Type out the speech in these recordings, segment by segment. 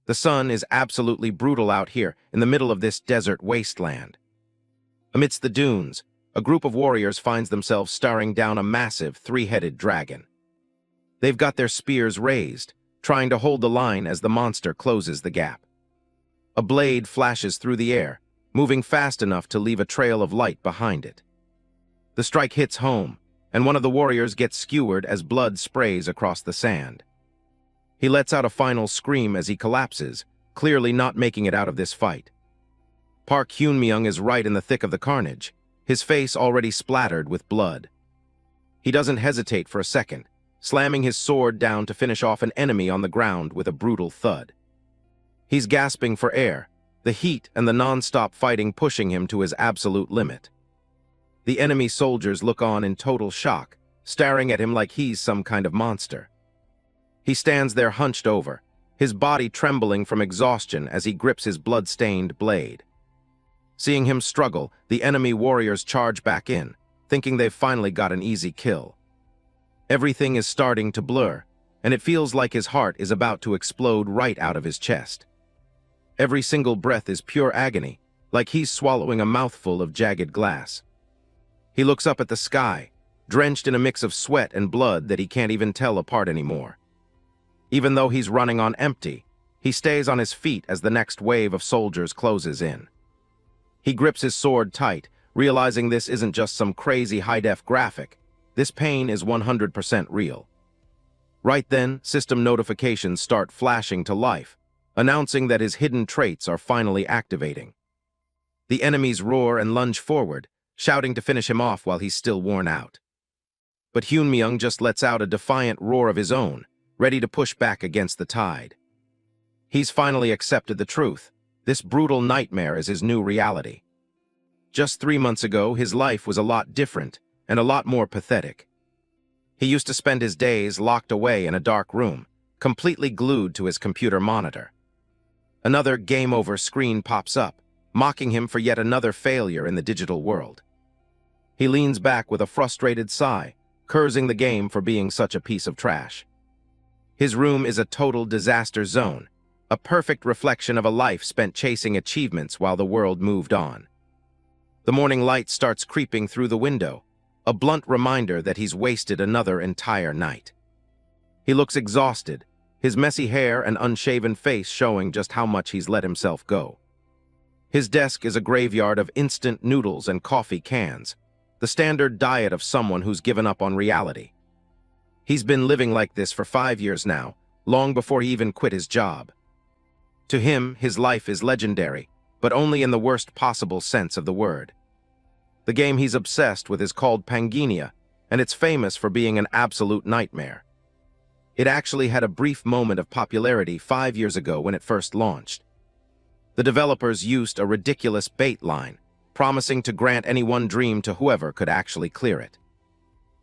The sun is absolutely brutal out here in the middle of this desert wasteland. Amidst the dunes, a group of warriors finds themselves staring down a massive three-headed dragon. They've got their spears raised, trying to hold the line as the monster closes the gap. A blade flashes through the air, moving fast enough to leave a trail of light behind it. The strike hits home, and one of the warriors gets skewered as blood sprays across the sand. He lets out a final scream as he collapses, clearly not making it out of this fight. Park Hyun-myung is right in the thick of the carnage, his face already splattered with blood. He doesn't hesitate for a second, slamming his sword down to finish off an enemy on the ground with a brutal thud. He's gasping for air, the heat and the non-stop fighting pushing him to his absolute limit. The enemy soldiers look on in total shock, staring at him like he's some kind of monster. He stands there hunched over, his body trembling from exhaustion as he grips his blood-stained blade. Seeing him struggle, the enemy warriors charge back in, thinking they've finally got an easy kill. Everything is starting to blur, and it feels like his heart is about to explode right out of his chest. Every single breath is pure agony, like he's swallowing a mouthful of jagged glass. He looks up at the sky, drenched in a mix of sweat and blood that he can't even tell apart anymore. Even though he's running on empty, he stays on his feet as the next wave of soldiers closes in. He grips his sword tight, realizing this isn't just some crazy high-def graphic. This pain is 100% real. Right then, system notifications start flashing to life, announcing that his hidden traits are finally activating. The enemies roar and lunge forward, shouting to finish him off while he's still worn out. But Hyun-myung just lets out a defiant roar of his own, ready to push back against the tide. He's finally accepted the truth. This brutal nightmare is his new reality. Just 3 months ago, his life was a lot different and a lot more pathetic. He used to spend his days locked away in a dark room, completely glued to his computer monitor. Another game over screen pops up, mocking him for yet another failure in the digital world. He leans back with a frustrated sigh, cursing the game for being such a piece of trash. His room is a total disaster zone, a perfect reflection of a life spent chasing achievements while the world moved on. The morning light starts creeping through the window, a blunt reminder that he's wasted another entire night. He looks exhausted, his messy hair and unshaven face showing just how much he's let himself go. His desk is a graveyard of instant noodles and coffee cans, the standard diet of someone who's given up on reality. He's been living like this for 5 years now, long before he even quit his job. To him, his life is legendary, but only in the worst possible sense of the word. The game he's obsessed with is called Panginia, and it's famous for being an absolute nightmare. It actually had a brief moment of popularity 5 years ago when it first launched. The developers used a ridiculous bait line, promising to grant any one dream to whoever could actually clear it.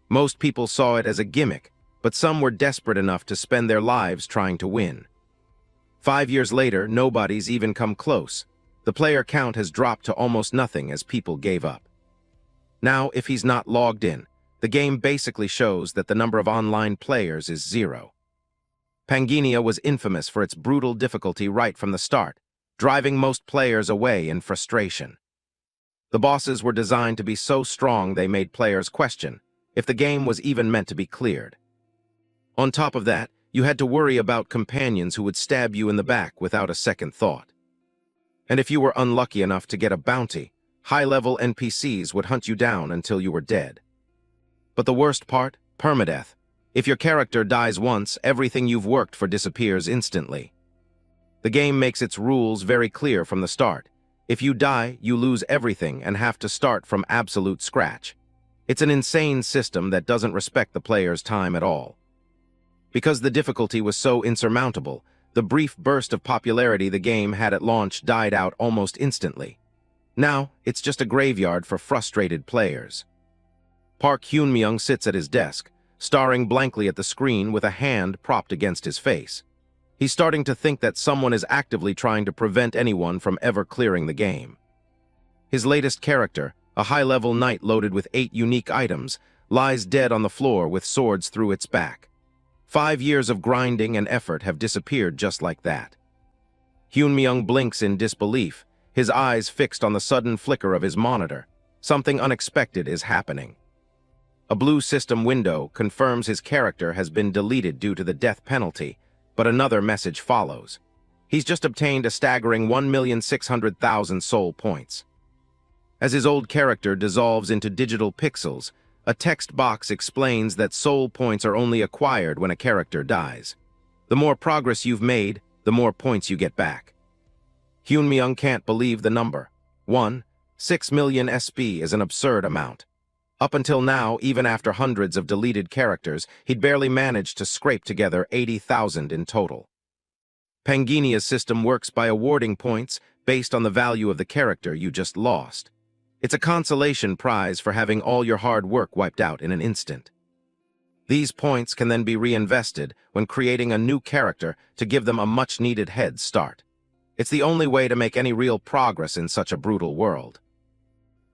Most people saw it as a gimmick, but some were desperate enough to spend their lives trying to win. 5 years later, nobody's even come close. The player count has dropped to almost nothing as people gave up. Now, if he's not logged in, the game basically shows that the number of online players is 0. Panginia was infamous for its brutal difficulty right from the start, driving most players away in frustration. The bosses were designed to be so strong they made players question if the game was even meant to be cleared. On top of that, you had to worry about companions who would stab you in the back without a second thought. And if you were unlucky enough to get a bounty, high-level NPCs would hunt you down until you were dead. But the worst part? Permadeath. If your character dies once, everything you've worked for disappears instantly. The game makes its rules very clear from the start. If you die, you lose everything and have to start from absolute scratch. It's an insane system that doesn't respect the player's time at all. Because the difficulty was so insurmountable, the brief burst of popularity the game had at launch died out almost instantly. Now, it's just a graveyard for frustrated players. Park Hyun-myung sits at his desk, staring blankly at the screen with a hand propped against his face. He's starting to think that someone is actively trying to prevent anyone from ever clearing the game. His latest character, a high-level knight loaded with 8 unique items, lies dead on the floor with swords through its back. 5 years of grinding and effort have disappeared just like that. Hyun-myung blinks in disbelief, his eyes fixed on the sudden flicker of his monitor. Something unexpected is happening. A blue system window confirms his character has been deleted due to the death penalty, but another message follows. He's just obtained a staggering 1,600,000 soul points. As his old character dissolves into digital pixels, a text box explains that soul points are only acquired when a character dies. The more progress you've made, the more points you get back. Hyun-myung can't believe the number. 6 million SP is an absurd amount. Up until now, even after hundreds of deleted characters, he'd barely managed to scrape together 80,000 in total. Panginia's system works by awarding points based on the value of the character you just lost. It's a consolation prize for having all your hard work wiped out in an instant. These points can then be reinvested when creating a new character to give them a much-needed head start. It's the only way to make any real progress in such a brutal world.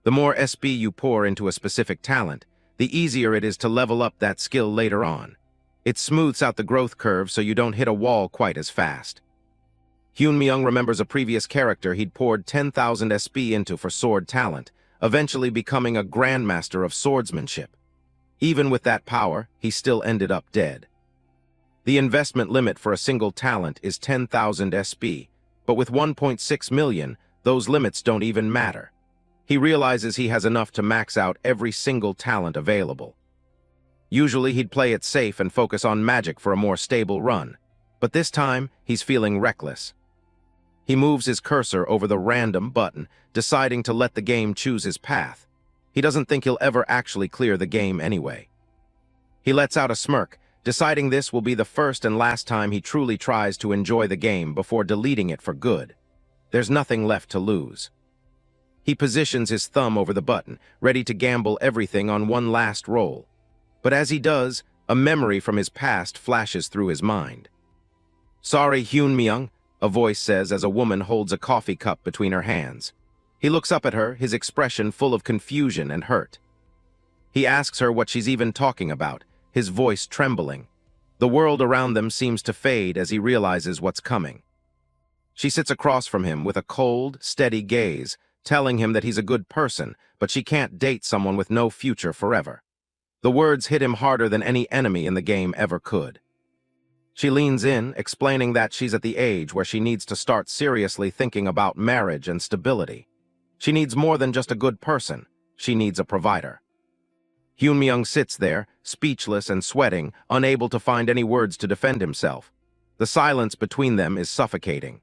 The more SP you pour into a specific talent, the easier it is to level up that skill later on. It smooths out the growth curve so you don't hit a wall quite as fast. Hyun-myung remembers a previous character he'd poured 10,000 SP into for sword talent, eventually becoming a grandmaster of swordsmanship. Even with that power, he still ended up dead. The investment limit for a single talent is 10,000 SP, but with 1.6 million, those limits don't even matter. He realizes he has enough to max out every single talent available. Usually he'd play it safe and focus on magic for a more stable run, but this time he's feeling reckless. He moves his cursor over the random button, deciding to let the game choose his path. He doesn't think he'll ever actually clear the game anyway. He lets out a smirk, deciding this will be the first and last time he truly tries to enjoy the game before deleting it for good. There's nothing left to lose. He positions his thumb over the button, ready to gamble everything on one last roll. But as he does, a memory from his past flashes through his mind. "Sorry, Hyun-myung," a voice says as a woman holds a coffee cup between her hands. He looks up at her, his expression full of confusion and hurt. He asks her what she's even talking about, his voice trembling. The world around them seems to fade as he realizes what's coming. She sits across from him with a cold, steady gaze, telling him that he's a good person, but she can't date someone with no future forever. The words hit him harder than any enemy in the game ever could. She leans in, explaining that she's at the age where she needs to start seriously thinking about marriage and stability. She needs more than just a good person. She needs a provider. Hyun-myung sits there, speechless and sweating, unable to find any words to defend himself. The silence between them is suffocating.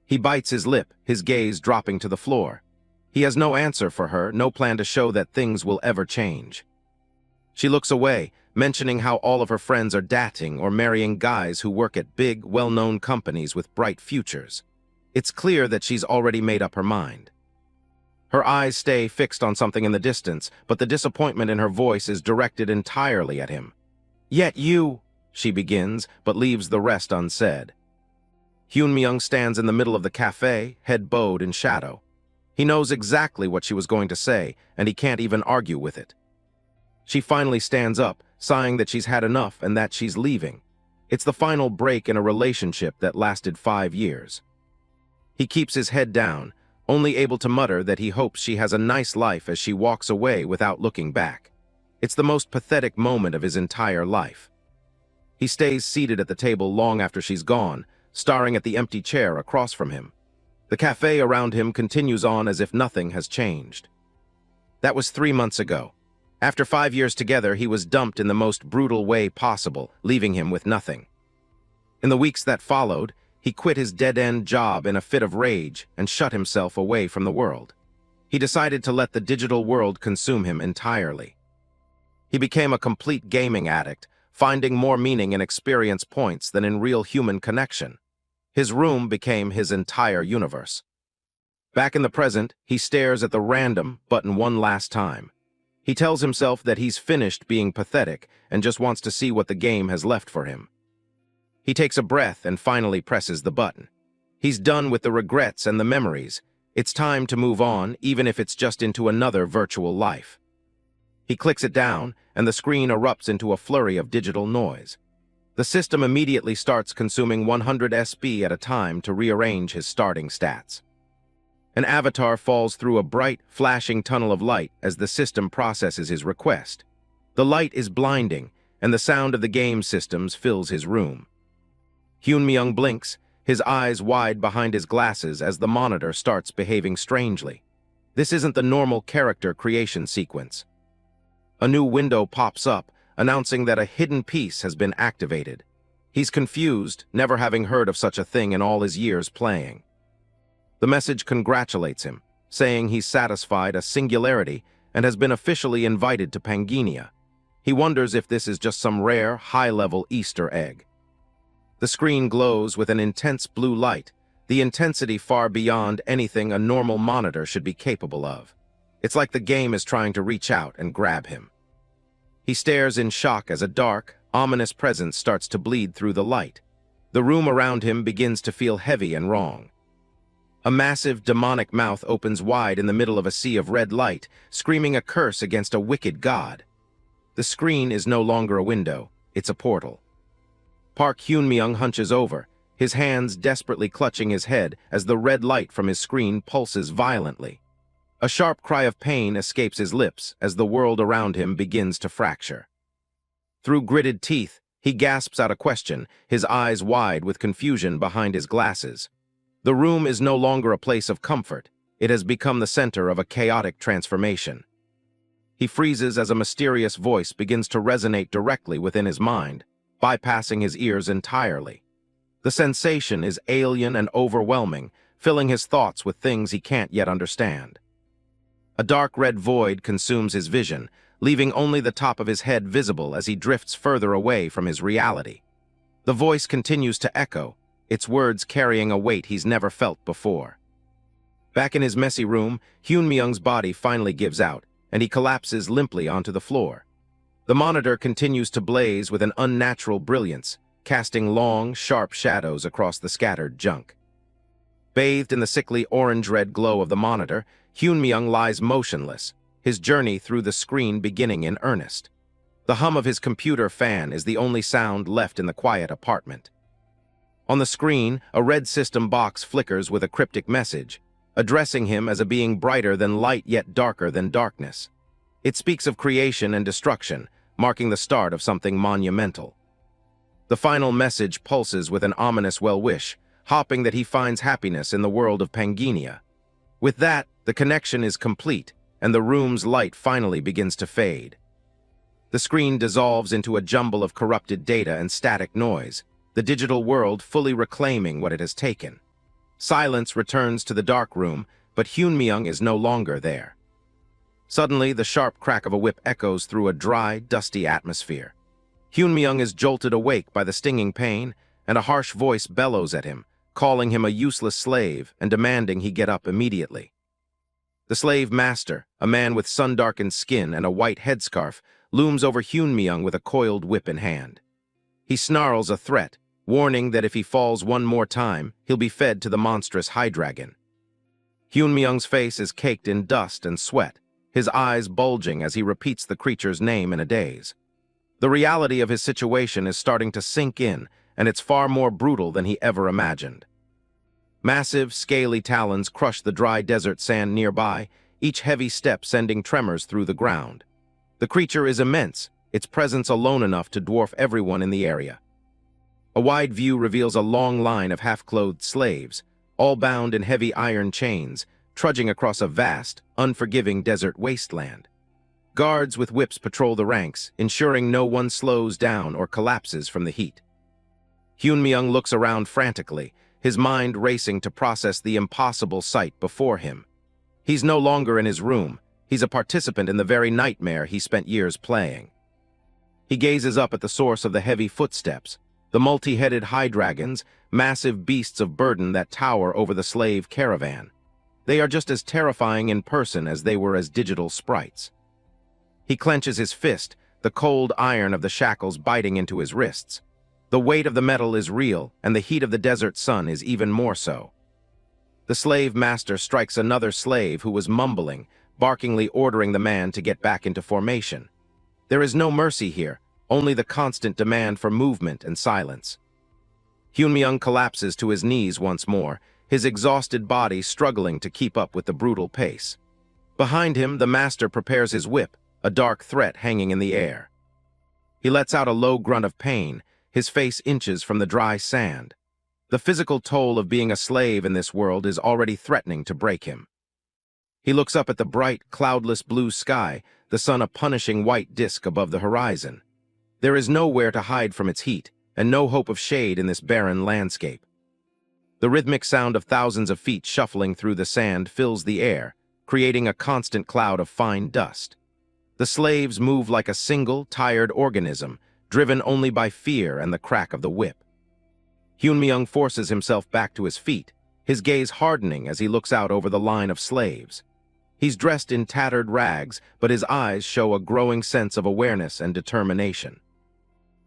He bites his lip, his gaze dropping to the floor. He has no answer for her, no plan to show that things will ever change. She looks away, mentioning how all of her friends are dating or marrying guys who work at big, well-known companies with bright futures. It's clear that she's already made up her mind. Her eyes stay fixed on something in the distance, but the disappointment in her voice is directed entirely at him. "Yet you," she begins, but leaves the rest unsaid. Hyun-myung stands in the middle of the cafe, head bowed in shadow. He knows exactly what she was going to say, and he can't even argue with it. She finally stands up, sighing that she's had enough and that she's leaving. It's the final break in a relationship that lasted 5 years. He keeps his head down, only able to mutter that he hopes she has a nice life as she walks away without looking back. It's the most pathetic moment of his entire life. He stays seated at the table long after she's gone, staring at the empty chair across from him. The cafe around him continues on as if nothing has changed. That was 3 months ago. After 5 years together, he was dumped in the most brutal way possible, leaving him with nothing. In the weeks that followed, he quit his dead-end job in a fit of rage and shut himself away from the world. He decided to let the digital world consume him entirely. He became a complete gaming addict, finding more meaning in experience points than in real human connection. His room became his entire universe. Back in the present, he stares at the random button one last time. He tells himself that he's finished being pathetic and just wants to see what the game has left for him. He takes a breath and finally presses the button. He's done with the regrets and the memories. It's time to move on, even if it's just into another virtual life. He clicks it down, and the screen erupts into a flurry of digital noise. The system immediately starts consuming 100 SB at a time to rearrange his starting stats. An avatar falls through a bright, flashing tunnel of light as the system processes his request. The light is blinding, and the sound of the game systems fills his room. Hyunmyung blinks, his eyes wide behind his glasses as the monitor starts behaving strangely. This isn't the normal character creation sequence. A new window pops up, announcing that a hidden piece has been activated. He's confused, never having heard of such a thing in all his years playing. The message congratulates him, saying he's satisfied a singularity and has been officially invited to Pangenia. He wonders if this is just some rare, high-level Easter egg. The screen glows with an intense blue light, the intensity far beyond anything a normal monitor should be capable of. It's like the game is trying to reach out and grab him. He stares in shock as a dark, ominous presence starts to bleed through the light. The room around him begins to feel heavy and wrong. A massive, demonic mouth opens wide in the middle of a sea of red light, screaming a curse against a wicked god. The screen is no longer a window, it's a portal. Park Hyunmyung hunches over, his hands desperately clutching his head as the red light from his screen pulses violently. A sharp cry of pain escapes his lips as the world around him begins to fracture. Through gritted teeth, he gasps out a question, his eyes wide with confusion behind his glasses. The room is no longer a place of comfort. It has become the center of a chaotic transformation. He freezes as a mysterious voice begins to resonate directly within his mind, bypassing his ears entirely. The sensation is alien and overwhelming, filling his thoughts with things he can't yet understand. A dark red void consumes his vision, leaving only the top of his head visible as he drifts further away from his reality. The voice continues to echo, its words carrying a weight he's never felt before. Back in his messy room, Hyunmyung's body finally gives out, and he collapses limply onto the floor. The monitor continues to blaze with an unnatural brilliance, casting long, sharp shadows across the scattered junk. Bathed in the sickly orange-red glow of the monitor, Hyunmyung lies motionless, his journey through the screen beginning in earnest. The hum of his computer fan is the only sound left in the quiet apartment. On the screen, a red system box flickers with a cryptic message, addressing him as a being brighter than light yet darker than darkness. It speaks of creation and destruction, marking the start of something monumental. The final message pulses with an ominous well-wish, hoping that he finds happiness in the world of Pangenia. With that, the connection is complete, and the room's light finally begins to fade. The screen dissolves into a jumble of corrupted data and static noise, the digital world fully reclaiming what it has taken. Silence returns to the dark room, but Hyunmyung is no longer there. Suddenly, the sharp crack of a whip echoes through a dry, dusty atmosphere. Hyunmyung is jolted awake by the stinging pain, and a harsh voice bellows at him, calling him a useless slave and demanding he get up immediately. The slave master, a man with sun-darkened skin and a white headscarf, looms over Hyunmyung with a coiled whip in hand. He snarls a threat, warning that if he falls one more time, he'll be fed to the monstrous High-Dragon. Hyunmyung's face is caked in dust and sweat, his eyes bulging as he repeats the creature's name in a daze. The reality of his situation is starting to sink in, and it's far more brutal than he ever imagined. Massive, scaly talons crush the dry desert sand nearby, each heavy step sending tremors through the ground. The creature is immense, its presence alone enough to dwarf everyone in the area. A wide view reveals a long line of half-clothed slaves, all bound in heavy iron chains, trudging across a vast, unforgiving desert wasteland. Guards with whips patrol the ranks, ensuring no one slows down or collapses from the heat. Hyunmyung looks around frantically, his mind racing to process the impossible sight before him. He's no longer in his room, he's a participant in the very nightmare he spent years playing. He gazes up at the source of the heavy footsteps, the multi-headed High-Dragons, massive beasts of burden that tower over the slave caravan. They are just as terrifying in person as they were as digital sprites. He clenches his fist, the cold iron of the shackles biting into his wrists. The weight of the metal is real, and the heat of the desert sun is even more so. The slave master strikes another slave who was mumbling, barkingly ordering the man to get back into formation. There is no mercy here, only the constant demand for movement and silence. Hyunmyoung collapses to his knees once more, his exhausted body struggling to keep up with the brutal pace. Behind him, the master prepares his whip, a dark threat hanging in the air. He lets out a low grunt of pain, his face inches from the dry sand. The physical toll of being a slave in this world is already threatening to break him. He looks up at the bright, cloudless blue sky, the sun a punishing white disk above the horizon. There is nowhere to hide from its heat, and no hope of shade in this barren landscape. The rhythmic sound of thousands of feet shuffling through the sand fills the air, creating a constant cloud of fine dust. The slaves move like a single, tired organism, driven only by fear and the crack of the whip. Hyunmyoung forces himself back to his feet, his gaze hardening as he looks out over the line of slaves. He's dressed in tattered rags, but his eyes show a growing sense of awareness and determination.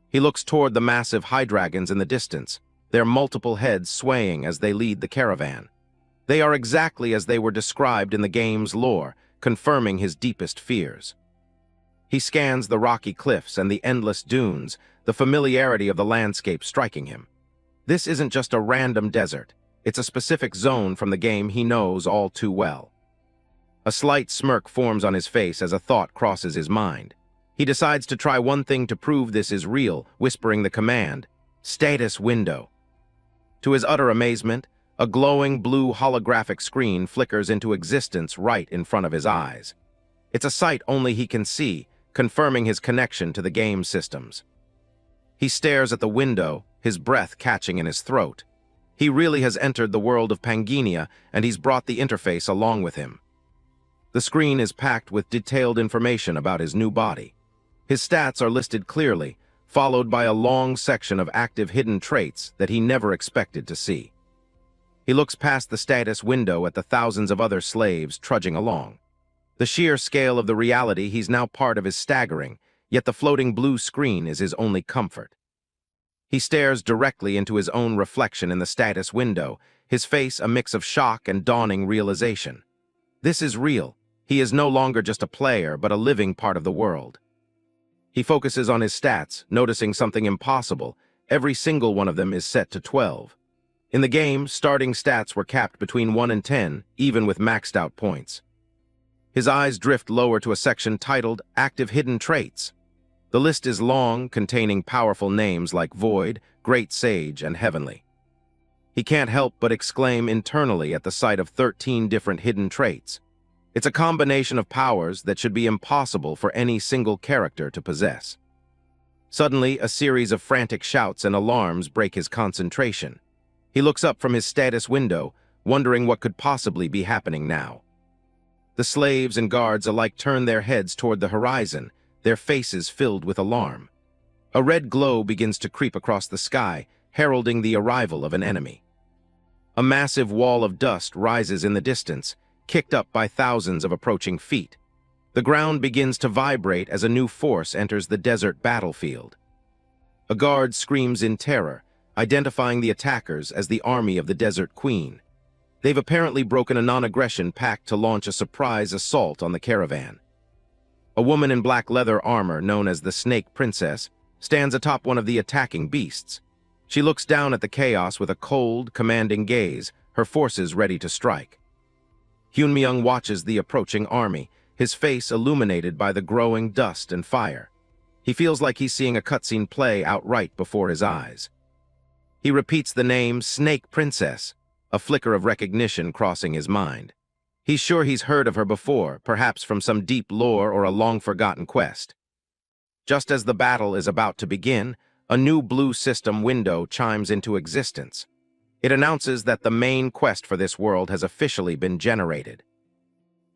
He looks toward the massive high-dragons in the distance, their multiple heads swaying as they lead the caravan. They are exactly as they were described in the game's lore, confirming his deepest fears. He scans the rocky cliffs and the endless dunes, the familiarity of the landscape striking him. This isn't just a random desert. It's a specific zone from the game he knows all too well. A slight smirk forms on his face as a thought crosses his mind. He decides to try one thing to prove this is real, whispering the command, "Status window." To his utter amazement, a glowing blue holographic screen flickers into existence right in front of his eyes. It's a sight only he can see, confirming his connection to the game systems. He stares at the window, his breath catching in his throat. He really has entered the world of Pangenia, and he's brought the interface along with him. The screen is packed with detailed information about his new body. His stats are listed clearly, followed by a long section of active hidden traits that he never expected to see. He looks past the status window at the thousands of other slaves trudging along. The sheer scale of the reality he's now part of is staggering, yet the floating blue screen is his only comfort. He stares directly into his own reflection in the status window, his face a mix of shock and dawning realization. This is real. He is no longer just a player, but a living part of the world. He focuses on his stats, noticing something impossible. Every single one of them is set to 12. In the game, starting stats were capped between 1 and 10, even with maxed out points. His eyes drift lower to a section titled Active Hidden Traits. The list is long, containing powerful names like Void, Great Sage, and Heavenly. He can't help but exclaim internally at the sight of 13 different hidden traits. It's a combination of powers that should be impossible for any single character to possess. Suddenly, a series of frantic shouts and alarms break his concentration. He looks up from his status window, wondering what could possibly be happening now. The slaves and guards alike turn their heads toward the horizon, their faces filled with alarm. A red glow begins to creep across the sky, heralding the arrival of an enemy. A massive wall of dust rises in the distance, kicked up by thousands of approaching feet. The ground begins to vibrate as a new force enters the desert battlefield. A guard screams in terror, identifying the attackers as the army of the Desert Queen. They've apparently broken a non-aggression pact to launch a surprise assault on the caravan. A woman in black leather armor, known as the Snake Princess, stands atop one of the attacking beasts. She looks down at the chaos with a cold, commanding gaze, her forces ready to strike. Hyunmyoung watches the approaching army, his face illuminated by the growing dust and fire. He feels like he's seeing a cutscene play out right before his eyes. He repeats the name Snake Princess, a flicker of recognition crossing his mind. He's sure he's heard of her before, perhaps from some deep lore or a long-forgotten quest. Just as the battle is about to begin, a new blue system window chimes into existence. It announces that the main quest for this world has officially been generated.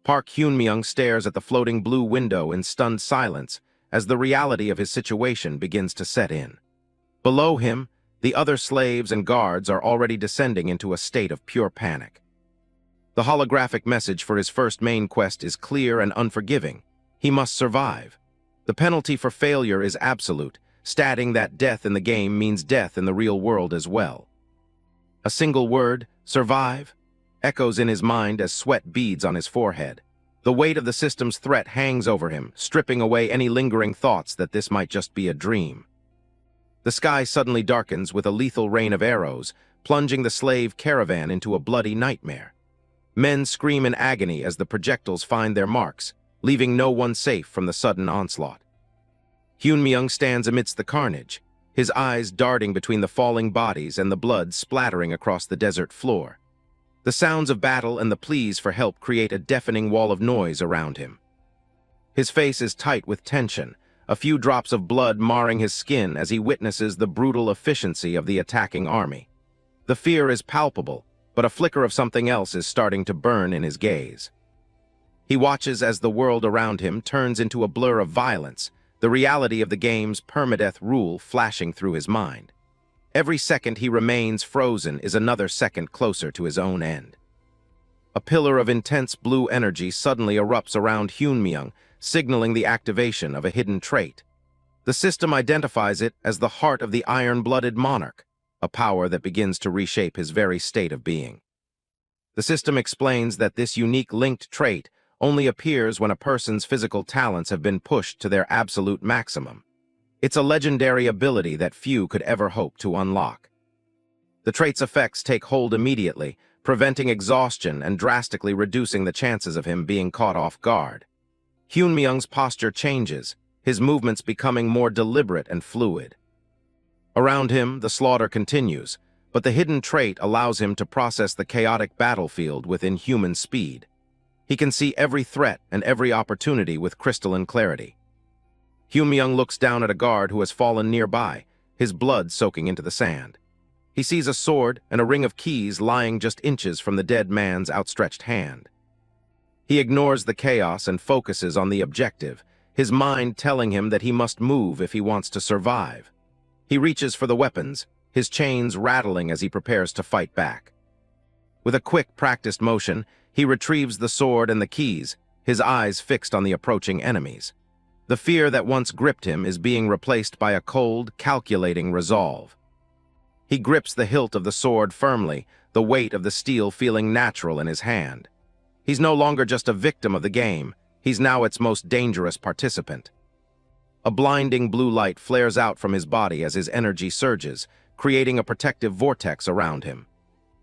Park Hyunmyoung stares at the floating blue window in stunned silence as the reality of his situation begins to set in. Below him, the other slaves and guards are already descending into a state of pure panic. The holographic message for his first main quest is clear and unforgiving. He must survive. The penalty for failure is absolute, stating that death in the game means death in the real world as well. A single word, survive, echoes in his mind as sweat beads on his forehead. The weight of the system's threat hangs over him, stripping away any lingering thoughts that this might just be a dream. The sky suddenly darkens with a lethal rain of arrows, plunging the slave caravan into a bloody nightmare. Men scream in agony as the projectiles find their marks, leaving no one safe from the sudden onslaught. Hyunmyeong stands amidst the carnage, his eyes darting between the falling bodies and the blood splattering across the desert floor. The sounds of battle and the pleas for help create a deafening wall of noise around him. His face is tight with tension, a few drops of blood marring his skin as he witnesses the brutal efficiency of the attacking army. The fear is palpable, but a flicker of something else is starting to burn in his gaze. He watches as the world around him turns into a blur of violence, the reality of the game's permadeath rule flashing through his mind. Every second he remains frozen is another second closer to his own end. A pillar of intense blue energy suddenly erupts around Hyunmyeong, signaling the activation of a hidden trait. The system identifies it as the heart of the iron-blooded monarch, a power that begins to reshape his very state of being. The system explains that this unique linked trait only appears when a person's physical talents have been pushed to their absolute maximum. It's a legendary ability that few could ever hope to unlock. The trait's effects take hold immediately, preventing exhaustion and drastically reducing the chances of him being caught off guard. Hyunmyeong's posture changes, his movements becoming more deliberate and fluid. Around him, the slaughter continues, but the hidden trait allows him to process the chaotic battlefield with inhuman speed. He can see every threat and every opportunity with crystalline clarity. Hyunmyeong looks down at a guard who has fallen nearby, his blood soaking into the sand. He sees a sword and a ring of keys lying just inches from the dead man's outstretched hand. He ignores the chaos and focuses on the objective, his mind telling him that he must move if he wants to survive. He reaches for the weapons, his chains rattling as he prepares to fight back. With a quick, practiced motion, he retrieves the sword and the keys, his eyes fixed on the approaching enemies. The fear that once gripped him is being replaced by a cold, calculating resolve. He grips the hilt of the sword firmly, the weight of the steel feeling natural in his hand. He's no longer just a victim of the game, he's now its most dangerous participant. A blinding blue light flares out from his body as his energy surges, creating a protective vortex around him.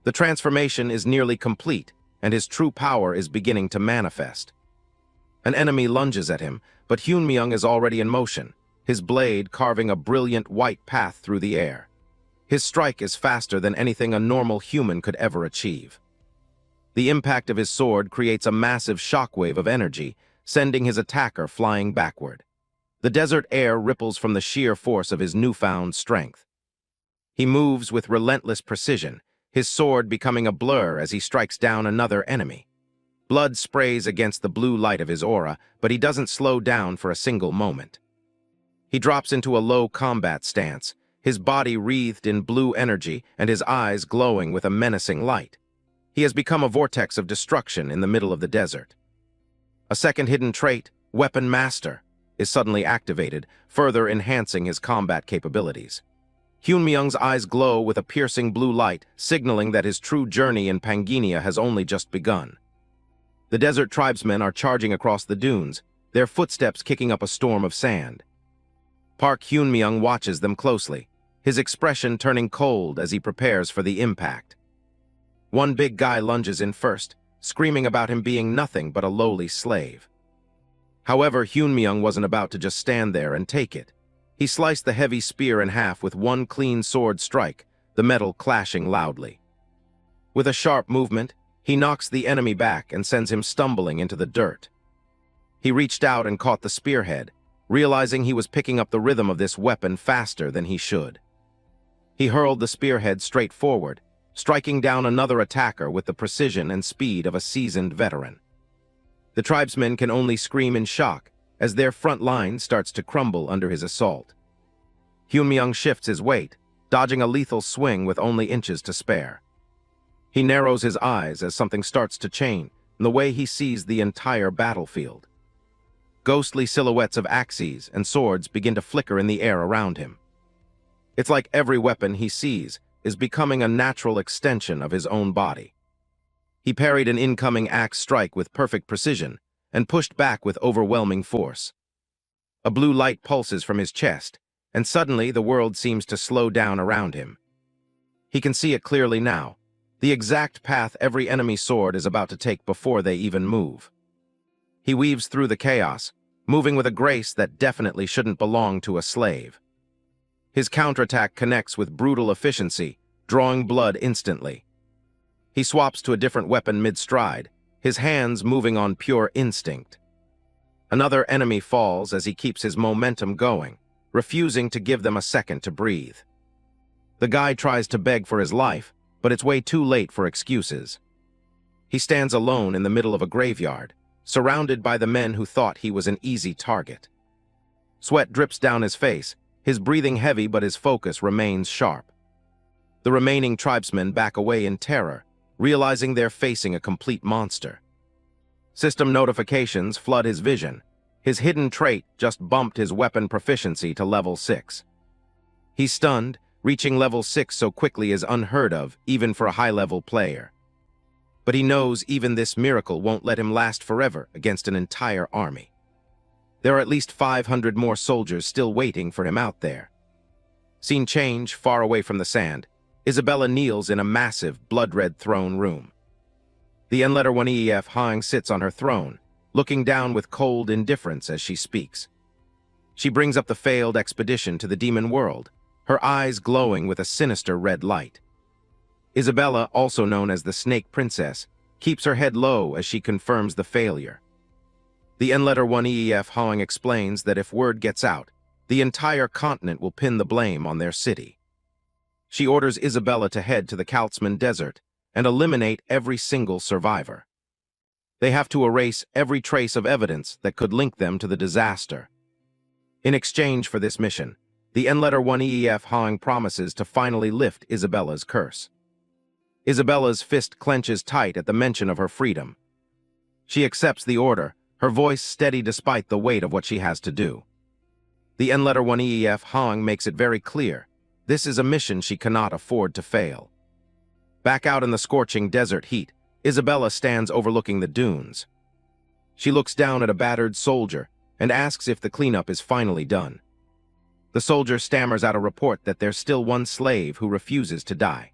The transformation is nearly complete, and his true power is beginning to manifest. An enemy lunges at him, but Hyunmyeong is already in motion, his blade carving a brilliant white path through the air. His strike is faster than anything a normal human could ever achieve. The impact of his sword creates a massive shockwave of energy, sending his attacker flying backward. The desert air ripples from the sheer force of his newfound strength. He moves with relentless precision, his sword becoming a blur as he strikes down another enemy. Blood sprays against the blue light of his aura, but he doesn't slow down for a single moment. He drops into a low combat stance, his body wreathed in blue energy and his eyes glowing with a menacing light. He has become a vortex of destruction in the middle of the desert. A second hidden trait, Weapon Master, is suddenly activated, further enhancing his combat capabilities. Hyunmyeong's eyes glow with a piercing blue light, signaling that his true journey in Pangaea has only just begun. The desert tribesmen are charging across the dunes, their footsteps kicking up a storm of sand. Park Hyunmyeong watches them closely, his expression turning cold as he prepares for the impact. One big guy lunges in first, screaming about him being nothing but a lowly slave. However, Hyunmyeong wasn't about to just stand there and take it. He sliced the heavy spear in half with one clean sword strike, the metal clashing loudly. With a sharp movement, he knocks the enemy back and sends him stumbling into the dirt. He reached out and caught the spearhead, realizing he was picking up the rhythm of this weapon faster than he should. He hurled the spearhead straight forward, striking down another attacker with the precision and speed of a seasoned veteran. The tribesmen can only scream in shock as their front line starts to crumble under his assault. Hyunmyeong shifts his weight, dodging a lethal swing with only inches to spare. He narrows his eyes as something starts to change in the way he sees the entire battlefield. Ghostly silhouettes of axes and swords begin to flicker in the air around him. It's like every weapon he sees is becoming a natural extension of his own body. He parried an incoming axe strike with perfect precision, and pushed back with overwhelming force. A blue light pulses from his chest, and suddenly the world seems to slow down around him. He can see it clearly now, the exact path every enemy sword is about to take before they even move. He weaves through the chaos, moving with a grace that definitely shouldn't belong to a slave. His counterattack connects with brutal efficiency, drawing blood instantly. He swaps to a different weapon mid-stride, his hands moving on pure instinct. Another enemy falls as he keeps his momentum going, refusing to give them a second to breathe. The guy tries to beg for his life, but it's way too late for excuses. He stands alone in the middle of a graveyard, surrounded by the men who thought he was an easy target. Sweat drips down his face, his breathing heavy but his focus remains sharp. The remaining tribesmen back away in terror, realizing they're facing a complete monster. System notifications flood his vision. His hidden trait just bumped his weapon proficiency to level 6. He's stunned, reaching level 6 so quickly is unheard of, even for a high-level player. But he knows even this miracle won't let him last forever against an entire army. There are at least 500 more soldiers still waiting for him out there. Scene change, far away from the sand. Isabella kneels in a massive, blood-red throne room. The N-letter-1 Hang sits on her throne, looking down with cold indifference as she speaks. She brings up the failed expedition to the demon world, her eyes glowing with a sinister red light. Isabella, also known as the Snake Princess, keeps her head low as she confirms the failure. The N-letter-1 Hang explains that if word gets out, the entire continent will pin the blame on their city. She orders Isabella to head to the Kaltzman Desert and eliminate every single survivor. They have to erase every trace of evidence that could link them to the disaster. In exchange for this mission, the N-letter-1 Hang promises to finally lift Isabella's curse. Isabella's fist clenches tight at the mention of her freedom. She accepts the order, her voice steady despite the weight of what she has to do. The N-letter-1 Hang makes it very clear, this is a mission she cannot afford to fail. Back out in the scorching desert heat, Isabella stands overlooking the dunes. She looks down at a battered soldier and asks if the cleanup is finally done. The soldier stammers out a report that there's still one slave who refuses to die.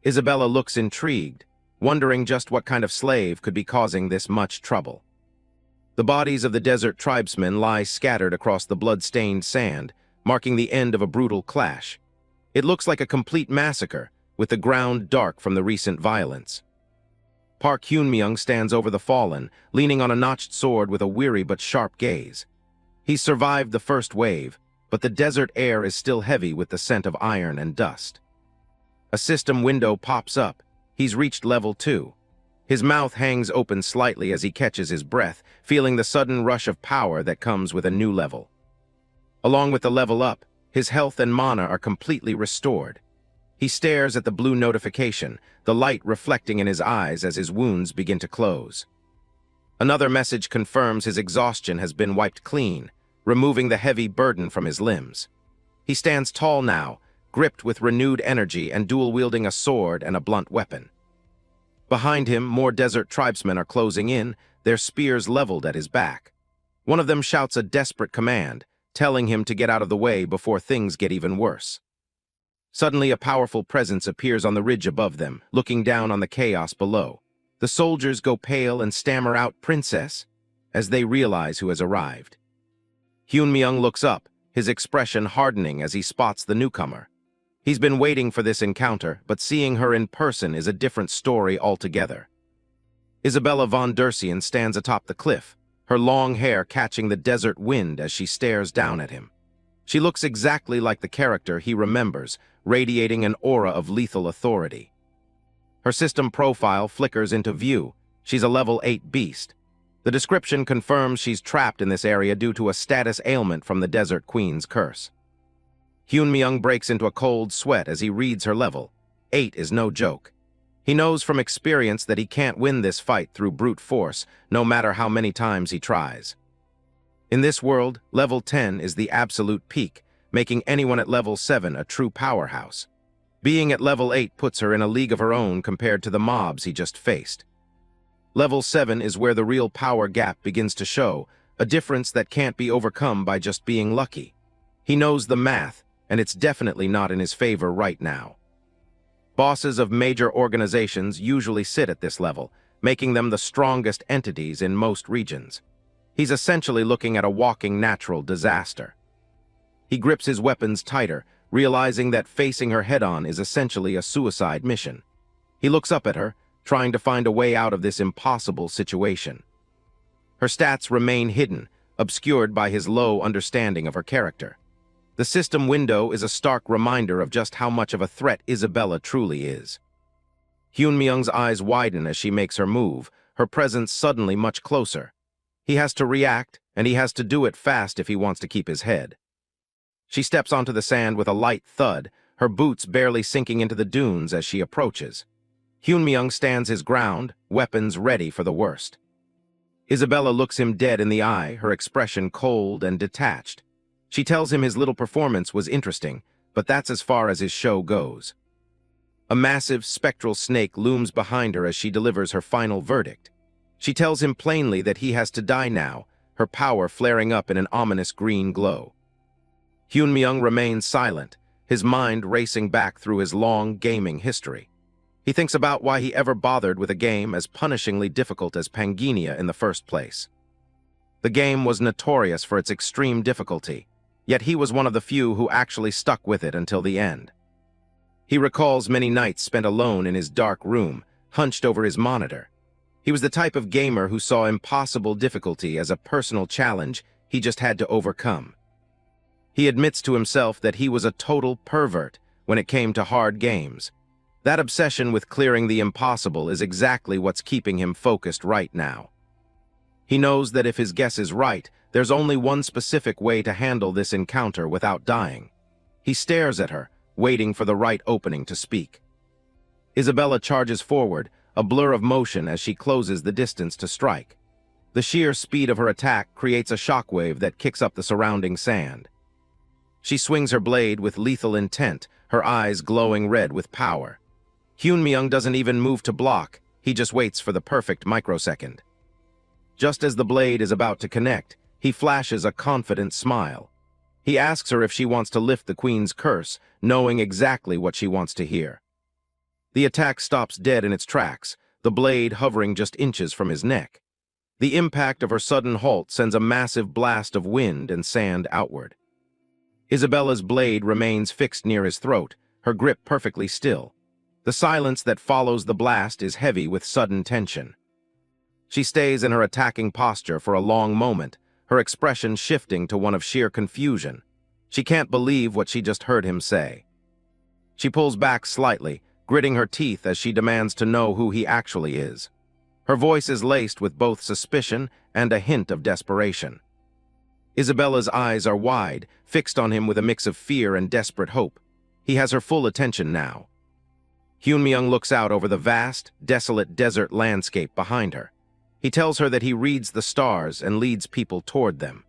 Isabella looks intrigued, wondering just what kind of slave could be causing this much trouble. The bodies of the desert tribesmen lie scattered across the blood-stained sand, marking the end of a brutal clash. It looks like a complete massacre, with the ground dark from the recent violence. Park Hyunmyung stands over the fallen, leaning on a notched sword with a weary but sharp gaze. He's survived the first wave, but the desert air is still heavy with the scent of iron and dust. A system window pops up. He's reached level 2. His mouth hangs open slightly as he catches his breath, feeling the sudden rush of power that comes with a new level. Along with the level up, his health and mana are completely restored. He stares at the blue notification, the light reflecting in his eyes as his wounds begin to close. Another message confirms his exhaustion has been wiped clean, removing the heavy burden from his limbs. He stands tall now, gripped with renewed energy and dual-wielding a sword and a blunt weapon. Behind him, more desert tribesmen are closing in, their spears leveled at his back. One of them shouts a desperate command, telling him to get out of the way before things get even worse. Suddenly, a powerful presence appears on the ridge above them, looking down on the chaos below. The soldiers go pale and stammer out, "Princess," as they realize who has arrived. Hyunmyung looks up, his expression hardening as he spots the newcomer. He's been waiting for this encounter, but seeing her in person is a different story altogether. Isabella von Dersian stands atop the cliff, her long hair catching the desert wind as she stares down at him. She looks exactly like the character he remembers, radiating an aura of lethal authority. Her system profile flickers into view. She's a level 8 beast. The description confirms she's trapped in this area due to a status ailment from the Desert Queen's curse. Hyunmyung breaks into a cold sweat as he reads her level. 8 is no joke. He knows from experience that he can't win this fight through brute force, no matter how many times he tries. In this world, level 10 is the absolute peak, making anyone at level 7 a true powerhouse. Being at level 8 puts her in a league of her own compared to the mobs he just faced. Level 7 is where the real power gap begins to show, a difference that can't be overcome by just being lucky. He knows the math, and it's definitely not in his favor right now. Bosses of major organizations usually sit at this level, making them the strongest entities in most regions. He's essentially looking at a walking natural disaster. He grips his weapons tighter, realizing that facing her head-on is essentially a suicide mission. He looks up at her, trying to find a way out of this impossible situation. Her stats remain hidden, obscured by his low understanding of her character. The system window is a stark reminder of just how much of a threat Isabella truly is. Hyun-myung's eyes widen as she makes her move, her presence suddenly much closer. He has to react, and he has to do it fast if he wants to keep his head. She steps onto the sand with a light thud, her boots barely sinking into the dunes as she approaches. Hyun-myung stands his ground, weapons ready for the worst. Isabella looks him dead in the eye, her expression cold and detached. She tells him his little performance was interesting, but that's as far as his show goes. A massive, spectral snake looms behind her as she delivers her final verdict. She tells him plainly that he has to die now, her power flaring up in an ominous green glow. Hyun-myung remains silent, his mind racing back through his long gaming history. He thinks about why he ever bothered with a game as punishingly difficult as Panginia in the first place. The game was notorious for its extreme difficulty, yet he was one of the few who actually stuck with it until the end. He recalls many nights spent alone in his dark room, hunched over his monitor. He was the type of gamer who saw impossible difficulty as a personal challenge he just had to overcome. He admits to himself that he was a total pervert when it came to hard games. That obsession with clearing the impossible is exactly what's keeping him focused right now. He knows that if his guess is right, there's only one specific way to handle this encounter without dying. He stares at her, waiting for the right opening to speak. Isabella charges forward, a blur of motion as she closes the distance to strike. The sheer speed of her attack creates a shockwave that kicks up the surrounding sand. She swings her blade with lethal intent, her eyes glowing red with power. Hyun-myung doesn't even move to block, he just waits for the perfect microsecond. Just as the blade is about to connect, he flashes a confident smile. He asks her if she wants to lift the queen's curse, knowing exactly what she wants to hear. The attack stops dead in its tracks, the blade hovering just inches from his neck. The impact of her sudden halt sends a massive blast of wind and sand outward. Isabella's blade remains fixed near his throat, her grip perfectly still. The silence that follows the blast is heavy with sudden tension. She stays in her attacking posture for a long moment, her expression shifting to one of sheer confusion. She can't believe what she just heard him say. She pulls back slightly, gritting her teeth as she demands to know who he actually is. Her voice is laced with both suspicion and a hint of desperation. Isabella's eyes are wide, fixed on him with a mix of fear and desperate hope. He has her full attention now. Hyun-myung looks out over the vast, desolate desert landscape behind her. He tells her that he reads the stars and leads people toward them.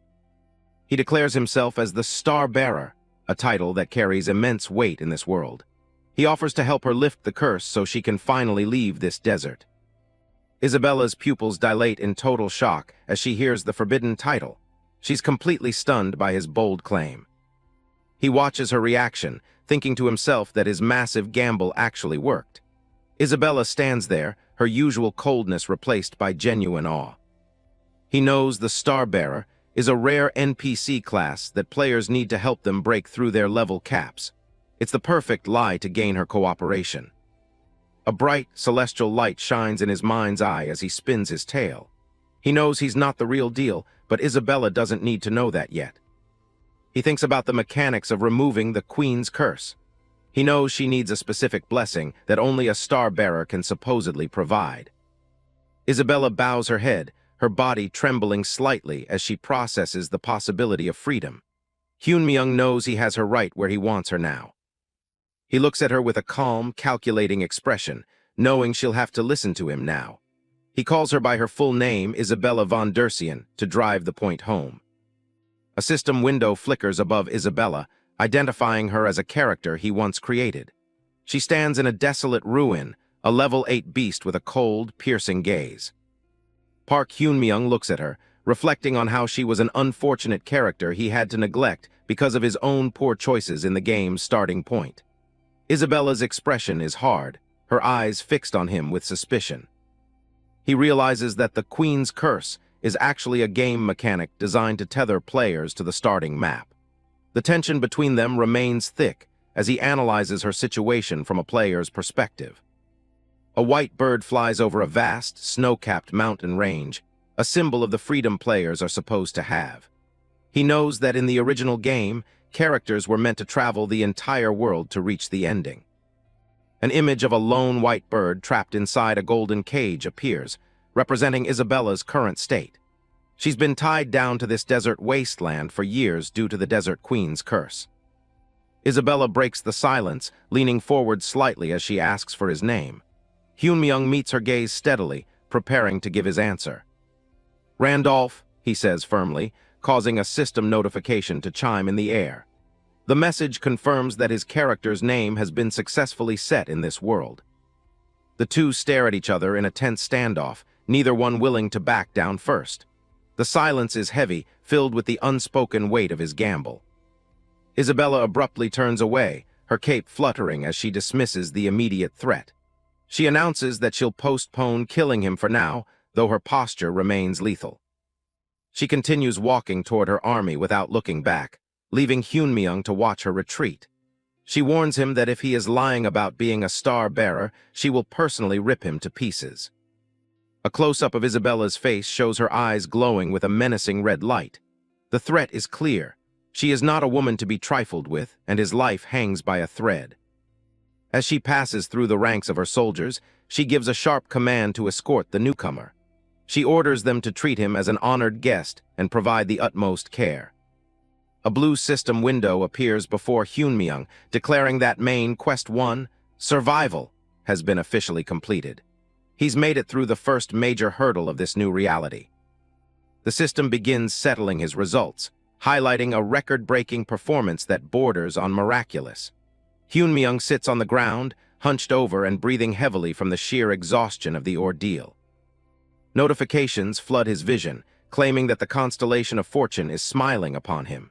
He declares himself as the Star Bearer, a title that carries immense weight in this world. He offers to help her lift the curse so she can finally leave this desert. Isabella's pupils dilate in total shock as she hears the forbidden title. She's completely stunned by his bold claim. He watches her reaction, thinking to himself that his massive gamble actually worked. Isabella stands there, her usual coldness replaced by genuine awe. He knows the Star Bearer is a rare NPC class that players need to help them break through their level caps. It's the perfect lie to gain her cooperation. A bright, celestial light shines in his mind's eye as he spins his tail. He knows he's not the real deal, but Isabella doesn't need to know that yet. He thinks about the mechanics of removing the Queen's curse. He knows she needs a specific blessing that only a Star-Bearer can supposedly provide. Isabella bows her head, her body trembling slightly as she processes the possibility of freedom. Hyun-myung knows he has her right where he wants her now. He looks at her with a calm, calculating expression, knowing she'll have to listen to him now. He calls her by her full name, Isabella von Dersian, to drive the point home. A system window flickers above Isabella, identifying her as a character he once created. She stands in a desolate ruin, a level 8 beast with a cold, piercing gaze. Park Hyun-myung looks at her, reflecting on how she was an unfortunate character he had to neglect because of his own poor choices in the game's starting point. Isabella's expression is hard, her eyes fixed on him with suspicion. He realizes that the Queen's Curse is actually a game mechanic designed to tether players to the starting map. The tension between them remains thick as he analyzes her situation from a player's perspective. A white bird flies over a vast, snow-capped mountain range, a symbol of the freedom players are supposed to have. He knows that in the original game, characters were meant to travel the entire world to reach the ending. An image of a lone white bird trapped inside a golden cage appears, representing Isabella's current state. She's been tied down to this desert wasteland for years due to the Desert Queen's curse. Isabella breaks the silence, leaning forward slightly as she asks for his name. Hyun-myung meets her gaze steadily, preparing to give his answer. "Randolph," he says firmly, causing a system notification to chime in the air. The message confirms that his character's name has been successfully set in this world. The two stare at each other in a tense standoff, neither one willing to back down first. The silence is heavy, filled with the unspoken weight of his gamble. Isabella abruptly turns away, her cape fluttering as she dismisses the immediate threat. She announces that she'll postpone killing him for now, though her posture remains lethal. She continues walking toward her army without looking back, leaving Hyun-myung to watch her retreat. She warns him that if he is lying about being a star-bearer, she will personally rip him to pieces. A close-up of Isabella's face shows her eyes glowing with a menacing red light. The threat is clear. She is not a woman to be trifled with, and his life hangs by a thread. As she passes through the ranks of her soldiers, she gives a sharp command to escort the newcomer. She orders them to treat him as an honored guest and provide the utmost care. A blue system window appears before Hyun-myung, declaring that main Quest 1, Survival, has been officially completed. He's made it through the first major hurdle of this new reality. The system begins settling his results, highlighting a record-breaking performance that borders on miraculous. Hyun-myung sits on the ground, hunched over and breathing heavily from the sheer exhaustion of the ordeal. Notifications flood his vision, claiming that the constellation of fortune is smiling upon him.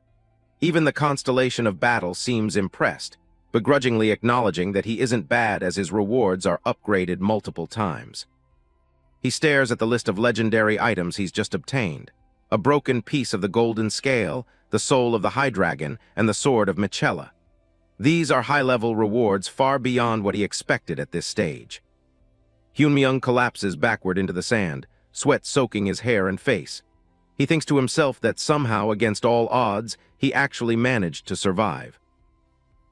Even the constellation of battle seems impressed, begrudgingly acknowledging that he isn't bad as his rewards are upgraded multiple times. He stares at the list of legendary items he's just obtained: a broken piece of the golden scale, the soul of the high dragon, and the sword of Michela. These are high-level rewards far beyond what he expected at this stage. Hyun-myung collapses backward into the sand, sweat soaking his hair and face. He thinks to himself that somehow, against all odds, he actually managed to survive.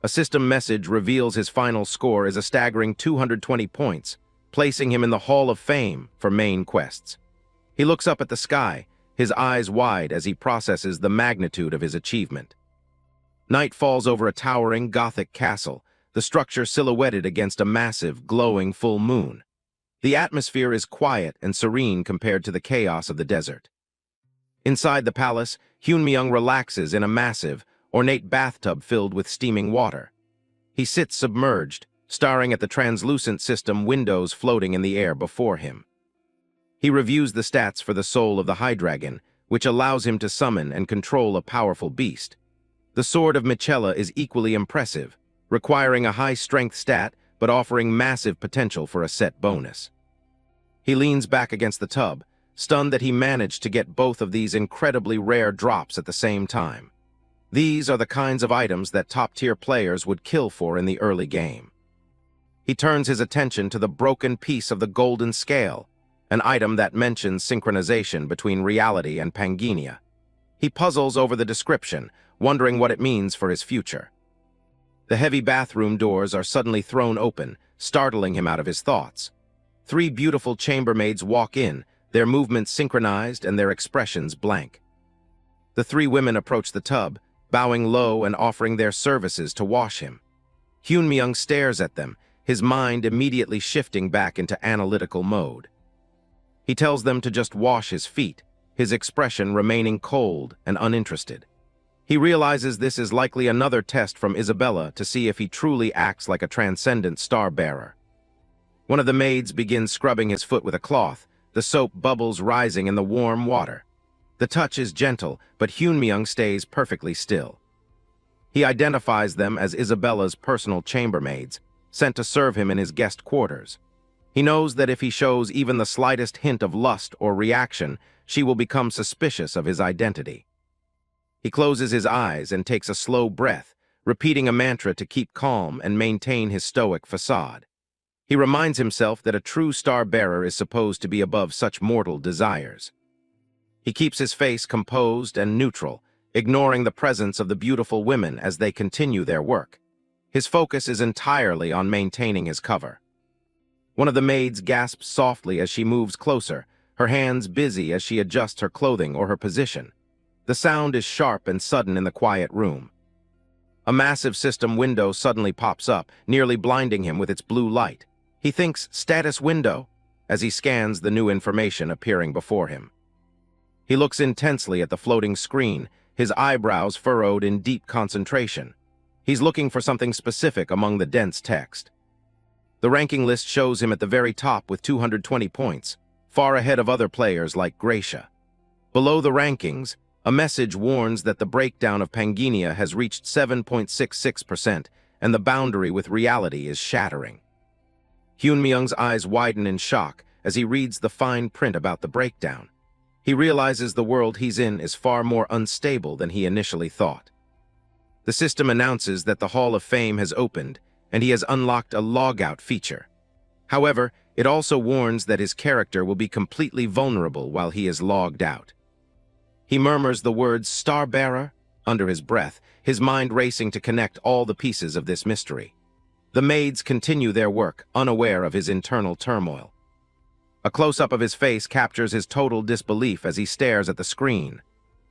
A system message reveals his final score is a staggering 220 points, placing him in the Hall of Fame for main quests. He looks up at the sky, his eyes wide as he processes the magnitude of his achievement. Night falls over a towering Gothic castle, the structure silhouetted against a massive, glowing full moon. The atmosphere is quiet and serene compared to the chaos of the desert. Inside the palace, Hyun-myung relaxes in a massive, ornate bathtub filled with steaming water. He sits submerged, staring at the translucent system windows floating in the air before him. He reviews the stats for the soul of the high dragon, which allows him to summon and control a powerful beast. The sword of Michela is equally impressive, requiring a high-strength stat but offering massive potential for a set bonus. He leans back against the tub, stunned that he managed to get both of these incredibly rare drops at the same time. These are the kinds of items that top-tier players would kill for in the early game. He turns his attention to the broken piece of the golden scale, an item that mentions synchronization between reality and Pangenia. He puzzles over the description, wondering what it means for his future. The heavy bathroom doors are suddenly thrown open, startling him out of his thoughts. 3 beautiful chambermaids walk in, their movements synchronized and their expressions blank. The 3 women approach the tub, bowing low and offering their services to wash him. Hyun-myung stares at them, his mind immediately shifting back into analytical mode. He tells them to just wash his feet, his expression remaining cold and uninterested. He realizes this is likely another test from Isabella to see if he truly acts like a transcendent star-bearer. One of the maids begins scrubbing his foot with a cloth, the the soap bubbles rising in the warm water. The touch is gentle, but Hyunmyung stays perfectly still. He identifies them as Isabella's personal chambermaids, sent to serve him in his guest quarters. He knows that if he shows even the slightest hint of lust or reaction, she will become suspicious of his identity. He closes his eyes and takes a slow breath, repeating a mantra to keep calm and maintain his stoic facade. He reminds himself that a true star-bearer is supposed to be above such mortal desires. He keeps his face composed and neutral, ignoring the presence of the beautiful women as they continue their work. His focus is entirely on maintaining his cover. One of the maids gasps softly as she moves closer, her hands busy as she adjusts her clothing or her position. The sound is sharp and sudden in the quiet room. A massive system window suddenly pops up, nearly blinding him with its blue light. He thinks, "Status window," as he scans the new information appearing before him. He looks intensely at the floating screen, his eyebrows furrowed in deep concentration. He's looking for something specific among the dense text. The ranking list shows him at the very top with 220 points, far ahead of other players like Gracia. Below the rankings, a message warns that the breakdown of Pangaea has reached 7.66%, and the boundary with reality is shattering. Hyunmyung's eyes widen in shock as he reads the fine print about the breakdown. He realizes the world he's in is far more unstable than he initially thought. The system announces that the Hall of Fame has opened, and he has unlocked a logout feature. However, it also warns that his character will be completely vulnerable while he is logged out. He murmurs the words "Star-bearer" under his breath, his mind racing to connect all the pieces of this mystery. The maids continue their work, unaware of his internal turmoil. A close-up of his face captures his total disbelief as he stares at the screen.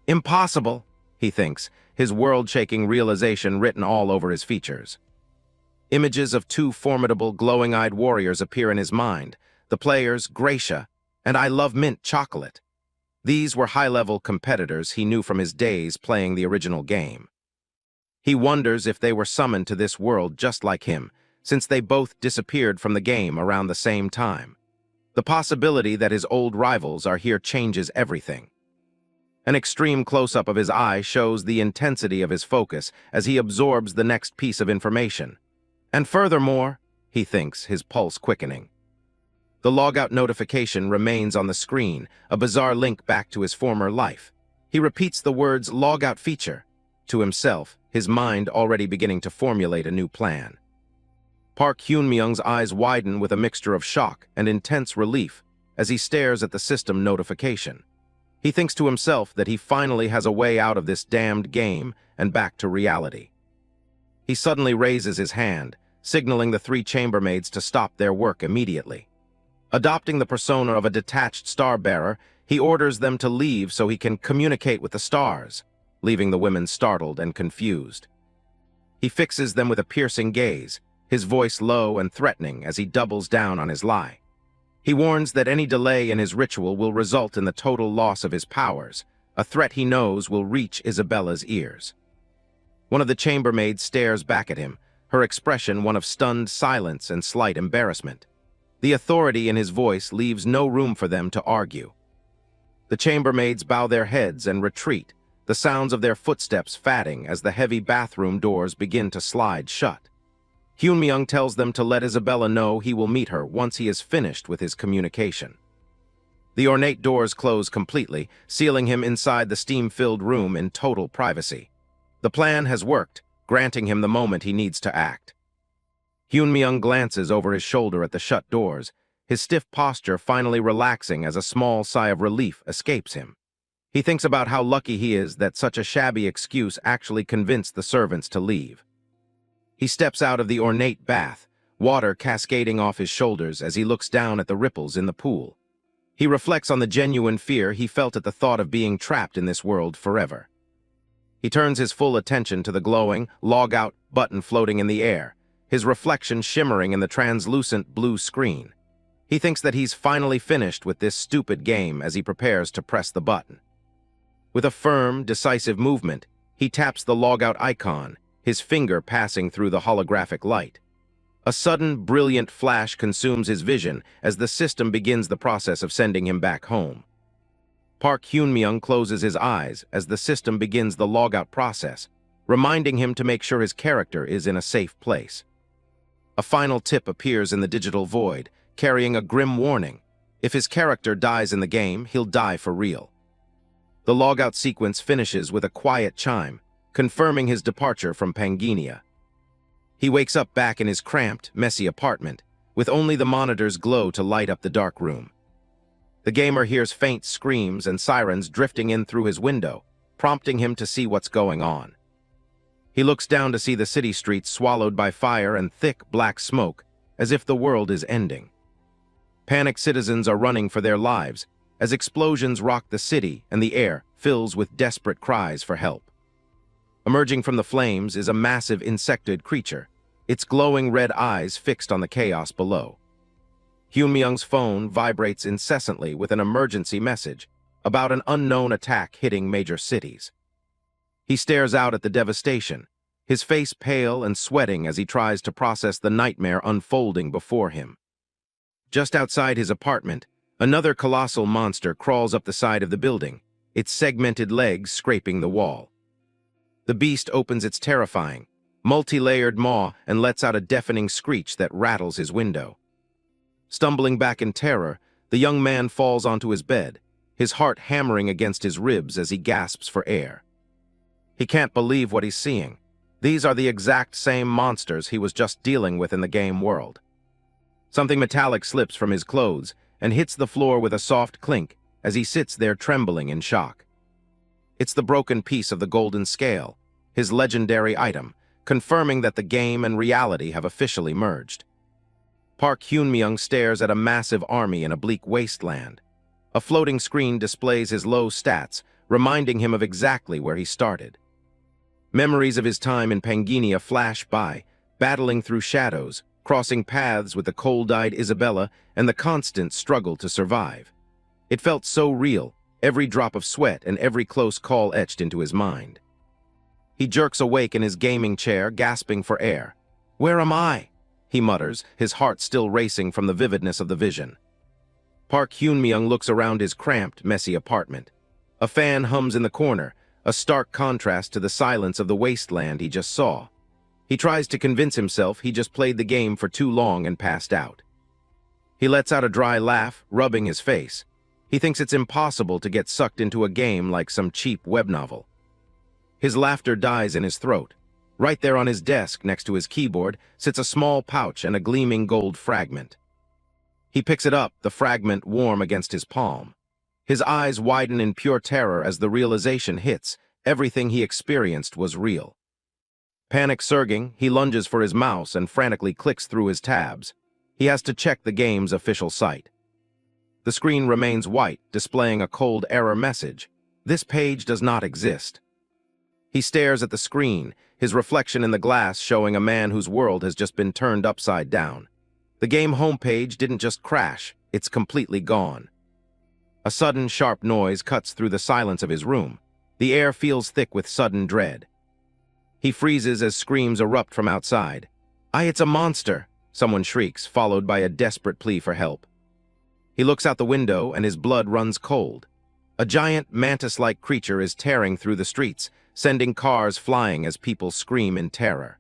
"Impossible," he thinks, his world-shaking realization written all over his features. Images of two formidable, glowing-eyed warriors appear in his mind, the players Gracia and I Love Mint Chocolate. These were high-level competitors he knew from his days playing the original game. He wonders if they were summoned to this world just like him, since they both disappeared from the game around the same time. The possibility that his old rivals are here changes everything. An extreme close-up of his eye shows the intensity of his focus as he absorbs the next piece of information. And furthermore, he thinks, his pulse quickening. The logout notification remains on the screen, a bizarre link back to his former life. He repeats the words "logout feature" to himself, his mind already beginning to formulate a new plan. Park Hyunmyung's eyes widen with a mixture of shock and intense relief as he stares at the system notification. He thinks to himself that he finally has a way out of this damned game and back to reality. He suddenly raises his hand, signaling the three chambermaids to stop their work immediately. Adopting the persona of a detached star-bearer, he orders them to leave so he can communicate with the stars, leaving the women startled and confused. He fixes them with a piercing gaze, his voice low and threatening as he doubles down on his lie. He warns that any delay in his ritual will result in the total loss of his powers, a threat he knows will reach Isabella's ears. One of the chambermaids stares back at him, her expression one of stunned silence and slight embarrassment. The authority in his voice leaves no room for them to argue. The chambermaids bow their heads and retreat, the sounds of their footsteps fading as the heavy bathroom doors begin to slide shut. Hyunmyung tells them to let Isabella know he will meet her once he is finished with his communication. The ornate doors close completely, sealing him inside the steam-filled room in total privacy. The plan has worked, granting him the moment he needs to act. Hyunmyung glances over his shoulder at the shut doors, his stiff posture finally relaxing as a small sigh of relief escapes him. He thinks about how lucky he is that such a shabby excuse actually convinced the servants to leave. He steps out of the ornate bath, water cascading off his shoulders as he looks down at the ripples in the pool. He reflects on the genuine fear he felt at the thought of being trapped in this world forever. He turns his full attention to the glowing, log-out button floating in the air, his reflection shimmering in the translucent blue screen. He thinks that he's finally finished with this stupid game as he prepares to press the button. With a firm, decisive movement, he taps the log-out icon, his finger passing through the holographic light. A sudden, brilliant flash consumes his vision as the system begins the process of sending him back home. Park Hyun-myung closes his eyes as the system begins the logout process, reminding him to make sure his character is in a safe place. A final tip appears in the digital void, carrying a grim warning. If his character dies in the game, he'll die for real. The logout sequence finishes with a quiet chime, confirming his departure from Pangaea. He wakes up back in his cramped, messy apartment, with only the monitor's glow to light up the dark room. The gamer hears faint screams and sirens drifting in through his window, prompting him to see what's going on. He looks down to see the city streets swallowed by fire and thick, black smoke, as if the world is ending. Panicked citizens are running for their lives, as explosions rock the city and the air fills with desperate cries for help. Emerging from the flames is a massive insectoid creature, its glowing red eyes fixed on the chaos below. Hyun-myung's phone vibrates incessantly with an emergency message about an unknown attack hitting major cities. He stares out at the devastation, his face pale and sweating as he tries to process the nightmare unfolding before him. Just outside his apartment, another colossal monster crawls up the side of the building, its segmented legs scraping the wall. The beast opens its terrifying, multi-layered maw and lets out a deafening screech that rattles his window. Stumbling back in terror, the young man falls onto his bed, his heart hammering against his ribs as he gasps for air. He can't believe what he's seeing. These are the exact same monsters he was just dealing with in the game world. Something metallic slips from his clothes and hits the floor with a soft clink as he sits there trembling in shock. It's the broken piece of the golden scale, his legendary item, confirming that the game and reality have officially merged. Park Hyun-myung stares at a massive army in a bleak wasteland. A floating screen displays his low stats, reminding him of exactly where he started. Memories of his time in Pangaea flash by, battling through shadows, crossing paths with the cold-eyed Isabella and the constant struggle to survive. It felt so real, every drop of sweat and every close call etched into his mind. He jerks awake in his gaming chair, gasping for air. "Where am I?" he mutters, his heart still racing from the vividness of the vision. Park Hyun-myung looks around his cramped, messy apartment. A fan hums in the corner, a stark contrast to the silence of the wasteland he just saw. He tries to convince himself he just played the game for too long and passed out. He lets out a dry laugh, rubbing his face. He thinks it's impossible to get sucked into a game like some cheap web novel. His laughter dies in his throat. Right there on his desk, next to his keyboard, sits a small pouch and a gleaming gold fragment. He picks it up, the fragment warm against his palm. His eyes widen in pure terror as the realization hits. Everything he experienced was real. Panic surging, he lunges for his mouse and frantically clicks through his tabs. He has to check the game's official site. The screen remains white, displaying a cold error message. This page does not exist. He stares at the screen, his reflection in the glass showing a man whose world has just been turned upside down. The game homepage didn't just crash, it's completely gone. A sudden, sharp noise cuts through the silence of his room. The air feels thick with sudden dread. He freezes as screams erupt from outside. It's a monster!" someone shrieks, followed by a desperate plea for help. He looks out the window and his blood runs cold. A giant, mantis-like creature is tearing through the streets, sending cars flying as people scream in terror.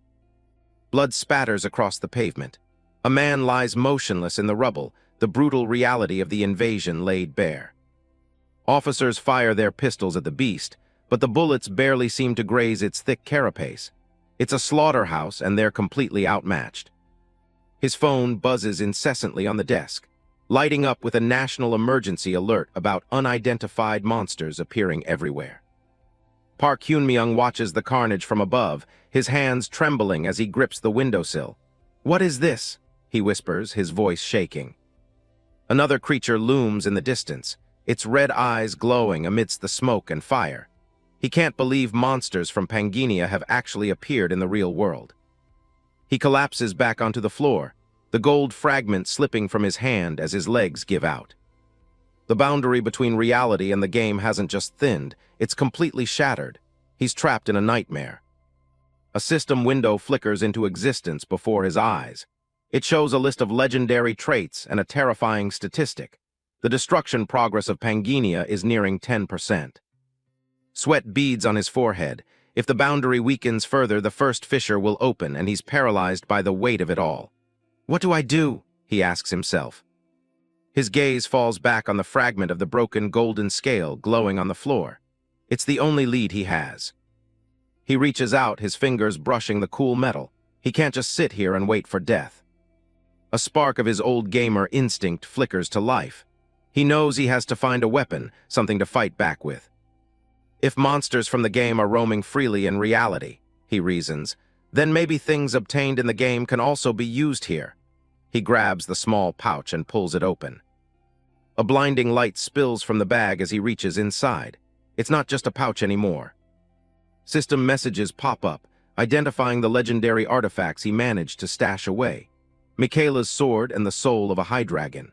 Blood spatters across the pavement. A man lies motionless in the rubble, the brutal reality of the invasion laid bare. Officers fire their pistols at the beast, but the bullets barely seem to graze its thick carapace. It's a slaughterhouse, and they're completely outmatched. His phone buzzes incessantly on the desk, lighting up with a national emergency alert about unidentified monsters appearing everywhere. Park Hyun-myung watches the carnage from above, his hands trembling as he grips the windowsill. "What is this?" he whispers, his voice shaking. Another creature looms in the distance, its red eyes glowing amidst the smoke and fire. He can't believe monsters from Pangaea have actually appeared in the real world. He collapses back onto the floor, the gold fragment slipping from his hand as his legs give out. The boundary between reality and the game hasn't just thinned, it's completely shattered. He's trapped in a nightmare. A system window flickers into existence before his eyes. It shows a list of legendary traits and a terrifying statistic. The destruction progress of Pangenia is nearing 10%. Sweat beads on his forehead. If the boundary weakens further, the first fissure will open and he's paralyzed by the weight of it all. What do I do? He asks himself. His gaze falls back on the fragment of the broken golden scale glowing on the floor. It's the only lead he has. He reaches out, his fingers brushing the cool metal. He can't just sit here and wait for death. A spark of his old gamer instinct flickers to life. He knows he has to find a weapon, something to fight back with. If monsters from the game are roaming freely in reality, he reasons, then maybe things obtained in the game can also be used here. He grabs the small pouch and pulls it open. A blinding light spills from the bag as he reaches inside. It's not just a pouch anymore. System messages pop up, identifying the legendary artifacts he managed to stash away. Michaela's sword and the soul of a Hydreigon.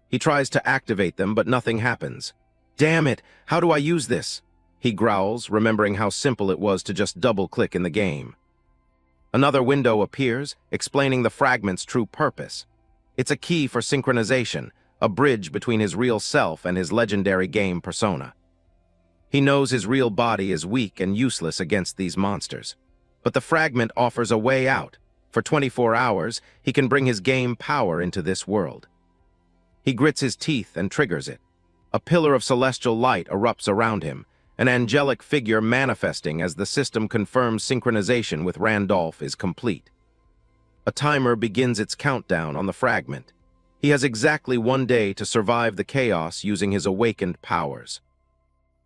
He tries to activate them, but nothing happens. Damn it, how do I use this? He growls, remembering how simple it was to just double-click in the game. Another window appears, explaining the fragment's true purpose. It's a key for synchronization, a bridge between his real self and his legendary game persona. He knows his real body is weak and useless against these monsters. But the fragment offers a way out. For 24 hours, he can bring his game power into this world. He grits his teeth and triggers it. A pillar of celestial light erupts around him, an angelic figure manifesting as the system confirms synchronization with Randolph is complete. A timer begins its countdown on the fragment. He has exactly 1 day to survive the chaos using his awakened powers.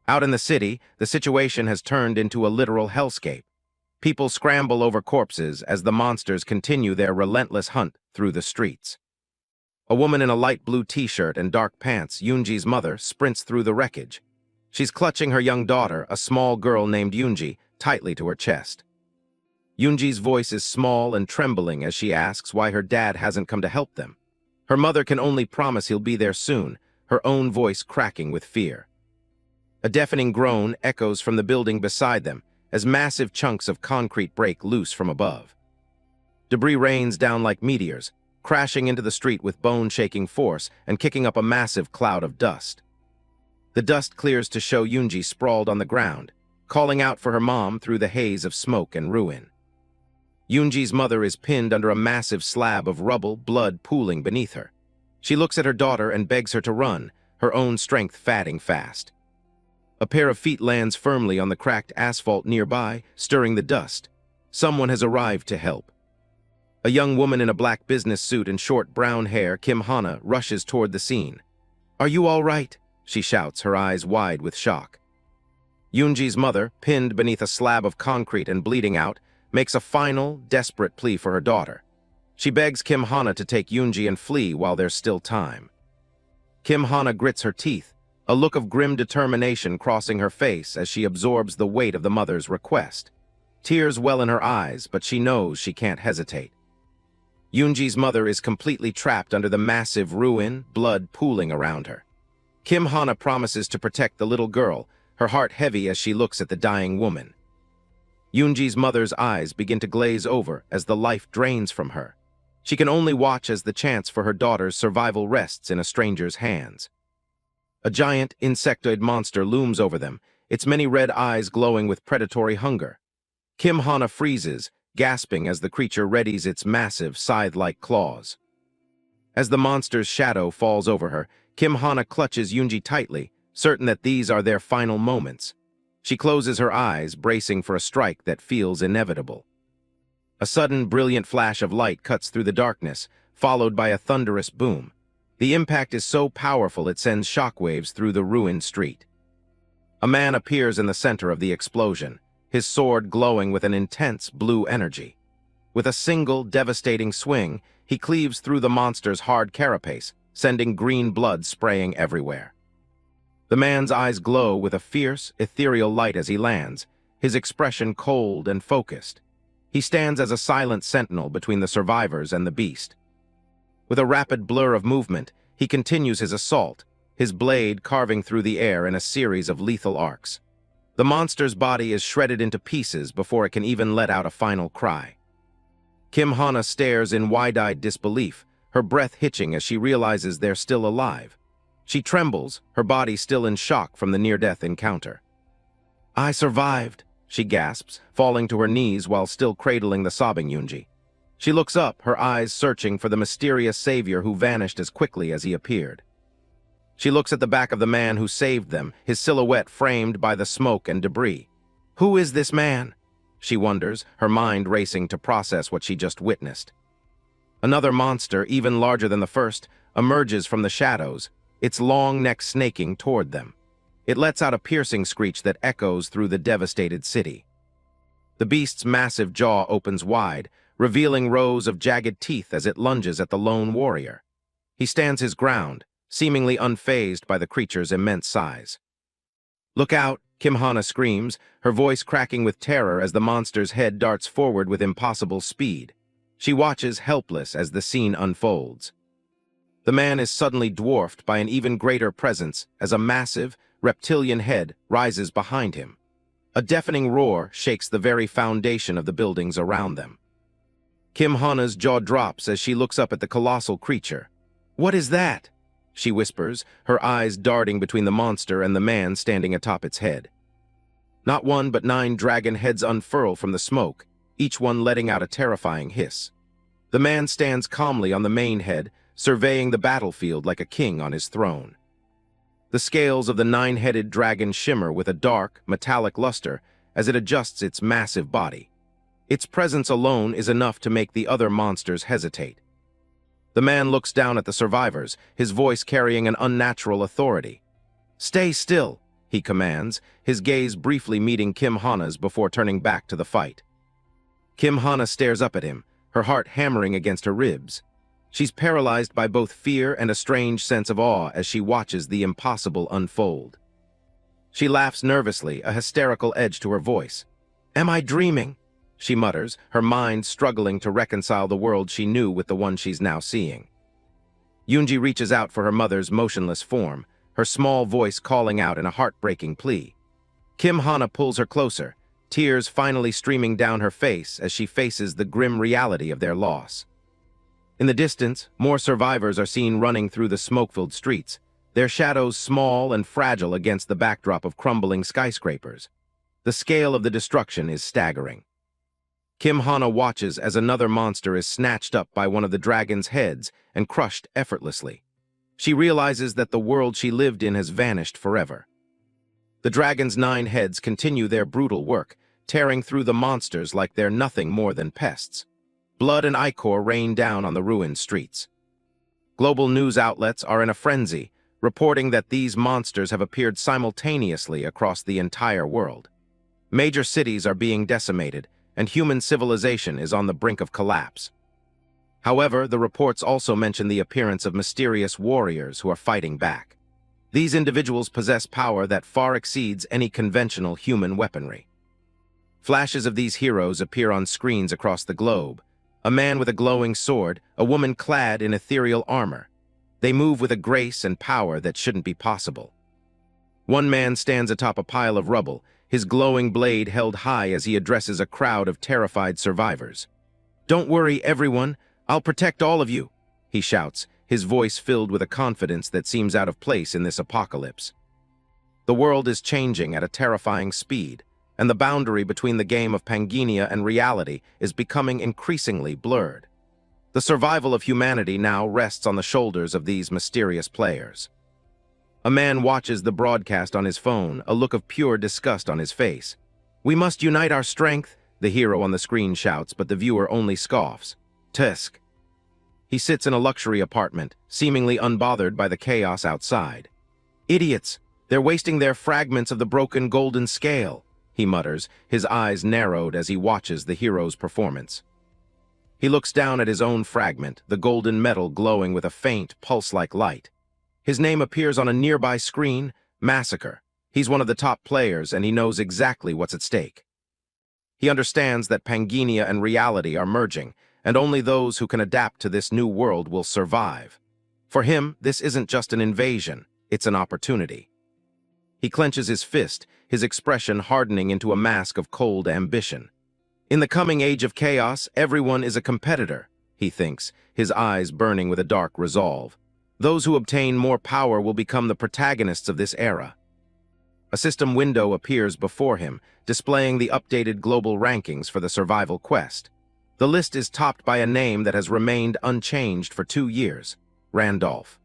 Out in the city, the situation has turned into a literal hellscape. People scramble over corpses as the monsters continue their relentless hunt through the streets. A woman in a light blue t-shirt and dark pants, Yoonji's mother, sprints through the wreckage. She's clutching her young daughter, a small girl named Yoonji, tightly to her chest. Yoonji's voice is small and trembling as she asks why her dad hasn't come to help them. Her mother can only promise he'll be there soon, her own voice cracking with fear. A deafening groan echoes from the building beside them as massive chunks of concrete break loose from above. Debris rains down like meteors, crashing into the street with bone-shaking force and kicking up a massive cloud of dust. The dust clears to show Yoonji sprawled on the ground, calling out for her mom through the haze of smoke and ruin. Yoonji's mother is pinned under a massive slab of rubble, blood pooling beneath her. She looks at her daughter and begs her to run, her own strength fading fast. A pair of feet lands firmly on the cracked asphalt nearby, stirring the dust. Someone has arrived to help. A young woman in a black business suit and short brown hair, Kim Hana, rushes toward the scene. "Are you all right?" she shouts, her eyes wide with shock. Yoonji's mother, pinned beneath a slab of concrete and bleeding out, makes a final, desperate plea for her daughter. She begs Kim Hana to take Yoonji and flee while there's still time. Kim Hana grits her teeth, a look of grim determination crossing her face as she absorbs the weight of the mother's request. Tears well in her eyes, but she knows she can't hesitate. Yoonji's mother is completely trapped under the massive ruin, blood pooling around her. Kim Hana promises to protect the little girl, her heart heavy as she looks at the dying woman. Yoonji's mother's eyes begin to glaze over as the life drains from her. She can only watch as the chance for her daughter's survival rests in a stranger's hands. A giant, insectoid monster looms over them, its many red eyes glowing with predatory hunger. Kim Hana freezes, gasping as the creature readies its massive, scythe-like claws. As the monster's shadow falls over her, Kim Hana clutches Yoonji tightly, certain that these are their final moments. She closes her eyes, bracing for a strike that feels inevitable. A sudden, brilliant flash of light cuts through the darkness, followed by a thunderous boom. The impact is so powerful it sends shockwaves through the ruined street. A man appears in the center of the explosion, his sword glowing with an intense blue energy. With a single, devastating swing, he cleaves through the monster's hard carapace, sending green blood spraying everywhere. The man's eyes glow with a fierce, ethereal light as he lands, his expression cold and focused. He stands as a silent sentinel between the survivors and the beast. With a rapid blur of movement, he continues his assault, his blade carving through the air in a series of lethal arcs. The monster's body is shredded into pieces before it can even let out a final cry. Kim Hana stares in wide-eyed disbelief, her breath hitching as she realizes they're still alive. She trembles, her body still in shock from the near-death encounter. "I survived," she gasps, falling to her knees while still cradling the sobbing Yoonji. She looks up, her eyes searching for the mysterious savior who vanished as quickly as he appeared. She looks at the back of the man who saved them, his silhouette framed by the smoke and debris. Who is this man? She wonders, her mind racing to process what she just witnessed. Another monster, even larger than the first, emerges from the shadows, its long neck snaking toward them. It lets out a piercing screech that echoes through the devastated city. The beast's massive jaw opens wide, revealing rows of jagged teeth as it lunges at the lone warrior. He stands his ground, seemingly unfazed by the creature's immense size. "Look out!" Kim Hana screams, her voice cracking with terror as the monster's head darts forward with impossible speed. She watches helpless as the scene unfolds. The man is suddenly dwarfed by an even greater presence as a massive, reptilian head rises behind him. A deafening roar shakes the very foundation of the buildings around them. Kim Hana's jaw drops as she looks up at the colossal creature. "What is that?" she whispers, her eyes darting between the monster and the man standing atop its head. Not one but 9 dragon heads unfurl from the smoke, each one letting out a terrifying hiss. The man stands calmly on the main head, surveying the battlefield like a king on his throne. The scales of the 9-headed dragon shimmer with a dark, metallic luster as it adjusts its massive body. Its presence alone is enough to make the other monsters hesitate. The man looks down at the survivors, his voice carrying an unnatural authority. "Stay still," he commands, his gaze briefly meeting Kim Hana's before turning back to the fight. Kim Hana stares up at him, her heart hammering against her ribs. She's paralyzed by both fear and a strange sense of awe as she watches the impossible unfold. She laughs nervously, a hysterical edge to her voice. "Am I dreaming?" she mutters, her mind struggling to reconcile the world she knew with the one she's now seeing. Yoonji reaches out for her mother's motionless form, her small voice calling out in a heartbreaking plea. Kim Hana pulls her closer, tears finally streaming down her face as she faces the grim reality of their loss. In the distance, more survivors are seen running through the smoke-filled streets, their shadows small and fragile against the backdrop of crumbling skyscrapers. The scale of the destruction is staggering. Kim Hana watches as another monster is snatched up by one of the dragon's heads and crushed effortlessly. She realizes that the world she lived in has vanished forever. The dragon's 9 heads continue their brutal work, tearing through the monsters like they're nothing more than pests. Blood and ichor rain down on the ruined streets. Global news outlets are in a frenzy, reporting that these monsters have appeared simultaneously across the entire world. Major cities are being decimated, and human civilization is on the brink of collapse. However, the reports also mention the appearance of mysterious warriors who are fighting back. These individuals possess power that far exceeds any conventional human weaponry. Flashes of these heroes appear on screens across the globe. A man with a glowing sword, a woman clad in ethereal armor. They move with a grace and power that shouldn't be possible. One man stands atop a pile of rubble, his glowing blade held high as he addresses a crowd of terrified survivors. "Don't worry, everyone. I'll protect all of you," he shouts, his voice filled with a confidence that seems out of place in this apocalypse. The world is changing at a terrifying speed, and the boundary between the game of Pangea and reality is becoming increasingly blurred. The survival of humanity now rests on the shoulders of these mysterious players. A man watches the broadcast on his phone, a look of pure disgust on his face. "We must unite our strength," the hero on the screen shouts, but the viewer only scoffs. "Tusk." He sits in a luxury apartment, seemingly unbothered by the chaos outside. "Idiots! They're wasting their fragments of the broken golden scale," he mutters, his eyes narrowed as he watches the hero's performance. He looks down at his own fragment, the golden metal glowing with a faint, pulse-like light. His name appears on a nearby screen, Massacre. He's one of the top players, and he knows exactly what's at stake. He understands that Pangea and reality are merging, and only those who can adapt to this new world will survive. For him, this isn't just an invasion, it's an opportunity. He clenches his fist, his expression hardening into a mask of cold ambition. In the coming age of chaos, everyone is a competitor, he thinks, his eyes burning with a dark resolve. Those who obtain more power will become the protagonists of this era. A system window appears before him, displaying the updated global rankings for the survival quest. The list is topped by a name that has remained unchanged for 2 years, Randolph.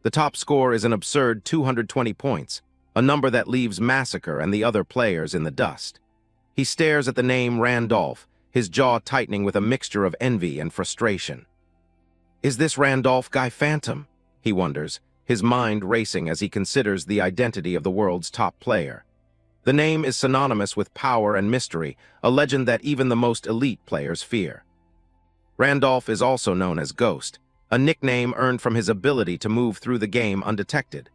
The top score is an absurd 220 points, a number that leaves Massacre and the other players in the dust. He stares at the name Randolph, his jaw tightening with a mixture of envy and frustration. Is this Randolph Guy Phantom? He wonders, his mind racing as he considers the identity of the world's top player. The name is synonymous with power and mystery, a legend that even the most elite players fear. Randolph is also known as Ghost, a nickname earned from his ability to move through the game undetected.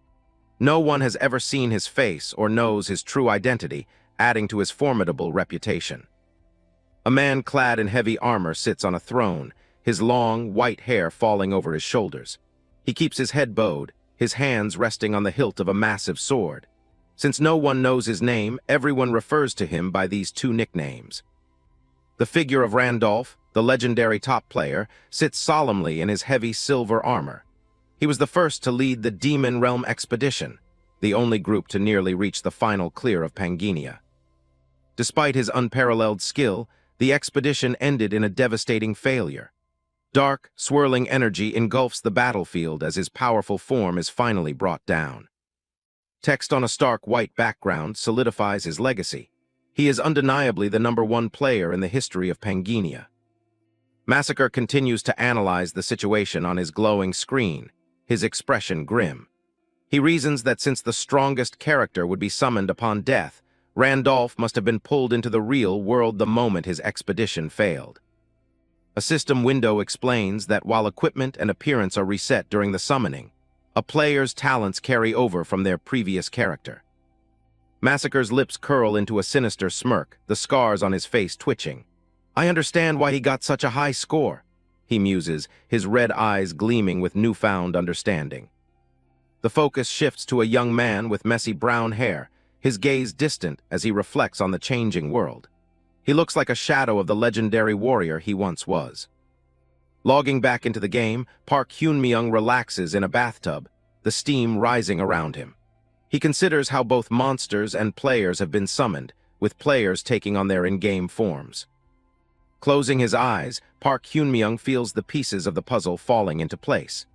No one has ever seen his face or knows his true identity, adding to his formidable reputation. A man clad in heavy armor sits on a throne, his long, white hair falling over his shoulders. He keeps his head bowed, his hands resting on the hilt of a massive sword. Since no one knows his name, everyone refers to him by these 2 nicknames. The figure of Randolph, the legendary top player, sits solemnly in his heavy silver armor. He was the first to lead the Demon Realm expedition, the only group to nearly reach the final clear of Pangania. Despite his unparalleled skill, the expedition ended in a devastating failure. Dark, swirling energy engulfs the battlefield as his powerful form is finally brought down. Text on a stark white background solidifies his legacy. He is undeniably the #1 player in the history of Pangania. Massacre continues to analyze the situation on his glowing screen, his expression grim. He reasons that since the strongest character would be summoned upon death, Randolph must have been pulled into the real world the moment his expedition failed. A system window explains that while equipment and appearance are reset during the summoning, a player's talents carry over from their previous character. Massacre's lips curl into a sinister smirk, the scars on his face twitching. I understand why he got such a high score, he muses, his red eyes gleaming with newfound understanding. The focus shifts to a young man with messy brown hair, his gaze distant as he reflects on the changing world. He looks like a shadow of the legendary warrior he once was. Logging back into the game, Park Hyun-myung relaxes in a bathtub, the steam rising around him. He considers how both monsters and players have been summoned, with players taking on their in-game forms. Closing his eyes, Park Hyun-myung feels the pieces of the puzzle falling into place.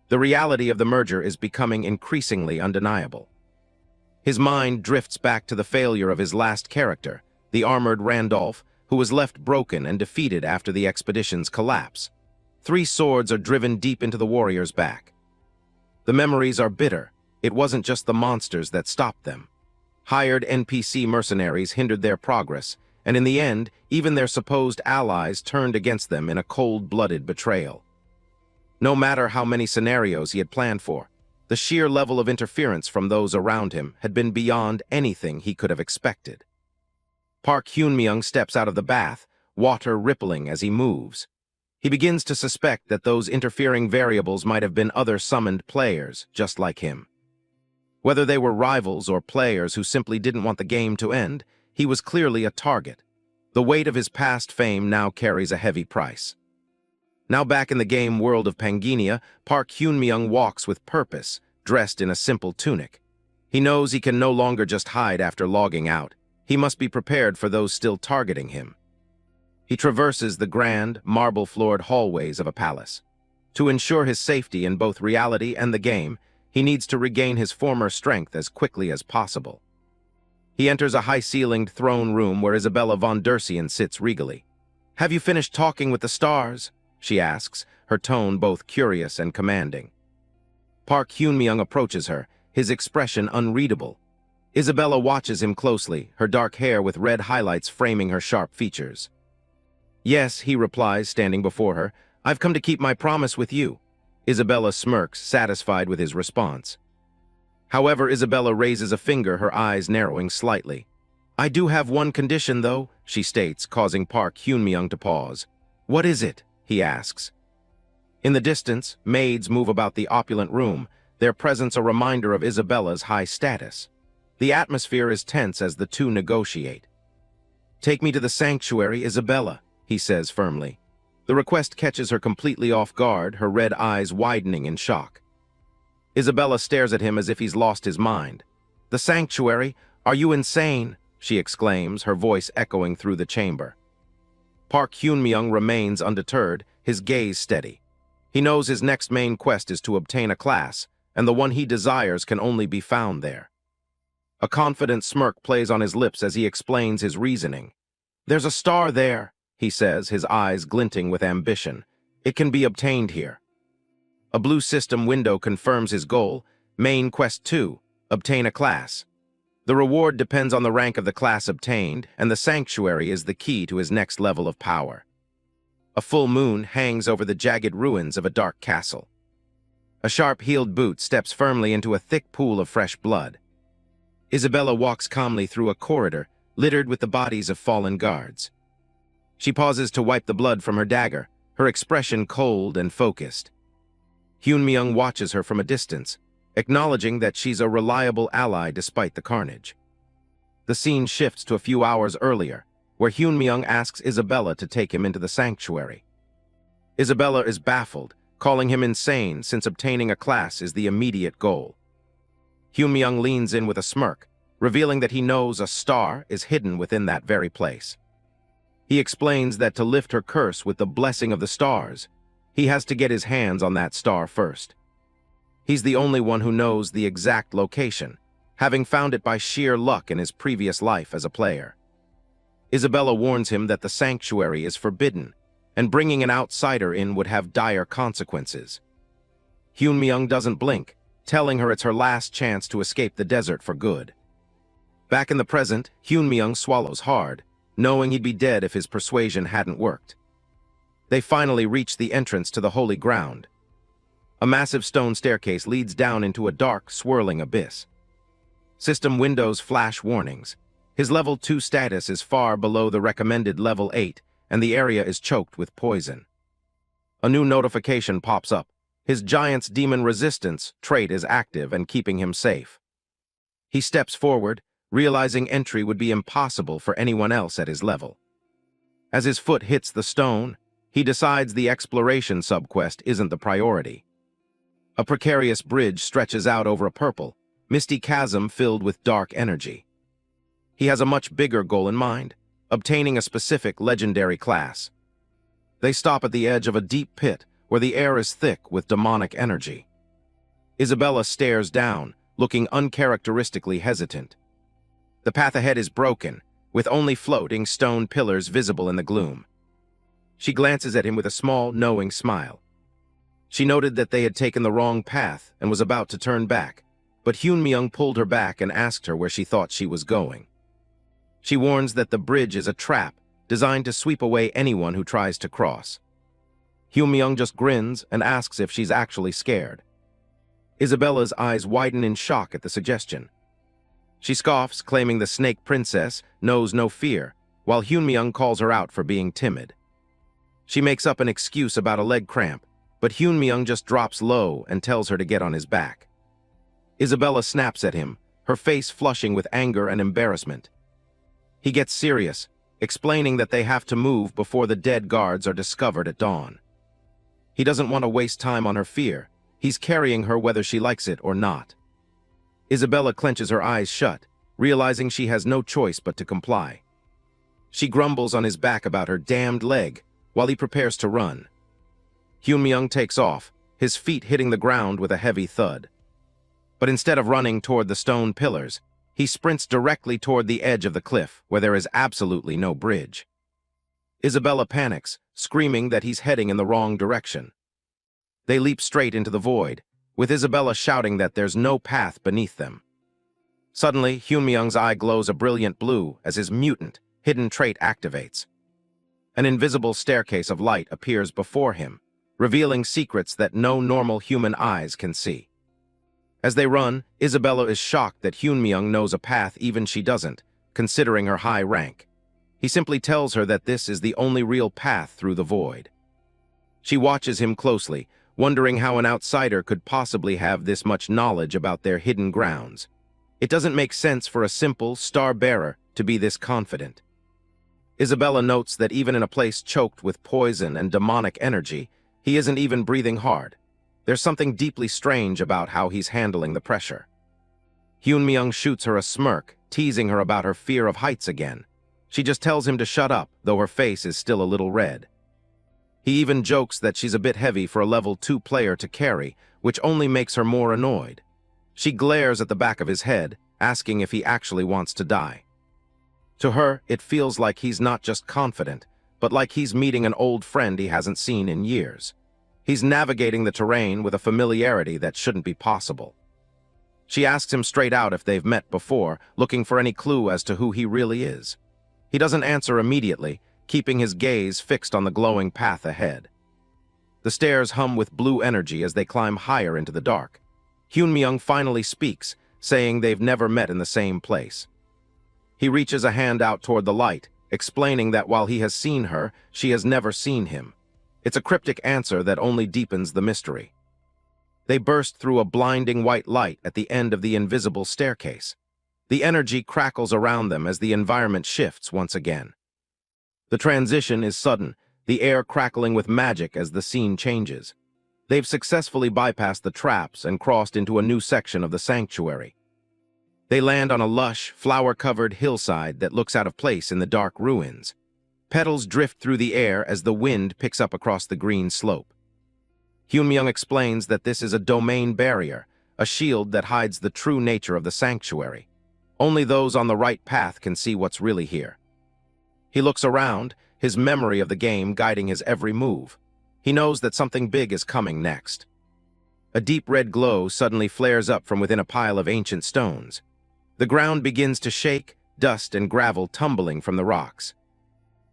The reality of the merger is becoming increasingly undeniable. His mind drifts back to the failure of his last character, the armored Randolph, who was left broken and defeated after the expedition's collapse. 3 swords are driven deep into the warrior's back. The memories are bitter. It wasn't just the monsters that stopped them. Hired NPC mercenaries hindered their progress, and in the end, even their supposed allies turned against them in a cold-blooded betrayal. No matter how many scenarios he had planned for, the sheer level of interference from those around him had been beyond anything he could have expected. Park Hyun-myung steps out of the bath, water rippling as he moves. He begins to suspect that those interfering variables might have been other summoned players, just like him. Whether they were rivals or players who simply didn't want the game to end, he was clearly a target. The weight of his past fame now carries a heavy price. Now back in the game world of Pangania, Park Hyun-myung walks with purpose, dressed in a simple tunic. He knows he can no longer just hide after logging out. He must be prepared for those still targeting him. He traverses the grand, marble-floored hallways of a palace. To ensure his safety in both reality and the game, he needs to regain his former strength as quickly as possible. He enters a high-ceilinged throne room where Isabella von Dersian sits regally. "Have you finished talking with the stars?" she asks, her tone both curious and commanding. Park Hyun-myung approaches her, his expression unreadable. Isabella watches him closely, her dark hair with red highlights framing her sharp features. "Yes," he replies, standing before her. "I've come to keep my promise with you." Isabella smirks, satisfied with his response. However, Isabella raises a finger, her eyes narrowing slightly. "I do have one condition, though," she states, causing Park Hyun-myung to pause. "What is it?" he asks. In the distance, maids move about the opulent room, their presence a reminder of Isabella's high status. The atmosphere is tense as the two negotiate. "Take me to the sanctuary, Isabella," he says firmly. The request catches her completely off guard, her red eyes widening in shock. Isabella stares at him as if he's lost his mind. "The sanctuary? Are you insane?" she exclaims, her voice echoing through the chamber. Park Hyun-myung remains undeterred, his gaze steady. He knows his next main quest is to obtain a class, and the one he desires can only be found there. A confident smirk plays on his lips as he explains his reasoning. "There's a star there," he says, his eyes glinting with ambition. "It can be obtained here." A blue system window confirms his goal. Main Quest 2, obtain a class. The reward depends on the rank of the class obtained, and the sanctuary is the key to his next level of power. A full moon hangs over the jagged ruins of a dark castle. A sharp-heeled boot steps firmly into a thick pool of fresh blood. Isabella walks calmly through a corridor littered with the bodies of fallen guards. She pauses to wipe the blood from her dagger, her expression cold and focused. Hyun-myung watches her from a distance, acknowledging that she's a reliable ally despite the carnage. The scene shifts to a few hours earlier, where Hyun-myung asks Isabella to take him into the sanctuary. Isabella is baffled, calling him insane since obtaining a class is the immediate goal. Hyun-myung leans in with a smirk, revealing that he knows a star is hidden within that very place. He explains that to lift her curse with the blessing of the stars, he has to get his hands on that star first. He's the only one who knows the exact location, having found it by sheer luck in his previous life as a player. Isabella warns him that the sanctuary is forbidden, and bringing an outsider in would have dire consequences. Hyun-myung doesn't blink, telling her it's her last chance to escape the desert for good. Back in the present, Hyun-myung swallows hard, knowing he'd be dead if his persuasion hadn't worked. They finally reach the entrance to the holy ground. A massive stone staircase leads down into a dark, swirling abyss. System windows flash warnings. His level 2 status is far below the recommended level 8, and the area is choked with poison. A new notification pops up. His Giant's Demon Resistance trait is active and keeping him safe. He steps forward, realizing entry would be impossible for anyone else at his level. As his foot hits the stone, he decides the exploration subquest isn't the priority. A precarious bridge stretches out over a purple, misty chasm filled with dark energy. He has a much bigger goal in mind, obtaining a specific legendary class. They stop at the edge of a deep pit where the air is thick with demonic energy. Isabella stares down, looking uncharacteristically hesitant. The path ahead is broken, with only floating stone pillars visible in the gloom. She glances at him with a small, knowing smile. She noted that they had taken the wrong path and was about to turn back, but Hyun-myung pulled her back and asked her where she thought she was going. She warns that the bridge is a trap designed to sweep away anyone who tries to cross. Hyun-myung just grins and asks if she's actually scared. Isabella's eyes widen in shock at the suggestion. She scoffs, claiming the Snake Princess knows no fear, while Hyun-myung calls her out for being timid. She makes up an excuse about a leg cramp, but Hyun-myung just drops low and tells her to get on his back. Isabella snaps at him, her face flushing with anger and embarrassment. He gets serious, explaining that they have to move before the dead guards are discovered at dawn. He doesn't want to waste time on her fear. He's carrying her whether she likes it or not. Isabella clenches her eyes shut, realizing she has no choice but to comply. She grumbles on his back about her damned leg, while he prepares to run. Hyun-myung takes off, his feet hitting the ground with a heavy thud. But instead of running toward the stone pillars, he sprints directly toward the edge of the cliff, where there is absolutely no bridge. Isabella panics, screaming that he's heading in the wrong direction. They leap straight into the void, with Isabella shouting that there's no path beneath them. Suddenly, Hyun-myung's eye glows a brilliant blue as his mutant, hidden trait activates. An invisible staircase of light appears before him, revealing secrets that no normal human eyes can see. As they run, Isabella is shocked that Hyun-myung knows a path even she doesn't, considering her high rank. He simply tells her that this is the only real path through the void. She watches him closely, wondering how an outsider could possibly have this much knowledge about their hidden grounds. It doesn't make sense for a simple star-bearer to be this confident. Isabella notes that even in a place choked with poison and demonic energy, he isn't even breathing hard. There's something deeply strange about how he's handling the pressure. Hyun-myung shoots her a smirk, teasing her about her fear of heights again. She just tells him to shut up, though her face is still a little red. He even jokes that she's a bit heavy for a level 2 player to carry, which only makes her more annoyed. She glares at the back of his head, asking if he actually wants to die. To her, it feels like he's not just confident, but like he's meeting an old friend he hasn't seen in years. He's navigating the terrain with a familiarity that shouldn't be possible. She asks him straight out if they've met before, looking for any clue as to who he really is. He doesn't answer immediately, keeping his gaze fixed on the glowing path ahead. The stairs hum with blue energy as they climb higher into the dark. Hyun-myung finally speaks, saying they've never met in the same place. He reaches a hand out toward the light, explaining that while he has seen her, she has never seen him. It's a cryptic answer that only deepens the mystery. They burst through a blinding white light at the end of the invisible staircase. The energy crackles around them as the environment shifts once again. The transition is sudden, the air crackling with magic as the scene changes. They've successfully bypassed the traps and crossed into a new section of the sanctuary. They land on a lush, flower-covered hillside that looks out of place in the dark ruins. Petals drift through the air as the wind picks up across the green slope. Hyun-myung explains that this is a domain barrier, a shield that hides the true nature of the sanctuary. Only those on the right path can see what's really here. He looks around, his memory of the game guiding his every move. He knows that something big is coming next. A deep red glow suddenly flares up from within a pile of ancient stones. The ground begins to shake, dust and gravel tumbling from the rocks.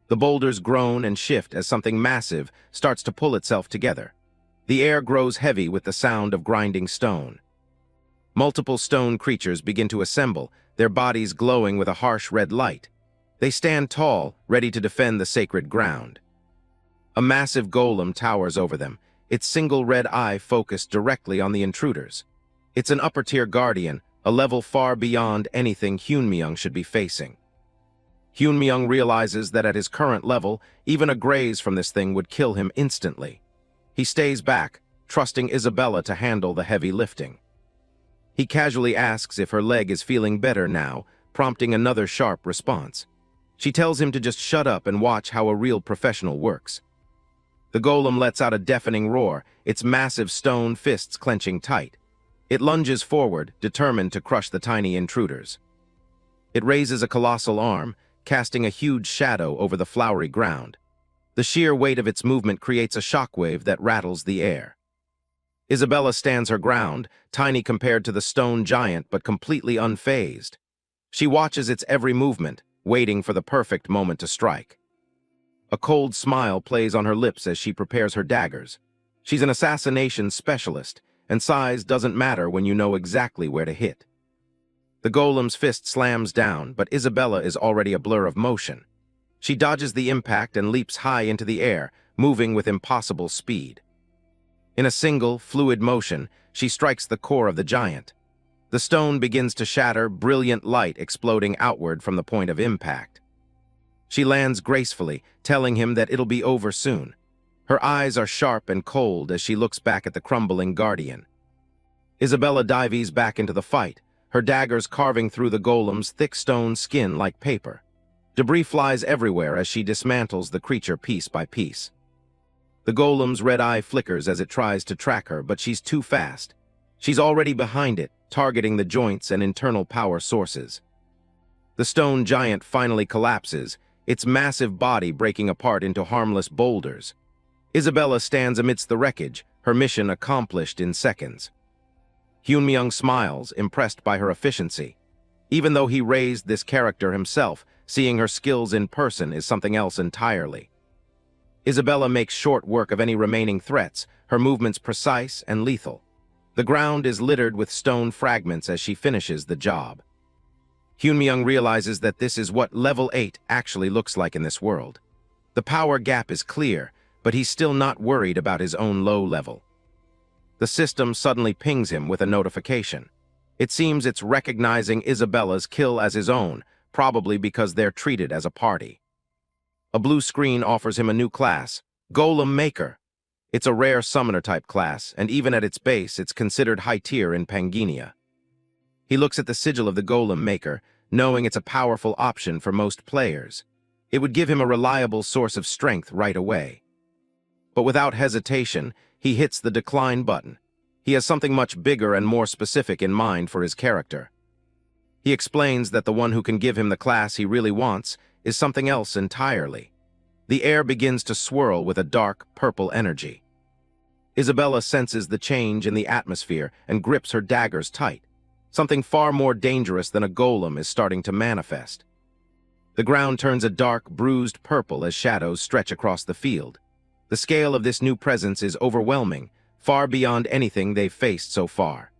The boulders groan and shift as something massive starts to pull itself together. The air grows heavy with the sound of grinding stone. Multiple stone creatures begin to assemble, their bodies glowing with a harsh red light. They stand tall, ready to defend the sacred ground. A massive golem towers over them, its single red eye focused directly on the intruders. It's an upper-tier guardian, a level far beyond anything Hyun-myung should be facing. Hyun-myung realizes that at his current level, even a graze from this thing would kill him instantly. He stays back, trusting Isabella to handle the heavy lifting. He casually asks if her leg is feeling better now, prompting another sharp response. She tells him to just shut up and watch how a real professional works. The golem lets out a deafening roar, its massive stone fists clenching tight. It lunges forward, determined to crush the tiny intruders. It raises a colossal arm, casting a huge shadow over the flowery ground. The sheer weight of its movement creates a shockwave that rattles the air. Isabella stands her ground, tiny compared to the stone giant but completely unfazed. She watches its every movement, waiting for the perfect moment to strike. A cold smile plays on her lips as she prepares her daggers. She's an assassination specialist, and size doesn't matter when you know exactly where to hit. The golem's fist slams down, but Isabella is already a blur of motion. She dodges the impact and leaps high into the air, moving with impossible speed. In a single, fluid motion, she strikes the core of the giant. The stone begins to shatter, brilliant light exploding outward from the point of impact. She lands gracefully, telling him that it'll be over soon. Her eyes are sharp and cold as she looks back at the crumbling guardian. Isabella dives back into the fight, her daggers carving through the golem's thick stone skin like paper. Debris flies everywhere as she dismantles the creature piece by piece. The golem's red eye flickers as it tries to track her, but she's too fast. She's already behind it, targeting the joints and internal power sources. The stone giant finally collapses, its massive body breaking apart into harmless boulders. Isabella stands amidst the wreckage, her mission accomplished in seconds. Hyun-myung smiles, impressed by her efficiency. Even though he raised this character himself, seeing her skills in person is something else entirely. Isabella makes short work of any remaining threats, her movements precise and lethal. The ground is littered with stone fragments as she finishes the job. Hyun-myung realizes that this is what level 8 actually looks like in this world. The power gap is clear, but he's still not worried about his own low level. The system suddenly pings him with a notification. It seems it's recognizing Isabella's kill as his own, probably because they're treated as a party. A blue screen offers him a new class, Golem Maker. It's a rare summoner-type class, and even at its base, it's considered high-tier in Pangenia. He looks at the sigil of the Golem Maker, knowing it's a powerful option for most players. It would give him a reliable source of strength right away. But without hesitation, he hits the decline button. He has something much bigger and more specific in mind for his character. He explains that the one who can give him the class he really wants is something else entirely. The air begins to swirl with a dark, purple energy. Isabella senses the change in the atmosphere and grips her daggers tight. Something far more dangerous than a golem is starting to manifest. The ground turns a dark, bruised purple as shadows stretch across the field. The scale of this new presence is overwhelming, far beyond anything they've faced so far.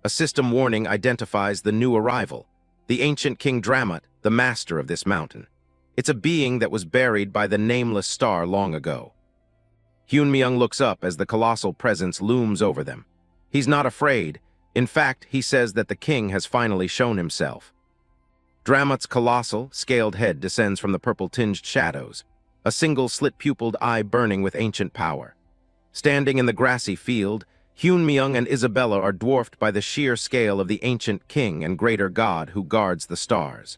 A system warning identifies the new arrival, the ancient King Dramut, the master of this mountain. It's a being that was buried by the nameless star long ago. Hyunmyeong looks up as the colossal presence looms over them. He's not afraid. In fact, he says that the king has finally shown himself. Dramut's colossal, scaled head descends from the purple-tinged shadows, a single slit-pupiled eye burning with ancient power. Standing in the grassy field, Hyunmyeong and Isabella are dwarfed by the sheer scale of the ancient king and greater god who guards the stars.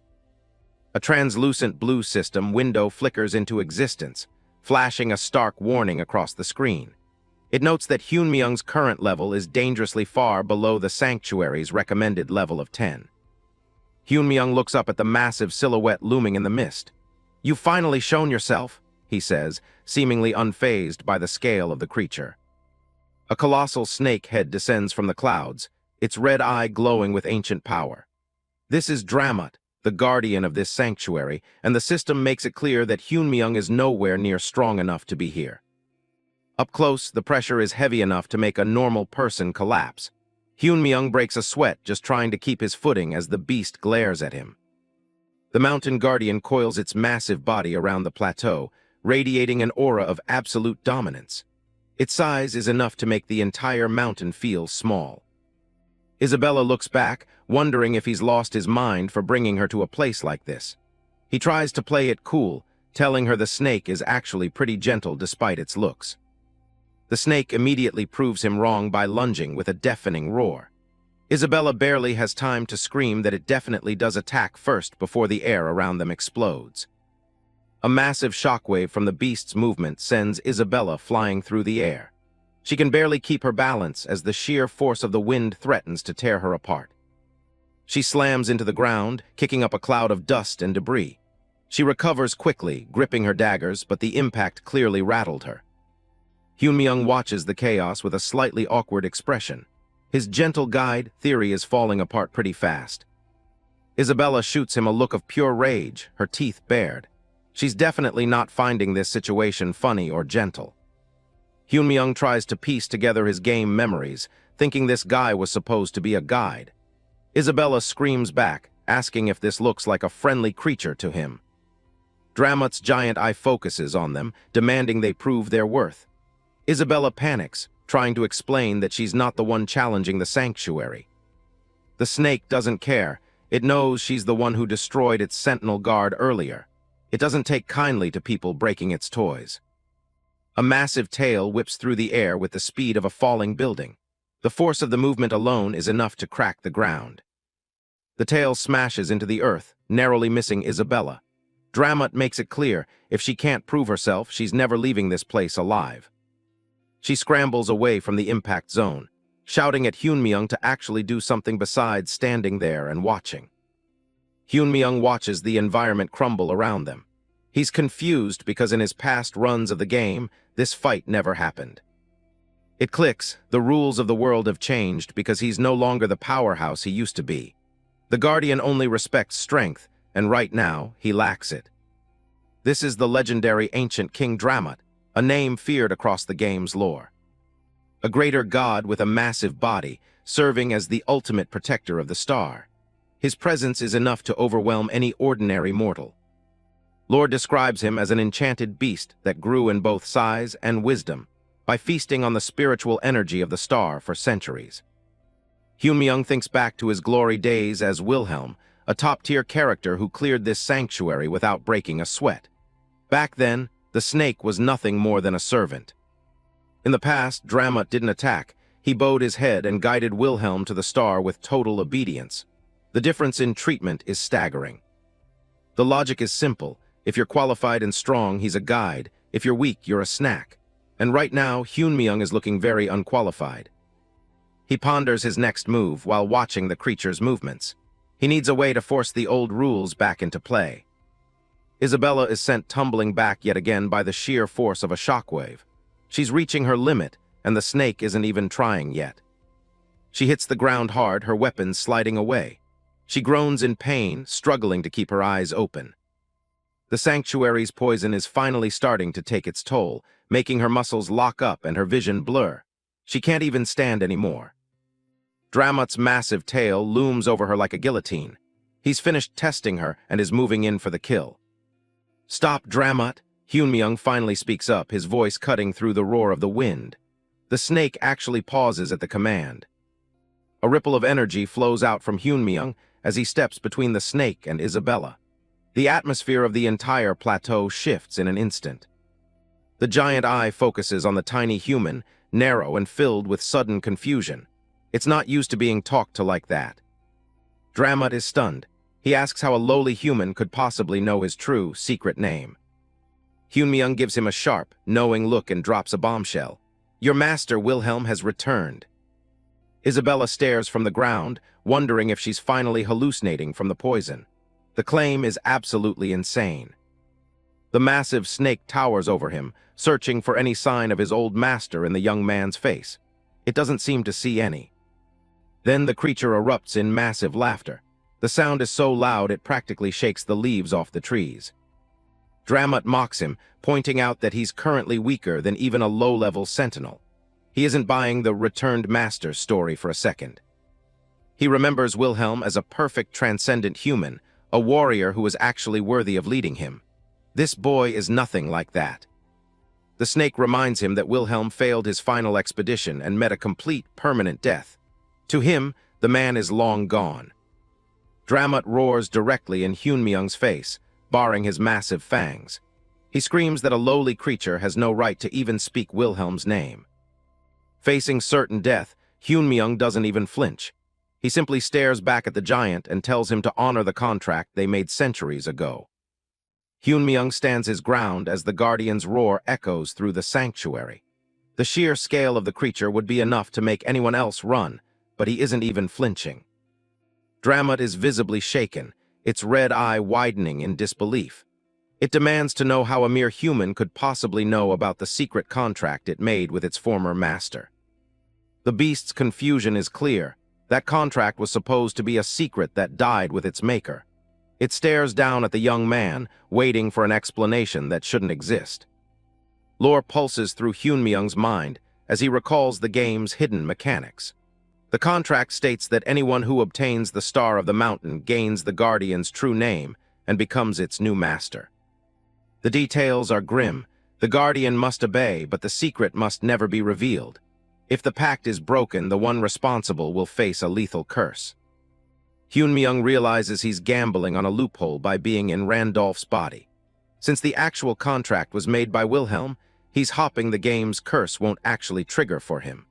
A translucent blue system window flickers into existence, flashing a stark warning across the screen. It notes that Hyunmyeong's current level is dangerously far below the sanctuary's recommended level of 10. Hyunmyeong looks up at the massive silhouette looming in the mist. "You've finally shown yourself," he says, seemingly unfazed by the scale of the creature. A colossal snake head descends from the clouds, its red eye glowing with ancient power. This is Dramut, the guardian of this sanctuary, and the system makes it clear that Hyunmyeong is nowhere near strong enough to be here. Up close, the pressure is heavy enough to make a normal person collapse. Hyunmyeong breaks a sweat just trying to keep his footing as the beast glares at him. The mountain guardian coils its massive body around the plateau, radiating an aura of absolute dominance. Its size is enough to make the entire mountain feel small. Isabella looks back, wondering if he's lost his mind for bringing her to a place like this. He tries to play it cool, telling her the snake is actually pretty gentle despite its looks. The snake immediately proves him wrong by lunging with a deafening roar. Isabella barely has time to scream that it definitely does attack first before the air around them explodes. A massive shockwave from the beast's movement sends Isabella flying through the air. She can barely keep her balance as the sheer force of the wind threatens to tear her apart. She slams into the ground, kicking up a cloud of dust and debris. She recovers quickly, gripping her daggers, but the impact clearly rattled her. Hyunmyeong watches the chaos with a slightly awkward expression. His gentle guide, Theory, is falling apart pretty fast. Isabella shoots him a look of pure rage, her teeth bared. She's definitely not finding this situation funny or gentle. Hyunmyeong tries to piece together his game memories, thinking this guy was supposed to be a guide. Isabella screams back, asking if this looks like a friendly creature to him. Dramut's giant eye focuses on them, demanding they prove their worth. Isabella panics, trying to explain that she's not the one challenging the sanctuary. The snake doesn't care. It knows she's the one who destroyed its sentinel guard earlier. It doesn't take kindly to people breaking its toys. A massive tail whips through the air with the speed of a falling building. The force of the movement alone is enough to crack the ground. The tail smashes into the earth, narrowly missing Isabella. Dramut makes it clear, if she can't prove herself, she's never leaving this place alive. She scrambles away from the impact zone, shouting at Hyunmyeong to actually do something besides standing there and watching. Hyunmyeong watches the environment crumble around them. He's confused because in his past runs of the game, this fight never happened. It clicks, the rules of the world have changed because he's no longer the powerhouse he used to be. The Guardian only respects strength, and right now, he lacks it. This is the legendary ancient King Dramut, a name feared across the game's lore. A greater god with a massive body, serving as the ultimate protector of the star. His presence is enough to overwhelm any ordinary mortal. Lore describes him as an enchanted beast that grew in both size and wisdom, by feasting on the spiritual energy of the star for centuries. Hyunmyeong thinks back to his glory days as Wilhelm, a top-tier character who cleared this sanctuary without breaking a sweat. Back then, the snake was nothing more than a servant. In the past, Dramut didn't attack. He bowed his head and guided Wilhelm to the star with total obedience. The difference in treatment is staggering. The logic is simple. If you're qualified and strong, he's a guide. If you're weak, you're a snack. And right now, Hyunmyeong is looking very unqualified. He ponders his next move while watching the creature's movements. He needs a way to force the old rules back into play. Isabella is sent tumbling back yet again by the sheer force of a shockwave. She's reaching her limit, and the snake isn't even trying yet. She hits the ground hard, her weapons sliding away. She groans in pain, struggling to keep her eyes open. The sanctuary's poison is finally starting to take its toll, making her muscles lock up and her vision blur. She can't even stand anymore. Dramut's massive tail looms over her like a guillotine. He's finished testing her and is moving in for the kill. "Stop, Dramut!" Hyunmyeong finally speaks up, his voice cutting through the roar of the wind. The snake actually pauses at the command. A ripple of energy flows out from Hyunmyeong as he steps between the snake and Isabella. The atmosphere of the entire plateau shifts in an instant. The giant eye focuses on the tiny human, narrow and filled with sudden confusion. It's not used to being talked to like that. Dramut is stunned. He asks how a lowly human could possibly know his true, secret name. Hyunmyeong gives him a sharp, knowing look and drops a bombshell. "Your master, Wilhelm, has returned." Isabella stares from the ground, wondering if she's finally hallucinating from the poison. The claim is absolutely insane. The massive snake towers over him, searching for any sign of his old master in the young man's face. It doesn't seem to see any. Then the creature erupts in massive laughter. The sound is so loud it practically shakes the leaves off the trees. Dramut mocks him, pointing out that he's currently weaker than even a low-level sentinel. He isn't buying the returned master story for a second. He remembers Wilhelm as a perfect transcendent human, a warrior who was actually worthy of leading him. This boy is nothing like that. The snake reminds him that Wilhelm failed his final expedition and met a complete, permanent death. To him, the man is long gone. Dramut roars directly in Hyunmyeong's face, barring his massive fangs. He screams that a lowly creature has no right to even speak Wilhelm's name. Facing certain death, Hyunmyeong doesn't even flinch. He simply stares back at the giant and tells him to honor the contract they made centuries ago. Hyunmyeong stands his ground as the Guardian's roar echoes through the sanctuary. The sheer scale of the creature would be enough to make anyone else run, but he isn't even flinching. Dramut is visibly shaken, its red eye widening in disbelief. It demands to know how a mere human could possibly know about the secret contract it made with its former master. The beast's confusion is clear. That contract was supposed to be a secret that died with its maker. It stares down at the young man, waiting for an explanation that shouldn't exist. Lore pulses through Hyunmyeong's mind as he recalls the game's hidden mechanics. The contract states that anyone who obtains the Star of the Mountain gains the Guardian's true name and becomes its new master. The details are grim. The Guardian must obey, but the secret must never be revealed. If the pact is broken, the one responsible will face a lethal curse. Hyunmyeong realizes he's gambling on a loophole by being in Randolph's body. Since the actual contract was made by Wilhelm, he's hoping the game's curse won't actually trigger for him.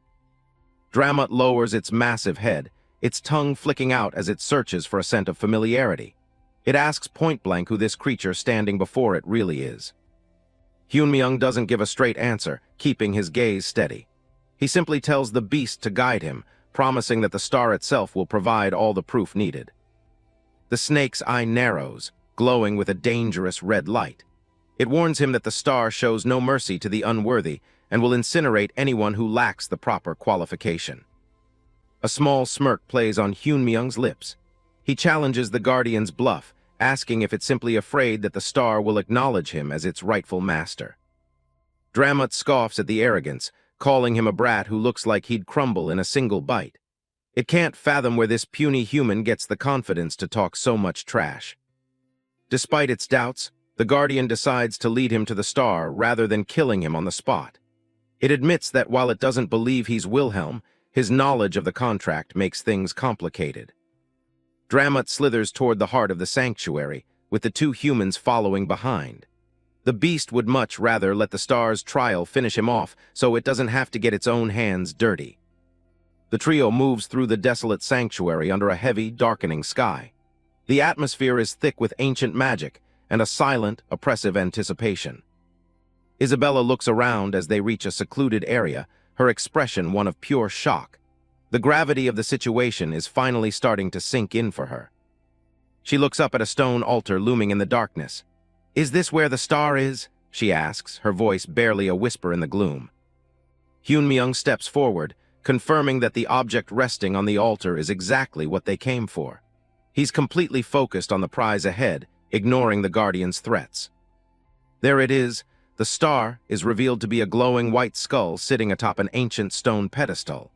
Dramut lowers its massive head, its tongue flicking out as it searches for a scent of familiarity. It asks point-blank who this creature standing before it really is. Hyunmyeong doesn't give a straight answer, keeping his gaze steady. He simply tells the beast to guide him, promising that the star itself will provide all the proof needed. The snake's eye narrows, glowing with a dangerous red light. It warns him that the star shows no mercy to the unworthy and will incinerate anyone who lacks the proper qualification. A small smirk plays on Hyunmyeong's lips. He challenges the Guardian's bluff, asking if it's simply afraid that the star will acknowledge him as its rightful master. Dramut scoffs at the arrogance, calling him a brat who looks like he'd crumble in a single bite. It can't fathom where this puny human gets the confidence to talk so much trash. Despite its doubts, the Guardian decides to lead him to the star rather than killing him on the spot. It admits that while it doesn't believe he's Wilhelm, his knowledge of the contract makes things complicated. Dramut slithers toward the heart of the sanctuary, with the two humans following behind. The beast would much rather let the star's trial finish him off so it doesn't have to get its own hands dirty. The trio moves through the desolate sanctuary under a heavy, darkening sky. The atmosphere is thick with ancient magic and a silent, oppressive anticipation. Isabella looks around as they reach a secluded area, her expression one of pure shock. The gravity of the situation is finally starting to sink in for her. She looks up at a stone altar looming in the darkness. "Is this where the star is?" she asks, her voice barely a whisper in the gloom. Hyun-myung steps forward, confirming that the object resting on the altar is exactly what they came for. He's completely focused on the prize ahead, ignoring the Guardian's threats. There it is. The star is revealed to be a glowing white skull sitting atop an ancient stone pedestal.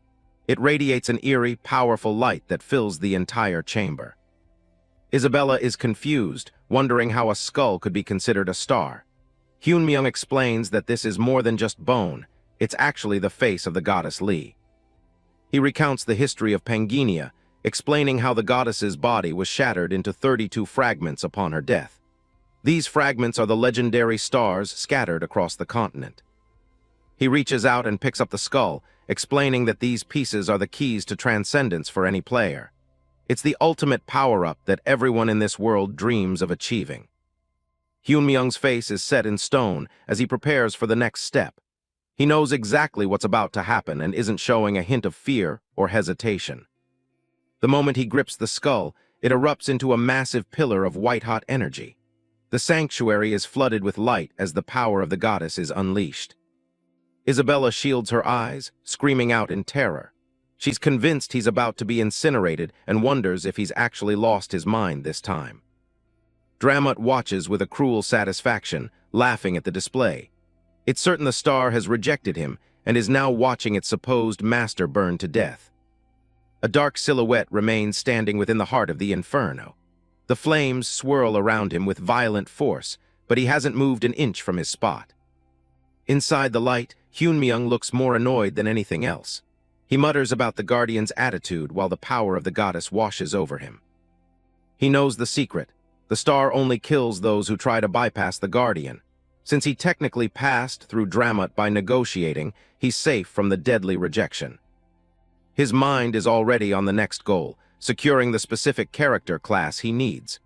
It radiates an eerie, powerful light that fills the entire chamber. Isabella is confused, wondering how a skull could be considered a star. Hyun-myung explains that this is more than just bone, it's actually the face of the goddess Lee. He recounts the history of Pangenia, explaining how the goddess's body was shattered into 32 fragments upon her death. These fragments are the legendary stars scattered across the continent. He reaches out and picks up the skull, explaining that these pieces are the keys to transcendence for any player. It's the ultimate power-up that everyone in this world dreams of achieving. Hyun-myung's face is set in stone as he prepares for the next step. He knows exactly what's about to happen and isn't showing a hint of fear or hesitation. The moment he grips the skull, it erupts into a massive pillar of white-hot energy. The sanctuary is flooded with light as the power of the goddess is unleashed. Isabella shields her eyes, screaming out in terror. She's convinced he's about to be incinerated and wonders if he's actually lost his mind this time. Dramut watches with a cruel satisfaction, laughing at the display. It's certain the star has rejected him and is now watching its supposed master burn to death. A dark silhouette remains standing within the heart of the inferno. The flames swirl around him with violent force, but he hasn't moved an inch from his spot. Inside the light, Hyun-myung looks more annoyed than anything else. He mutters about the Guardian's attitude while the power of the goddess washes over him. He knows the secret. The star only kills those who try to bypass the Guardian. Since he technically passed through Dramut by negotiating, he's safe from the deadly rejection. His mind is already on the next goal, securing the specific character class he needs.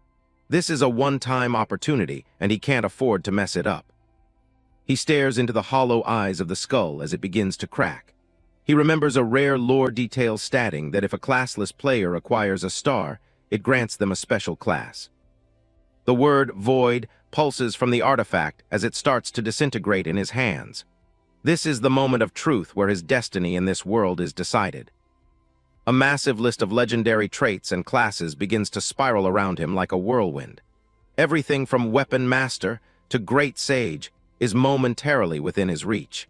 This is a one-time opportunity, and he can't afford to mess it up. He stares into the hollow eyes of the skull as it begins to crack. He remembers a rare lore detail stating that if a classless player acquires a star, it grants them a special class. The word void pulses from the artifact as it starts to disintegrate in his hands. This is the moment of truth where his destiny in this world is decided. A massive list of legendary traits and classes begins to spiral around him like a whirlwind. Everything from Weapon Master to Great Sage is momentarily within his reach.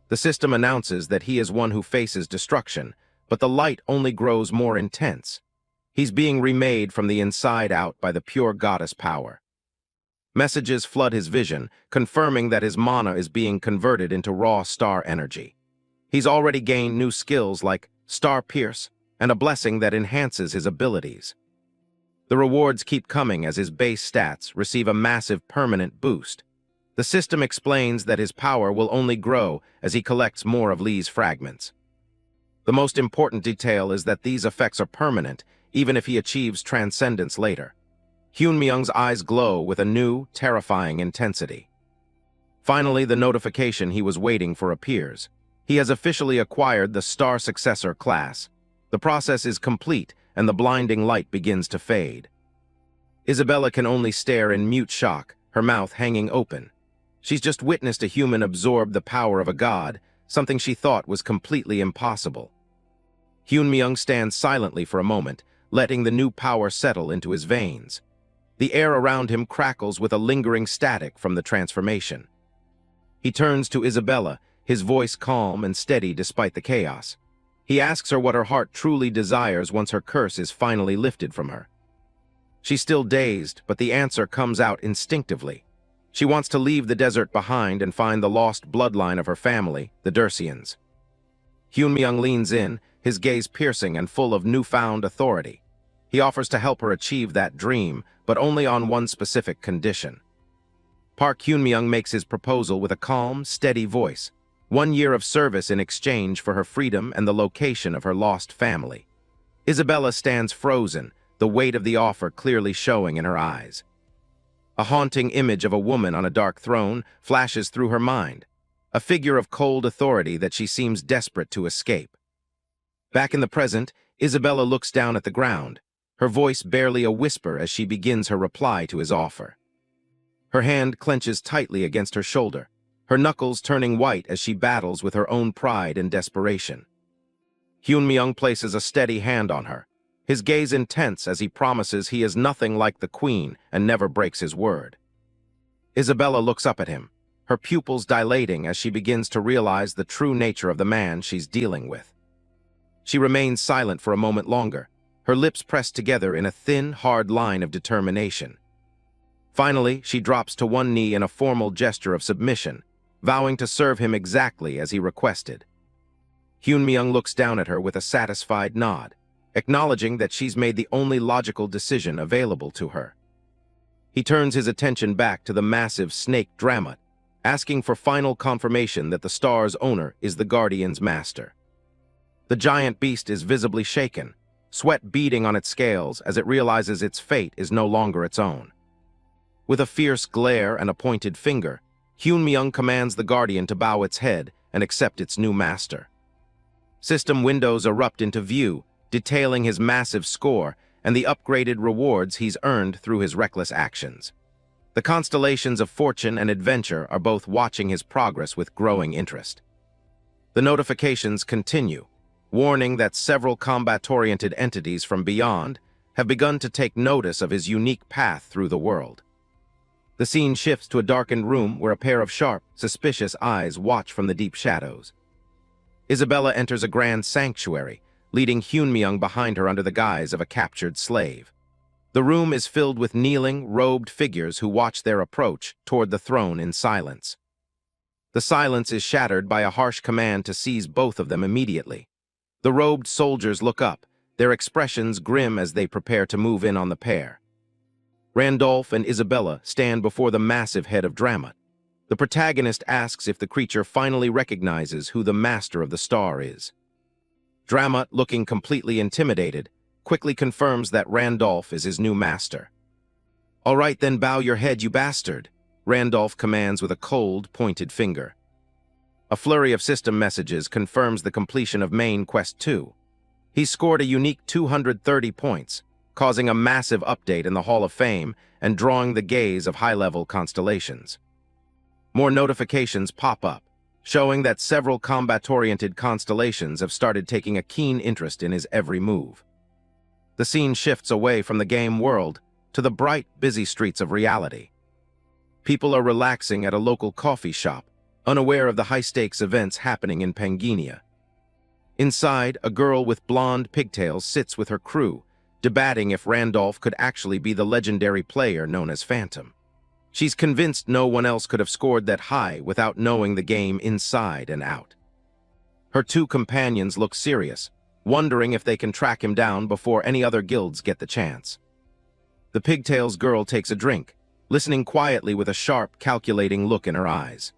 The system announces that he is one who faces destruction, but the light only grows more intense. He's being remade from the inside out by the pure goddess power. Messages flood his vision, confirming that his mana is being converted into raw star energy. He's already gained new skills like Star Pierce and a blessing that enhances his abilities. The rewards keep coming as his base stats receive a massive permanent boost. The system explains that his power will only grow as he collects more of Lee's fragments. The most important detail is that these effects are permanent, even if he achieves transcendence later. Hyun-myung's eyes glow with a new, terrifying intensity. Finally, the notification he was waiting for appears. He has officially acquired the Star Successor class. The process is complete, and the blinding light begins to fade. Isabella can only stare in mute shock, her mouth hanging open. She's just witnessed a human absorb the power of a god, something she thought was completely impossible. Hyun-myung stands silently for a moment, letting the new power settle into his veins. The air around him crackles with a lingering static from the transformation. He turns to Isabella, his voice calm and steady despite the chaos. He asks her what her heart truly desires once her curse is finally lifted from her. She's still dazed, but the answer comes out instinctively. She wants to leave the desert behind and find the lost bloodline of her family, the Dursians. Hyun-myung leans in, his gaze piercing and full of newfound authority. He offers to help her achieve that dream, but only on one specific condition. Park Hyun-myung makes his proposal with a calm, steady voice. 1 year of service in exchange for her freedom and the location of her lost family. Isabella stands frozen, the weight of the offer clearly showing in her eyes. A haunting image of a woman on a dark throne flashes through her mind, a figure of cold authority that she seems desperate to escape. Back in the present, Isabella looks down at the ground, her voice barely a whisper as she begins her reply to his offer. Her hand clenches tightly against her shoulder, her knuckles turning white as she battles with her own pride and desperation. Hyun-myung places a steady hand on her, his gaze intense as he promises he is nothing like the queen and never breaks his word. Isabella looks up at him, her pupils dilating as she begins to realize the true nature of the man she's dealing with. She remains silent for a moment longer, her lips pressed together in a thin, hard line of determination. Finally, she drops to one knee in a formal gesture of submission, vowing to serve him exactly as he requested. Hyun-myung looks down at her with a satisfied nod, acknowledging that she's made the only logical decision available to her. He turns his attention back to the massive snake Dramut, asking for final confirmation that the star's owner is the Guardian's master. The giant beast is visibly shaken, sweat beading on its scales as it realizes its fate is no longer its own. With a fierce glare and a pointed finger, Hyun-myung commands the Guardian to bow its head and accept its new master. System windows erupt into view, detailing his massive score and the upgraded rewards he's earned through his reckless actions. The constellations of fortune and adventure are both watching his progress with growing interest. The notifications continue, warning that several combat-oriented entities from beyond have begun to take notice of his unique path through the world. The scene shifts to a darkened room where a pair of sharp, suspicious eyes watch from the deep shadows. Isabella enters a grand sanctuary, leading Hyun-myung behind her under the guise of a captured slave. The room is filled with kneeling, robed figures who watch their approach toward the throne in silence. The silence is shattered by a harsh command to seize both of them immediately. The robed soldiers look up, their expressions grim as they prepare to move in on the pair. Randolph and Isabella stand before the massive head of Dramut. The protagonist asks if the creature finally recognizes who the master of the star is. Dramut, looking completely intimidated, quickly confirms that Randolph is his new master. "All right, then bow your head, you bastard," Randolph commands with a cold, pointed finger. A flurry of system messages confirms the completion of Main Quest 2. He scored a unique 230 points, causing a massive update in the Hall of Fame and drawing the gaze of high-level constellations. More notifications pop up, showing that several combat-oriented constellations have started taking a keen interest in his every move. The scene shifts away from the game world to the bright, busy streets of reality. People are relaxing at a local coffee shop, unaware of the high-stakes events happening in Pangaea. Inside, a girl with blonde pigtails sits with her crew, debating if Randolph could actually be the legendary player known as Phantom. She's convinced no one else could have scored that high without knowing the game inside and out. Her two companions look serious, wondering if they can track him down before any other guilds get the chance. The pigtails girl takes a drink, listening quietly with a sharp, calculating look in her eyes.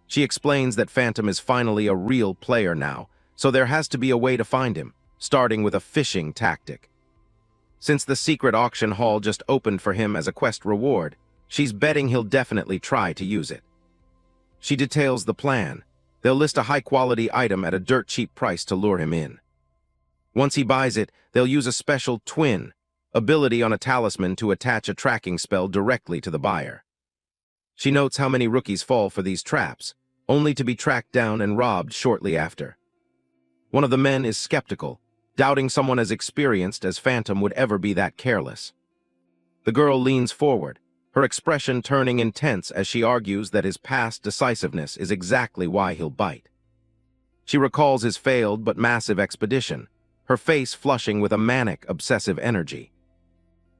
She explains that Phantom is finally a real player now, so there has to be a way to find him, starting with a phishing tactic. Since the secret auction hall just opened for him as a quest reward, she's betting he'll definitely try to use it. She details the plan. They'll list a high-quality item at a dirt-cheap price to lure him in. Once he buys it, they'll use a special twin ability on a talisman to attach a tracking spell directly to the buyer. She notes how many rookies fall for these traps, only to be tracked down and robbed shortly after. One of the men is skeptical, doubting someone as experienced as Phantom would ever be that careless. The girl leans forward, her expression turning intense as she argues that his past decisiveness is exactly why he'll bite. She recalls his failed but massive expedition, her face flushing with a manic, obsessive energy.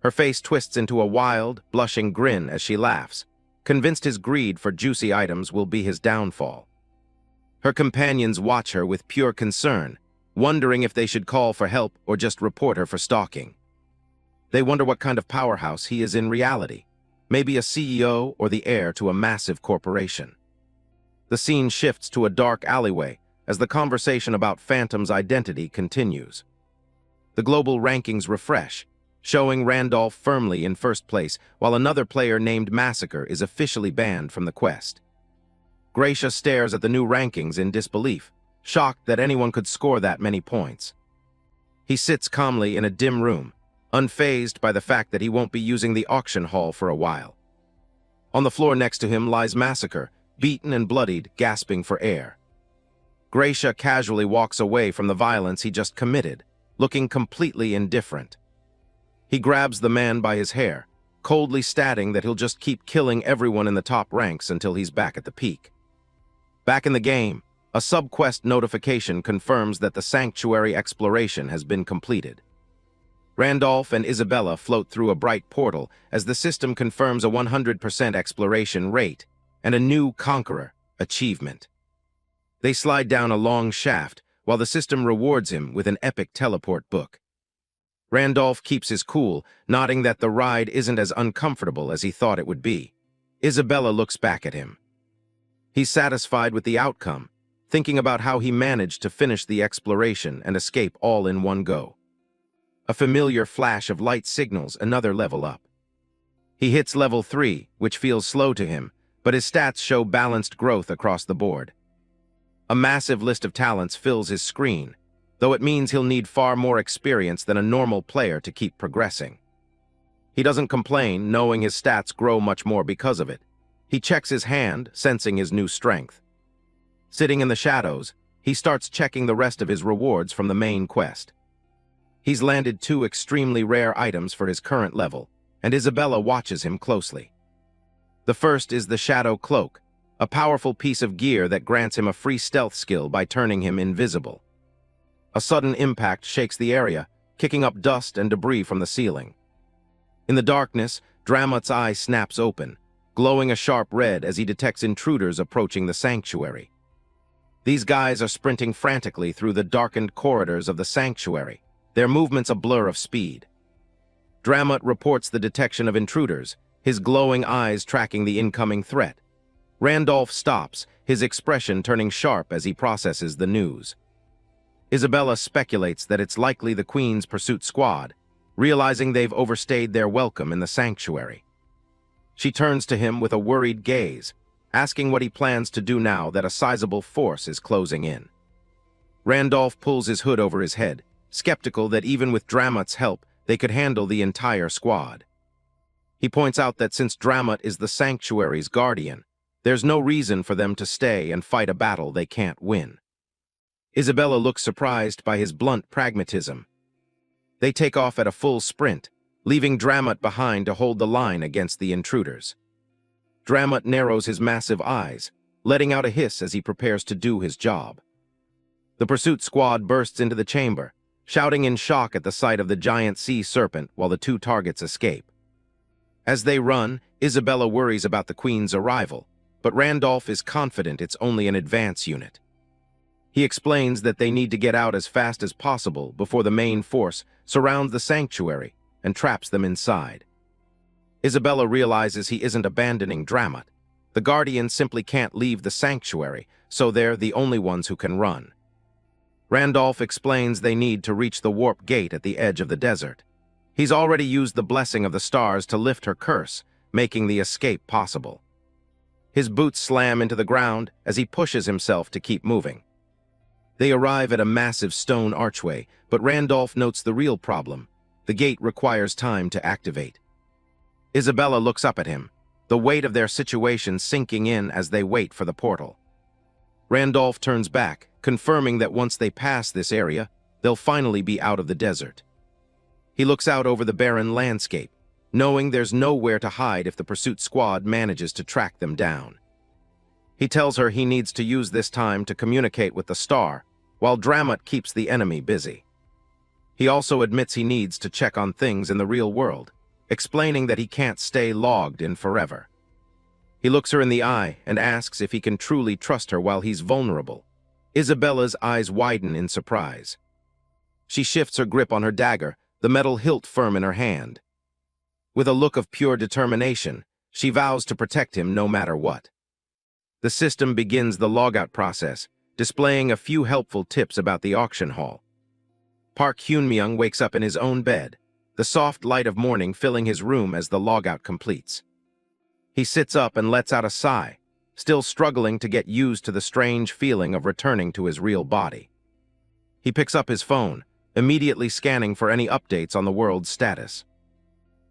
Her face twists into a wild, blushing grin as she laughs, convinced his greed for juicy items will be his downfall. Her companions watch her with pure concern, wondering if they should call for help or just report her for stalking. They wonder what kind of powerhouse he is in reality. maybe a CEO or the heir to a massive corporation. The scene shifts to a dark alleyway as the conversation about Phantom's identity continues. The global rankings refresh, showing Randolph firmly in first place, while another player named Massacre is officially banned from the quest. Gracia stares at the new rankings in disbelief, shocked that anyone could score that many points. He sits calmly in a dim room, unfazed by the fact that he won't be using the auction hall for a while. On the floor next to him lies Massacre, beaten and bloodied, gasping for air. Gracia casually walks away from the violence he just committed, looking completely indifferent. He grabs the man by his hair, coldly stating that he'll just keep killing everyone in the top ranks until he's back at the peak. Back in the game, a sub-quest notification confirms that the sanctuary exploration has been completed. Randolph and Isabella float through a bright portal as the system confirms a 100% exploration rate and a new Conqueror achievement. They slide down a long shaft while the system rewards him with an epic teleport book. Randolph keeps his cool, nodding that the ride isn't as uncomfortable as he thought it would be. Isabella looks back at him. He's satisfied with the outcome, thinking about how he managed to finish the exploration and escape all in one go. A familiar flash of light signals another level up. He hits level 3, which feels slow to him, but his stats show balanced growth across the board. A massive list of talents fills his screen, though it means he'll need far more experience than a normal player to keep progressing. He doesn't complain, knowing his stats grow much more because of it. He checks his hand, sensing his new strength. Sitting in the shadows, he starts checking the rest of his rewards from the main quest. He's landed 2 extremely rare items for his current level, and Isabella watches him closely. The first is the Shadow Cloak, a powerful piece of gear that grants him a free stealth skill by turning him invisible. A sudden impact shakes the area, kicking up dust and debris from the ceiling. In the darkness, Dramut's eye snaps open, glowing a sharp red as he detects intruders approaching the sanctuary. These guys are sprinting frantically through the darkened corridors of the sanctuary, their movements a blur of speed. Dramut reports the detection of intruders, his glowing eyes tracking the incoming threat. Randolph stops, his expression turning sharp as he processes the news. Isabella speculates that it's likely the Queen's pursuit squad, realizing they've overstayed their welcome in the sanctuary. She turns to him with a worried gaze, asking what he plans to do now that a sizable force is closing in. Randolph pulls his hood over his head, skeptical that even with Dramut's help, they could handle the entire squad. He points out that since Dramut is the sanctuary's guardian, there's no reason for them to stay and fight a battle they can't win. Isabella looks surprised by his blunt pragmatism. They take off at a full sprint, leaving Dramut behind to hold the line against the intruders. Dramut narrows his massive eyes, letting out a hiss as he prepares to do his job. The pursuit squad bursts into the chamber, shouting in shock at the sight of the giant sea serpent while the 2 targets escape. As they run, Isabella worries about the Queen's arrival, but Randolph is confident it's only an advance unit. He explains that they need to get out as fast as possible before the main force surrounds the sanctuary and traps them inside. Isabella realizes he isn't abandoning Dramut. The Guardians simply can't leave the sanctuary, so they're the only ones who can run. Randolph explains they need to reach the warp gate at the edge of the desert. He's already used the blessing of the stars to lift her curse, making the escape possible. His boots slam into the ground as he pushes himself to keep moving. They arrive at a massive stone archway, but Randolph notes the real problem. The gate requires time to activate. Isabella looks up at him, the weight of their situation sinking in as they wait for the portal. Randolph turns back, confirming that once they pass this area, they'll finally be out of the desert. He looks out over the barren landscape, knowing there's nowhere to hide if the pursuit squad manages to track them down. He tells her he needs to use this time to communicate with the star, while Dramut keeps the enemy busy. He also admits he needs to check on things in the real world, explaining that he can't stay logged in forever. He looks her in the eye and asks if he can truly trust her while he's vulnerable. Isabella's eyes widen in surprise. She shifts her grip on her dagger, the metal hilt firm in her hand. With a look of pure determination, She vows to protect him no matter what. The system begins the logout process, displaying a few helpful tips about the auction hall. Park Hyun-myung wakes up in his own bed, the soft light of morning filling his room as the logout completes. He sits up and lets out a sigh, still struggling to get used to the strange feeling of returning to his real body. He picks up his phone, immediately scanning for any updates on the world's status.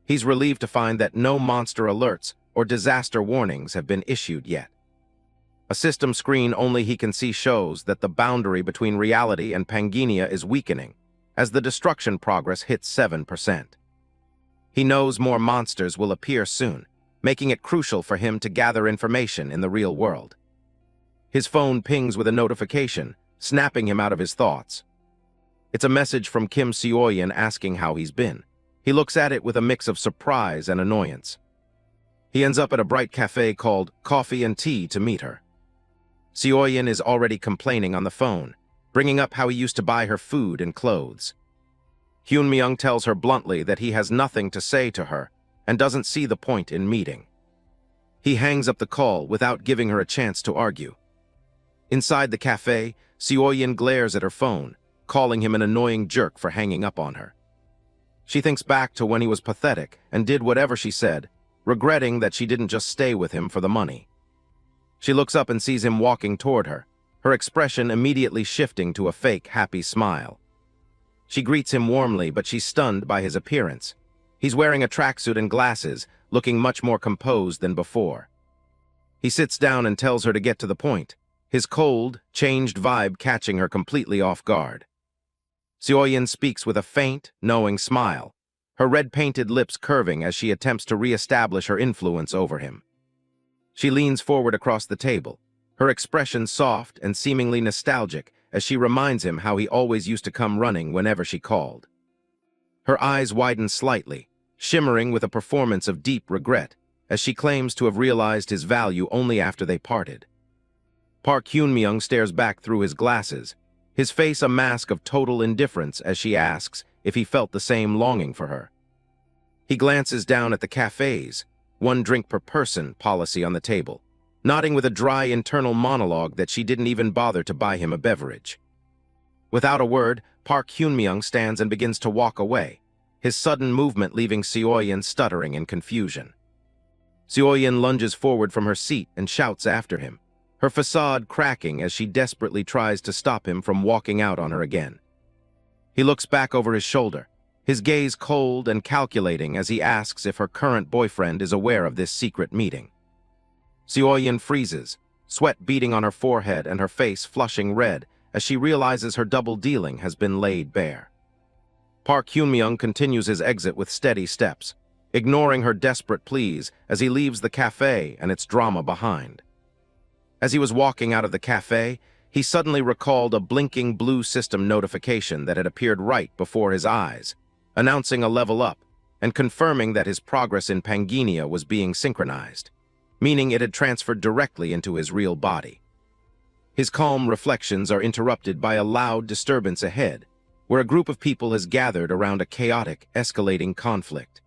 He's relieved to find that no monster alerts or disaster warnings have been issued yet. A system screen only he can see shows that the boundary between reality and Pangaea is weakening, as the destruction progress hits 7%. He knows more monsters will appear soon, making it crucial for him to gather information in the real world. His phone pings with a notification, snapping him out of his thoughts. It's a message from Kim Seo-yeon asking how he's been. He looks at it with a mix of surprise and annoyance. He ends up at a bright cafe called Coffee and Tea to meet her. Seo-yeon is already complaining on the phone, bringing up how he used to buy her food and clothes. Hyun-myung tells her bluntly that he has nothing to say to her and doesn't see the point in meeting. He hangs up the call without giving her a chance to argue. Inside the cafe, Seo-yeon glares at her phone, calling him an annoying jerk for hanging up on her. She thinks back to when he was pathetic and did whatever she said, regretting that she didn't just stay with him for the money. She looks up and sees him walking toward her, her expression immediately shifting to a fake, happy smile. She greets him warmly, but she's stunned by his appearance. He's wearing a tracksuit and glasses, looking much more composed than before. He sits down and tells her to get to the point, his cold, changed vibe catching her completely off guard. Seo-yeon speaks with a faint, knowing smile, her red-painted lips curving as she attempts to re-establish her influence over him. She leans forward across the table, her expression soft and seemingly nostalgic as she reminds him how he always used to come running whenever she called. Her eyes widen slightly, shimmering with a performance of deep regret, as she claims to have realized his value only after they parted. Park Hyun-myung stares back through his glasses, his face a mask of total indifference as she asks if he felt the same longing for her. He glances down at the cafe's one drink per person policy on the table, nodding with a dry internal monologue that she didn't even bother to buy him a beverage. Without a word, Park Hyun-myung stands and begins to walk away, his sudden movement leaving Seo-yeon stuttering in confusion. Seo-yeon lunges forward from her seat and shouts after him, her facade cracking as she desperately tries to stop him from walking out on her again. He looks back over his shoulder, his gaze cold and calculating as he asks if her current boyfriend is aware of this secret meeting. Seo-yeon freezes, sweat beading on her forehead and her face flushing red as she realizes her double dealing has been laid bare. Park Hyun-myung continues his exit with steady steps, ignoring her desperate pleas as he leaves the cafe and its drama behind. As he was walking out of the cafe, he suddenly recalled a blinking blue system notification that had appeared right before his eyes, announcing a level up and confirming that his progress in Pangaea was being synchronized, meaning it had transferred directly into his real body. His calm reflections are interrupted by a loud disturbance ahead, where a group of people has gathered around a chaotic, escalating conflict.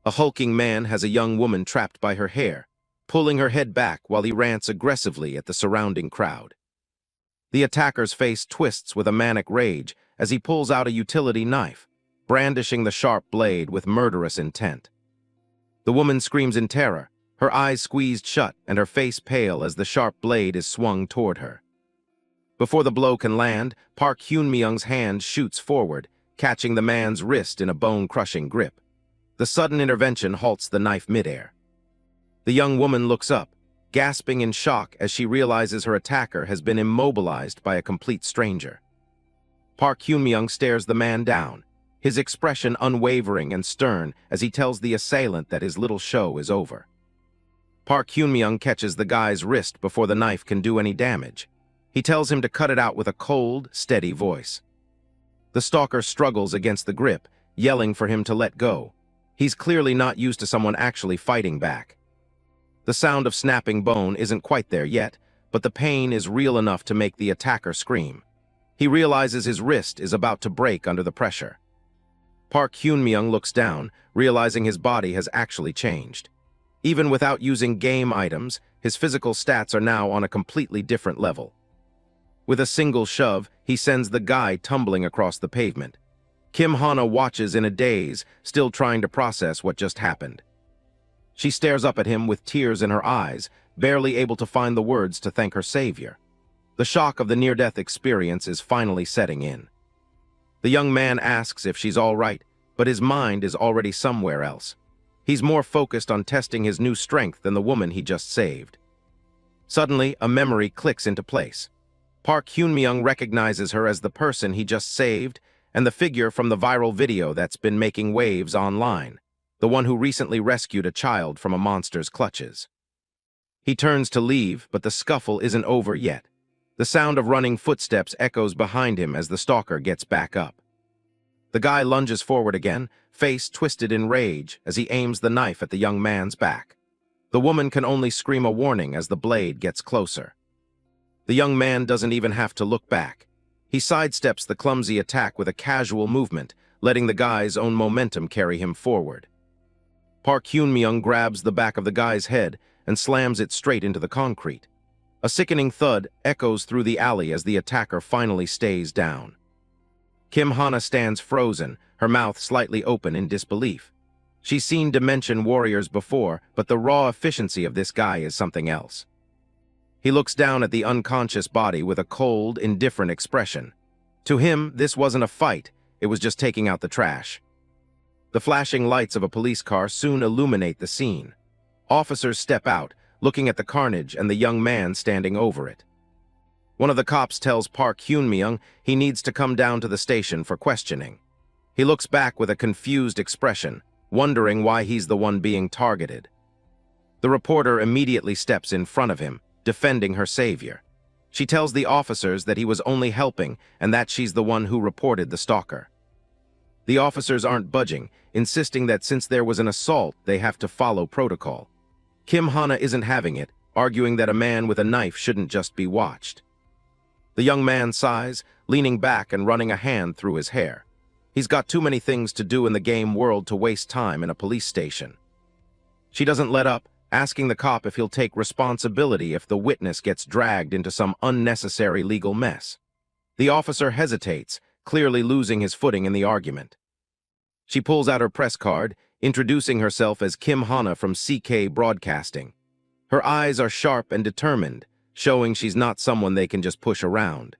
A hulking man has a young woman trapped by her hair, pulling her head back while he rants aggressively at the surrounding crowd. The attacker's face twists with a manic rage as he pulls out a utility knife, brandishing the sharp blade with murderous intent. The woman screams in terror, her eyes squeezed shut and her face pale as the sharp blade is swung toward her. Before the blow can land, Park Hyun-myung's hand shoots forward, catching the man's wrist in a bone-crushing grip. The sudden intervention halts the knife midair. The young woman looks up, gasping in shock as she realizes her attacker has been immobilized by a complete stranger. Park Hyun-myung stares the man down, his expression unwavering and stern as he tells the assailant that his little show is over. Park Hyun-myung catches the guy's wrist before the knife can do any damage. He tells him to cut it out with a cold, steady voice. The stalker struggles against the grip, yelling for him to let go. He's clearly not used to someone actually fighting back. The sound of snapping bone isn't quite there yet, but the pain is real enough to make the attacker scream. He realizes his wrist is about to break under the pressure. Park Hyun-myung looks down, realizing his body has actually changed. Even without using game items, his physical stats are now on a completely different level. With a single shove, he sends the guy tumbling across the pavement. Kim Hana watches in a daze, still trying to process what just happened. She stares up at him with tears in her eyes, barely able to find the words to thank her savior. The shock of the near-death experience is finally setting in. The young man asks if she's all right, but his mind is already somewhere else. He's more focused on testing his new strength than the woman he just saved. Suddenly, a memory clicks into place. Park Hyun-myung recognizes her as the person he just saved and the figure from the viral video that's been making waves online, the one who recently rescued a child from a monster's clutches. He turns to leave, but the scuffle isn't over yet. The sound of running footsteps echoes behind him as the stalker gets back up. The guy lunges forward again, face twisted in rage as he aims the knife at the young man's back. The woman can only scream a warning as the blade gets closer. The young man doesn't even have to look back. He sidesteps the clumsy attack with a casual movement, letting the guy's own momentum carry him forward. Park Hyun-myung grabs the back of the guy's head and slams it straight into the concrete. A sickening thud echoes through the alley as the attacker finally stays down. Kim Hana stands frozen, her mouth slightly open in disbelief. She's seen Dimension Warriors before, but the raw efficiency of this guy is something else. He looks down at the unconscious body with a cold, indifferent expression. To him, this wasn't a fight, it was just taking out the trash. The flashing lights of a police car soon illuminate the scene. Officers step out, looking at the carnage and the young man standing over it. One of the cops tells Park Hyun-myung he needs to come down to the station for questioning. He looks back with a confused expression, wondering why he's the one being targeted. The reporter immediately steps in front of him, defending her savior. She tells the officers that he was only helping and that she's the one who reported the stalker. The officers aren't budging, insisting that since there was an assault, they have to follow protocol. Kim Hana isn't having it, arguing that a man with a knife shouldn't just be watched. The young man sighs, leaning back and running a hand through his hair. He's got too many things to do in the game world to waste time in a police station. She doesn't let up, asking the cop if he'll take responsibility if the witness gets dragged into some unnecessary legal mess. The officer hesitates, clearly losing his footing in the argument. She pulls out her press card, introducing herself as Kim Hana from CK Broadcasting. Her eyes are sharp and determined, showing she's not someone they can just push around.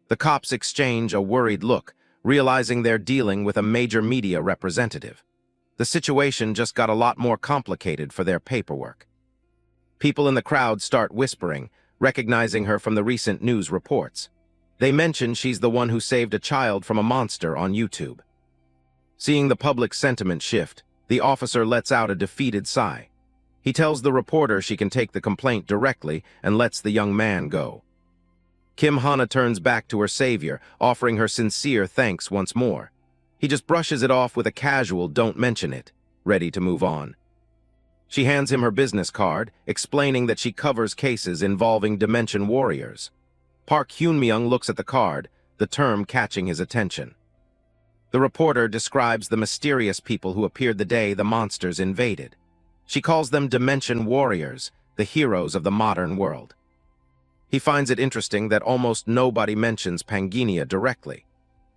The cops exchange a worried look, realizing they're dealing with a major media representative. The situation just got a lot more complicated for their paperwork. People in the crowd start whispering, recognizing her from the recent news reports. They mention she's the one who saved a child from a monster on YouTube. Seeing the public sentiment shift, the officer lets out a defeated sigh. He tells the reporter she can take the complaint directly and lets the young man go. Kim Hana turns back to her savior, offering her sincere thanks once more. He just brushes it off with a casual "don't mention it," ready to move on. She hands him her business card, explaining that she covers cases involving Dimension Warriors. Park Hyun-myung looks at the card, the term catching his attention. The reporter describes the mysterious people who appeared the day the monsters invaded. She calls them Dimension Warriors, the heroes of the modern world. He finds it interesting that almost nobody mentions Pangaea directly.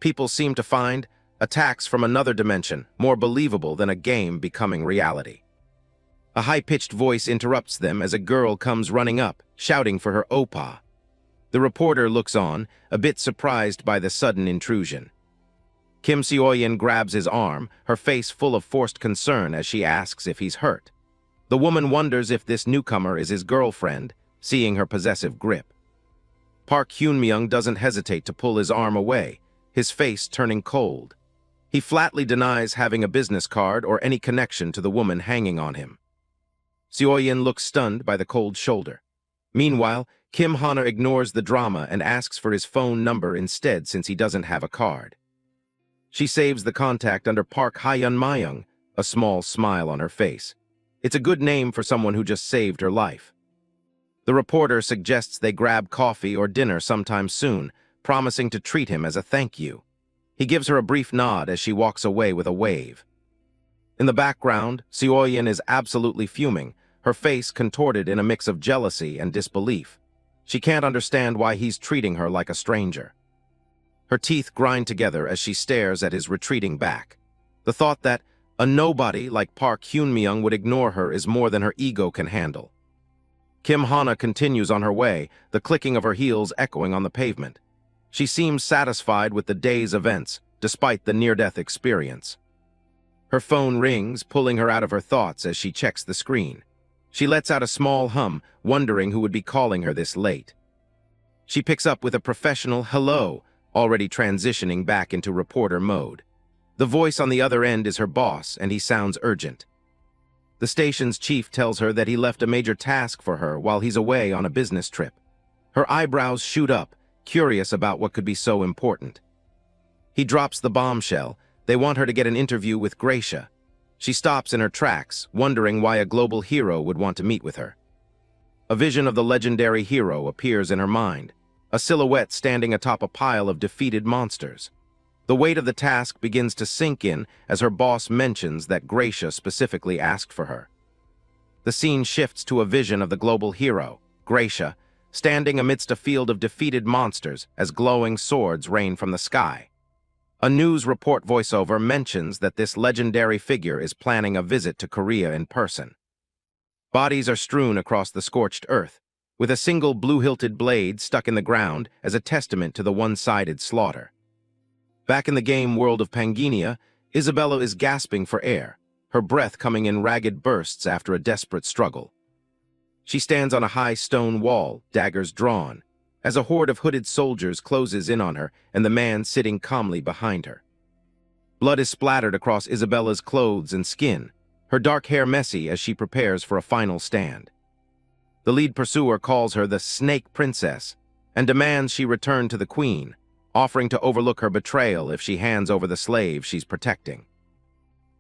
People seem to find attacks from another dimension more believable than a game becoming reality. A high-pitched voice interrupts them as a girl comes running up, shouting for her oppa. The reporter looks on, a bit surprised by the sudden intrusion. Kim Seo-yeon grabs his arm, her face full of forced concern as she asks if he's hurt. The woman wonders if this newcomer is his girlfriend, seeing her possessive grip. Park Hyun-myung doesn't hesitate to pull his arm away, his face turning cold. He flatly denies having a business card or any connection to the woman hanging on him. Seo-yeon looks stunned by the cold shoulder. Meanwhile, Kim Hana ignores the drama and asks for his phone number instead since he doesn't have a card. She saves the contact under Park Hyun-myung, a small smile on her face. It's a good name for someone who just saved her life. The reporter suggests they grab coffee or dinner sometime soon, promising to treat him as a thank you. He gives her a brief nod as she walks away with a wave. In the background, Seoyeon is absolutely fuming, her face contorted in a mix of jealousy and disbelief. She can't understand why he's treating her like a stranger. Her teeth grind together as she stares at his retreating back. The thought that a nobody like Park Hyun-myung would ignore her is more than her ego can handle. Kim Hana continues on her way, the clicking of her heels echoing on the pavement. She seems satisfied with the day's events, despite the near-death experience. Her phone rings, pulling her out of her thoughts as she checks the screen. She lets out a small hum, wondering who would be calling her this late. She picks up with a professional hello, already transitioning back into reporter mode. The voice on the other end is her boss, and he sounds urgent. The station's chief tells her that he left a major task for her while he's away on a business trip. Her eyebrows shoot up, curious about what could be so important. He drops the bombshell. They want her to get an interview with Gracia. She stops in her tracks, wondering why a global hero would want to meet with her. A vision of the legendary hero appears in her mind, a silhouette standing atop a pile of defeated monsters. The weight of the task begins to sink in as her boss mentions that Gracia specifically asked for her. The scene shifts to a vision of the global hero, Gracia, standing amidst a field of defeated monsters as glowing swords rain from the sky. A news report voiceover mentions that this legendary figure is planning a visit to Korea in person. Bodies are strewn across the scorched earth, with a single blue-hilted blade stuck in the ground as a testament to the one-sided slaughter. Back in the game world of Pangenia, Isabella is gasping for air, her breath coming in ragged bursts after a desperate struggle. She stands on a high stone wall, daggers drawn, as a horde of hooded soldiers closes in on her and the man sitting calmly behind her. Blood is splattered across Isabella's clothes and skin, her dark hair messy as she prepares for a final stand. The lead pursuer calls her the Snake Princess and demands she return to the Queen, offering to overlook her betrayal if she hands over the slave she's protecting.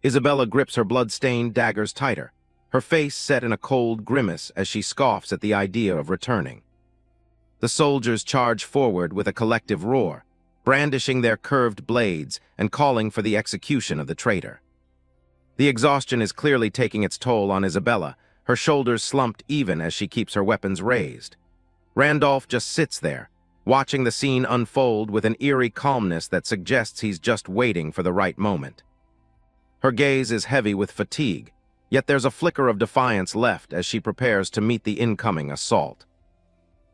Isabella grips her blood-stained daggers tighter, her face set in a cold grimace as she scoffs at the idea of returning. The soldiers charge forward with a collective roar, brandishing their curved blades and calling for the execution of the traitor. The exhaustion is clearly taking its toll on Isabella, her shoulders slumped even as she keeps her weapons raised. Randolph just sits there, watching the scene unfold with an eerie calmness that suggests he's just waiting for the right moment. Her gaze is heavy with fatigue, yet there's a flicker of defiance left as she prepares to meet the incoming assault.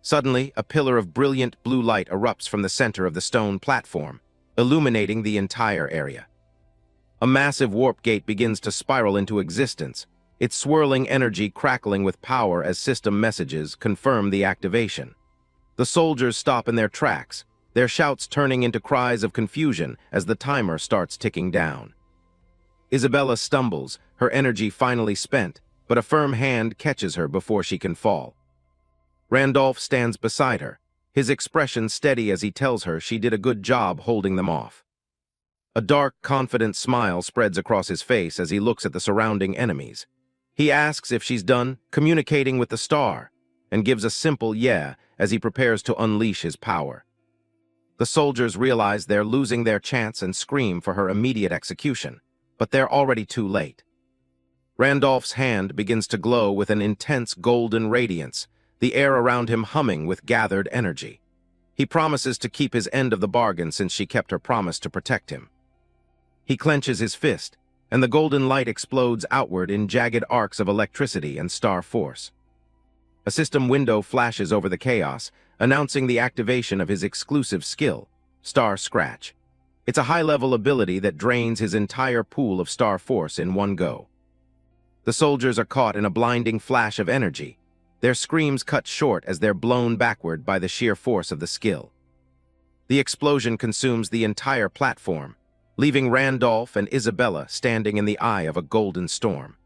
Suddenly, a pillar of brilliant blue light erupts from the center of the stone platform, illuminating the entire area. A massive warp gate begins to spiral into existence, its swirling energy crackling with power as system messages confirm the activation. The soldiers stop in their tracks, their shouts turning into cries of confusion as the timer starts ticking down. Isabella stumbles, her energy finally spent, but a firm hand catches her before she can fall. Randolph stands beside her, his expression steady as he tells her she did a good job holding them off. A dark, confident smile spreads across his face as he looks at the surrounding enemies. He asks if she's done communicating with the star, and gives a simple yeah as he prepares to unleash his power. The soldiers realize they're losing their chance and scream for her immediate execution, but they're already too late. Randolph's hand begins to glow with an intense golden radiance, the air around him humming with gathered energy. He promises to keep his end of the bargain since she kept her promise to protect him. He clenches his fist, and the golden light explodes outward in jagged arcs of electricity and star force. A system window flashes over the chaos, announcing the activation of his exclusive skill, Star Scratch. It's a high-level ability that drains his entire pool of star force in one go. The soldiers are caught in a blinding flash of energy, their screams cut short as they're blown backward by the sheer force of the skill. The explosion consumes the entire platform, leaving Randolph and Isabella standing in the eye of a golden storm.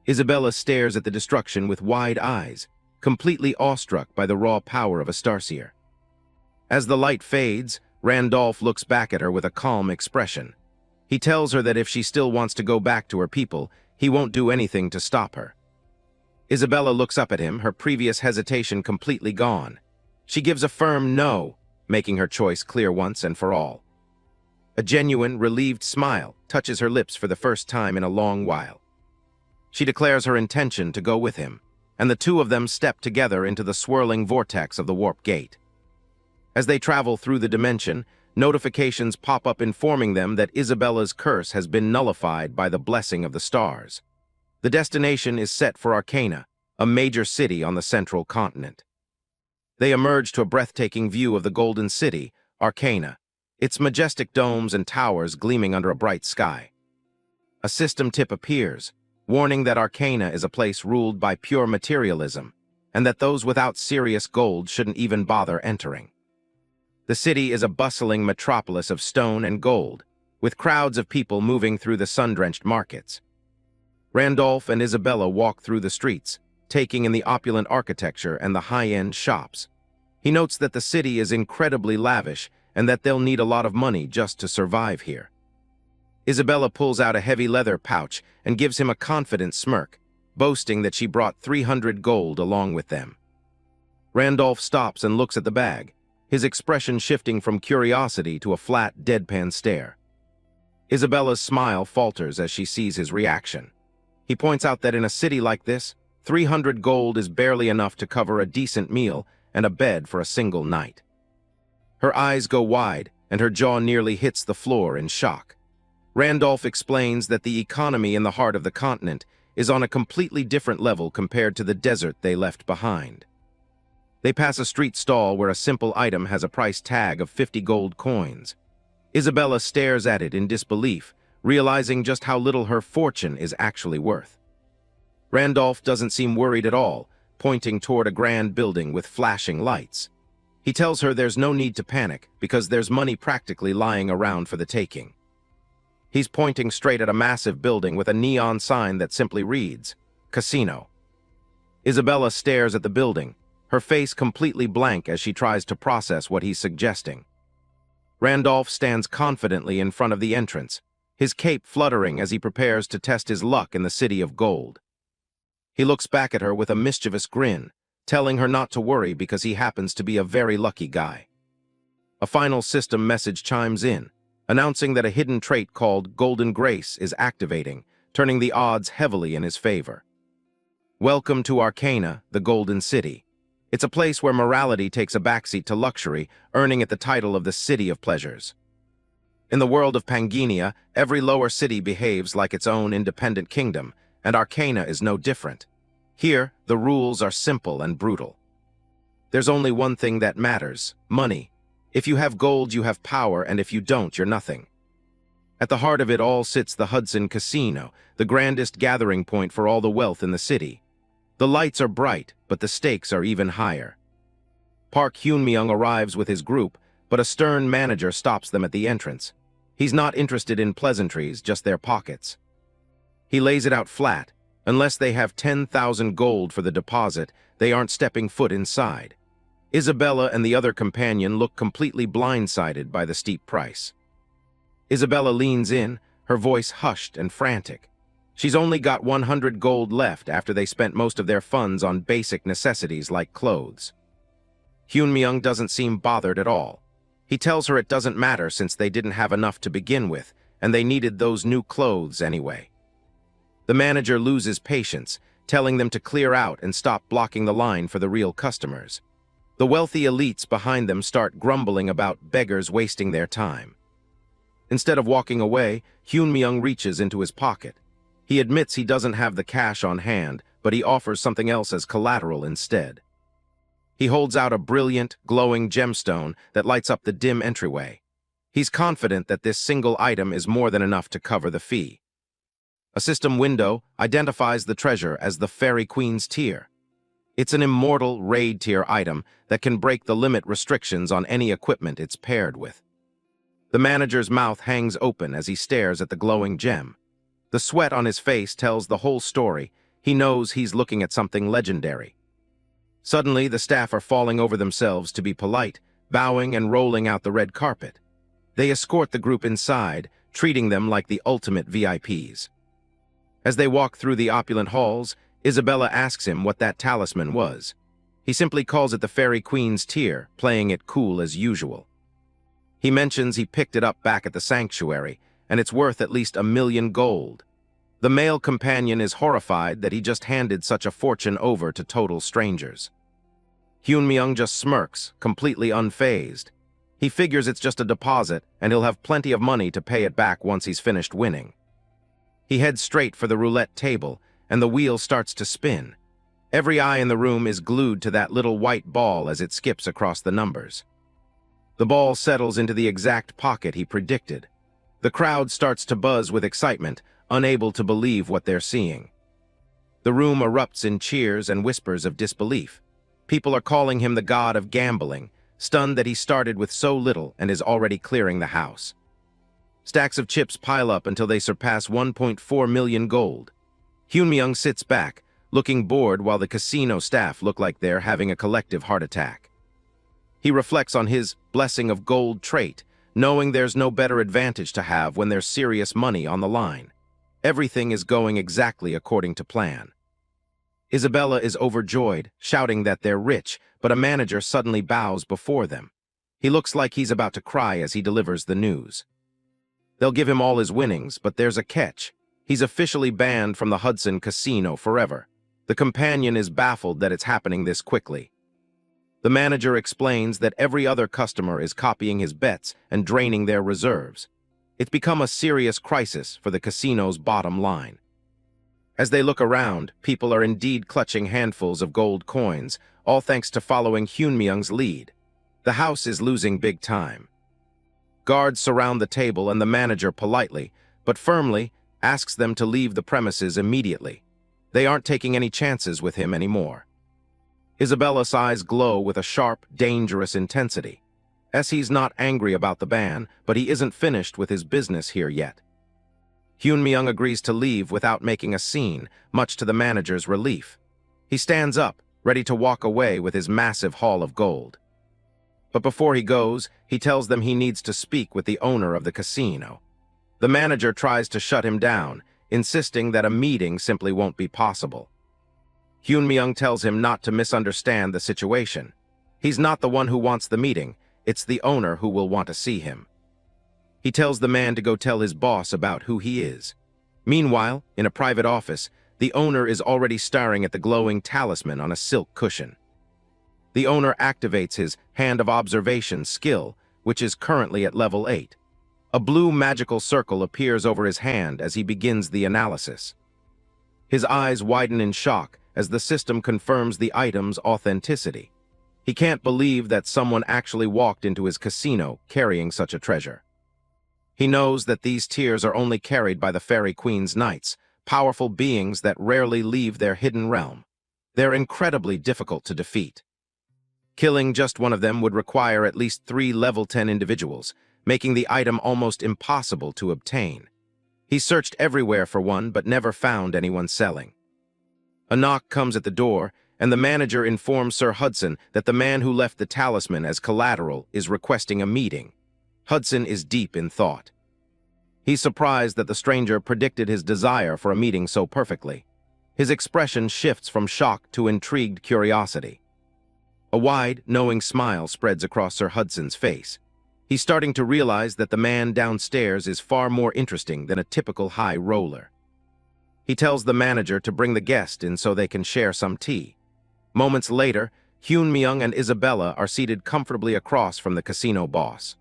Isabella stares at the destruction with wide eyes, completely awestruck by the raw power of a starseer. As the light fades, Randolph looks back at her with a calm expression. He tells her that if she still wants to go back to her people, he won't do anything to stop her. Isabella looks up at him, her previous hesitation completely gone. She gives a firm no, making her choice clear once and for all. A genuine, relieved smile touches her lips for the first time in a long while. She declares her intention to go with him, and the two of them step together into the swirling vortex of the warp gate. As they travel through the dimension, notifications pop up informing them that Isabella's curse has been nullified by the blessing of the stars. The destination is set for Arcana, a major city on the central continent. They emerge to a breathtaking view of the Golden City, Arcana, its majestic domes and towers gleaming under a bright sky. A system tip appears, warning that Arcana is a place ruled by pure materialism, and that those without serious gold shouldn't even bother entering. The city is a bustling metropolis of stone and gold, with crowds of people moving through the sun-drenched markets. Randolph and Isabella walk through the streets, taking in the opulent architecture and the high-end shops. He notes that the city is incredibly lavish and that they'll need a lot of money just to survive here. Isabella pulls out a heavy leather pouch and gives him a confident smirk, boasting that she brought 300 gold along with them. Randolph stops and looks at the bag, his expression shifting from curiosity to a flat, deadpan stare. Isabella's smile falters as she sees his reaction. He points out that in a city like this, 300 gold is barely enough to cover a decent meal and a bed for a single night. Her eyes go wide, and her jaw nearly hits the floor in shock. Randolph explains that the economy in the heart of the continent is on a completely different level compared to the desert they left behind. They pass a street stall where a simple item has a price tag of 50 gold coins. Isabella stares at it in disbelief, realizing just how little her fortune is actually worth. Randolph doesn't seem worried at all, pointing toward a grand building with flashing lights. He tells her there's no need to panic because there's money practically lying around for the taking. He's pointing straight at a massive building with a neon sign that simply reads, Casino. Isabella stares at the building, her face completely blank as she tries to process what he's suggesting. Randolph stands confidently in front of the entrance, his cape fluttering as he prepares to test his luck in the city of gold. He looks back at her with a mischievous grin, telling her not to worry because he happens to be a very lucky guy. A final system message chimes in, announcing that a hidden trait called Golden Grace is activating, turning the odds heavily in his favor. Welcome to Arcana, the Golden City. It's a place where morality takes a backseat to luxury, earning it the title of the City of Pleasures. In the world of Pangenia, every lower city behaves like its own independent kingdom, and Arcana is no different. Here, the rules are simple and brutal. There's only one thing that matters: money. If you have gold, you have power, and if you don't, you're nothing. At the heart of it all sits the Hudson Casino, the grandest gathering point for all the wealth in the city. The lights are bright, but the stakes are even higher. Park Hyunmyung arrives with his group, but a stern manager stops them at the entrance. He's not interested in pleasantries, just their pockets. He lays it out flat. Unless they have 10,000 gold for the deposit, they aren't stepping foot inside. Isabella and the other companion look completely blindsided by the steep price. Isabella leans in, her voice hushed and frantic. She's only got 100 gold left after they spent most of their funds on basic necessities like clothes. Hyunmyung doesn't seem bothered at all. He tells her it doesn't matter since they didn't have enough to begin with, and they needed those new clothes anyway. The manager loses patience, telling them to clear out and stop blocking the line for the real customers. The wealthy elites behind them start grumbling about beggars wasting their time. Instead of walking away, Hyunmyung reaches into his pocket. He admits he doesn't have the cash on hand, but he offers something else as collateral instead. He holds out a brilliant, glowing gemstone that lights up the dim entryway. He's confident that this single item is more than enough to cover the fee. A system window identifies the treasure as the Fairy Queen's Tear. It's an immortal raid tier item that can break the limit restrictions on any equipment it's paired with. The manager's mouth hangs open as he stares at the glowing gem. The sweat on his face tells the whole story. He knows he's looking at something legendary. Suddenly, the staff are falling over themselves to be polite, bowing and rolling out the red carpet. They escort the group inside, treating them like the ultimate VIPs. As they walk through the opulent halls, Isabella asks him what that talisman was. He simply calls it the Fairy Queen's Tear, playing it cool as usual. He mentions he picked it up back at the sanctuary, and it's worth at least 1,000,000 gold. The male companion is horrified that he just handed such a fortune over to total strangers. Hyun-myung just smirks, completely unfazed. He figures it's just a deposit, and he'll have plenty of money to pay it back once he's finished winning. He heads straight for the roulette table, and the wheel starts to spin. Every eye in the room is glued to that little white ball as it skips across the numbers. The ball settles into the exact pocket he predicted. The crowd starts to buzz with excitement, unable to believe what they're seeing. The room erupts in cheers and whispers of disbelief. People are calling him the god of gambling, stunned that he started with so little and is already clearing the house. Stacks of chips pile up until they surpass 1.4 million gold. Hyun-myung sits back, looking bored while the casino staff look like they're having a collective heart attack. He reflects on his blessing of gold trait, knowing there's no better advantage to have when there's serious money on the line. Everything is going exactly according to plan. Isabella is overjoyed, shouting that they're rich, but a manager suddenly bows before them. He looks like he's about to cry as he delivers the news. They'll give him all his winnings, but there's a catch. He's officially banned from the Hudson Casino forever. The companion is baffled that it's happening this quickly. The manager explains that every other customer is copying his bets and draining their reserves. It's become a serious crisis for the casino's bottom line. As they look around, people are indeed clutching handfuls of gold coins, all thanks to following Hyun-myung's lead. The house is losing big time. Guards surround the table and the manager politely, but firmly, asks them to leave the premises immediately. They aren't taking any chances with him anymore. Isabella's eyes glow with a sharp, dangerous intensity. He's not angry about the ban, but he isn't finished with his business here yet. Hyun-myung agrees to leave without making a scene, much to the manager's relief. He stands up, ready to walk away with his massive haul of gold. But before he goes, he tells them he needs to speak with the owner of the casino. The manager tries to shut him down, insisting that a meeting simply won't be possible. Hyun-myung tells him not to misunderstand the situation. He's not the one who wants the meeting, it's the owner who will want to see him. He tells the man to go tell his boss about who he is. Meanwhile, in a private office, the owner is already staring at the glowing talisman on a silk cushion. The owner activates his Hand of Observation skill, which is currently at level 8. A blue magical circle appears over his hand as he begins the analysis. His eyes widen in shock as the system confirms the item's authenticity. He can't believe that someone actually walked into his casino carrying such a treasure. He knows that these tiers are only carried by the Fairy Queen's knights, powerful beings that rarely leave their hidden realm. They're incredibly difficult to defeat. Killing just one of them would require at least 3 level 10 individuals, making the item almost impossible to obtain. He searched everywhere for one but never found anyone selling. A knock comes at the door, and the manager informs Sir Hudson that the man who left the talisman as collateral is requesting a meeting. Hudson is deep in thought. He's surprised that the stranger predicted his desire for a meeting so perfectly. His expression shifts from shock to intrigued curiosity. A wide, knowing smile spreads across Sir Hudson's face. He's starting to realize that the man downstairs is far more interesting than a typical high roller. He tells the manager to bring the guest in so they can share some tea. Moments later, Hyun-myung and Isabella are seated comfortably across from the casino boss.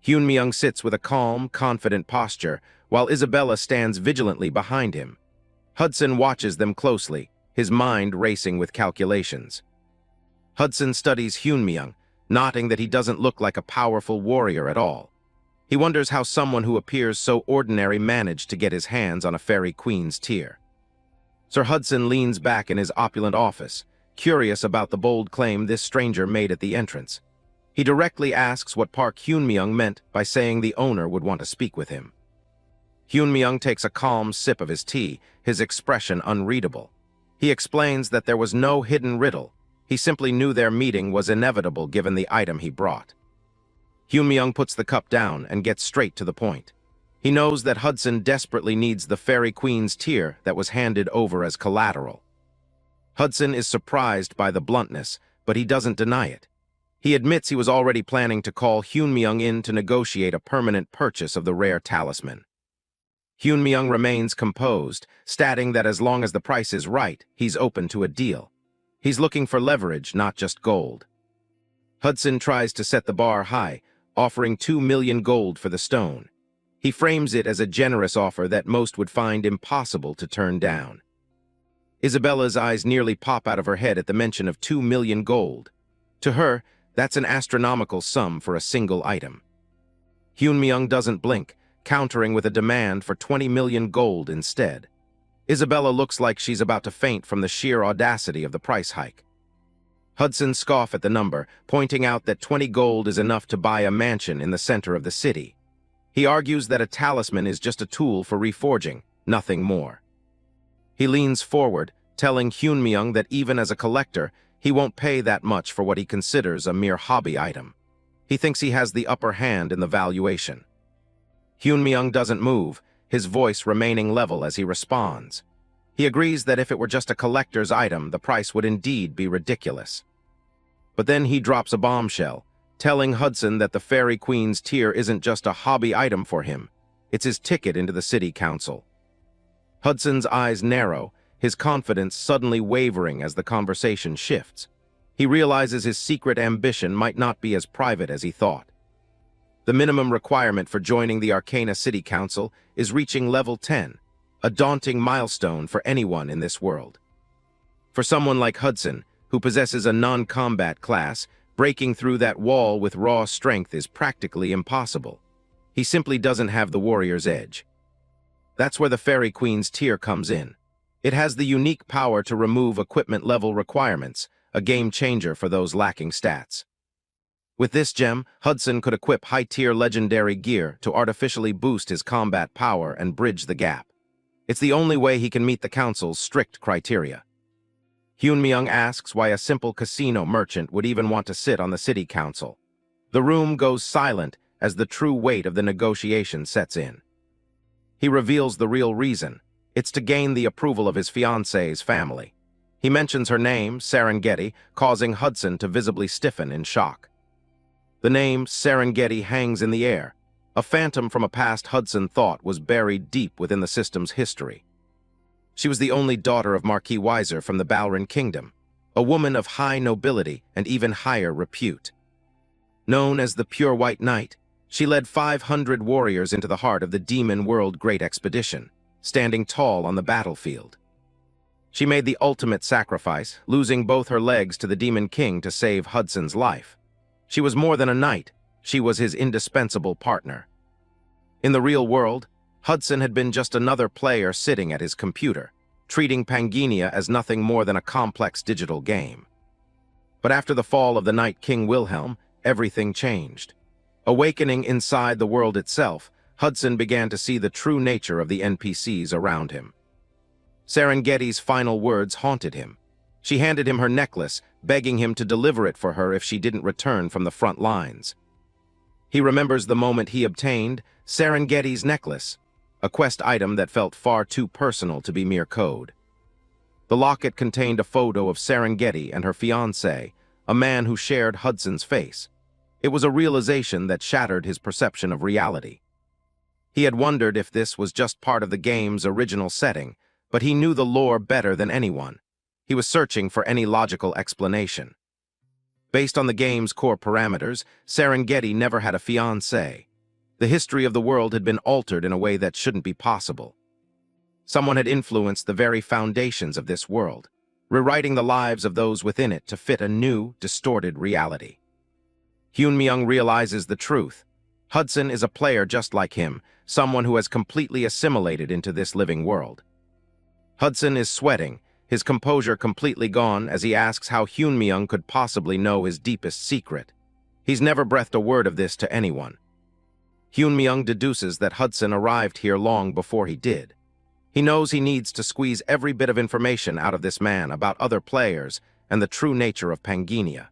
Hyun-myung sits with a calm, confident posture, while Isabella stands vigilantly behind him. Hudson watches them closely, his mind racing with calculations. Hudson studies Hyun-myung, noting that he doesn't look like a powerful warrior at all. He wonders how someone who appears so ordinary managed to get his hands on a Fairy Queen's tier. Sir Hudson leans back in his opulent office, curious about the bold claim this stranger made at the entrance. He directly asks what Park Hyun-myung meant by saying the owner would want to speak with him. Hyun-myung takes a calm sip of his tea, his expression unreadable. He explains that there was no hidden riddle. He simply knew their meeting was inevitable given the item he brought. Hyun-myung puts the cup down and gets straight to the point. He knows that Hudson desperately needs the Fairy Queen's tier that was handed over as collateral. Hudson is surprised by the bluntness, but he doesn't deny it. He admits he was already planning to call Hyun-myung in to negotiate a permanent purchase of the rare talisman. Hyun-myung remains composed, stating that as long as the price is right, he's open to a deal. He's looking for leverage, not just gold. Hudson tries to set the bar high, offering 2 million gold for the stone. He frames it as a generous offer that most would find impossible to turn down. Isabella's eyes nearly pop out of her head at the mention of 2 million gold. To her, that's an astronomical sum for a single item. Hyun-myung doesn't blink, countering with a demand for 20 million gold instead. Isabella looks like she's about to faint from the sheer audacity of the price hike. Hudson scoffs at the number, pointing out that 20 gold is enough to buy a mansion in the center of the city. He argues that a talisman is just a tool for reforging, nothing more. He leans forward, telling Hyun-myung that even as a collector, he won't pay that much for what he considers a mere hobby item. He thinks he has the upper hand in the valuation. Hyun-myung doesn't move, his voice remaining level as he responds. He agrees that if it were just a collector's item, the price would indeed be ridiculous. But then he drops a bombshell, telling Hudson that the Fairy Queen's tear isn't just a hobby item for him, it's his ticket into the city council. Hudson's eyes narrow, his confidence suddenly wavering as the conversation shifts. He realizes his secret ambition might not be as private as he thought. The minimum requirement for joining the Arcana City Council is reaching level 10, a daunting milestone for anyone in this world. For someone like Hudson, who possesses a non-combat class, breaking through that wall with raw strength is practically impossible. He simply doesn't have the warrior's edge. That's where the Fairy Queen's tear comes in. It has the unique power to remove equipment level requirements, a game changer for those lacking stats. With this gem, Hudson could equip high-tier legendary gear to artificially boost his combat power and bridge the gap. It's the only way he can meet the council's strict criteria. Hyun-myung asks why a simple casino merchant would even want to sit on the city council. The room goes silent as the true weight of the negotiation sets in. He reveals the real reason. It's to gain the approval of his fiancée's family. He mentions her name, Serengeti, causing Hudson to visibly stiffen in shock. The name Serengeti hangs in the air, a phantom from a past Hudson thought was buried deep within the system's history. She was the only daughter of Marquis Weiser from the Balrin Kingdom, a woman of high nobility and even higher repute. Known as the Pure White Knight, she led 500 warriors into the heart of the Demon World Great Expedition, standing tall on the battlefield. She made the ultimate sacrifice, losing both her legs to the Demon King to save Hudson's life. She was more than a knight, she was his indispensable partner. In the real world, Hudson had been just another player sitting at his computer, treating Pangenia as nothing more than a complex digital game. But after the fall of the Night King Wilhelm, everything changed. Awakening inside the world itself, Hudson began to see the true nature of the NPCs around him. Serengeti's final words haunted him. She handed him her necklace, begging him to deliver it for her if she didn't return from the front lines. He remembers the moment he obtained Serengeti's necklace, a quest item that felt far too personal to be mere code. The locket contained a photo of Serengeti and her fiancé, a man who shared Hudson's face. It was a realization that shattered his perception of reality. He had wondered if this was just part of the game's original setting, but he knew the lore better than anyone. He was searching for any logical explanation. Based on the game's core parameters, Serengeti never had a fiancé. The history of the world had been altered in a way that shouldn't be possible. Someone had influenced the very foundations of this world, rewriting the lives of those within it to fit a new, distorted reality. Hyun-myung realizes the truth. Hudson is a player just like him, someone who has completely assimilated into this living world. Hudson is sweating, his composure completely gone as he asks how Hyun-myung could possibly know his deepest secret. He's never breathed a word of this to anyone. Hyun-myung deduces that Hudson arrived here long before he did. He knows he needs to squeeze every bit of information out of this man about other players and the true nature of Pangenia.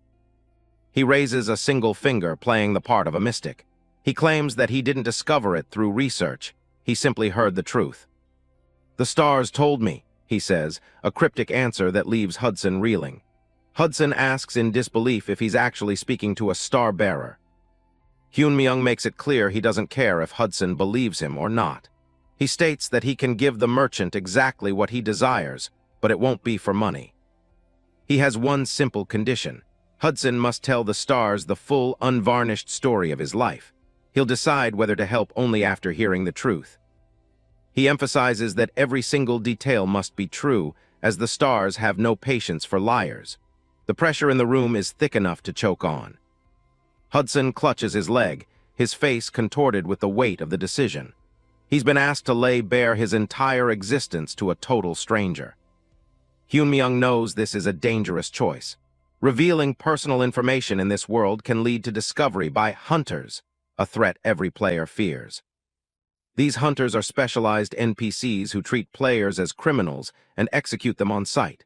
He raises a single finger, playing the part of a mystic. He claims that he didn't discover it through research. He simply heard the truth. "The stars told me," he says, a cryptic answer that leaves Hudson reeling. Hudson asks in disbelief if he's actually speaking to a star-bearer. Hyun-myung makes it clear he doesn't care if Hudson believes him or not. He states that he can give the merchant exactly what he desires, but it won't be for money. He has one simple condition. Hudson must tell the stars the full, unvarnished story of his life. He'll decide whether to help only after hearing the truth. He emphasizes that every single detail must be true, as the stars have no patience for liars. The pressure in the room is thick enough to choke on. Hudson clutches his leg, his face contorted with the weight of the decision. He's been asked to lay bare his entire existence to a total stranger. Hyun-myung knows this is a dangerous choice. Revealing personal information in this world can lead to discovery by hunters, a threat every player fears. These hunters are specialized NPCs who treat players as criminals and execute them on sight.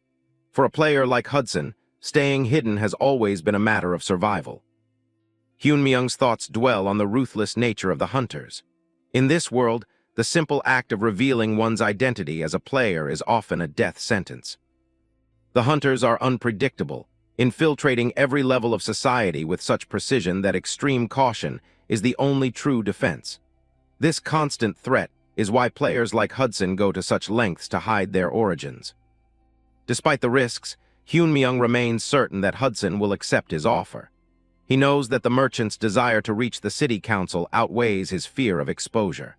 For a player like Hudson, staying hidden has always been a matter of survival. Hyun-myung's thoughts dwell on the ruthless nature of the hunters. In this world, the simple act of revealing one's identity as a player is often a death sentence. The hunters are unpredictable, infiltrating every level of society with such precision that extreme caution is the only true defense. This constant threat is why players like Hudson go to such lengths to hide their origins. Despite the risks, Hyun-myung remains certain that Hudson will accept his offer. He knows that the merchant's desire to reach the city council outweighs his fear of exposure.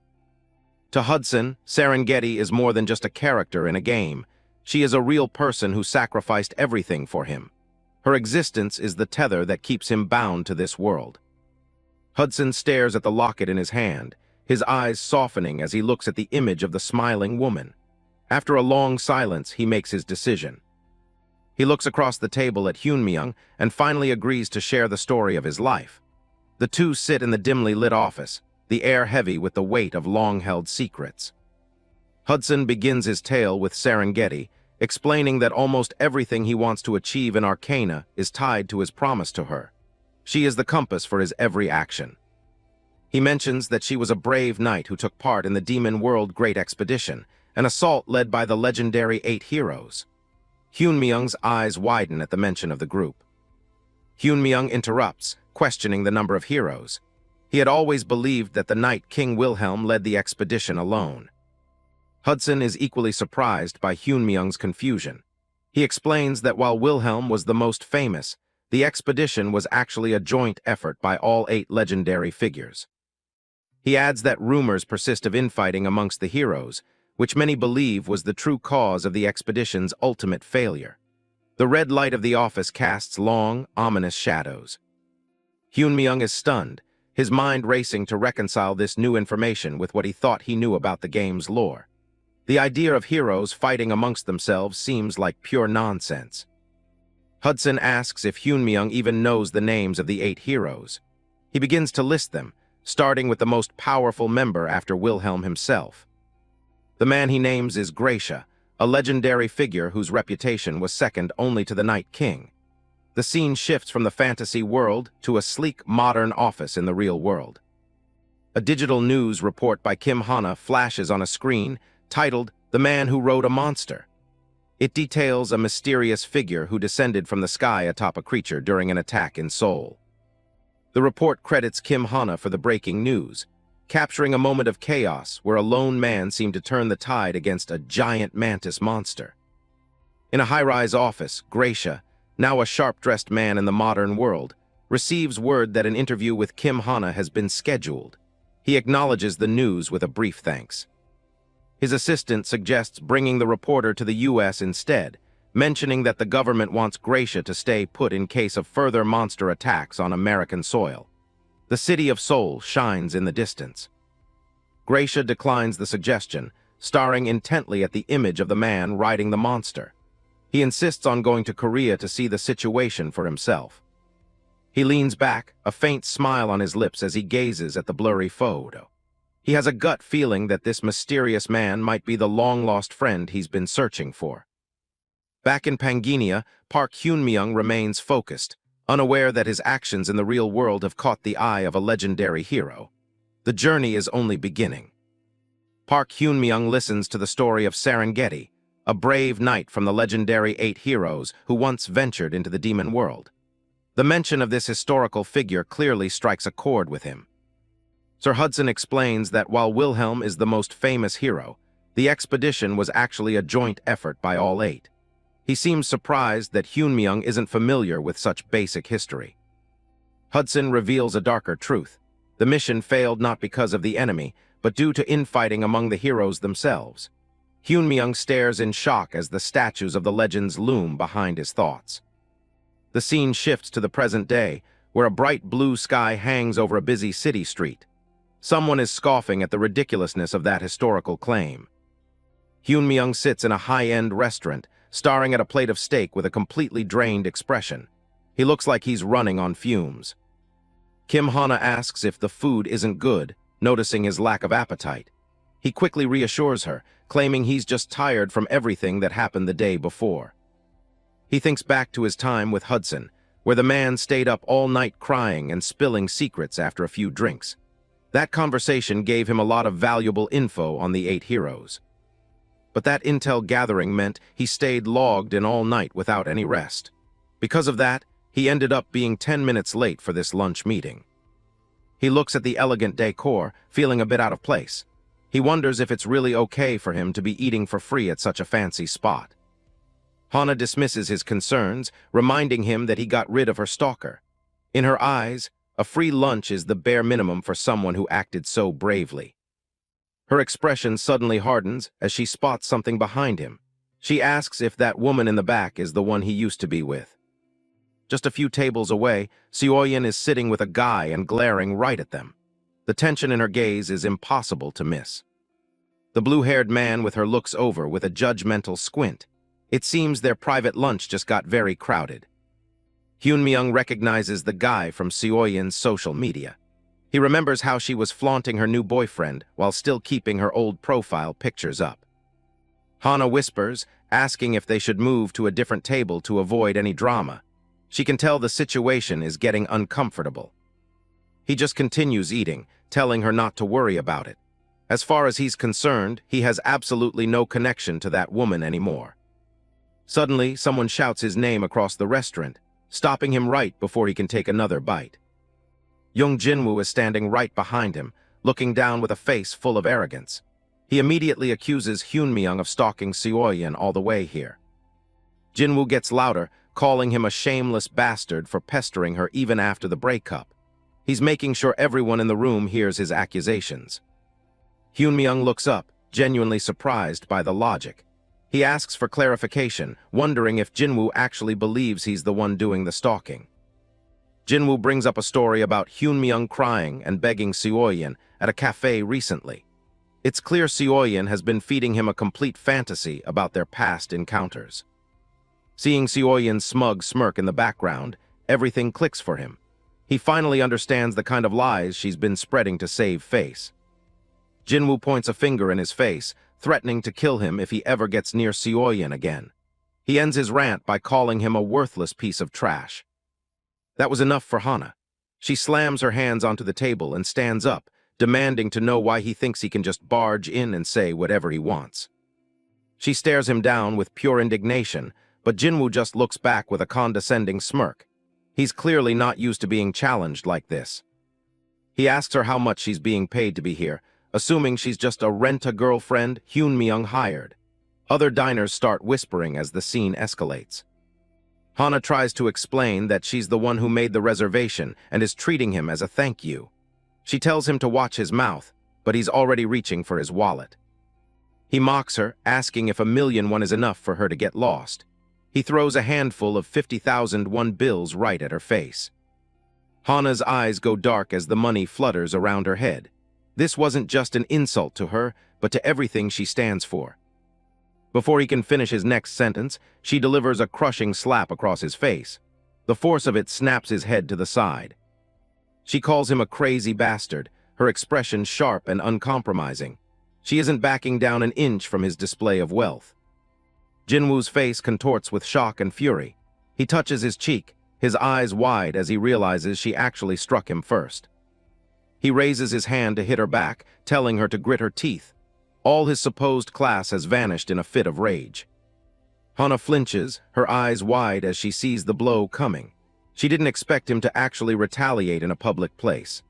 To Hudson, Serengeti is more than just a character in a game. She is a real person who sacrificed everything for him. Her existence is the tether that keeps him bound to this world. Hudson stares at the locket in his hand, his eyes softening as he looks at the image of the smiling woman. After a long silence, he makes his decision. He looks across the table at Hyun-myung and finally agrees to share the story of his life. The two sit in the dimly lit office, the air heavy with the weight of long-held secrets. Hudson begins his tale with Serengeti, explaining that almost everything he wants to achieve in Arcana is tied to his promise to her. She is the compass for his every action. He mentions that she was a brave knight who took part in the Demon World Great Expedition, an assault led by the legendary 8 heroes. Hyun-myung's eyes widen at the mention of the group. Hyun-myung interrupts, questioning the number of heroes. He had always believed that the knight King Wilhelm led the expedition alone. Hudson is equally surprised by Hyun-myung's confusion. He explains that while Wilhelm was the most famous, the expedition was actually a joint effort by all 8 legendary figures. He adds that rumors persist of infighting amongst the heroes, which many believe was the true cause of the expedition's ultimate failure. The red light of the office casts long, ominous shadows. Hyun-myung is stunned, his mind racing to reconcile this new information with what he thought he knew about the game's lore. The idea of heroes fighting amongst themselves seems like pure nonsense. Hudson asks if Hyun-myung even knows the names of the 8 heroes. He begins to list them, starting with the most powerful member after Wilhelm himself. The man he names is Gracia, a legendary figure whose reputation was second only to the Night King. The scene shifts from the fantasy world to a sleek, modern office in the real world. A digital news report by Kim Hana flashes on a screen, titled, "The Man Who Rode a Monster." It details a mysterious figure who descended from the sky atop a creature during an attack in Seoul. The report credits Kim Hana for the breaking news, capturing a moment of chaos where a lone man seemed to turn the tide against a giant mantis monster. In a high-rise office, Gracia, now a sharp-dressed man in the modern world, receives word that an interview with Kim Hana has been scheduled. He acknowledges the news with a brief thanks. His assistant suggests bringing the reporter to the U.S. instead, mentioning that the government wants Gracia to stay put in case of further monster attacks on American soil. The city of Seoul shines in the distance. Gracia declines the suggestion, staring intently at the image of the man riding the monster. He insists on going to Korea to see the situation for himself. He leans back, a faint smile on his lips as he gazes at the blurry photo. He has a gut feeling that this mysterious man might be the long-lost friend he's been searching for. Back in Pangaea, Park Hyun-myung remains focused, unaware that his actions in the real world have caught the eye of a legendary hero. The journey is only beginning. Park Hyun-myung listens to the story of Serengeti, a brave knight from the legendary 8 heroes who once ventured into the demon world. The mention of this historical figure clearly strikes a chord with him. Sir Hudson explains that while Wilhelm is the most famous hero, the expedition was actually a joint effort by all 8. He seems surprised that Hyunmyeong isn't familiar with such basic history. Hudson reveals a darker truth. The mission failed not because of the enemy, but due to infighting among the heroes themselves. Hyunmyeong stares in shock as the statues of the legends loom behind his thoughts. The scene shifts to the present day, where a bright blue sky hangs over a busy city street. Someone is scoffing at the ridiculousness of that historical claim. Hyunmyeong sits in a high-end restaurant, staring at a plate of steak with a completely drained expression. He looks like he's running on fumes. Kim Hana asks if the food isn't good, noticing his lack of appetite. He quickly reassures her, claiming he's just tired from everything that happened the day before. He thinks back to his time with Hudson, where the man stayed up all night crying and spilling secrets after a few drinks. That conversation gave him a lot of valuable info on the 8 heroes. But that intel gathering meant he stayed logged in all night without any rest. Because of that, he ended up being 10 minutes late for this lunch meeting. He looks at the elegant decor, feeling a bit out of place. He wonders if it's really okay for him to be eating for free at such a fancy spot. Hana dismisses his concerns, reminding him that he got rid of her stalker. In her eyes, a free lunch is the bare minimum for someone who acted so bravely. Her expression suddenly hardens as she spots something behind him. She asks if that woman in the back is the one he used to be with. Just a few tables away, Seoyeon is sitting with a guy and glaring right at them. The tension in her gaze is impossible to miss. The blue-haired man with her looks over with a judgmental squint. It seems their private lunch just got very crowded. Hyunmyeong recognizes the guy from Seoyeon's social media. He remembers how she was flaunting her new boyfriend while still keeping her old profile pictures up. Hana whispers, asking if they should move to a different table to avoid any drama. She can tell the situation is getting uncomfortable. He just continues eating, telling her not to worry about it. As far as he's concerned, he has absolutely no connection to that woman anymore. Suddenly, someone shouts his name across the restaurant, stopping him right before he can take another bite. Young Jinwoo is standing right behind him, looking down with a face full of arrogance. He immediately accuses Hyunmyeong of stalking Seoyeon all the way here. Jinwoo gets louder, calling him a shameless bastard for pestering her even after the breakup. He's making sure everyone in the room hears his accusations. Hyunmyeong looks up, genuinely surprised by the logic. He asks for clarification, wondering if Jinwoo actually believes he's the one doing the stalking. Jinwoo brings up a story about Hyunmyeong crying and begging Seoyeon at a cafe recently. It's clear Seoyeon has been feeding him a complete fantasy about their past encounters. Seeing Seoyeon's smug smirk in the background, everything clicks for him. He finally understands the kind of lies she's been spreading to save face. Jinwoo points a finger in his face, threatening to kill him if he ever gets near Seoyeon again. He ends his rant by calling him a worthless piece of trash. That was enough for Hana. She slams her hands onto the table and stands up, demanding to know why he thinks he can just barge in and say whatever he wants. She stares him down with pure indignation, but Jinwoo just looks back with a condescending smirk. He's clearly not used to being challenged like this. He asks her how much she's being paid to be here, assuming she's just a rent-a-girlfriend Hyunmyeong hired. Other diners start whispering as the scene escalates. Hana tries to explain that she's the one who made the reservation and is treating him as a thank you. She tells him to watch his mouth, but he's already reaching for his wallet. He mocks her, asking if 1,000,000 is enough for her to get lost. He throws a handful of 50,000 won bills right at her face. Hana's eyes go dark as the money flutters around her head. This wasn't just an insult to her, but to everything she stands for. Before he can finish his next sentence, she delivers a crushing slap across his face. The force of it snaps his head to the side. She calls him a crazy bastard, her expression sharp and uncompromising. She isn't backing down an inch from his display of wealth. Jinwoo's face contorts with shock and fury. He touches his cheek, his eyes wide as he realizes she actually struck him first. He raises his hand to hit her back, telling her to grit her teeth. All his supposed class has vanished in a fit of rage. Hana flinches, her eyes wide as she sees the blow coming. She didn't expect him to actually retaliate in a public place.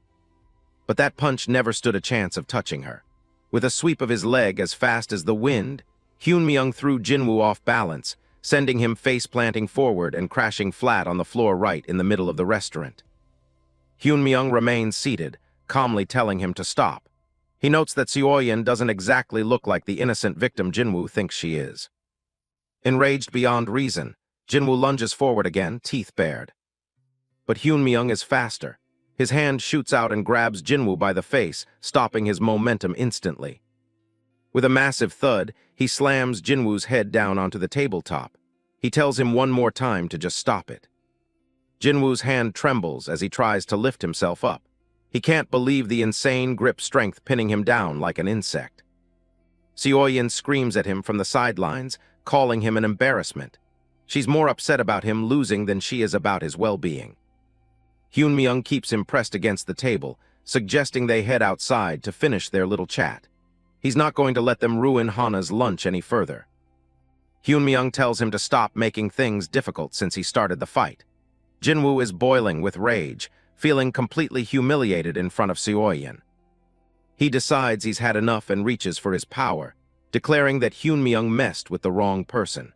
But that punch never stood a chance of touching her. With a sweep of his leg as fast as the wind, Hyun-myung threw Jinwoo off balance, sending him face-planting forward and crashing flat on the floor right in the middle of the restaurant. Hyun-myung remains seated, calmly telling him to stop. He notes that Seo-yeon doesn't exactly look like the innocent victim Jinwoo thinks she is. Enraged beyond reason, Jinwoo lunges forward again, teeth bared. But Hyun-myung is faster. His hand shoots out and grabs Jinwoo by the face, stopping his momentum instantly. With a massive thud, he slams Jinwoo's head down onto the tabletop. He tells him one more time to just stop it. Jinwoo's hand trembles as he tries to lift himself up. He can't believe the insane grip strength pinning him down like an insect. Seo-yeon screams at him from the sidelines, calling him an embarrassment. She's more upset about him losing than she is about his well-being. Hyun-myung keeps him pressed against the table, suggesting they head outside to finish their little chat. He's not going to let them ruin Hana's lunch any further. Hyun-myung tells him to stop making things difficult since he started the fight. Jinwoo is boiling with rage, feeling completely humiliated in front of Seo-yeon. He decides he's had enough and reaches for his power, declaring that Hyun-myung messed with the wrong person.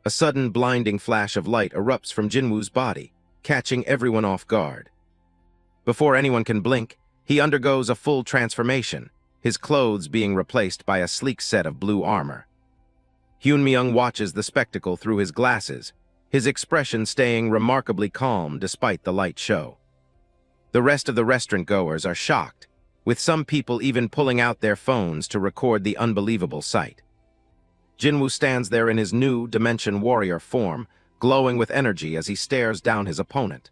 A sudden blinding flash of light erupts from Jinwoo's body, catching everyone off guard. Before anyone can blink, he undergoes a full transformation, his clothes being replaced by a sleek set of blue armor. Hyun-myung watches the spectacle through his glasses, his expression staying remarkably calm despite the light show. The rest of the restaurant-goers are shocked, with some people even pulling out their phones to record the unbelievable sight. Jinwoo stands there in his new Dimension Warrior form, glowing with energy as he stares down his opponent.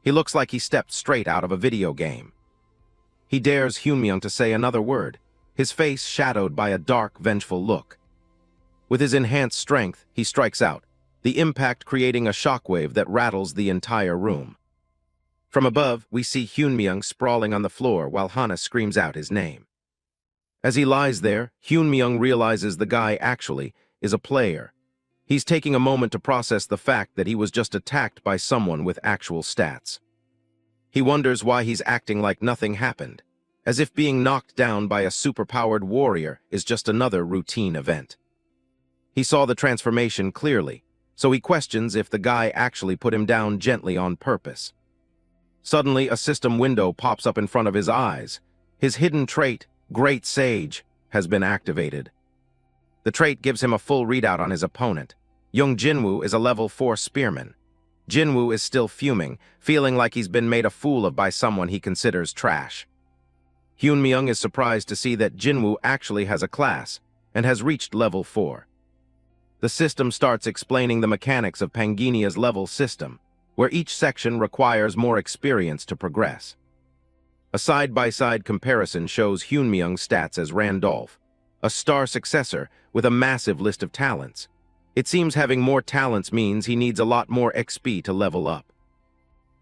He looks like he stepped straight out of a video game. He dares Hyun-myung to say another word, his face shadowed by a dark, vengeful look. With his enhanced strength, he strikes out, the impact creating a shockwave that rattles the entire room. From above, we see Hyun-myung sprawling on the floor while Hana screams out his name. As he lies there, Hyun-myung realizes the guy actually is a player. He's taking a moment to process the fact that he was just attacked by someone with actual stats. He wonders why he's acting like nothing happened, as if being knocked down by a superpowered warrior is just another routine event. He saw the transformation clearly, so he questions if the guy actually put him down gently on purpose. Suddenly, a system window pops up in front of his eyes. His hidden trait, Great Sage, has been activated. The trait gives him a full readout on his opponent. Young Jinwoo is a level 4 spearman. Jinwoo is still fuming, feeling like he's been made a fool of by someone he considers trash. Hyun-myung is surprised to see that Jinwoo actually has a class and has reached level 4. The system starts explaining the mechanics of Panginia's level system, where each section requires more experience to progress. A side-by-side comparison shows Hyun-myung's stats as Randolph, a star successor with a massive list of talents. It seems having more talents means he needs a lot more XP to level up.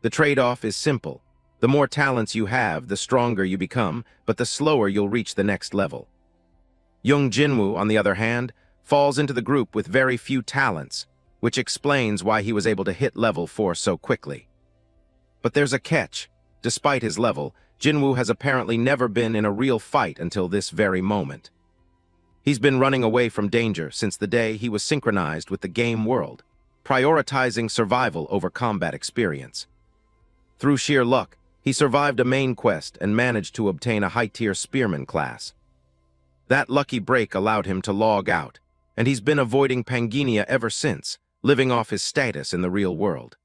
The trade-off is simple. The more talents you have, the stronger you become, but the slower you'll reach the next level. Young Jinwoo, on the other hand, falls into the group with very few talents, which explains why he was able to hit level 4 so quickly. But there's a catch. Despite his level, Jinwoo has apparently never been in a real fight until this very moment. He's been running away from danger since the day he was synchronized with the game world, prioritizing survival over combat experience. Through sheer luck, he survived a main quest and managed to obtain a high-tier spearman class. That lucky break allowed him to log out, and he's been avoiding Panginia ever since, living off his status in the real world.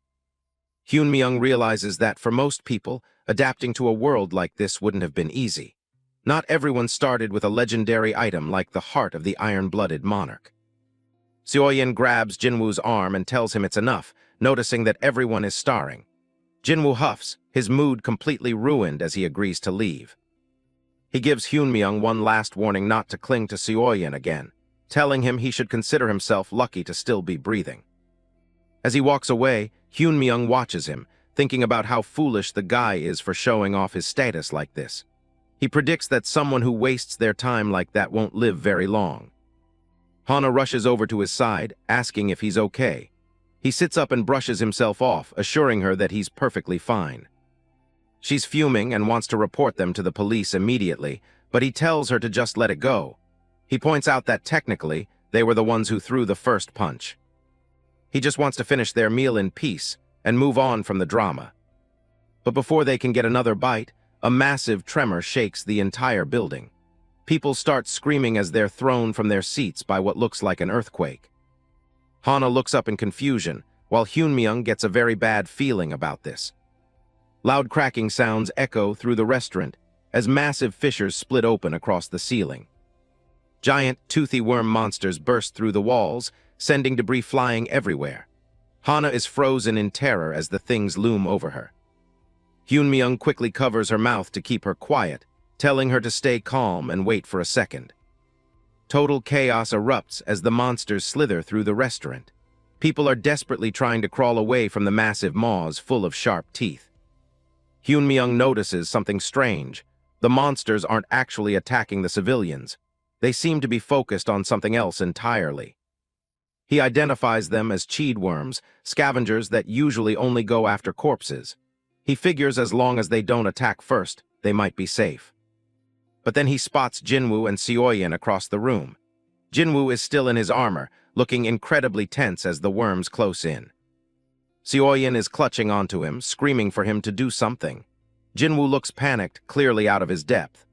Hyun-myung realizes that for most people, adapting to a world like this wouldn't have been easy. Not everyone started with a legendary item like the heart of the iron-blooded monarch. Seo-yeon grabs Jinwoo's arm and tells him it's enough, noticing that everyone is starring. Jinwoo huffs, his mood completely ruined as he agrees to leave. He gives Hyun-myung one last warning not to cling to Seo-yeon again, telling him he should consider himself lucky to still be breathing. As he walks away, Hyun-myung watches him, thinking about how foolish the guy is for showing off his status like this. He predicts that someone who wastes their time like that won't live very long. Hana rushes over to his side, asking if he's okay. He sits up and brushes himself off, assuring her that he's perfectly fine. She's fuming and wants to report them to the police immediately, but he tells her to just let it go. He points out that technically, they were the ones who threw the first punch. He just wants to finish their meal in peace and move on from the drama. But before they can get another bite, a massive tremor shakes the entire building. People start screaming as they're thrown from their seats by what looks like an earthquake. Hana looks up in confusion, while Hyunmyeong gets a very bad feeling about this. Loud cracking sounds echo through the restaurant as massive fissures split open across the ceiling. Giant, toothy worm monsters burst through the walls, sending debris flying everywhere. Hana is frozen in terror as the things loom over her. Hyunmyeong quickly covers her mouth to keep her quiet, telling her to stay calm and wait for a second. Total chaos erupts as the monsters slither through the restaurant. People are desperately trying to crawl away from the massive maws full of sharp teeth. Hyunmyeong notices something strange. The monsters aren't actually attacking the civilians. They seem to be focused on something else entirely. He identifies them as cheedworms, scavengers that usually only go after corpses. He figures as long as they don't attack first, they might be safe. But then he spots Jinwoo and Seoyeon across the room. Jinwoo is still in his armor, looking incredibly tense as the worms close in. Seoyeon is clutching onto him, screaming for him to do something. Jinwoo looks panicked, clearly out of his depth.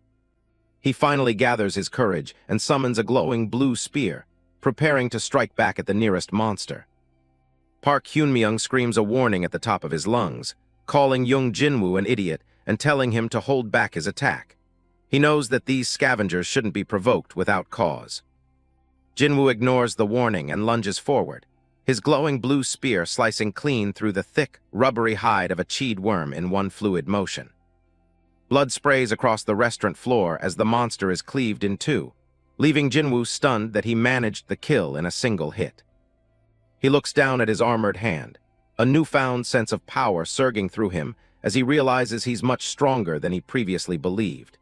He finally gathers his courage and summons a glowing blue spear, preparing to strike back at the nearest monster. Park Hyunmyeong screams a warning at the top of his lungs, calling young Jinwoo an idiot and telling him to hold back his attack. He knows that these scavengers shouldn't be provoked without cause. Jinwoo ignores the warning and lunges forward, his glowing blue spear slicing clean through the thick, rubbery hide of a cheed worm in one fluid motion. Blood sprays across the restaurant floor as the monster is cleaved in two, leaving Jinwoo stunned that he managed the kill in a single hit. He looks down at his armored hand, a newfound sense of power surging through him as he realizes he's much stronger than he previously believed.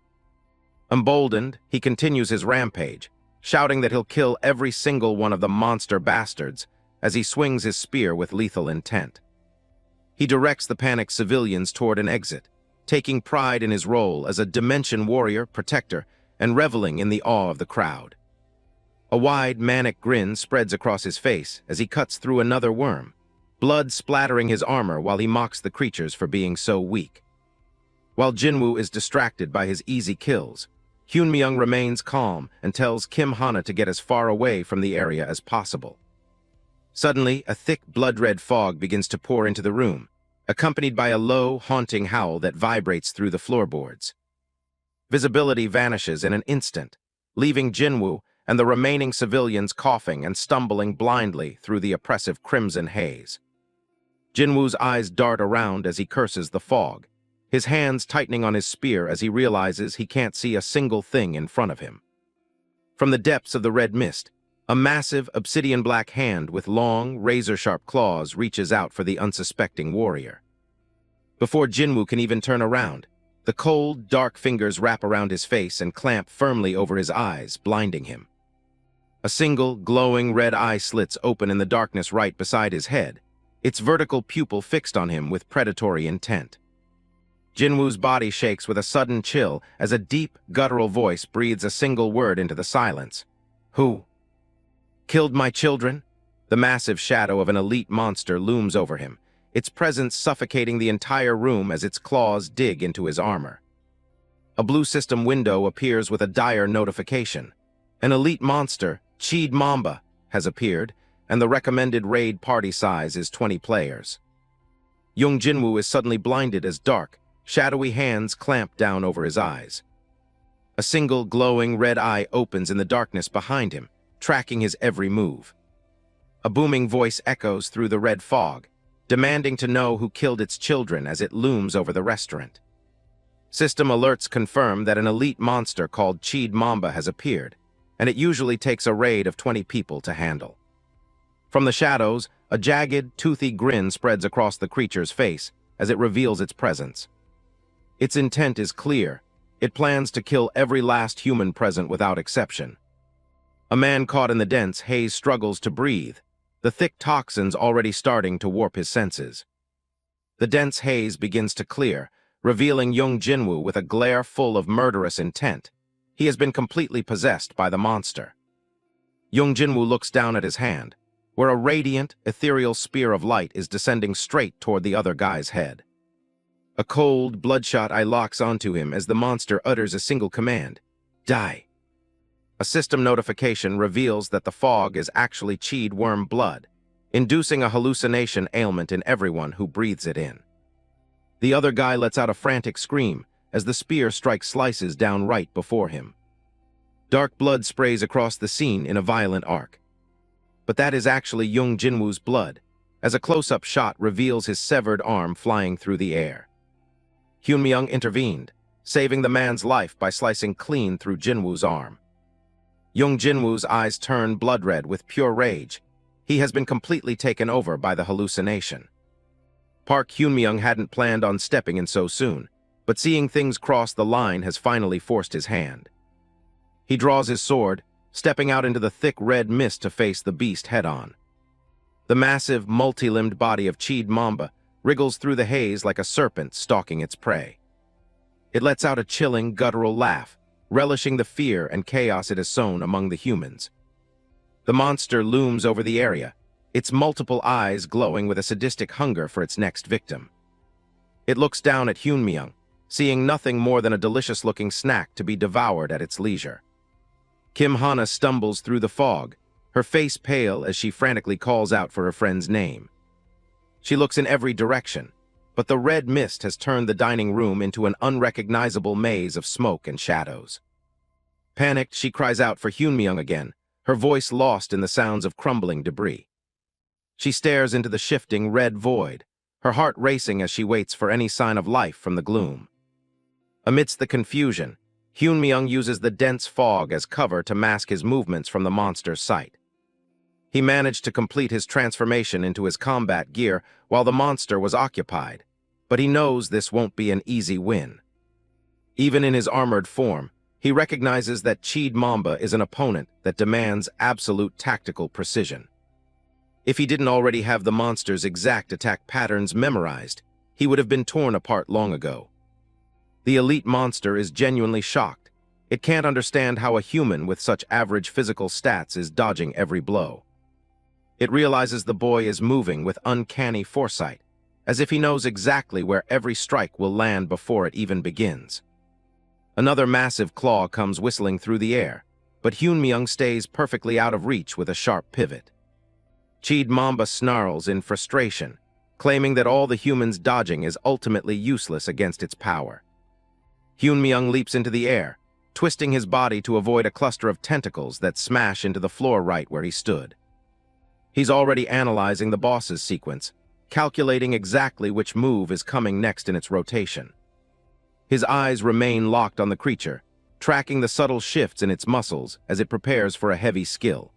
Emboldened, he continues his rampage, shouting that he'll kill every single one of the monster bastards as he swings his spear with lethal intent. He directs the panicked civilians toward an exit, taking pride in his role as a Dimension warrior, protector, and reveling in the awe of the crowd. A wide, manic grin spreads across his face as he cuts through another worm, blood splattering his armor while he mocks the creatures for being so weak. While Jinwoo is distracted by his easy kills, Hyunmyeong remains calm and tells Kim Hana to get as far away from the area as possible. Suddenly, a thick, blood-red fog begins to pour into the room, accompanied by a low, haunting howl that vibrates through the floorboards. Visibility vanishes in an instant, leaving Jinwoo and the remaining civilians coughing and stumbling blindly through the oppressive crimson haze. Jinwoo's eyes dart around as he curses the fog, his hands tightening on his spear as he realizes he can't see a single thing in front of him. From the depths of the red mist, a massive obsidian-black hand with long, razor-sharp claws reaches out for the unsuspecting warrior. Before Jinwoo can even turn around, the cold, dark fingers wrap around his face and clamp firmly over his eyes, blinding him. A single, glowing red eye slits open in the darkness right beside his head, its vertical pupil fixed on him with predatory intent. Jinwoo's body shakes with a sudden chill as a deep, guttural voice breathes a single word into the silence. Who? Killed my children? The massive shadow of an elite monster looms over him, its presence suffocating the entire room as its claws dig into his armor. A blue system window appears with a dire notification. An elite monster, Cheed Mamba, has appeared, and the recommended raid party size is 20 players. Young Jinwoo is suddenly blinded as dark, shadowy hands clamp down over his eyes. A single glowing red eye opens in the darkness behind him, tracking his every move. A booming voice echoes through the red fog, demanding to know who killed its children as it looms over the restaurant. System alerts confirm that an elite monster called Cheed Mamba has appeared, and it usually takes a raid of 20 people to handle. From the shadows, a jagged, toothy grin spreads across the creature's face as it reveals its presence. Its intent is clear. It plans to kill every last human present without exception. A man caught in the dense haze struggles to breathe, the thick toxins already starting to warp his senses. The dense haze begins to clear, revealing Young Jinwoo with a glare full of murderous intent. He has been completely possessed by the monster. Young Jinwoo looks down at his hand, where a radiant, ethereal spear of light is descending straight toward the other guy's head. A cold, bloodshot eye locks onto him as the monster utters a single command: "Die." A system notification reveals that the fog is actually Qi worm blood, inducing a hallucination ailment in everyone who breathes it in. The other guy lets out a frantic scream as the spear strikes slices down right before him. Dark blood sprays across the scene in a violent arc. But that is actually Young Jinwoo's blood, as a close-up shot reveals his severed arm flying through the air. Hyunmyung intervened, saving the man's life by slicing clean through Jinwoo's arm. Young Jinwoo's eyes turn blood-red with pure rage. He has been completely taken over by the hallucination. Park Hyunmyung hadn't planned on stepping in so soon, but seeing things cross the line has finally forced his hand. He draws his sword, stepping out into the thick red mist to face the beast head-on. The massive, multi-limbed body of Qi Mamba wriggles through the haze like a serpent stalking its prey. It lets out a chilling, guttural laugh, relishing the fear and chaos it has sown among the humans. The monster looms over the area, its multiple eyes glowing with a sadistic hunger for its next victim. It looks down at Hyunmyung, seeing nothing more than a delicious-looking snack to be devoured at its leisure. Kim Hana stumbles through the fog, her face pale as she frantically calls out for her friend's name. She looks in every direction, but the red mist has turned the dining room into an unrecognizable maze of smoke and shadows. Panicked, she cries out for Hyunmyung again, her voice lost in the sounds of crumbling debris. She stares into the shifting red void, her heart racing as she waits for any sign of life from the gloom. Amidst the confusion, Hyunmyung uses the dense fog as cover to mask his movements from the monster's sight. He managed to complete his transformation into his combat gear while the monster was occupied, but he knows this won't be an easy win. Even in his armored form, he recognizes that Qi Mamba is an opponent that demands absolute tactical precision. If he didn't already have the monster's exact attack patterns memorized, he would have been torn apart long ago. The elite monster is genuinely shocked. It can't understand how a human with such average physical stats is dodging every blow. It realizes the boy is moving with uncanny foresight, as if he knows exactly where every strike will land before it even begins. Another massive claw comes whistling through the air, but Hyunmyung stays perfectly out of reach with a sharp pivot. Qi Mamba snarls in frustration, claiming that all the humans dodging is ultimately useless against its power. Hyunmyung leaps into the air, twisting his body to avoid a cluster of tentacles that smash into the floor right where he stood. He's already analyzing the boss's sequence, calculating exactly which move is coming next in its rotation. His eyes remain locked on the creature, tracking the subtle shifts in its muscles as it prepares for a heavy skill.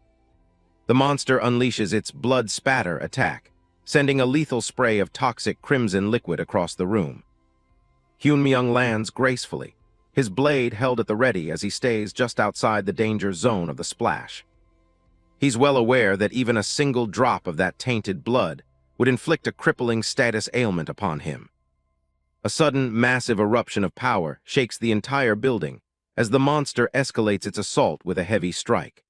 The monster unleashes its blood spatter attack, sending a lethal spray of toxic crimson liquid across the room. Hyunmyung lands gracefully, his blade held at the ready as he stays just outside the danger zone of the splash. He's well aware that even a single drop of that tainted blood would inflict a crippling status ailment upon him. A sudden, massive eruption of power shakes the entire building as the monster escalates its assault with a heavy strike.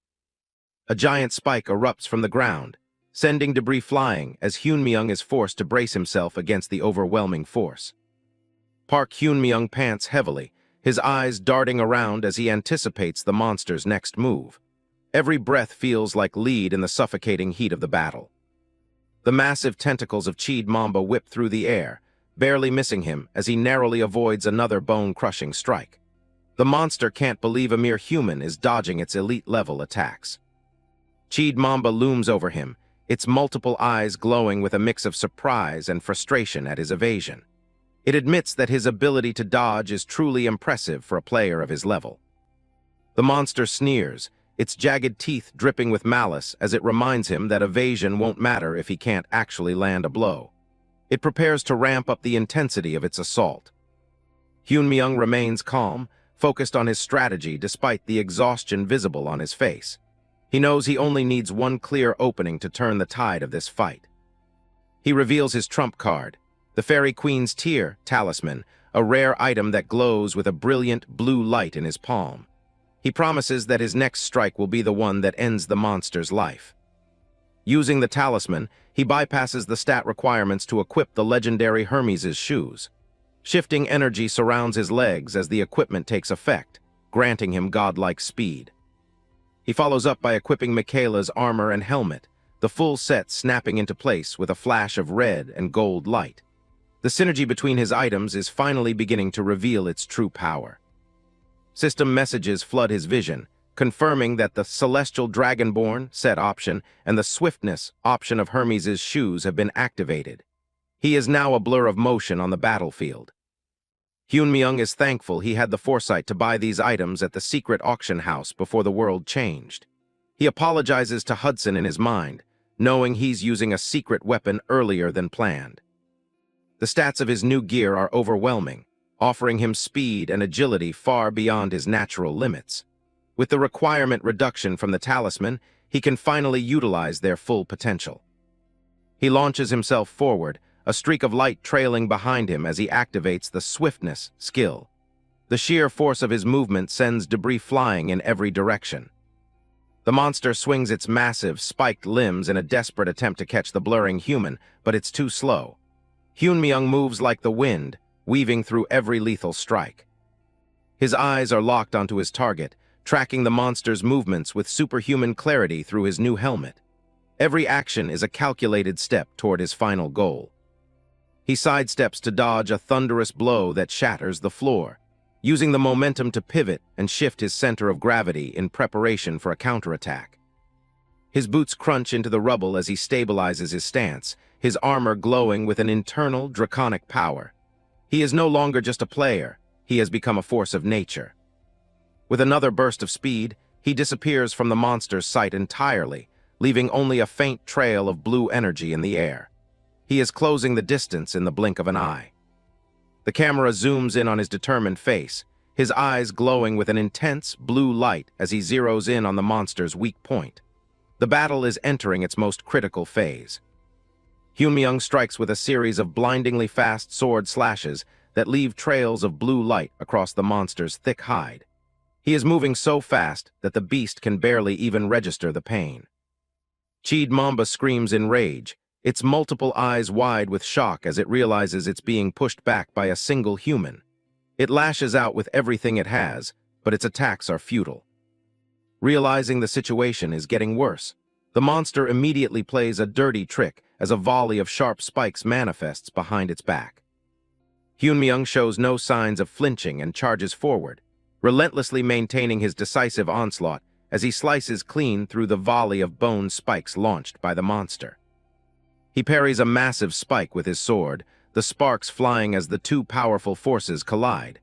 A giant spike erupts from the ground, sending debris flying as Hyunmyung is forced to brace himself against the overwhelming force. Park Hyunmyung pants heavily, his eyes darting around as he anticipates the monster's next move. Every breath feels like lead in the suffocating heat of the battle. The massive tentacles of Qi Mamba whip through the air, barely missing him as he narrowly avoids another bone-crushing strike. The monster can't believe a mere human is dodging its elite-level attacks. Qi Mamba looms over him, its multiple eyes glowing with a mix of surprise and frustration at his evasion. It admits that his ability to dodge is truly impressive for a player of his level. The monster sneers, its jagged teeth dripping with malice as it reminds him that evasion won't matter if he can't actually land a blow. It prepares to ramp up the intensity of its assault. Hyunmyung remains calm, focused on his strategy despite the exhaustion visible on his face. He knows he only needs one clear opening to turn the tide of this fight. He reveals his trump card, the Fairy Queen's Tear talisman, a rare item that glows with a brilliant blue light in his palm. He promises that his next strike will be the one that ends the monster's life. Using the talisman, he bypasses the stat requirements to equip the legendary Hermes' shoes. Shifting energy surrounds his legs as the equipment takes effect, granting him godlike speed. He follows up by equipping Michaela's armor and helmet, the full set snapping into place with a flash of red and gold light. The synergy between his items is finally beginning to reveal its true power. System messages flood his vision, confirming that the Celestial Dragonborn set option and the Swiftness option of Hermes' shoes have been activated. He is now a blur of motion on the battlefield. Hyunmyoung is thankful he had the foresight to buy these items at the secret auction house before the world changed. He apologizes to Hudson in his mind, knowing he's using a secret weapon earlier than planned. The stats of his new gear are overwhelming, offering him speed and agility far beyond his natural limits. With the requirement reduction from the talisman, he can finally utilize their full potential. He launches himself forward, a streak of light trailing behind him as he activates the Swiftness skill. The sheer force of his movement sends debris flying in every direction. The monster swings its massive, spiked limbs in a desperate attempt to catch the blurring human, but it's too slow. Hyunmyoung moves like the wind, weaving through every lethal strike. His eyes are locked onto his target, tracking the monster's movements with superhuman clarity through his new helmet. Every action is a calculated step toward his final goal. He sidesteps to dodge a thunderous blow that shatters the floor, using the momentum to pivot and shift his center of gravity in preparation for a counterattack. His boots crunch into the rubble as he stabilizes his stance, his armor glowing with an internal, draconic power. He is no longer just a player, he has become a force of nature. With another burst of speed, he disappears from the monster's sight entirely, leaving only a faint trail of blue energy in the air. He is closing the distance in the blink of an eye. The camera zooms in on his determined face, his eyes glowing with an intense blue light as he zeroes in on the monster's weak point. The battle is entering its most critical phase. Hyunmyoung strikes with a series of blindingly fast sword slashes that leave trails of blue light across the monster's thick hide. He is moving so fast that the beast can barely even register the pain. Cheed Mamba screams in rage, its multiple eyes wide with shock as it realizes it's being pushed back by a single human. It lashes out with everything it has, but its attacks are futile. Realizing the situation is getting worse, the monster immediately plays a dirty trick as a volley of sharp spikes manifests behind its back. Hyunmyoung shows no signs of flinching and charges forward, relentlessly maintaining his decisive onslaught as he slices clean through the volley of bone spikes launched by the monster. He parries a massive spike with his sword, the sparks flying as the two powerful forces collide.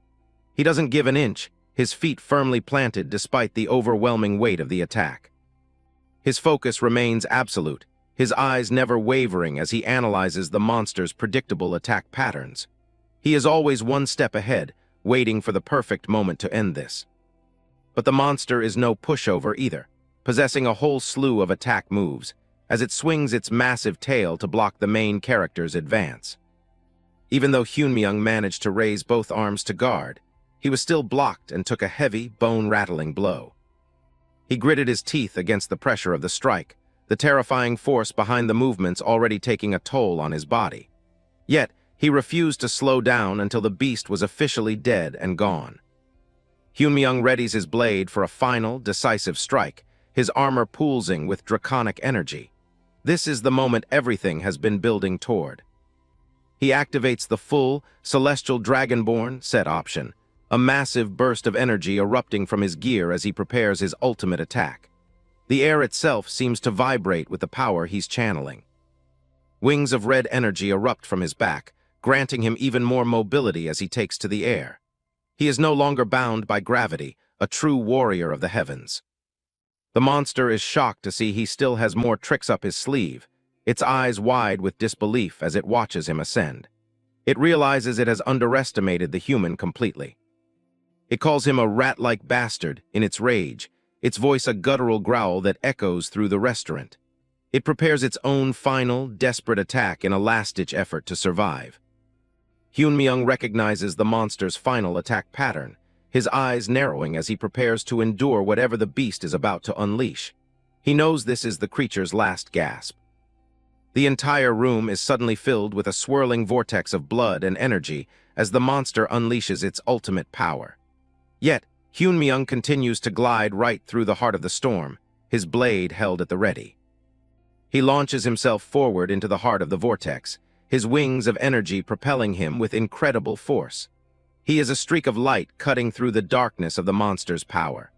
He doesn't give an inch, his feet firmly planted despite the overwhelming weight of the attack. His focus remains absolute, his eyes never wavering as he analyzes the monster's predictable attack patterns. He is always one step ahead, waiting for the perfect moment to end this. But the monster is no pushover either, possessing a whole slew of attack moves, as it swings its massive tail to block the main character's advance. Even though Hyunmyoung managed to raise both arms to guard, he was still blocked and took a heavy, bone-rattling blow. He gritted his teeth against the pressure of the strike, the terrifying force behind the movements already taking a toll on his body. Yet, he refused to slow down until the beast was officially dead and gone. Hyunmyoung readies his blade for a final, decisive strike, his armor pulsing with draconic energy. This is the moment everything has been building toward. He activates the full, Celestial Dragonborn set option, a massive burst of energy erupting from his gear as he prepares his ultimate attack. The air itself seems to vibrate with the power he's channeling. Wings of red energy erupt from his back, granting him even more mobility as he takes to the air. He is no longer bound by gravity, a true warrior of the heavens. The monster is shocked to see he still has more tricks up his sleeve, its eyes wide with disbelief as it watches him ascend. It realizes it has underestimated the human completely. It calls him a rat-like bastard in its rage, its voice a guttural growl that echoes through the restaurant. It prepares its own final, desperate attack in a last-ditch effort to survive. Hyun-myung recognizes the monster's final attack pattern, his eyes narrowing as he prepares to endure whatever the beast is about to unleash. He knows this is the creature's last gasp. The entire room is suddenly filled with a swirling vortex of blood and energy as the monster unleashes its ultimate power. Yet, Hyun-myung continues to glide right through the heart of the storm, his blade held at the ready. He launches himself forward into the heart of the vortex, his wings of energy propelling him with incredible force. He is a streak of light cutting through the darkness of the monster's power.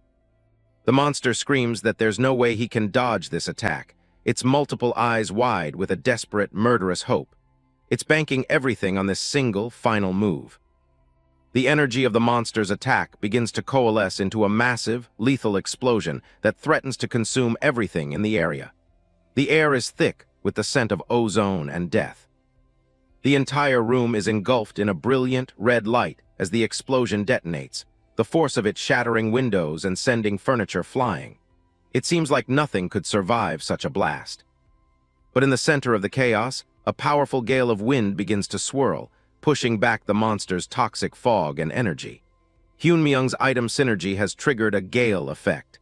The monster screams that there's no way he can dodge this attack, its multiple eyes wide with a desperate, murderous hope. It's banking everything on this single, final move. The energy of the monster's attack begins to coalesce into a massive, lethal explosion that threatens to consume everything in the area. The air is thick with the scent of ozone and death. The entire room is engulfed in a brilliant red light as the explosion detonates, the force of it shattering windows and sending furniture flying. It seems like nothing could survive such a blast. But in the center of the chaos, a powerful gale of wind begins to swirl, pushing back the monster's toxic fog and energy. Hyun-myung's item synergy has triggered a gale effect.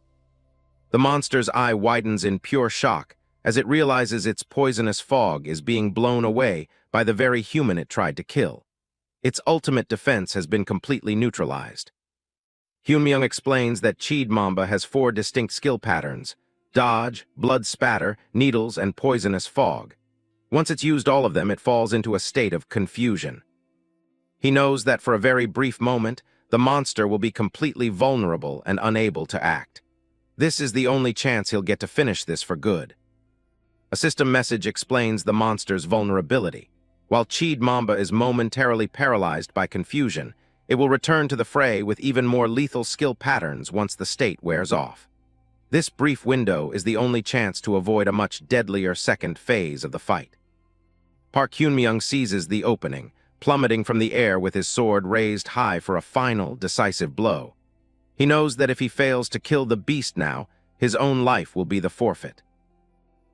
The monster's eye widens in pure shock as it realizes its poisonous fog is being blown away by the very human it tried to kill. Its ultimate defense has been completely neutralized. Hyun-myung explains that Cheed Mamba has 4 distinct skill patterns: dodge, blood spatter, needles, and poisonous fog. Once it's used all of them, it falls into a state of confusion. He knows that for a very brief moment, the monster will be completely vulnerable and unable to act. This is the only chance he'll get to finish this for good. A system message explains the monster's vulnerability. While Cheed Mamba is momentarily paralyzed by confusion, it will return to the fray with even more lethal skill patterns once the state wears off. This brief window is the only chance to avoid a much deadlier second phase of the fight. Park Hyun-myung seizes the opening, plummeting from the air with his sword raised high for a final, decisive blow. He knows that if he fails to kill the beast now, his own life will be the forfeit.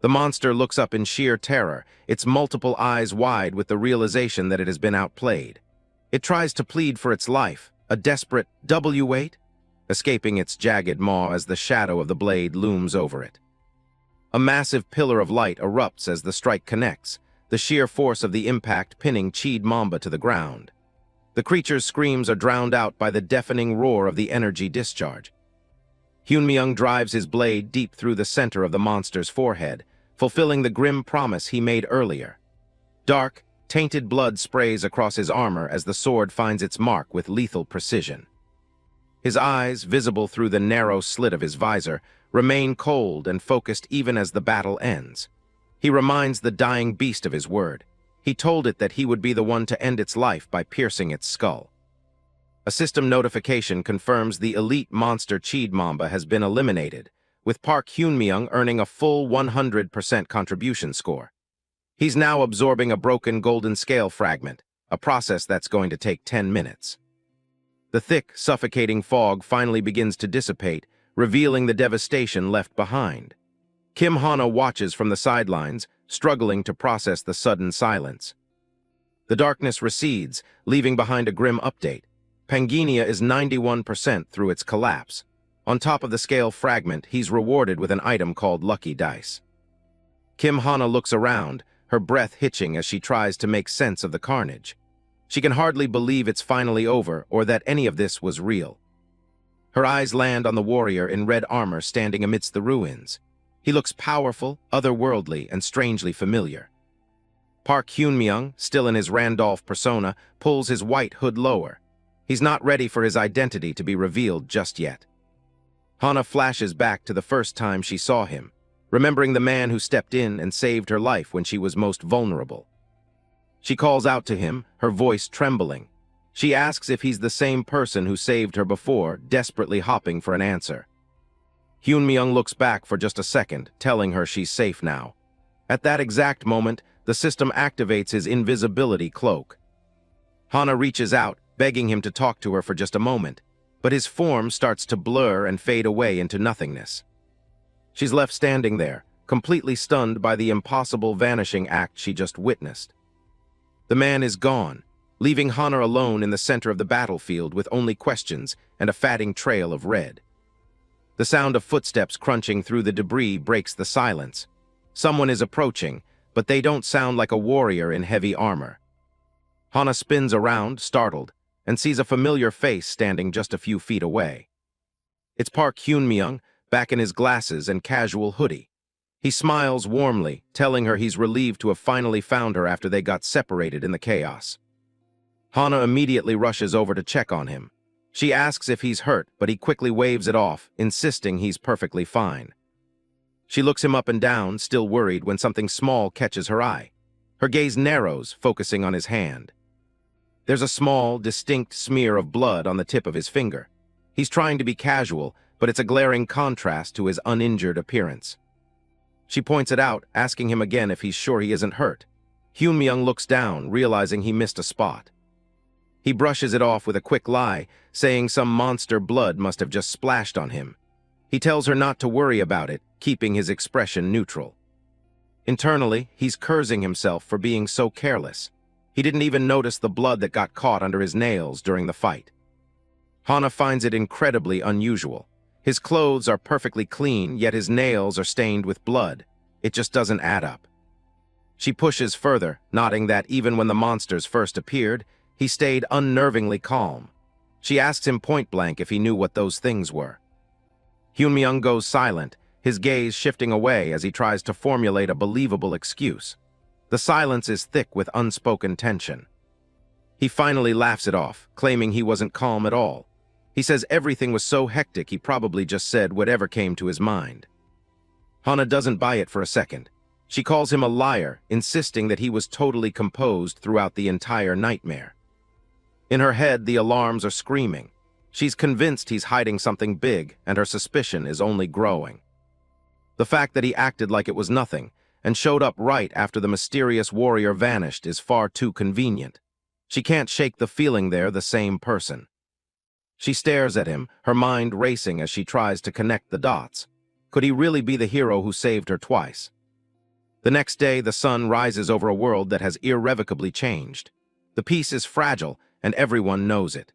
The monster looks up in sheer terror, its multiple eyes wide with the realization that it has been outplayed. It tries to plead for its life, a desperate W-wait, escaping its jagged maw as the shadow of the blade looms over it. A massive pillar of light erupts as the strike connects, the sheer force of the impact pinning Cheed Mamba to the ground. The creature's screams are drowned out by the deafening roar of the energy discharge. Hyun-myung drives his blade deep through the center of the monster's forehead, fulfilling the grim promise he made earlier. Dark, tainted blood sprays across his armor as the sword finds its mark with lethal precision. His eyes, visible through the narrow slit of his visor, remain cold and focused even as the battle ends. He reminds the dying beast of his word. He told it that he would be the one to end its life by piercing its skull. A system notification confirms the elite monster Cheed Mamba has been eliminated, with Park Hyun-myung earning a full 100% contribution score. He's now absorbing a broken golden scale fragment, a process that's going to take 10 minutes. The thick, suffocating fog finally begins to dissipate, revealing the devastation left behind. Kim Hana watches from the sidelines, struggling to process the sudden silence. The darkness recedes, leaving behind a grim update. Pangaea is 91% through its collapse. On top of the scale fragment, he's rewarded with an item called Lucky Dice. Kim Hana looks around, her breath hitching as she tries to make sense of the carnage. She can hardly believe it's finally over or that any of this was real. Her eyes land on the warrior in red armor standing amidst the ruins. He looks powerful, otherworldly, and strangely familiar. Park Hyun-myung, still in his Randolph persona, pulls his white hood lower. He's not ready for his identity to be revealed just yet. Hana flashes back to the first time she saw him, remembering the man who stepped in and saved her life when she was most vulnerable. She calls out to him, her voice trembling. She asks if he's the same person who saved her before, desperately hopping for an answer. Hyun-myung looks back for just a second, telling her she's safe now. At that exact moment, the system activates his invisibility cloak. Hana reaches out, begging him to talk to her for just a moment, but his form starts to blur and fade away into nothingness. She's left standing there, completely stunned by the impossible vanishing act she just witnessed. The man is gone, leaving Hana alone in the center of the battlefield with only questions and a fatting trail of red. The sound of footsteps crunching through the debris breaks the silence. Someone is approaching, but they don't sound like a warrior in heavy armor. Hana spins around, startled, and sees a familiar face standing just a few feet away. It's Park Hyun-myung, back in his glasses and casual hoodie. He smiles warmly, telling her he's relieved to have finally found her after they got separated in the chaos. Hana immediately rushes over to check on him. She asks if he's hurt, but he quickly waves it off, insisting he's perfectly fine. She looks him up and down, still worried, when something small catches her eye. Her gaze narrows, focusing on his hand. There's a small, distinct smear of blood on the tip of his finger. He's trying to be casual, but it's a glaring contrast to his uninjured appearance. She points it out, asking him again if he's sure he isn't hurt. Hyun-myung looks down, realizing he missed a spot. He brushes it off with a quick lie, saying some monster blood must have just splashed on him. He tells her not to worry about it, keeping his expression neutral. Internally, he's cursing himself for being so careless. He didn't even notice the blood that got caught under his nails during the fight. Hana finds it incredibly unusual. His clothes are perfectly clean, yet his nails are stained with blood. It just doesn't add up. She pushes further, noting that even when the monsters first appeared, he stayed unnervingly calm. She asks him point-blank if he knew what those things were. Hyun-myung goes silent, his gaze shifting away as he tries to formulate a believable excuse. The silence is thick with unspoken tension. He finally laughs it off, claiming he wasn't calm at all. He says everything was so hectic he probably just said whatever came to his mind. Hana doesn't buy it for a second. She calls him a liar, insisting that he was totally composed throughout the entire nightmare. In her head, the alarms are screaming. She's convinced he's hiding something big, and her suspicion is only growing. The fact that he acted like it was nothing, and showed up right after the mysterious warrior vanished, is far too convenient. She can't shake the feeling they're the same person. She stares at him, her mind racing as she tries to connect the dots. Could he really be the hero who saved her twice? The next day, the sun rises over a world that has irrevocably changed. The peace is fragile, and everyone knows it.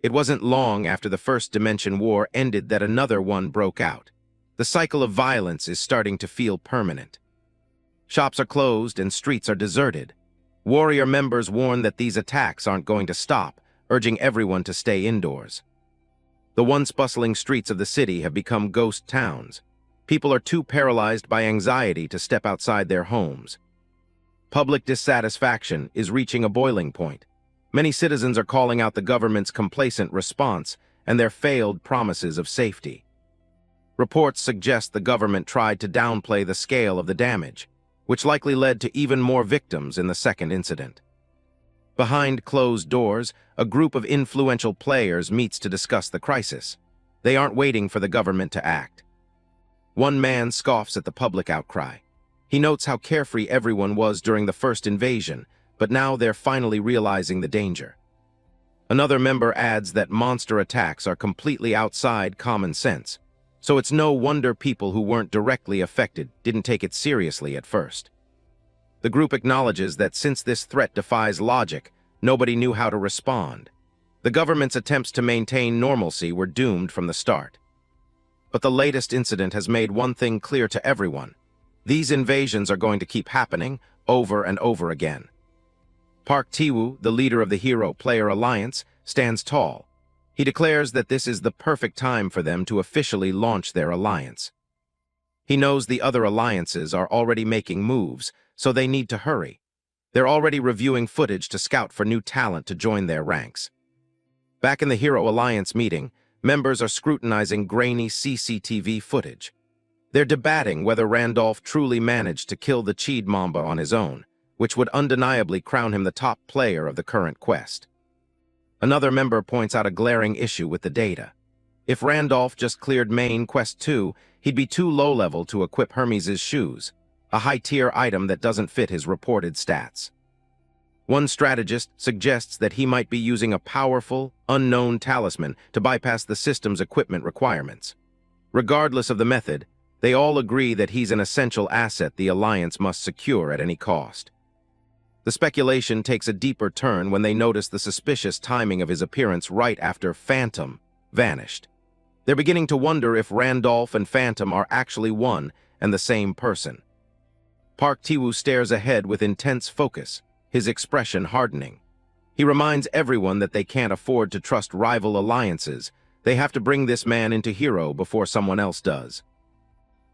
It wasn't long after the First Dimension War ended that another one broke out. The cycle of violence is starting to feel permanent. Shops are closed and streets are deserted. Warrior members warn that these attacks aren't going to stop, urging everyone to stay indoors. The once bustling streets of the city have become ghost towns. People are too paralyzed by anxiety to step outside their homes. Public dissatisfaction is reaching a boiling point. Many citizens are calling out the government's complacent response and their failed promises of safety. Reports suggest the government tried to downplay the scale of the damage, which likely led to even more victims in the second incident. Behind closed doors, a group of influential players meets to discuss the crisis. They aren't waiting for the government to act. One man scoffs at the public outcry. He notes how carefree everyone was during the first invasion, but now they're finally realizing the danger. Another member adds that monster attacks are completely outside common sense, so it's no wonder people who weren't directly affected didn't take it seriously at first. The group acknowledges that since this threat defies logic, nobody knew how to respond. The government's attempts to maintain normalcy were doomed from the start. But the latest incident has made one thing clear to everyone. These invasions are going to keep happening over and over again. Park Tae-woo, the leader of the Hero Player Alliance, stands tall. He declares that this is the perfect time for them to officially launch their alliance. He knows the other alliances are already making moves, so they need to hurry. They're already reviewing footage to scout for new talent to join their ranks. Back in the Hero Alliance meeting, members are scrutinizing grainy CCTV footage. They're debating whether Randolph truly managed to kill the Cheed Mamba on his own, which would undeniably crown him the top player of the current quest. Another member points out a glaring issue with the data. If Randolph just cleared main Quest 2, he'd be too low-level to equip Hermes' shoes, a high-tier item that doesn't fit his reported stats. One strategist suggests that he might be using a powerful, unknown talisman to bypass the system's equipment requirements. Regardless of the method, they all agree that he's an essential asset the Alliance must secure at any cost. The speculation takes a deeper turn when they notice the suspicious timing of his appearance right after Phantom vanished. They're beginning to wonder if Randolph and Phantom are actually one and the same person. Park Ti-woo stares ahead with intense focus, his expression hardening. He reminds everyone that they can't afford to trust rival alliances. They have to bring this man into hero before someone else does.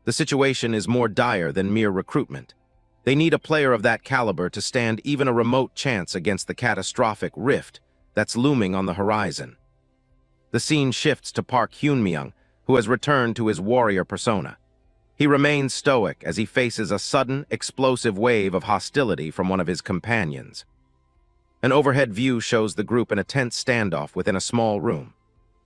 The situation is more dire than mere recruitment. They need a player of that caliber to stand even a remote chance against the catastrophic rift that's looming on the horizon. The scene shifts to Park Hyun-myung, who has returned to his warrior persona. He remains stoic as he faces a sudden, explosive wave of hostility from one of his companions. An overhead view shows the group in a tense standoff within a small room.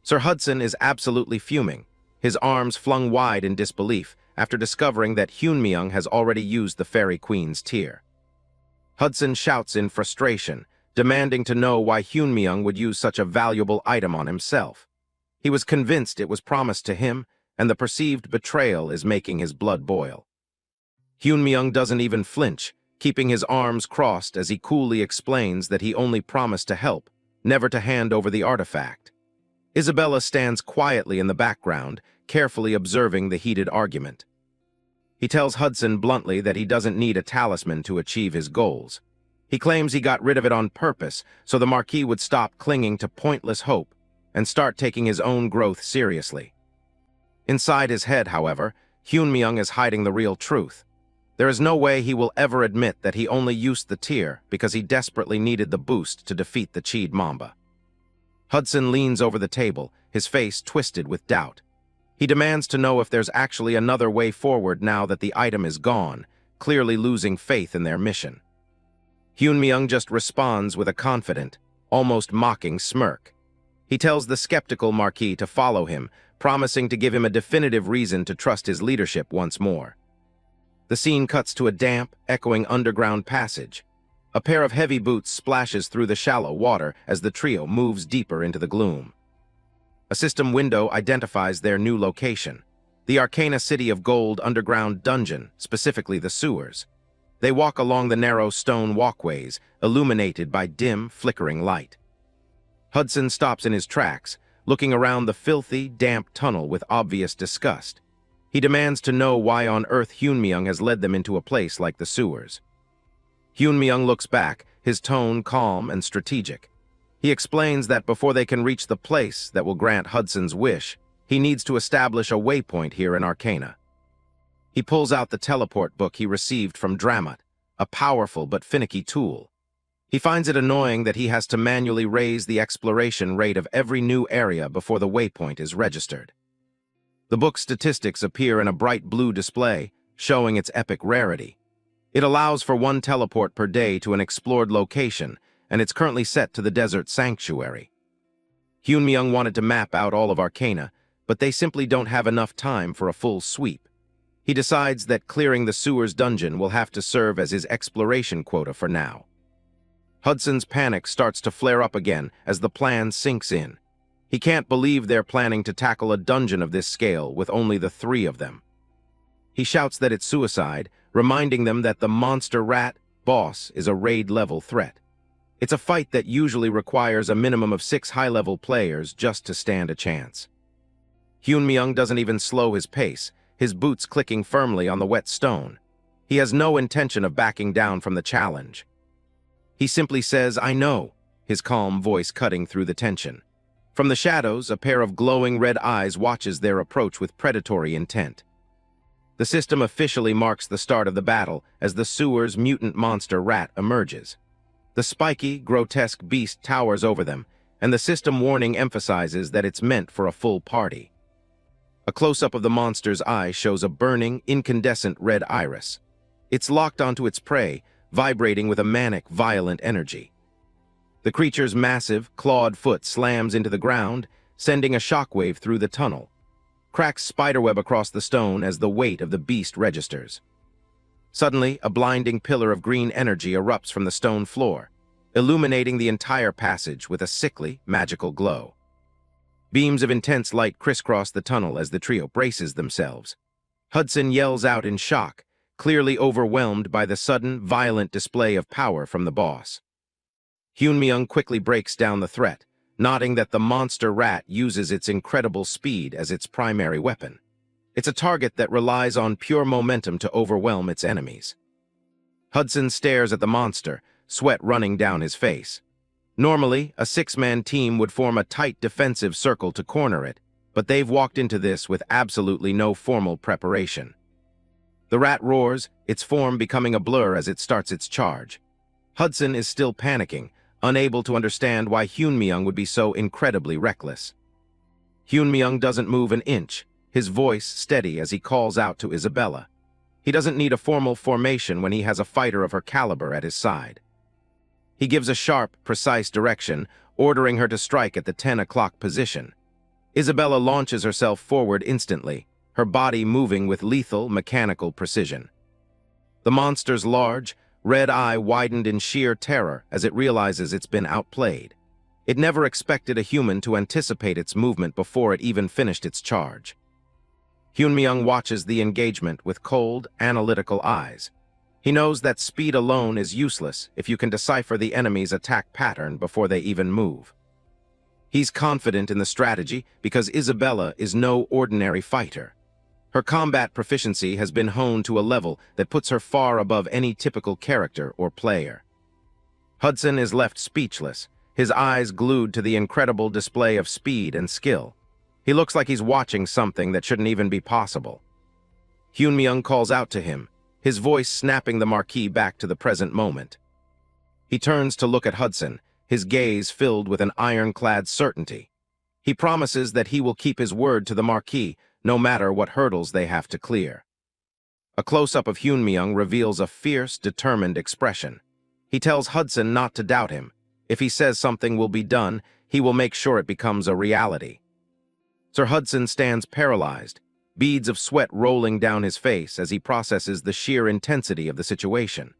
Sir Hudson is absolutely fuming, his arms flung wide in disbelief after discovering that Hyun-myung has already used the Fairy Queen's tear. Hudson shouts in frustration, demanding to know why Hyun-myung would use such a valuable item on himself. He was convinced it was promised to him, and the perceived betrayal is making his blood boil. Hyun-myung doesn't even flinch, keeping his arms crossed as he coolly explains that he only promised to help, never to hand over the artifact. Isabella stands quietly in the background, carefully observing the heated argument. He tells Hudson bluntly that he doesn't need a talisman to achieve his goals. He claims he got rid of it on purpose so the Marquis would stop clinging to pointless hope and start taking his own growth seriously. Inside his head, however, Hyun-myung is hiding the real truth. There is no way he will ever admit that he only used the tear because he desperately needed the boost to defeat the Cheed Mamba. Hudson leans over the table, his face twisted with doubt. He demands to know if there's actually another way forward now that the item is gone, clearly losing faith in their mission. Hyun-myung just responds with a confident, almost mocking smirk. He tells the skeptical Marquis to follow him, promising to give him a definitive reason to trust his leadership once more. The scene cuts to a damp, echoing underground passage. A pair of heavy boots splashes through the shallow water as the trio moves deeper into the gloom. A system window identifies their new location, the Arcana City of Gold underground dungeon, specifically the sewers. They walk along the narrow stone walkways, illuminated by dim, flickering light. Hudson stops in his tracks, looking around the filthy, damp tunnel with obvious disgust. He demands to know why on earth Hyun-myung has led them into a place like the sewers. Hyun-myung looks back, his tone calm and strategic. He explains that before they can reach the place that will grant Hudson's wish, he needs to establish a waypoint here in Arcana. He pulls out the teleport book he received from Dramat, a powerful but finicky tool. He finds it annoying that he has to manually raise the exploration rate of every new area before the waypoint is registered. The book's statistics appear in a bright blue display, showing its epic rarity. It allows for 1 teleport per day to an explored location, and it's currently set to the Desert Sanctuary. Hyun-myung wanted to map out all of Arcana, but they simply don't have enough time for a full sweep. He decides that clearing the sewers dungeon will have to serve as his exploration quota for now. Hudson's panic starts to flare up again as the plan sinks in. He can't believe they're planning to tackle a dungeon of this scale with only the 3 of them. He shouts that it's suicide, reminding them that the monster rat boss is a raid-level threat. It's a fight that usually requires a minimum of 6 high-level players just to stand a chance. Hyun-myung doesn't even slow his pace, his boots clicking firmly on the wet stone. He has no intention of backing down from the challenge. He simply says, "I know," his calm voice cutting through the tension. From the shadows, a pair of glowing red eyes watches their approach with predatory intent. The system officially marks the start of the battle as the sewer's mutant monster rat emerges. The spiky, grotesque beast towers over them, and the system warning emphasizes that it's meant for a full party. A close-up of the monster's eye shows a burning, incandescent red iris. It's locked onto its prey, vibrating with a manic, violent energy. The creature's massive, clawed foot slams into the ground, sending a shockwave through the tunnel. Cracks spiderweb across the stone as the weight of the beast registers. Suddenly, a blinding pillar of green energy erupts from the stone floor. illuminating the entire passage with a sickly, magical glow. Beams of intense light crisscross the tunnel as the trio braces themselves. Hudson yells out in shock, clearly overwhelmed by the sudden, violent display of power from the boss. Hyunmyeong quickly breaks down the threat, noting that the monster rat uses its incredible speed as its primary weapon. It's a target that relies on pure momentum to overwhelm its enemies. Hudson stares at the monster, sweat running down his face. Normally, a six-man team would form a tight defensive circle to corner it, but they've walked into this with absolutely no formal preparation. The rat roars, its form becoming a blur as it starts its charge. Hudson is still panicking, unable to understand why Hyunmyeong would be so incredibly reckless. Hyunmyeong doesn't move an inch, his voice steady as he calls out to Isabella. He doesn't need a formal formation when he has a fighter of her caliber at his side. He gives a sharp, precise direction, ordering her to strike at the 10 o'clock position. Isabella launches herself forward instantly, her body moving with lethal, mechanical precision. The monster's large, red eye widened in sheer terror as it realizes it's been outplayed. It never expected a human to anticipate its movement before it even finished its charge. Hyunmyeong watches the engagement with cold, analytical eyes. He knows that speed alone is useless if you can decipher the enemy's attack pattern before they even move. He's confident in the strategy because Isabella is no ordinary fighter. Her combat proficiency has been honed to a level that puts her far above any typical character or player. Hudson is left speechless, his eyes glued to the incredible display of speed and skill. He looks like he's watching something that shouldn't even be possible. Hyunmyeong calls out to him, his voice snapping the marquis back to the present moment. He turns to look at Hudson, his gaze filled with an ironclad certainty. He promises that he will keep his word to the marquis, no matter what hurdles they have to clear. A close-up of Hyunmyeong reveals a fierce, determined expression. He tells Hudson not to doubt him. If he says something will be done, he will make sure it becomes a reality. Sir Hudson stands paralyzed, beads of sweat rolling down his face as he processes the sheer intensity of the situation.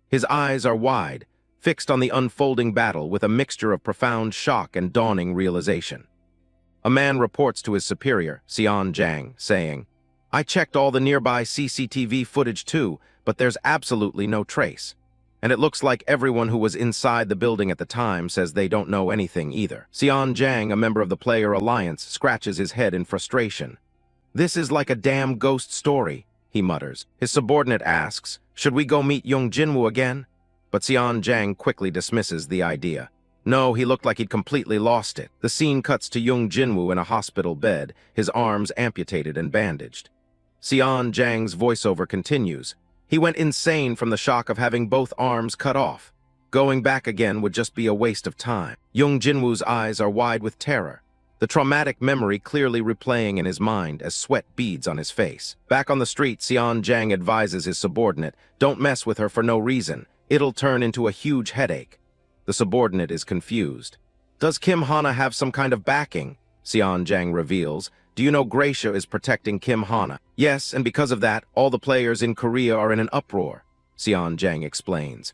His eyes are wide, fixed on the unfolding battle with a mixture of profound shock and dawning realization. A man reports to his superior, Seon Jang, saying, "I checked all the nearby CCTV footage too, but there's absolutely no trace. And it looks like everyone who was inside the building at the time says they don't know anything either." Seon Jang, a member of the Player Alliance, scratches his head in frustration. "This is like a damn ghost story," he mutters. His subordinate asks, "Should we go meet Young Jinwoo again?" But Seon Jang quickly dismisses the idea. No, he looked like he'd completely lost it. The scene cuts to Young Jinwoo in a hospital bed, his arms amputated and bandaged. Seon Jang's voiceover continues. He went insane from the shock of having both arms cut off. Going back again would just be a waste of time. Young Jinwoo's eyes are wide with terror, the traumatic memory clearly replaying in his mind as sweat beads on his face. Back on the street, Seon Jang advises his subordinate, "Don't mess with her for no reason. It'll turn into a huge headache." The subordinate is confused. "Does Kim Hana have some kind of backing?" Seon Jang reveals. "Do you know Gracia is protecting Kim Hana?" "Yes, and because of that, all the players in Korea are in an uproar," Seon Jang explains.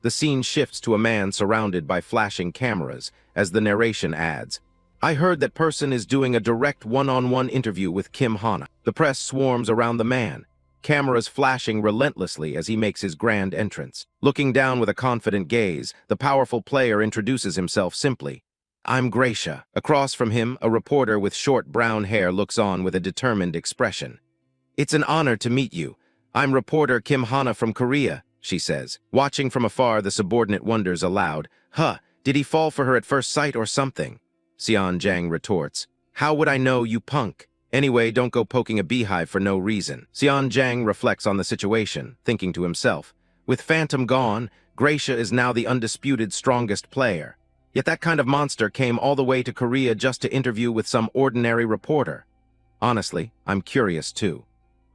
The scene shifts to a man surrounded by flashing cameras as the narration adds, "I heard that person is doing a direct one-on-one interview with Kim Hana." The press swarms around the man, cameras flashing relentlessly as he makes his grand entrance. Looking down with a confident gaze, the powerful player introduces himself simply. "I'm Gracia." Across from him, a reporter with short brown hair looks on with a determined expression. "It's an honor to meet you. I'm reporter Kim Hana from Korea," she says. Watching from afar, the subordinate wonders aloud, did he fall for her at first sight or something?" Seon Jang retorts, "How would I know, you punk? Anyway, don't go poking a beehive for no reason." Seon Jang reflects on the situation, thinking to himself, with Phantom gone, Gracia is now the undisputed strongest player. Yet that kind of monster came all the way to Korea just to interview with some ordinary reporter. Honestly, I'm curious too.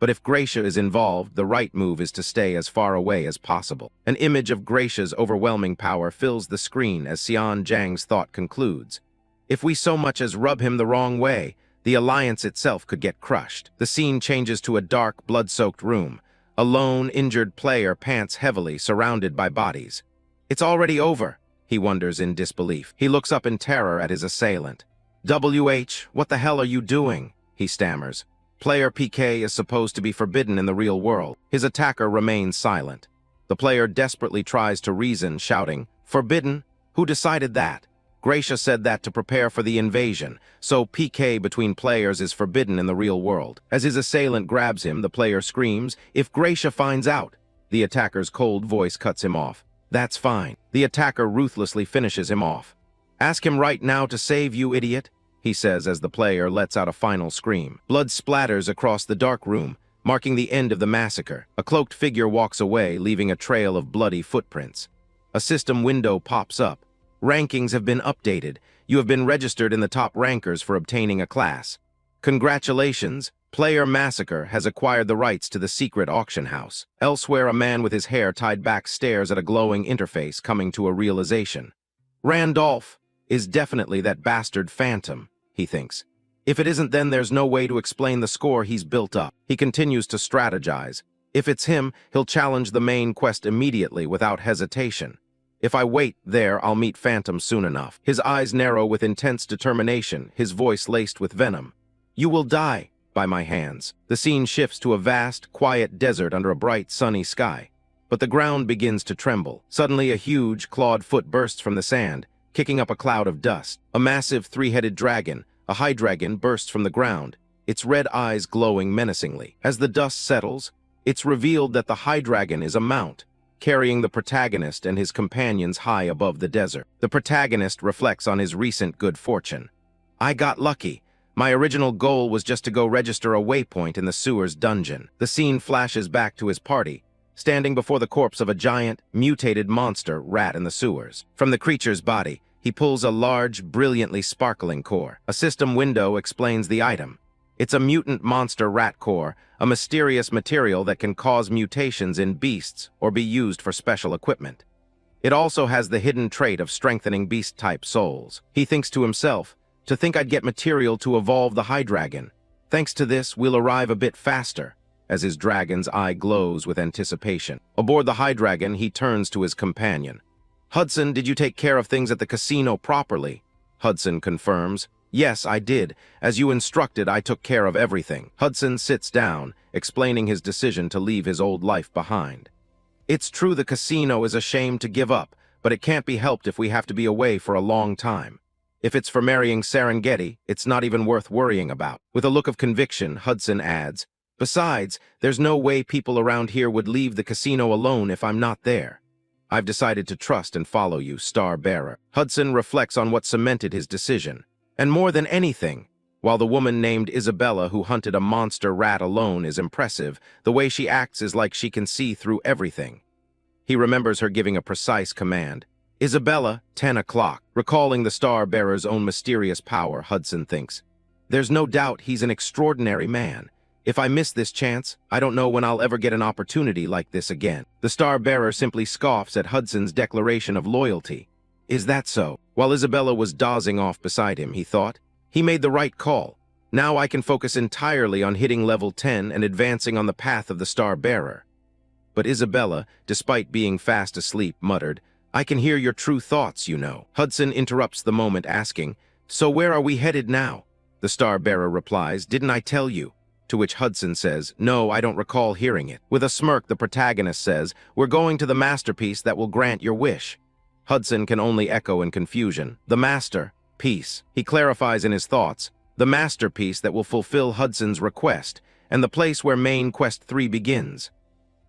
But if Gracia is involved, the right move is to stay as far away as possible. An image of Gracia's overwhelming power fills the screen as Seon Jang's thought concludes. If we so much as rub him the wrong way, the alliance itself could get crushed. The scene changes to a dark, blood-soaked room. A lone, injured player pants heavily, surrounded by bodies. "It's already over," he wonders in disbelief. He looks up in terror at his assailant. What the hell are you doing? He stammers. Player PK is supposed to be forbidden in the real world. His attacker remains silent. The player desperately tries to reason, shouting, "Forbidden? Who decided that? Gracia said that to prepare for the invasion, so PK between players is forbidden in the real world." As his assailant grabs him, the player screams, "If Gracia finds out!" The attacker's cold voice cuts him off. "That's fine." The attacker ruthlessly finishes him off. "Ask him right now to save you, idiot," he says as the player lets out a final scream. Blood splatters across the dark room, marking the end of the massacre. A cloaked figure walks away, leaving a trail of bloody footprints. A system window pops up. Rankings have been updated. You have been registered in the top rankers for obtaining a class. Congratulations, Player Massacre has acquired the rights to the secret auction house. Elsewhere, a man with his hair tied back stares at a glowing interface, coming to a realization. Randolph is definitely that bastard Phantom, he thinks. If it isn't, then there's no way to explain the score he's built up. He continues to strategize. If it's him, he'll challenge the main quest immediately without hesitation. If I wait there, I'll meet Phantom soon enough. His eyes narrow with intense determination, his voice laced with venom. You will die by my hands. The scene shifts to a vast, quiet desert under a bright, sunny sky. But the ground begins to tremble. Suddenly, a huge, clawed foot bursts from the sand, kicking up a cloud of dust. A massive, three-headed dragon, a high-dragon, bursts from the ground, its red eyes glowing menacingly. As the dust settles, it's revealed that the high-dragon is a mount, carrying the protagonist and his companions high above the desert. The protagonist reflects on his recent good fortune. I got lucky. My original goal was just to go register a waypoint in the sewer's dungeon. The scene flashes back to his party, standing before the corpse of a giant, mutated monster rat in the sewers. From the creature's body, he pulls a large, brilliantly sparkling core. A system window explains the item. It's a mutant monster rat core, a mysterious material that can cause mutations in beasts or be used for special equipment. It also has the hidden trait of strengthening beast-type souls. He thinks to himself, to think I'd get material to evolve the high-dragon. Thanks to this, we'll arrive a bit faster, as his dragon's eye glows with anticipation. Aboard the high-dragon, he turns to his companion. Hudson, did you take care of things at the casino properly? Hudson confirms. Yes, I did. As you instructed, I took care of everything. Hudson sits down, explaining his decision to leave his old life behind. It's true the casino is a shame to give up, but it can't be helped if we have to be away for a long time. If it's for marrying Serengeti, it's not even worth worrying about. With a look of conviction, Hudson adds, besides, there's no way people around here would leave the casino alone if I'm not there. I've decided to trust and follow you, Star Bearer. Hudson reflects on what cemented his decision. And more than anything, while the woman named Isabella who hunted a monster rat alone is impressive, the way she acts is like she can see through everything. He remembers her giving a precise command. Isabella, 10 o'clock. Recalling the Star Bearer's own mysterious power, Hudson thinks. There's no doubt he's an extraordinary man. If I miss this chance, I don't know when I'll ever get an opportunity like this again. The Star Bearer simply scoffs at Hudson's declaration of loyalty. Is that so? While Isabella was dozing off beside him, he thought, he made the right call. Now I can focus entirely on hitting level 10 and advancing on the path of the Star Bearer. But Isabella, despite being fast asleep, muttered, I can hear your true thoughts, you know. Hudson interrupts the moment, asking, so where are we headed now? The Star Bearer replies, didn't I tell you? To which Hudson says, no, I don't recall hearing it. With a smirk, the protagonist says, we're going to the masterpiece that will grant your wish. Hudson can only echo in confusion. The masterpiece. He clarifies in his thoughts, the masterpiece that will fulfill Hudson's request, and the place where main quest 3 begins.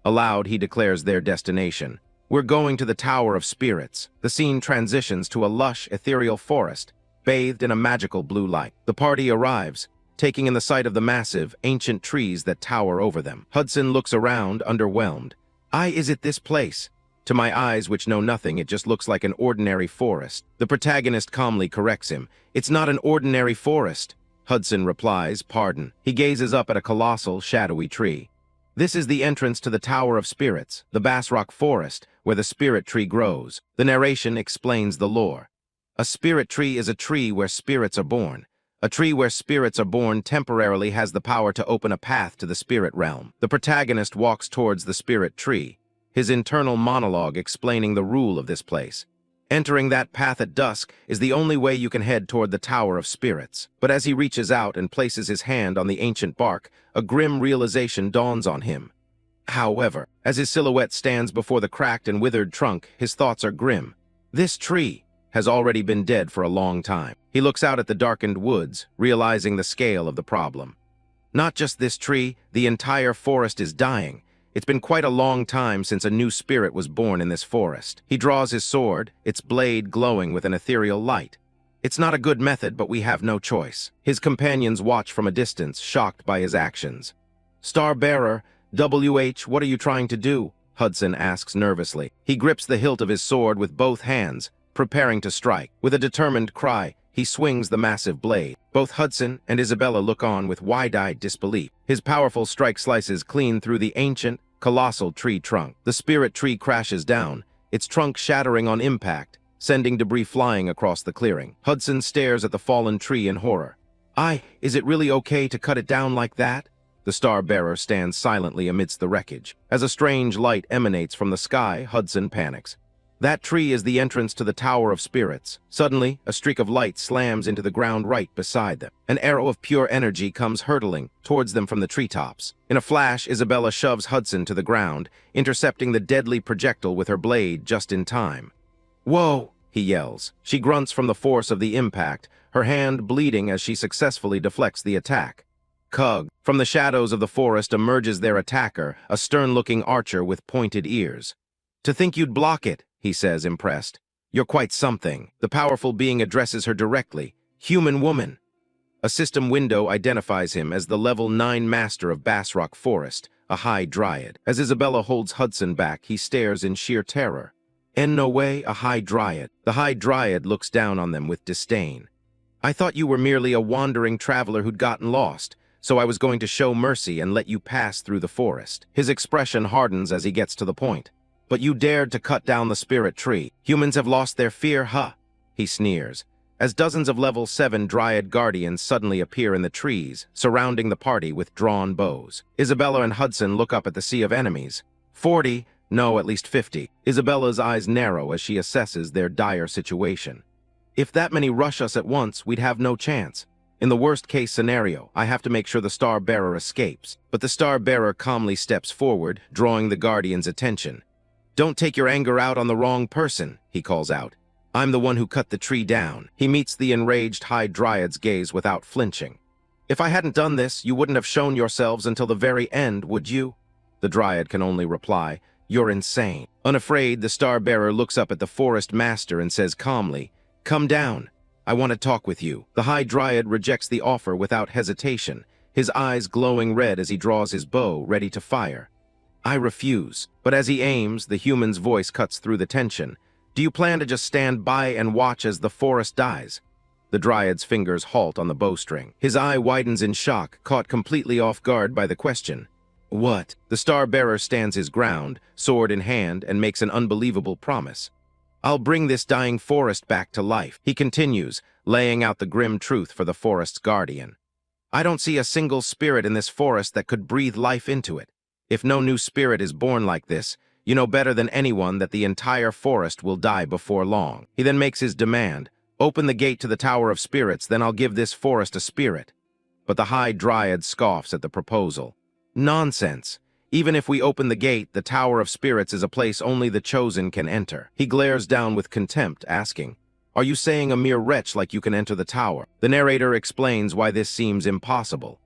Aloud, he declares their destination. We're going to the Tower of Spirits. The scene transitions to a lush, ethereal forest, bathed in a magical blue light. The party arrives, taking in the sight of the massive, ancient trees that tower over them. Hudson looks around, underwhelmed. Is it this place? To my eyes, which know nothing, it just looks like an ordinary forest. The protagonist calmly corrects him. It's not an ordinary forest. Hudson replies, pardon. He gazes up at a colossal, shadowy tree. This is the entrance to the Tower of Spirits, the Bassrock Forest, where the spirit tree grows. The narration explains the lore. A spirit tree is a tree where spirits are born. A tree where spirits are born temporarily has the power to open a path to the spirit realm. The protagonist walks towards the spirit tree, his internal monologue explaining the rule of this place. Entering that path at dusk is the only way you can head toward the Tower of Spirits. But as he reaches out and places his hand on the ancient bark, a grim realization dawns on him. However, as his silhouette stands before the cracked and withered trunk, his thoughts are grim. This tree has already been dead for a long time. He looks out at the darkened woods, realizing the scale of the problem. Not just this tree, the entire forest is dying. It's been quite a long time since a new spirit was born in this forest. He draws his sword, its blade glowing with an ethereal light. It's not a good method, but we have no choice. His companions watch from a distance, shocked by his actions. Star-bearer, WH, what are you trying to do? Hudson asks nervously. He grips the hilt of his sword with both hands, preparing to strike. With a determined cry, he swings the massive blade. Both Hudson and Isabella look on with wide-eyed disbelief. His powerful strike slices clean through the ancient, colossal tree trunk. The spirit tree crashes down, its trunk shattering on impact, sending debris flying across the clearing. Hudson stares at the fallen tree in horror. Is it really okay to cut it down like that? The star-bearer stands silently amidst the wreckage. As a strange light emanates from the sky, Hudson panics. That tree is the entrance to the Tower of Spirits. Suddenly, a streak of light slams into the ground right beside them. An arrow of pure energy comes hurtling towards them from the treetops. In a flash, Isabella shoves Hudson to the ground, intercepting the deadly projectile with her blade just in time. "Whoa!" he yells. She grunts from the force of the impact, her hand bleeding as she successfully deflects the attack. Cug. From the shadows of the forest emerges their attacker, a stern-looking archer with pointed ears. "To think you'd block it," he says, impressed. "You're quite something." The powerful being addresses her directly. "Human woman." A system window identifies him as the Level 9 Master of Bassrock Forest, a High Dryad. As Isabella holds Hudson back, he stares in sheer terror. "En no way, a High Dryad." The High Dryad looks down on them with disdain. "I thought you were merely a wandering traveler who'd gotten lost, so I was going to show mercy and let you pass through the forest." His expression hardens as he gets to the point. "But you dared to cut down the spirit tree. Humans have lost their fear, huh?" He sneers. As dozens of Level 7 Dryad Guardians suddenly appear in the trees, surrounding the party with drawn bows. Isabella and Hudson look up at the sea of enemies. 40, no, at least 50. Isabella's eyes narrow as she assesses their dire situation. "If that many rush us at once, we'd have no chance. In the worst-case scenario, I have to make sure the Star-Bearer escapes." But the Star-Bearer calmly steps forward, drawing the Guardian's attention. "Don't take your anger out on the wrong person," he calls out. "I'm the one who cut the tree down." He meets the enraged High Dryad's gaze without flinching. "If I hadn't done this, you wouldn't have shown yourselves until the very end, would you?" The Dryad can only reply, "You're insane." Unafraid, the Star-Bearer looks up at the Forest Master and says calmly, "Come down. I want to talk with you." The High Dryad rejects the offer without hesitation, his eyes glowing red as he draws his bow, ready to fire. "I refuse." But as he aims, the human's voice cuts through the tension. "Do you plan to just stand by and watch as the forest dies?" The Dryad's fingers halt on the bowstring. His eye widens in shock, caught completely off guard by the question. "What?" The Star-Bearer stands his ground, sword in hand, and makes an unbelievable promise. "I'll bring this dying forest back to life." He continues, laying out the grim truth for the forest's guardian. "I don't see a single spirit in this forest that could breathe life into it. If no new spirit is born like this, you know better than anyone that the entire forest will die before long." He then makes his demand. "Open the gate to the Tower of Spirits, then I'll give this forest a spirit." But the High Dryad scoffs at the proposal. "Nonsense. Even if we open the gate, the Tower of Spirits is a place only the chosen can enter." He glares down with contempt, asking, "Are you saying a mere wretch like you can enter the tower?" The narrator explains why this seems impossible.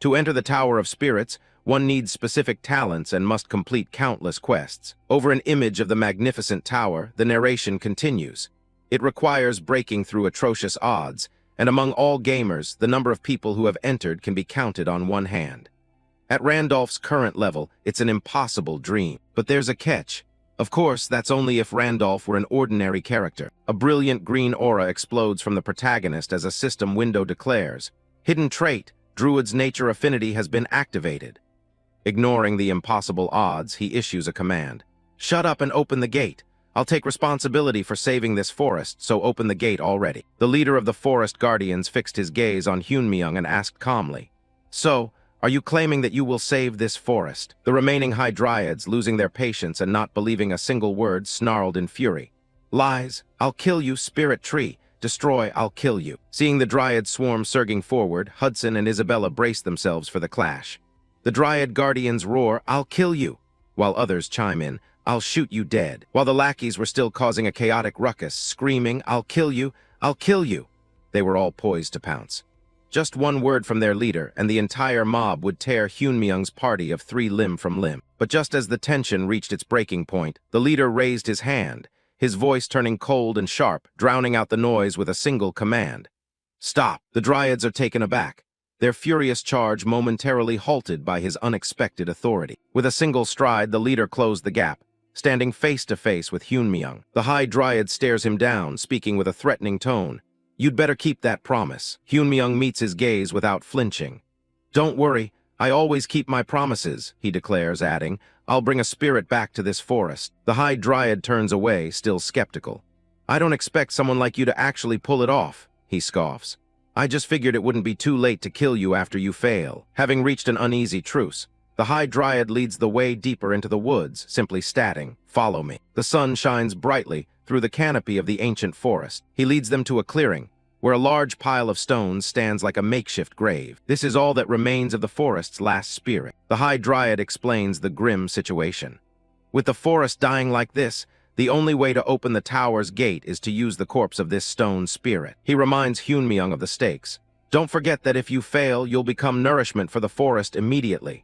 To enter the Tower of Spirits, one needs specific talents and must complete countless quests. Over an image of the magnificent tower, the narration continues. It requires breaking through atrocious odds, and among all gamers, the number of people who have entered can be counted on one hand. At Randolph's current level, it's an impossible dream. But there's a catch. Of course, that's only if Randolph were an ordinary character. A brilliant green aura explodes from the protagonist as a system window declares, "Hidden trait, Druid's nature affinity has been activated." Ignoring the impossible odds, he issues a command. "Shut up and open the gate. I'll take responsibility for saving this forest, so open the gate already." The leader of the Forest Guardians fixed his gaze on Hyunmyoung and asked calmly, "So, are you claiming that you will save this forest?" The remaining High Dryads, losing their patience and not believing a single word, snarled in fury. Lies, I'll kill you, spirit tree. Destroy, I'll kill you. Seeing the Dryad swarm surging forward, Hudson and Isabella brace themselves for the clash. The Dryad guardians roar, I'll kill you, while others chime in, I'll shoot you dead. While the lackeys were still causing a chaotic ruckus, screaming, I'll kill you, I'll kill you. They were all poised to pounce. Just one word from their leader, and the entire mob would tear Hyunmyung's party of three limb from limb. But just as the tension reached its breaking point, the leader raised his hand, his voice turning cold and sharp, drowning out the noise with a single command. Stop! The Dryads are taken aback, their furious charge momentarily halted by his unexpected authority. With a single stride, the leader closed the gap, standing face to face with Hyunmyung. The High Dryad stares him down, speaking with a threatening tone. You'd better keep that promise. Hyunmyung meets his gaze without flinching. Don't worry, I always keep my promises, he declares, adding, I'll bring a spirit back to this forest. The High Dryad turns away, still skeptical. I don't expect someone like you to actually pull it off, he scoffs. I just figured it wouldn't be too late to kill you after you fail. Having reached an uneasy truce, the High Dryad leads the way deeper into the woods, simply stating, follow me. The sun shines brightly through the canopy of the ancient forest. He leads them to a clearing, where a large pile of stones stands like a makeshift grave. This is all that remains of the forest's last spirit. The High Dryad explains the grim situation. With the forest dying like this, the only way to open the tower's gate is to use the corpse of this stone spirit. He reminds Hyunmyung of the stakes. Don't forget that if you fail, you'll become nourishment for the forest immediately.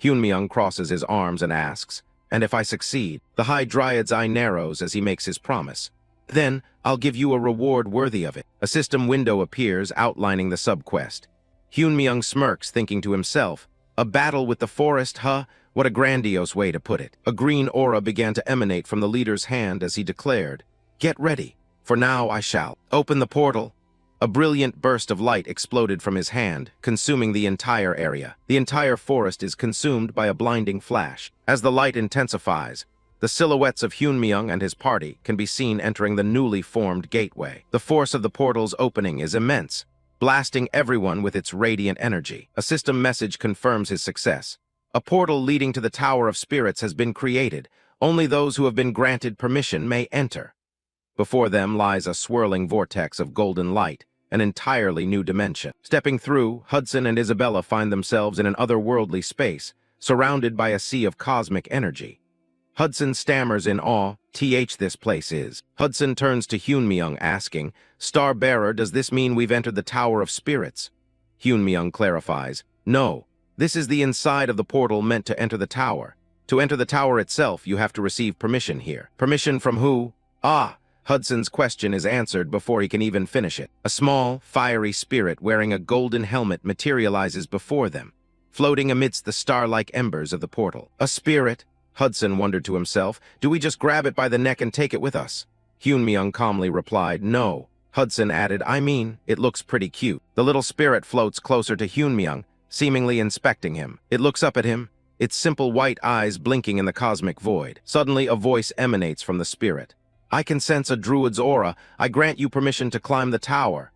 Hyunmyung crosses his arms and asks, and if I succeed? The High Dryad's eye narrows as he makes his promise. Then, I'll give you a reward worthy of it. A system window appears, outlining the subquest. Hyunmyung smirks, thinking to himself, a battle with the forest, huh? What a grandiose way to put it. A green aura began to emanate from the leader's hand as he declared, get ready, for now I shall. Open the portal. A brilliant burst of light exploded from his hand, consuming the entire area. The entire forest is consumed by a blinding flash. As the light intensifies, the silhouettes of Hyunmyung and his party can be seen entering the newly formed gateway. The force of the portal's opening is immense, blasting everyone with its radiant energy. A system message confirms his success. A portal leading to the Tower of Spirits has been created. Only those who have been granted permission may enter. Before them lies a swirling vortex of golden light, an entirely new dimension. Stepping through, Hudson and Isabella find themselves in an otherworldly space, surrounded by a sea of cosmic energy. Hudson stammers in awe, this place is. Hudson turns to Hyunmyung, asking, Star-bearer, does this mean we've entered the Tower of Spirits? Hyunmyung clarifies, no. This is the inside of the portal meant to enter the tower. To enter the tower itself, you have to receive permission here. Permission from who? Hudson's question is answered before he can even finish it. A small, fiery spirit wearing a golden helmet materializes before them, floating amidst the star-like embers of the portal. A spirit? Hudson wondered to himself. Do we just grab it by the neck and take it with us? Hyunmyung calmly replied, no. Hudson added, I mean, it looks pretty cute. The little spirit floats closer to Hyunmyung, seemingly inspecting him. It looks up at him, its simple white eyes blinking in the cosmic void. Suddenly, a voice emanates from the spirit. I can sense a druid's aura. I grant you permission to climb the tower.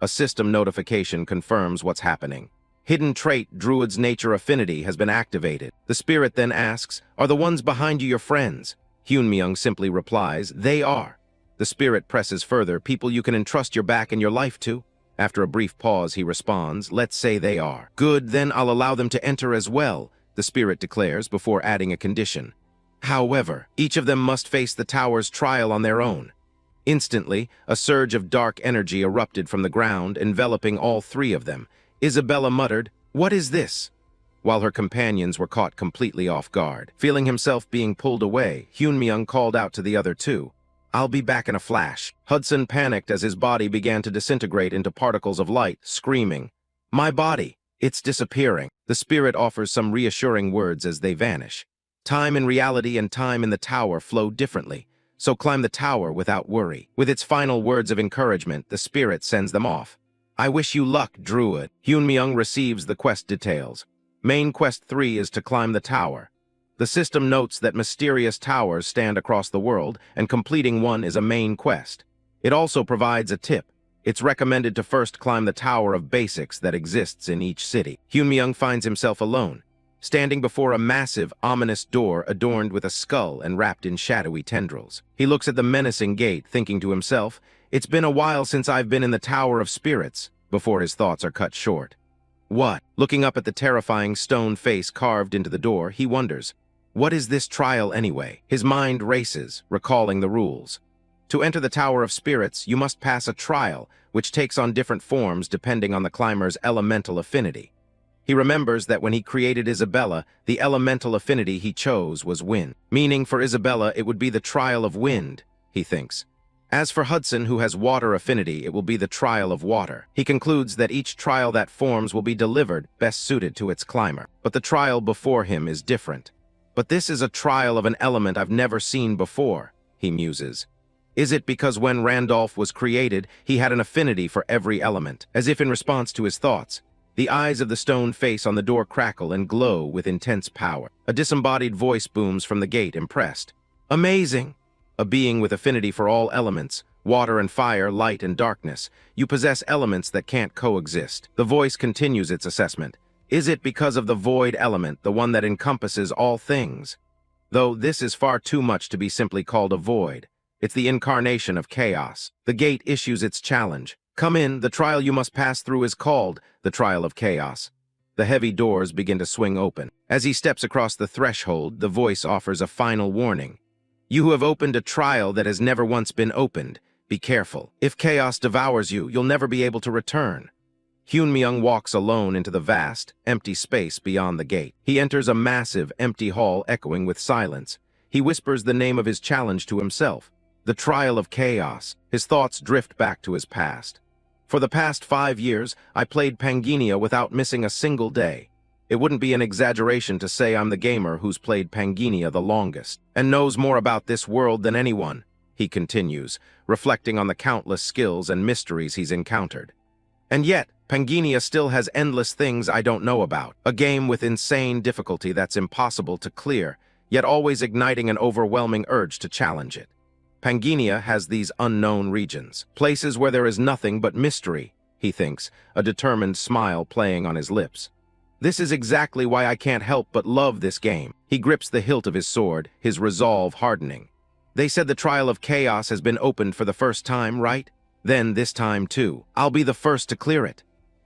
A system notification confirms what's happening. Hidden trait Druid's nature affinity has been activated. The spirit then asks, are the ones behind you your friends? Hyunmyung simply replies, they are. The spirit presses further, people you can entrust your back and your life to? After a brief pause, he responds, let's say they are. Good, then I'll allow them to enter as well, the spirit declares before adding a condition. However, each of them must face the tower's trial on their own. Instantly, a surge of dark energy erupted from the ground, enveloping all three of them. Isabella muttered, what is this? While her companions were caught completely off guard. Feeling himself being pulled away, Hyunmyung called out to the other two, I'll be back in a flash. Hudson panicked as his body began to disintegrate into particles of light, screaming, my body, it's disappearing. The spirit offers some reassuring words as they vanish. Time in reality and time in the tower flow differently, so climb the tower without worry. With its final words of encouragement, the spirit sends them off. I wish you luck, Druid. Hyunmyung receives the quest details. Main quest 3 is to climb the tower. The system notes that mysterious towers stand across the world, and completing one is a main quest. It also provides a tip. It's recommended to first climb the Tower of Basics that exists in each city. Hyunmyung finds himself alone, standing before a massive, ominous door adorned with a skull and wrapped in shadowy tendrils. He looks at the menacing gate, thinking to himself, "It's been a while since I've been in the Tower of Spirits," before his thoughts are cut short. What? Looking up at the terrifying stone face carved into the door, he wonders, what is this trial anyway? His mind races, recalling the rules. To enter the Tower of Spirits, you must pass a trial, which takes on different forms depending on the climber's elemental affinity. He remembers that when he created Isabella, the elemental affinity he chose was wind. Meaning for Isabella, it would be the trial of wind, he thinks. As for Hudson, who has water affinity, it will be the trial of water. He concludes that each trial that forms will be delivered best suited to its climber. But the trial before him is different. But this is a trial of an element I've never seen before, he muses. Is it because when Randolph was created, he had an affinity for every element? As if in response to his thoughts, the eyes of the stone face on the door crackle and glow with intense power. A disembodied voice booms from the gate, impressed. Amazing! A being with affinity for all elements, water and fire, light and darkness. You possess elements that can't coexist. The voice continues its assessment. Is it because of the void element, the one that encompasses all things? Though this is far too much to be simply called a void. It's the incarnation of chaos. The gate issues its challenge. Come in, the trial you must pass through is called the trial of chaos. The heavy doors begin to swing open. As he steps across the threshold, the voice offers a final warning. You who have opened a trial that has never once been opened, be careful. If chaos devours you, you'll never be able to return. Hyun-myung walks alone into the vast, empty space beyond the gate. He enters a massive, empty hall echoing with silence. He whispers the name of his challenge to himself. The trial of chaos. His thoughts drift back to his past. For the past 5 years, I played Pangenia without missing a single day. It wouldn't be an exaggeration to say I'm the gamer who's played Pangenia the longest, and knows more about this world than anyone, he continues, reflecting on the countless skills and mysteries he's encountered. And yet, Pangenia still has endless things I don't know about, a game with insane difficulty that's impossible to clear, yet always igniting an overwhelming urge to challenge it. Pangenia has these unknown regions, places where there is nothing but mystery, he thinks, a determined smile playing on his lips. This is exactly why I can't help but love this game. He grips the hilt of his sword, his resolve hardening. They said the trial of chaos has been opened for the first time, right? Then this time too. I'll be the first to clear it.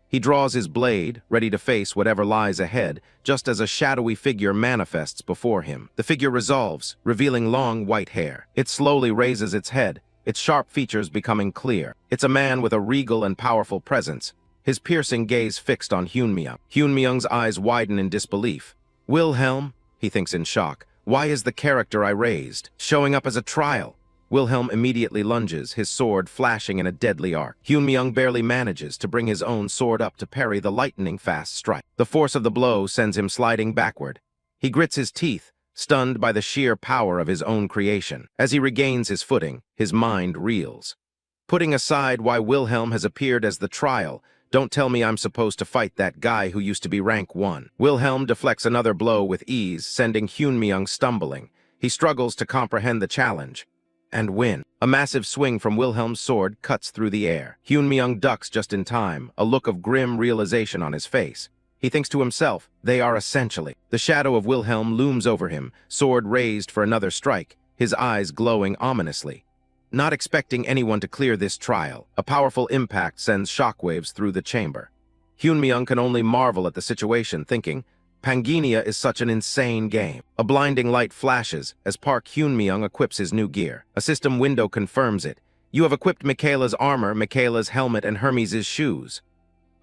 He draws his blade, ready to face whatever lies ahead, just as a shadowy figure manifests before him. The figure resolves, revealing long white hair. It slowly raises its head, its sharp features becoming clear. It's a man with a regal and powerful presence, his piercing gaze fixed on Hyun-myung. Hyun-myung's eyes widen in disbelief. Wilhelm, he thinks in shock. Why is the character I raised showing up as a trial? Wilhelm immediately lunges, his sword flashing in a deadly arc. Hyun-myung barely manages to bring his own sword up to parry the lightning-fast strike. The force of the blow sends him sliding backward. He grits his teeth, stunned by the sheer power of his own creation. As he regains his footing, his mind reels. Putting aside why Wilhelm has appeared as the trial, don't tell me I'm supposed to fight that guy who used to be rank 1. Wilhelm deflects another blow with ease, sending Hyun-myung stumbling. He struggles to comprehend the challenge. And win. A massive swing from Wilhelm's sword cuts through the air. Hyun-myung ducks just in time, a look of grim realization on his face. He thinks to himself, they are essentially. The shadow of Wilhelm looms over him, sword raised for another strike, his eyes glowing ominously. Not expecting anyone to clear this trial, a powerful impact sends shockwaves through the chamber. Hyun-myung can only marvel at the situation, thinking, Pangenia is such an insane game. A blinding light flashes as Park Hyun-myung equips his new gear. A system window confirms it. You have equipped Michaela's armor, Michaela's helmet, and Hermes' shoes.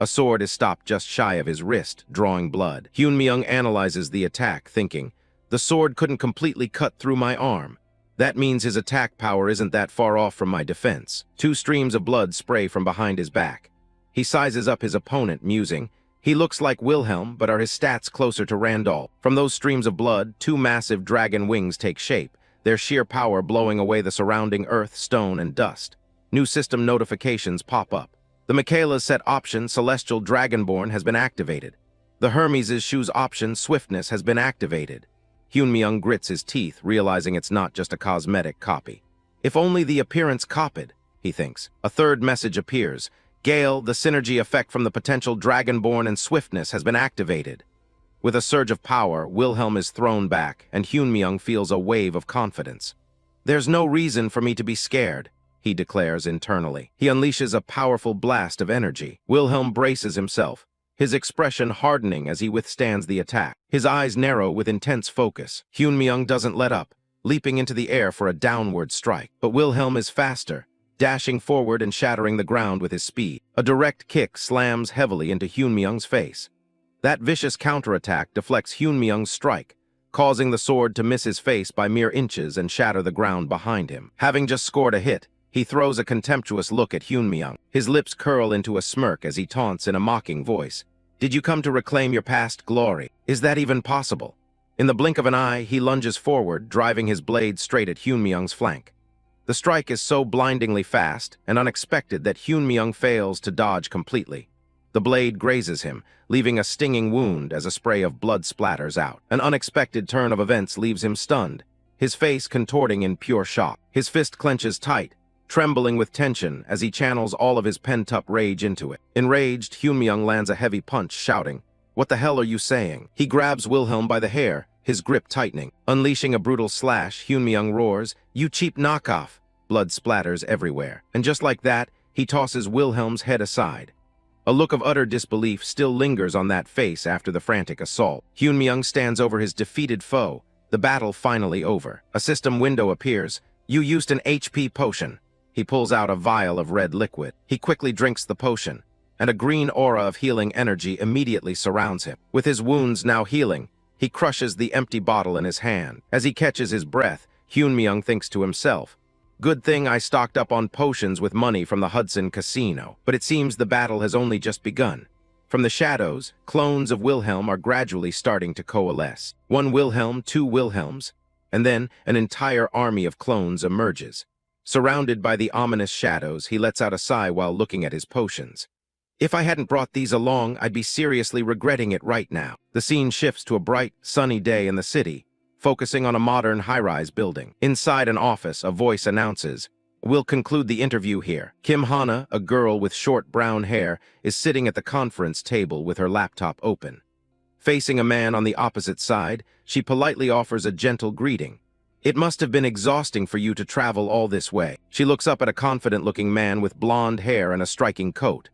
A sword is stopped just shy of his wrist, drawing blood. Hyun-myung analyzes the attack, thinking, the sword couldn't completely cut through my arm. That means his attack power isn't that far off from my defense. 2 streams of blood spray from behind his back. He sizes up his opponent, musing, he looks like Wilhelm, but are his stats closer to Randolph? From those streams of blood, 2 massive dragon wings take shape, their sheer power blowing away the surrounding earth, stone, and dust. New system notifications pop up. The Michaela's set option, Celestial Dragonborn, has been activated. The Hermes' shoes option, Swiftness, has been activated. Hyun-myung grits his teeth, realizing it's not just a cosmetic copy. If only the appearance copied, he thinks. A third message appears. Gale, the synergy effect from the potential Dragonborn and Swiftness has been activated. With a surge of power, Wilhelm is thrown back, and Hyunmyung feels a wave of confidence. "There's no reason for me to be scared," he declares internally. He unleashes a powerful blast of energy. Wilhelm braces himself, his expression hardening as he withstands the attack. His eyes narrow with intense focus. Hyunmyung doesn't let up, leaping into the air for a downward strike. But Wilhelm is faster, dashing forward and shattering the ground with his speed. A direct kick slams heavily into Hyunmyung's face. That vicious counterattack deflects Hyunmyung's strike, causing the sword to miss his face by mere inches and shatter the ground behind him. Having just scored a hit, he throws a contemptuous look at Hyunmyung. His lips curl into a smirk as he taunts in a mocking voice. "Did you come to reclaim your past glory? Is that even possible?" In the blink of an eye, he lunges forward, driving his blade straight at Hyunmyung's flank. The strike is so blindingly fast and unexpected that Hyunmyung fails to dodge completely. The blade grazes him, leaving a stinging wound as a spray of blood splatters out. An unexpected turn of events leaves him stunned, his face contorting in pure shock. His fist clenches tight, trembling with tension as he channels all of his pent-up rage into it. Enraged, Hyunmyung lands a heavy punch, shouting, "What the hell are you saying?" He grabs Wilhelm by the hair, his grip tightening. Unleashing a brutal slash, Hyunmyung roars, "You cheap knockoff!" Blood splatters everywhere, and just like that, he tosses Wilhelm's head aside. A look of utter disbelief still lingers on that face after the frantic assault. Hyunmyung stands over his defeated foe, the battle finally over. A system window appears. "You used an HP potion." He pulls out a vial of red liquid. He quickly drinks the potion, and a green aura of healing energy immediately surrounds him. With his wounds now healing, he crushes the empty bottle in his hand. As he catches his breath, Hyunmyung thinks to himself, "Good thing I stocked up on potions with money from the Hudson Casino." But it seems the battle has only just begun. From the shadows, clones of Wilhelm are gradually starting to coalesce. One Wilhelm, two Wilhelms, and then an entire army of clones emerges. Surrounded by the ominous shadows, he lets out a sigh while looking at his potions. "If I hadn't brought these along, I'd be seriously regretting it right now." The scene shifts to a bright, sunny day in the city, focusing on a modern high-rise building. Inside an office, a voice announces, "We'll conclude the interview here." Kim Hana, a girl with short brown hair, is sitting at the conference table with her laptop open. Facing a man on the opposite side, she politely offers a gentle greeting. "It must have been exhausting for you to travel all this way." She looks up at a confident-looking man with blonde hair and a striking coat.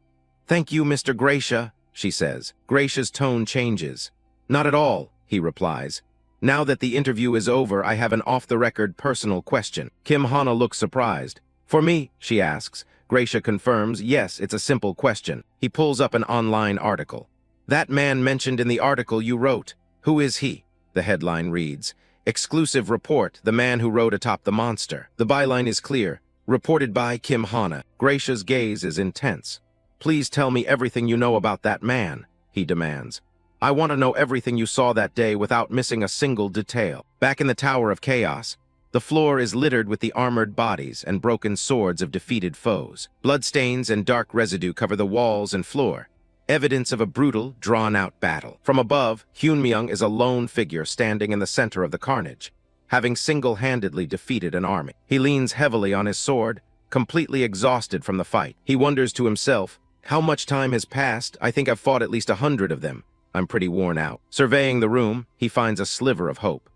"Thank you, Mr. Gracia," she says. Gracia's tone changes. "Not at all," he replies. "Now that the interview is over, I have an off-the-record personal question." Kim Hana looks surprised. "For me?" she asks. Gracia confirms, "Yes, it's a simple question." He pulls up an online article. "That man mentioned in the article you wrote. Who is he?" The headline reads, "Exclusive report, the man who rode atop the monster." The byline is clear, reported by Kim Hana. Gracia's gaze is intense. "Please tell me everything you know about that man," he demands. "I want to know everything you saw that day without missing a single detail." Back in the Tower of Chaos, the floor is littered with the armored bodies and broken swords of defeated foes. Bloodstains and dark residue cover the walls and floor, evidence of a brutal, drawn-out battle. From above, Hyunmyung is a lone figure standing in the center of the carnage, having single-handedly defeated an army. He leans heavily on his sword, completely exhausted from the fight. He wonders to himself, "How much time has passed? I think I've fought at least 100 of them. I'm pretty worn out." Surveying the room, he finds a sliver of hope.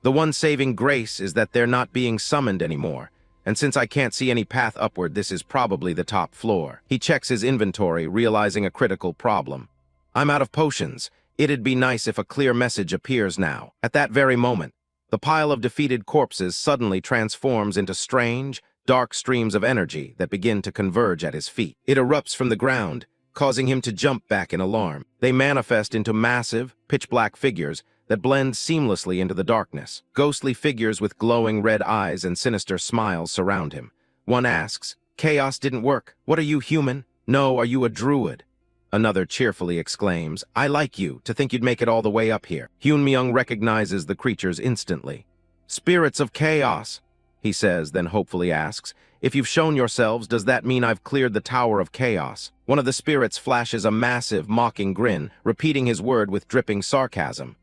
The one saving grace is that they're not being summoned anymore, and since I can't see any path upward, this is probably the top floor. He checks his inventory, realizing a critical problem. "I'm out of potions. It'd be nice if a clear message appears now." At that very moment, the pile of defeated corpses suddenly transforms into strange, dark streams of energy that begin to converge at his feet. It erupts from the ground, causing him to jump back in alarm. They manifest into massive, pitch-black figures that blend seamlessly into the darkness. Ghostly figures with glowing red eyes and sinister smiles surround him. One asks, "Chaos didn't work. What are you, human? No, are you a druid?" Another cheerfully exclaims, "I like you, to think you'd make it all the way up here." Hyunmyung recognizes the creatures instantly. "Spirits of chaos," he says, then hopefully asks, "If you've shown yourselves, does that mean I've cleared the Tower of Chaos?" One of the spirits flashes a massive, mocking grin, repeating his word with dripping sarcasm.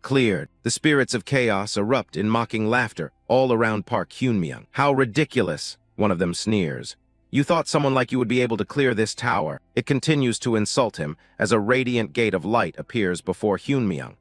"Cleared." The spirits of chaos erupt in mocking laughter all around Park Hyunmyung. "How ridiculous," one of them sneers. "You thought someone like you would be able to clear this tower." It continues to insult him as a radiant gate of light appears before Hyunmyung.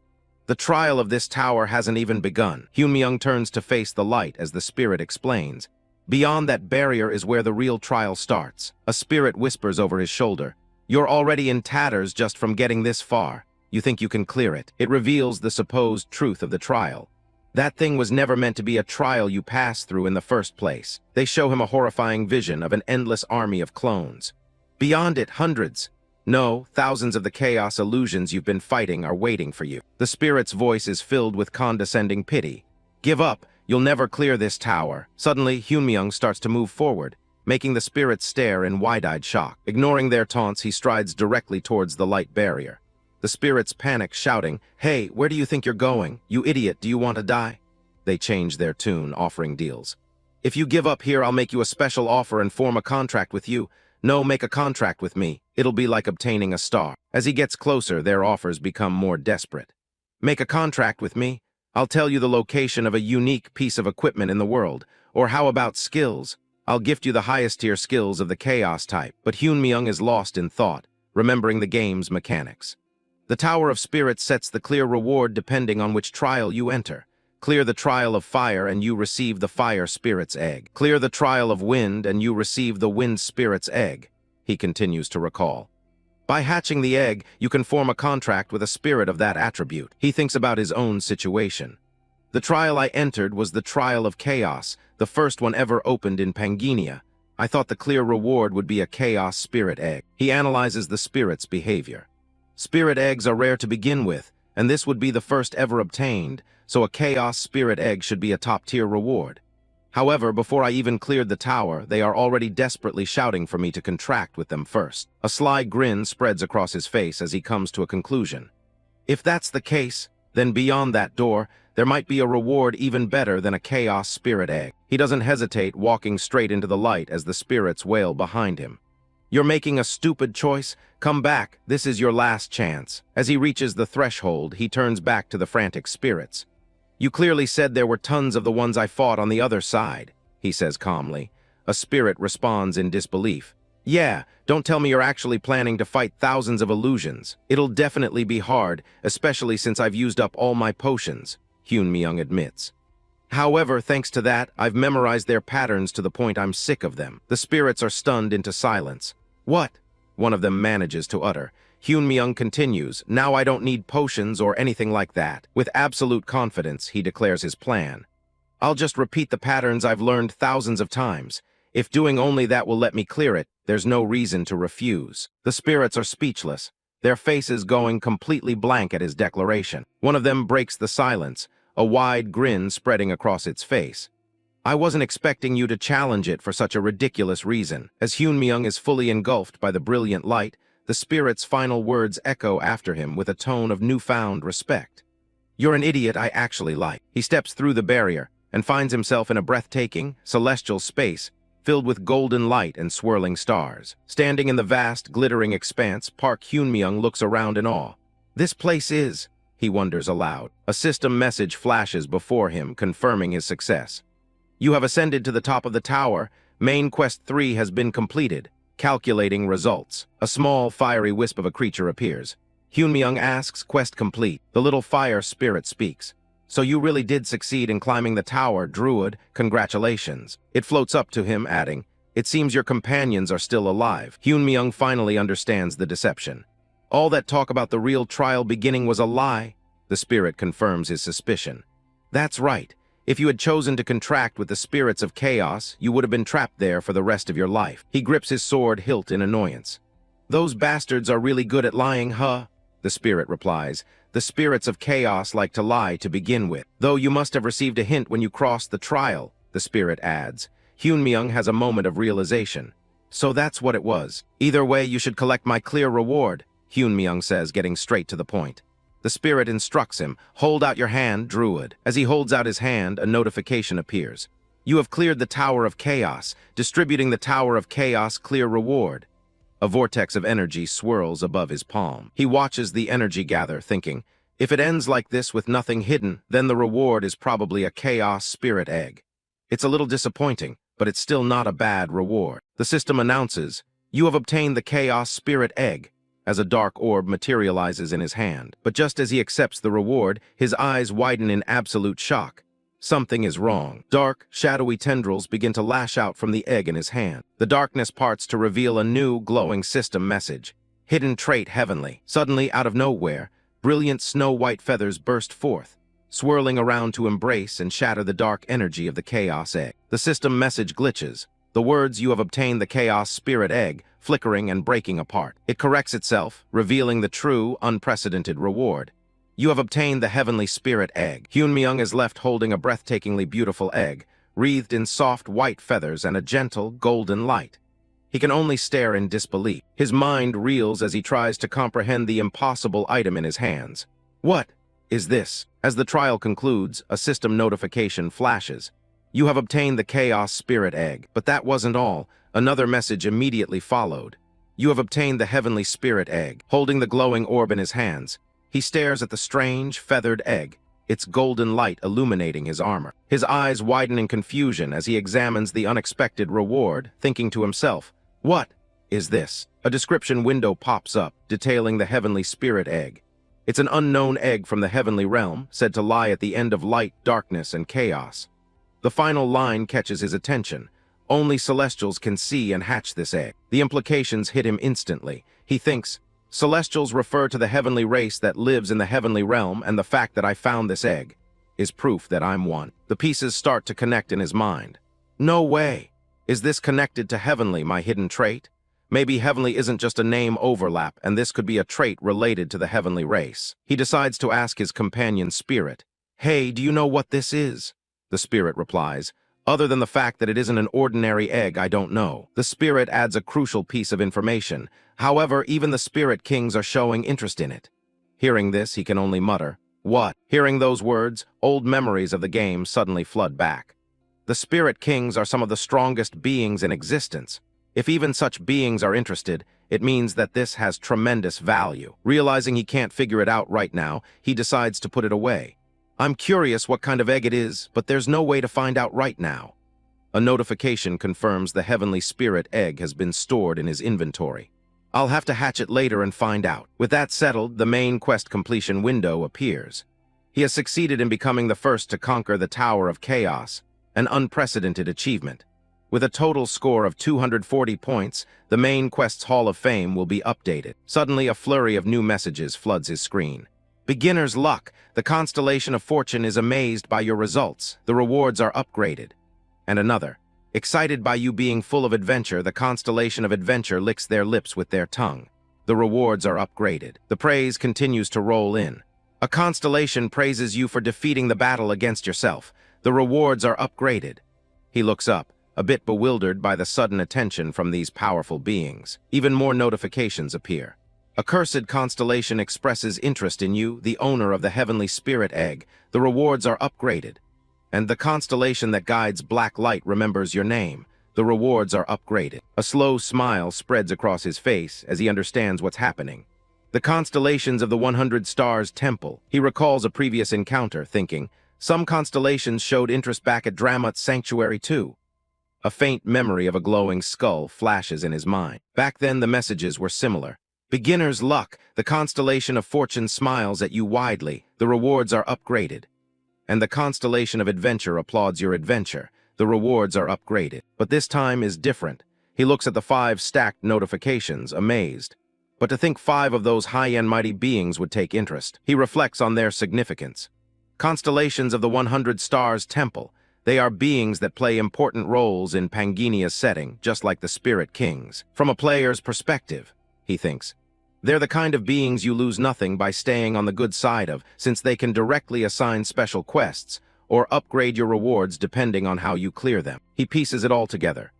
The trial of this tower hasn't even begun. Hyun turns to face the light as the spirit explains. Beyond that barrier is where the real trial starts. A spirit whispers over his shoulder. You're already in tatters just from getting this far. You think you can clear it. It reveals the supposed truth of the trial. That thing was never meant to be a trial you pass through in the first place. They show him a horrifying vision of an endless army of clones. Beyond it, hundreds. No, thousands of the chaos illusions you've been fighting are waiting for you. The spirit's voice is filled with condescending pity. Give up. You'll never clear this tower. Suddenly, Hyun starts to move forward, making the spirit stare in wide-eyed shock. Ignoring their taunts, he strides directly towards the light barrier. The spirits panic, shouting, "Hey, where do you think you're going? You idiot, do you want to die?" They change their tune, offering deals. "If you give up here, I'll make you a special offer and form a contract with you. No, make a contract with me. It'll be like obtaining a star." As he gets closer, their offers become more desperate. "Make a contract with me? I'll tell you the location of a unique piece of equipment in the world. Or how about skills? I'll gift you the highest tier skills of the chaos type." But Hyun is lost in thought, remembering the game's mechanics. The Tower of Spirits sets the clear reward depending on which trial you enter. Clear the trial of fire and you receive the fire spirit's egg. Clear the trial of wind and you receive the wind spirit's egg, he continues to recall. By hatching the egg, you can form a contract with a spirit of that attribute. He thinks about his own situation. The trial I entered was the trial of chaos, the first one ever opened in Pangenia. I thought the clear reward would be a chaos spirit egg. He analyzes the spirit's behavior. Spirit eggs are rare to begin with, and this would be the first ever obtained, so a chaos spirit egg should be a top-tier reward. However, before I even cleared the tower, they are already desperately shouting for me to contract with them first. A sly grin spreads across his face as he comes to a conclusion. If that's the case, then beyond that door, there might be a reward even better than a chaos spirit egg. He doesn't hesitate, walking straight into the light as the spirits wail behind him. "You're making a stupid choice. Come back. This is your last chance." As he reaches the threshold, he turns back to the frantic spirits. "You clearly said there were tons of the ones I fought on the other side," he says calmly. A spirit responds in disbelief. "Yeah, don't tell me you're actually planning to fight thousands of illusions. It'll definitely be hard, especially since I've used up all my potions," Hyun admits. "However, thanks to that, I've memorized their patterns to the point I'm sick of them." The spirits are stunned into silence. "What?" one of them manages to utter. Hyun continues, "Now I don't need potions or anything like that." With absolute confidence, he declares his plan. "I'll just repeat the patterns I've learned thousands of times. If doing only that will let me clear it, there's no reason to refuse." The spirits are speechless, their faces going completely blank at his declaration. One of them breaks the silence, a wide grin spreading across its face. "I wasn't expecting you to challenge it for such a ridiculous reason." As Hyun is fully engulfed by the brilliant light, the spirit's final words echo after him with a tone of newfound respect. "You're an idiot I actually like." He steps through the barrier and finds himself in a breathtaking, celestial space filled with golden light and swirling stars. Standing in the vast, glittering expanse, Park Hyun looks around in awe. "This place is," he wonders aloud. A system message flashes before him, confirming his success. "You have ascended to the top of the tower. Main Quest 3 has been completed. Calculating results." A small, fiery wisp of a creature appears. Hyun asks, "Quest complete." The little fire spirit speaks. "So you really did succeed in climbing the tower, Druid. Congratulations." It floats up to him, adding, "It seems your companions are still alive." Hyun finally understands the deception. "All that talk about the real trial beginning was a lie," the spirit confirms his suspicion. "That's right. If you had chosen to contract with the spirits of chaos, you would have been trapped there for the rest of your life." He grips his sword hilt in annoyance. "Those bastards are really good at lying, huh?" the spirit replies. "The spirits of chaos like to lie to begin with. Though you must have received a hint when you crossed the trial," the spirit adds. Hyun has a moment of realization. "So that's what it was. Either way, you should collect my clear reward," Hyun says, getting straight to the point. The spirit instructs him, "Hold out your hand, Druid." As he holds out his hand, a notification appears. "You have cleared the Tower of Chaos, distributing the Tower of Chaos clear reward." A vortex of energy swirls above his palm. He watches the energy gather, thinking, if it ends like this with nothing hidden, then the reward is probably a chaos spirit egg. It's a little disappointing, but it's still not a bad reward. The system announces, "You have obtained the chaos spirit egg. as a dark orb materializes in his hand. But just as he accepts the reward, his eyes widen in absolute shock. Something is wrong. Dark, shadowy tendrils begin to lash out from the egg in his hand. The darkness parts to reveal a new, glowing system message. Hidden trait heavenly. Suddenly, out of nowhere, brilliant snow-white feathers burst forth, swirling around to embrace and shatter the dark energy of the Chaos Egg. The system message glitches. The words "you have obtained the Chaos Spirit Egg," flickering and breaking apart. It corrects itself, revealing the true, unprecedented reward. You have obtained the Heavenly Spirit Egg. Hyunmyoung is left holding a breathtakingly beautiful egg, wreathed in soft white feathers and a gentle, golden light. He can only stare in disbelief. His mind reels as he tries to comprehend the impossible item in his hands. What is this? As the trial concludes, a system notification flashes. You have obtained the Chaos Spirit Egg. But that wasn't all. Another message immediately followed. You have obtained the Heavenly Spirit Egg. Holding the glowing orb in his hands, he stares at the strange, feathered egg, its golden light illuminating his armor. His eyes widen in confusion as he examines the unexpected reward, thinking to himself, what is this? A description window pops up, detailing the Heavenly Spirit Egg. It's an unknown egg from the heavenly realm, said to lie at the end of light, darkness, and chaos. The final line catches his attention. Only Celestials can see and hatch this egg. The implications hit him instantly. He thinks, Celestials refer to the heavenly race that lives in the heavenly realm, and the fact that I found this egg is proof that I'm one. The pieces start to connect in his mind. No way! Is this connected to heavenly, my hidden trait? Maybe heavenly isn't just a name overlap, and this could be a trait related to the heavenly race. He decides to ask his companion spirit, Hey, do you know what this is? The spirit replies, Other than the fact that it isn't an ordinary egg, I don't know. The spirit adds a crucial piece of information. However, even the spirit kings are showing interest in it. Hearing this, he can only mutter, What? Hearing those words, old memories of the game suddenly flood back. The spirit kings are some of the strongest beings in existence. If even such beings are interested, it means that this has tremendous value. Realizing he can't figure it out right now, he decides to put it away. I'm curious what kind of egg it is, but there's no way to find out right now. A notification confirms the Heavenly Spirit Egg has been stored in his inventory. I'll have to hatch it later and find out. With that settled, the main quest completion window appears. He has succeeded in becoming the first to conquer the Tower of Chaos, an unprecedented achievement. With a total score of 240 points, the main quest's Hall of Fame will be updated. Suddenly, a flurry of new messages floods his screen. Beginner's luck. The constellation of fortune is amazed by your results. The rewards are upgraded. And another. Excited by you being full of adventure, the constellation of adventure licks their lips with their tongue. The rewards are upgraded. The praise continues to roll in. A constellation praises you for defeating the battle against yourself. The rewards are upgraded. He looks up, a bit bewildered by the sudden attention from these powerful beings. Even more notifications appear. A cursed constellation expresses interest in you, the owner of the Heavenly Spirit Egg. The rewards are upgraded. And the constellation that guides black light remembers your name. The rewards are upgraded. A slow smile spreads across his face as he understands what's happening. The constellations of the 100 Stars Temple. He recalls a previous encounter, thinking, some constellations showed interest back at Dramat's sanctuary too. A faint memory of a glowing skull flashes in his mind. Back then the messages were similar. Beginner's luck. The constellation of fortune smiles at you widely. The rewards are upgraded. And the constellation of adventure applauds your adventure. The rewards are upgraded. But this time is different. He looks at the 5 stacked notifications, amazed. But to think 5 of those high-end mighty beings would take interest. He reflects on their significance. Constellations of the 100 Stars Temple. They are beings that play important roles in Panginia's setting, just like the Spirit Kings. From a player's perspective, he thinks, they're the kind of beings you lose nothing by staying on the good side of, since they can directly assign special quests, or upgrade your rewards depending on how you clear them. He pieces it all together.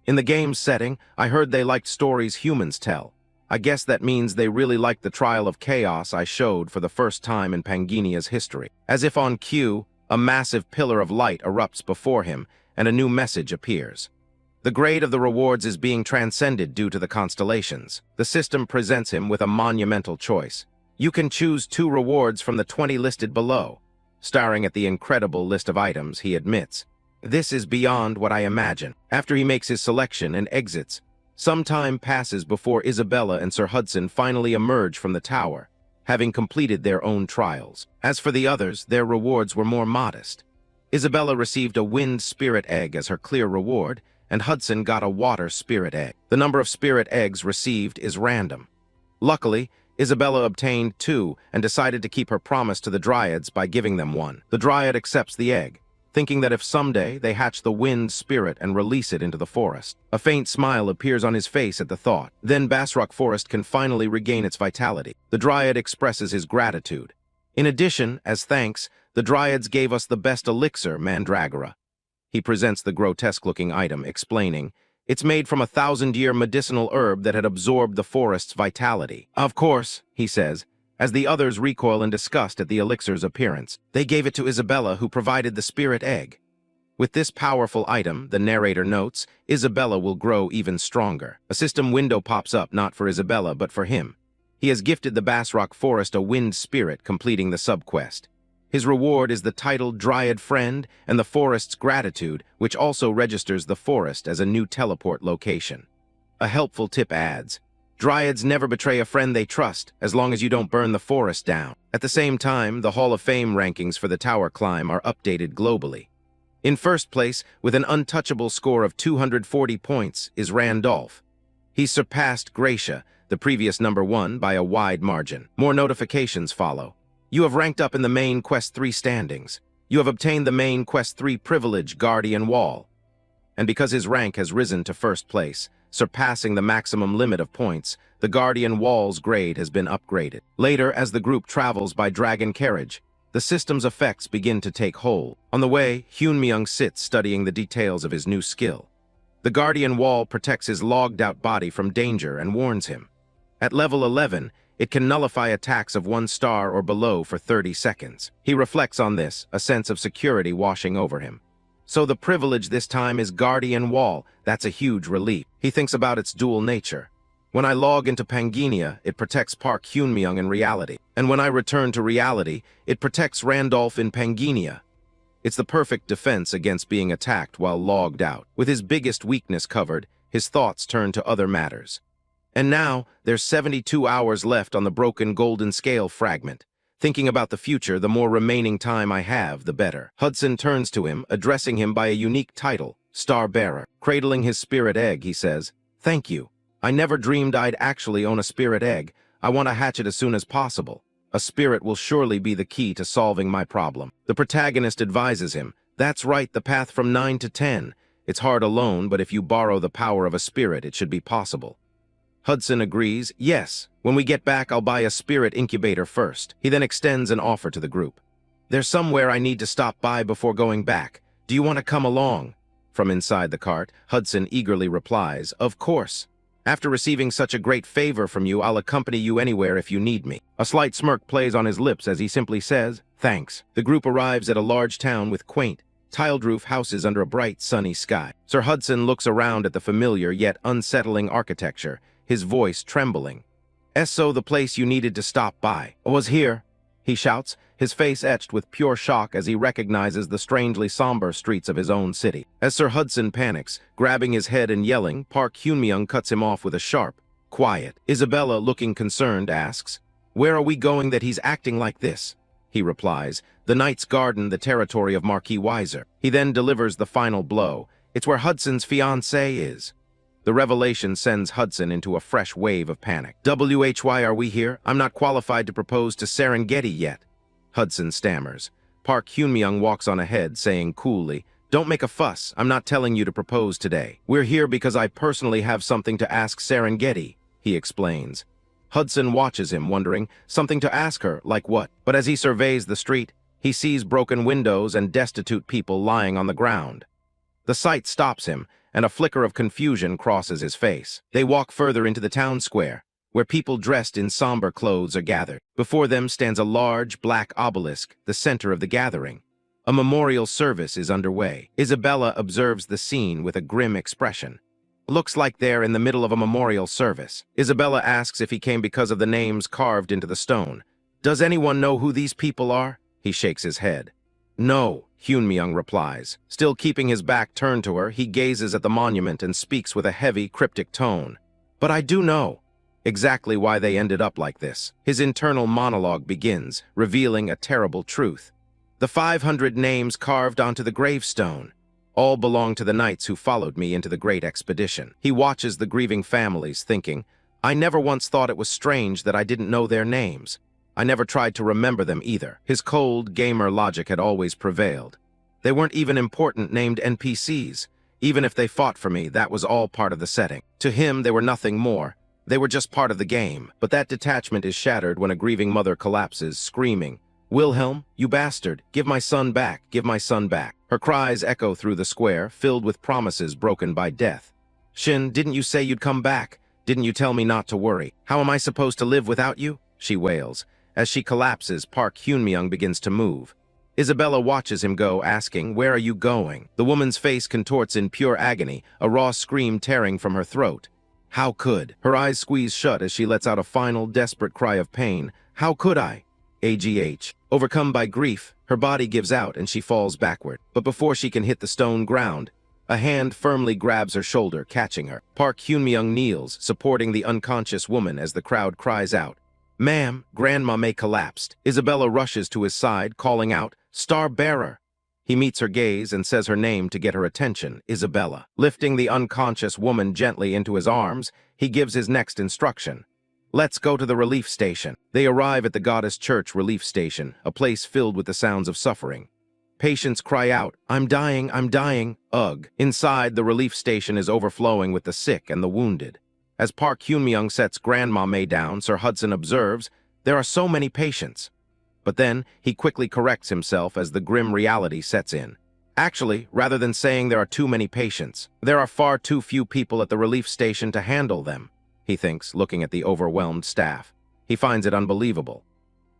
In the game's setting, I heard they liked stories humans tell. I guess that means they really liked the trial of chaos I showed for the first time in Panginia's history. As if on cue, a massive pillar of light erupts before him, and a new message appears. The grade of the rewards is being transcended due to the constellations. The system presents him with a monumental choice. You can choose 2 rewards from the 20 listed below. Staring at the incredible list of items, he admits, this is beyond what I imagine. After he makes his selection and exits, Some time passes before Isabella and Sir Hudson finally emerge from the tower, having completed their own trials. As for the others, their rewards were more modest. Isabella received a wind spirit egg as her clear reward, and Hudson got a water spirit egg. The number of spirit eggs received is random. Luckily, Isabella obtained 2 and decided to keep her promise to the Dryads by giving them 1. The Dryad accepts the egg, thinking that if someday they hatch the wind spirit and release it into the forest. A faint smile appears on his face at the thought. Then Basrock Forest can finally regain its vitality. The Dryad expresses his gratitude. In addition, as thanks, the Dryads gave us the best elixir, Mandragora. He presents the grotesque-looking item, explaining, "It's made from a 1,000-year medicinal herb that had absorbed the forest's vitality." "Of course," he says, as the others recoil in disgust at the elixir's appearance. They gave it to Isabella, who provided the spirit egg. With this powerful item, the narrator notes, Isabella will grow even stronger. A system window pops up, not for Isabella, but for him. He has gifted the Basrock Forest a wind spirit, completing the subquest. His reward is the title Dryad Friend and the forest's gratitude, which also registers the forest as a new teleport location. A helpful tip adds, "Dryads never betray a friend they trust, as long as you don't burn the forest down." At the same time, the Hall of Fame rankings for the tower climb are updated globally. In first place, with an untouchable score of 240 points, is Randolph. He surpassed Gracia, the previous number 1, by a wide margin. More notifications follow. You have ranked up in the main Quest 3 standings. You have obtained the main Quest 3 privilege, Guardian Wall. And because his rank has risen to first place, surpassing the maximum limit of points, the Guardian Wall's grade has been upgraded. Later, as the group travels by dragon carriage, the system's effects begin to take hold. On the way, Hyunmyung sits studying the details of his new skill. The Guardian Wall protects his logged-out body from danger and warns him. At level 11, it can nullify attacks of 1 star or below for 30 seconds. He reflects on this, a sense of security washing over him. So the privilege this time is Guardian Wall. That's a huge relief. He thinks about its dual nature. When I log into Pangenia, it protects Park Hyunmyung in reality. And when I return to reality, it protects Randolph in Pangenia. It's the perfect defense against being attacked while logged out. With his biggest weakness covered, his thoughts turn to other matters. And now, there's 72 hours left on the broken golden scale fragment. Thinking about the future, the more remaining time I have, the better. Hudson turns to him, addressing him by a unique title, Star Bearer. Cradling his spirit egg, he says, "Thank you. I never dreamed I'd actually own a spirit egg. I want to hatch it as soon as possible. A spirit will surely be the key to solving my problem." The protagonist advises him, "That's right, the path from 9 to 10. It's hard alone, but if you borrow the power of a spirit, it should be possible." Hudson agrees, "Yes, when we get back I'll buy a spirit incubator first." He then extends an offer to the group. "There's somewhere I need to stop by before going back. Do you want to come along?" From inside the cart, Hudson eagerly replies, "Of course. After receiving such a great favor from you, I'll accompany you anywhere if you need me." A slight smirk plays on his lips as he simply says, "Thanks." The group arrives at a large town with quaint, tiled-roof houses under a bright, sunny sky. Sir Hudson looks around at the familiar yet unsettling architecture, his voice trembling. "So the place you needed to stop by was here," he shouts, his face etched with pure shock as he recognizes the strangely somber streets of his own city. As Sir Hudson panics, grabbing his head and yelling, Park Hyunmyung cuts him off with a sharp, "Quiet." Isabella, looking concerned, asks, "Where are we going that he's acting like this?" He replies, "The Knight's Garden, the territory of Marquis Weiser." He then delivers the final blow. "It's where Hudson's fiancée is." The revelation sends Hudson into a fresh wave of panic. "Why are we here? I'm not qualified to propose to Serengeti yet." Hudson stammers. Park Hyunmyung walks on ahead, saying coolly, "Don't make a fuss. I'm not telling you to propose today. We're here because I personally have something to ask Serengeti," he explains. Hudson watches him, wondering, something to ask her, like what? But as he surveys the street, he sees broken windows and destitute people lying on the ground. The sight stops him, and a flicker of confusion crosses his face. They walk further into the town square, where people dressed in somber clothes are gathered. Before them stands a large, black obelisk, the center of the gathering. A memorial service is underway. Isabella observes the scene with a grim expression. "Looks like they're in the middle of a memorial service." Isabella asks if he came because of the names carved into the stone. "Does anyone know who these people are?" He shakes his head. "No," Hyunmyoung replies. Still keeping his back turned to her, he gazes at the monument and speaks with a heavy, cryptic tone. But I do know exactly why they ended up like this. His internal monologue begins, revealing a terrible truth. The 500 names carved onto the gravestone all belong to the knights who followed me into the great expedition. He watches the grieving families, thinking, I never once thought it was strange that I didn't know their names. I never tried to remember them either. His cold, gamer logic had always prevailed. They weren't even important named NPCs. Even if they fought for me, that was all part of the setting. To him, they were nothing more. They were just part of the game. But that detachment is shattered when a grieving mother collapses, screaming, Wilhelm, you bastard, give my son back, give my son back. Her cries echo through the square, filled with promises broken by death. Shin, didn't you say you'd come back? Didn't you tell me not to worry? How am I supposed to live without you? She wails. As she collapses, Park Hyunmyoung begins to move. Isabella watches him go, asking, Where are you going? The woman's face contorts in pure agony, a raw scream tearing from her throat. How could? Her eyes squeeze shut as she lets out a final, desperate cry of pain. How could I? AGH. Overcome by grief, her body gives out and she falls backward. But before she can hit the stone ground, a hand firmly grabs her shoulder, catching her. Park Hyunmyoung kneels, supporting the unconscious woman as the crowd cries out, Ma'am, Grandma May collapsed. Isabella rushes to his side, calling out, Star Bearer. He meets her gaze and says her name to get her attention, Isabella. Lifting the unconscious woman gently into his arms, he gives his next instruction. Let's go to the relief station. They arrive at the Goddess Church relief station, a place filled with the sounds of suffering. Patients cry out, I'm dying, I'm dying. Ugh. Inside, the relief station is overflowing with the sick and the wounded. As Park Hyunmyoung sets Grandma May down, Sir Hudson observes, there are so many patients. But then, he quickly corrects himself as the grim reality sets in. Actually, rather than saying there are too many patients, there are far too few people at the relief station to handle them, he thinks, looking at the overwhelmed staff. He finds it unbelievable.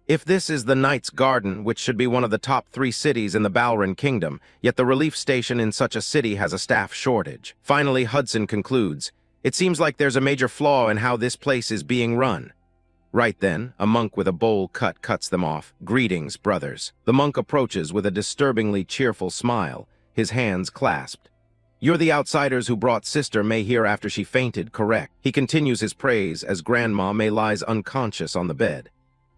If this is the Knight's Garden, which should be one of the top 3 cities in the Balran Kingdom, yet the relief station in such a city has a staff shortage. Finally, Hudson concludes, it seems like there's a major flaw in how this place is being run. Right then, a monk with a bowl cut cuts them off. Greetings, brothers. The monk approaches with a disturbingly cheerful smile, his hands clasped. You're the outsiders who brought Sister May here after she fainted, correct? He continues his praise as Grandma May lies unconscious on the bed.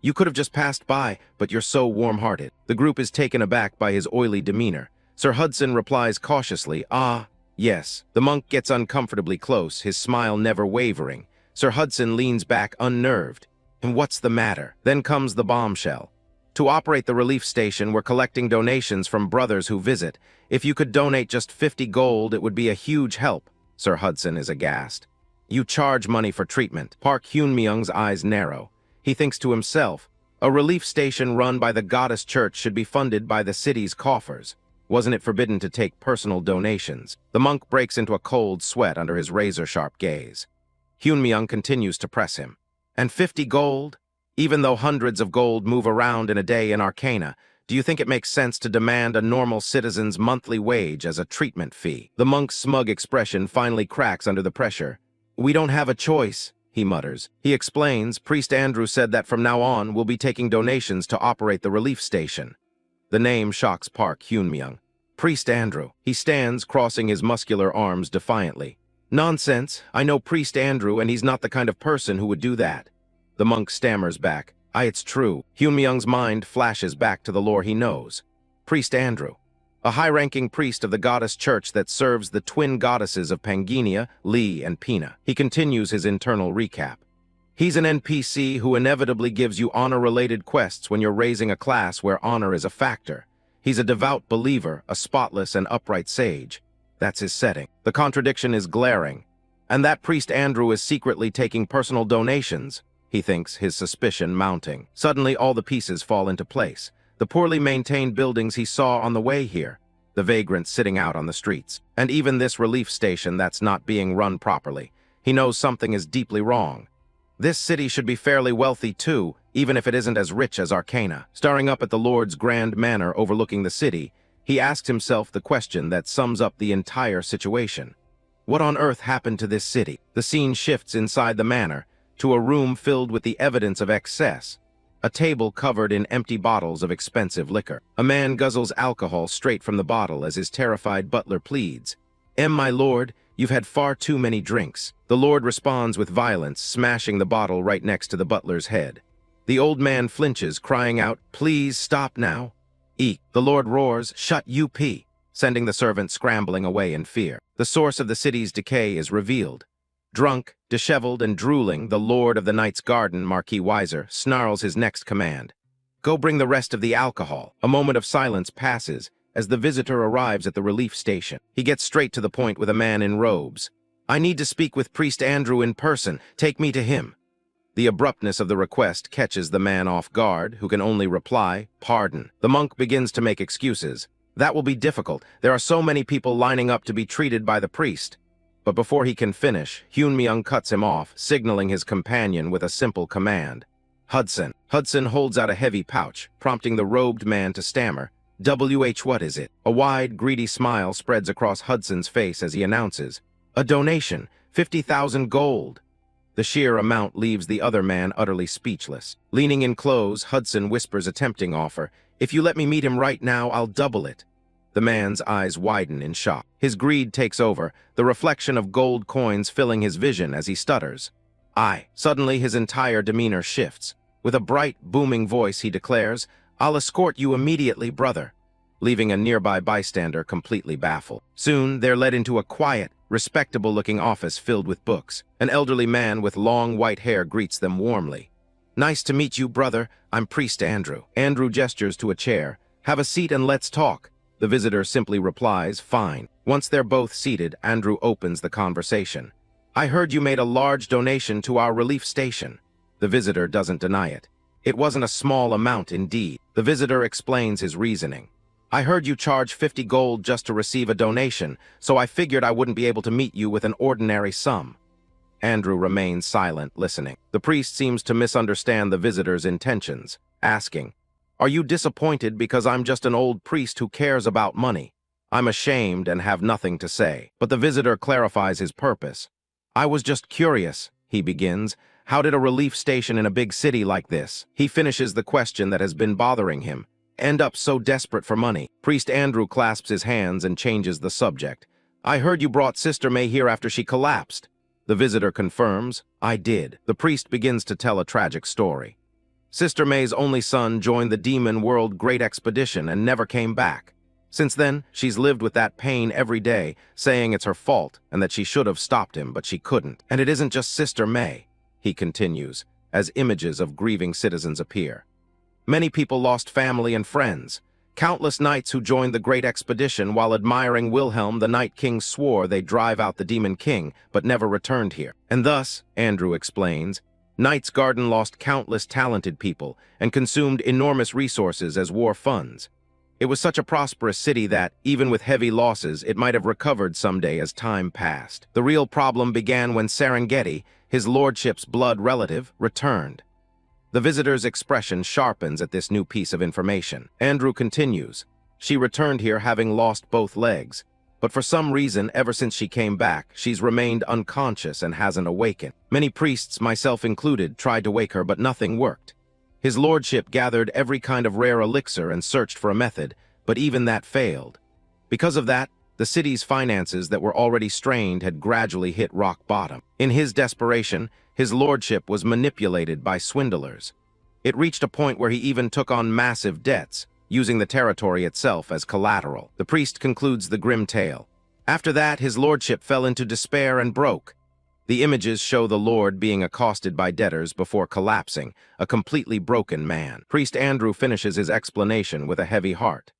You could have just passed by, but you're so warm-hearted. The group is taken aback by his oily demeanor. Sir Hudson replies cautiously, Ah, yes. The monk gets uncomfortably close, his smile never wavering. Sir Hudson leans back unnerved. And what's the matter? Then comes the bombshell. To operate the relief station, we're collecting donations from brothers who visit. If you could donate just 50 gold, it would be a huge help. Sir Hudson is aghast. You charge money for treatment. Park Hyunmyoung's eyes narrow. He thinks to himself, a relief station run by the Goddess Church should be funded by the city's coffers. Wasn't it forbidden to take personal donations? The monk breaks into a cold sweat under his razor-sharp gaze. Hyunmyoung continues to press him. And 50 gold? Even though hundreds of gold move around in a day in Arcana, do you think it makes sense to demand a normal citizen's monthly wage as a treatment fee? The monk's smug expression finally cracks under the pressure. We don't have a choice, he mutters. He explains, Priest Andrew said that from now on we'll be taking donations to operate the relief station. The name shocks Park Hyunmyoung. Priest Andrew. He stands, crossing his muscular arms defiantly. Nonsense. I know Priest Andrew, and he's not the kind of person who would do that. The monk stammers back. It's true. Hyunmyoung's mind flashes back to the lore he knows. Priest Andrew. A high-ranking priest of the Goddess Church that serves the twin goddesses of Panginia, Li, and Pina. He continues his internal recap. He's an NPC who inevitably gives you honor-related quests when you're raising a class where honor is a factor. He's a devout believer, a spotless and upright sage. That's his setting. The contradiction is glaring. And that Priest Andrew is secretly taking personal donations, he thinks, his suspicion mounting. Suddenly, all the pieces fall into place. The poorly maintained buildings he saw on the way here, the vagrants sitting out on the streets, and even this relief station that's not being run properly. He knows something is deeply wrong. This city should be fairly wealthy too, even if it isn't as rich as Arcana. Staring up at the Lord's grand manor overlooking the city, he asks himself the question that sums up the entire situation. What on earth happened to this city? The scene shifts inside the manor, to a room filled with the evidence of excess. a table covered in empty bottles of expensive liquor. A man guzzles alcohol straight from the bottle as his terrified butler pleads, My lord, you've had far too many drinks." The lord responds with violence, smashing the bottle right next to the butler's head. The old man flinches, crying out, "Please stop now." "Eek." The lord roars, "Shut up," sending the servant scrambling away in fear. The source of the city's decay is revealed. Drunk, disheveled, and drooling, the lord of the Knight's Garden, Marquis Weiser, snarls his next command. "Go bring the rest of the alcohol." A moment of silence passes as the visitor arrives at the relief station. He gets straight to the point with a man in robes. "I need to speak with Priest Andrew in person. Take me to him." The abruptness of the request catches the man off guard, who can only reply, "Pardon." The monk begins to make excuses. "That will be difficult. There are so many people lining up to be treated by the priest." But before he can finish, Hyun-myung cuts him off, signaling his companion with a simple command. "Hudson." Hudson holds out a heavy pouch, prompting the robed man to stammer, What is it?" A wide, greedy smile spreads across Hudson's face as he announces, "A donation, 50,000 gold." The sheer amount leaves the other man utterly speechless. Leaning in close, Hudson whispers a tempting offer, "If you let me meet him right now, I'll double it." The man's eyes widen in shock. His greed takes over, the reflection of gold coins filling his vision as he stutters. "I." Suddenly, his entire demeanor shifts. With a bright, booming voice, he declares, "I'll escort you immediately, brother," leaving a nearby bystander completely baffled. Soon, they're led into a quiet, respectable-looking office filled with books. An elderly man with long white hair greets them warmly. "Nice to meet you, brother. I'm Priest Andrew." Andrew gestures to a chair. "Have a seat and let's talk." The visitor simply replies, "Fine." Once they're both seated, Andrew opens the conversation. "I heard you made a large donation to our relief station." The visitor doesn't deny it. It wasn't a small amount indeed. The visitor explains his reasoning. "I heard you charge 50 gold just to receive a donation, so I figured I wouldn't be able to meet you with an ordinary sum." Andrew remains silent, listening. The priest seems to misunderstand the visitor's intentions, asking, "Are you disappointed because I'm just an old priest who cares about money?" "I'm ashamed and have nothing to say." But the visitor clarifies his purpose. "I was just curious," he begins. "How did a relief station in a big city like this," he finishes the question that has been bothering him, "end up so desperate for money?" Priest Andrew clasps his hands and changes the subject. "I heard you brought Sister May here after she collapsed." The visitor confirms, "I did." The priest begins to tell a tragic story. Sister May's only son joined the Demon World Great Expedition and never came back. Since then, she's lived with that pain every day, saying it's her fault and that she should have stopped him, but she couldn't. "And it isn't just Sister May," he continues, as images of grieving citizens appear. "Many people lost family and friends. Countless knights who joined the Great Expedition while admiring Wilhelm, the Night King, swore they'd drive out the Demon King, but never returned here. And thus," Andrew explains, "Knight's Garden lost countless talented people and consumed enormous resources as war funds. It was such a prosperous city that, even with heavy losses, it might have recovered someday as time passed. The real problem began when Serengeti, his lordship's blood relative, returned." The visitor's expression sharpens at this new piece of information. Andrew continues, "She returned here having lost both legs. But for some reason, ever since she came back, she's remained unconscious and hasn't awakened. Many priests, myself included, tried to wake her, but nothing worked. His lordship gathered every kind of rare elixir and searched for a method, but even that failed. Because of that, the city's finances that were already strained had gradually hit rock bottom. In his desperation, his lordship was manipulated by swindlers. It reached a point where he even took on massive debts, using the territory itself as collateral." The priest concludes the grim tale. "After that, his lordship fell into despair and broke." The images show the lord being accosted by debtors before collapsing, a completely broken man. Priest Andrew finishes his explanation with a heavy heart.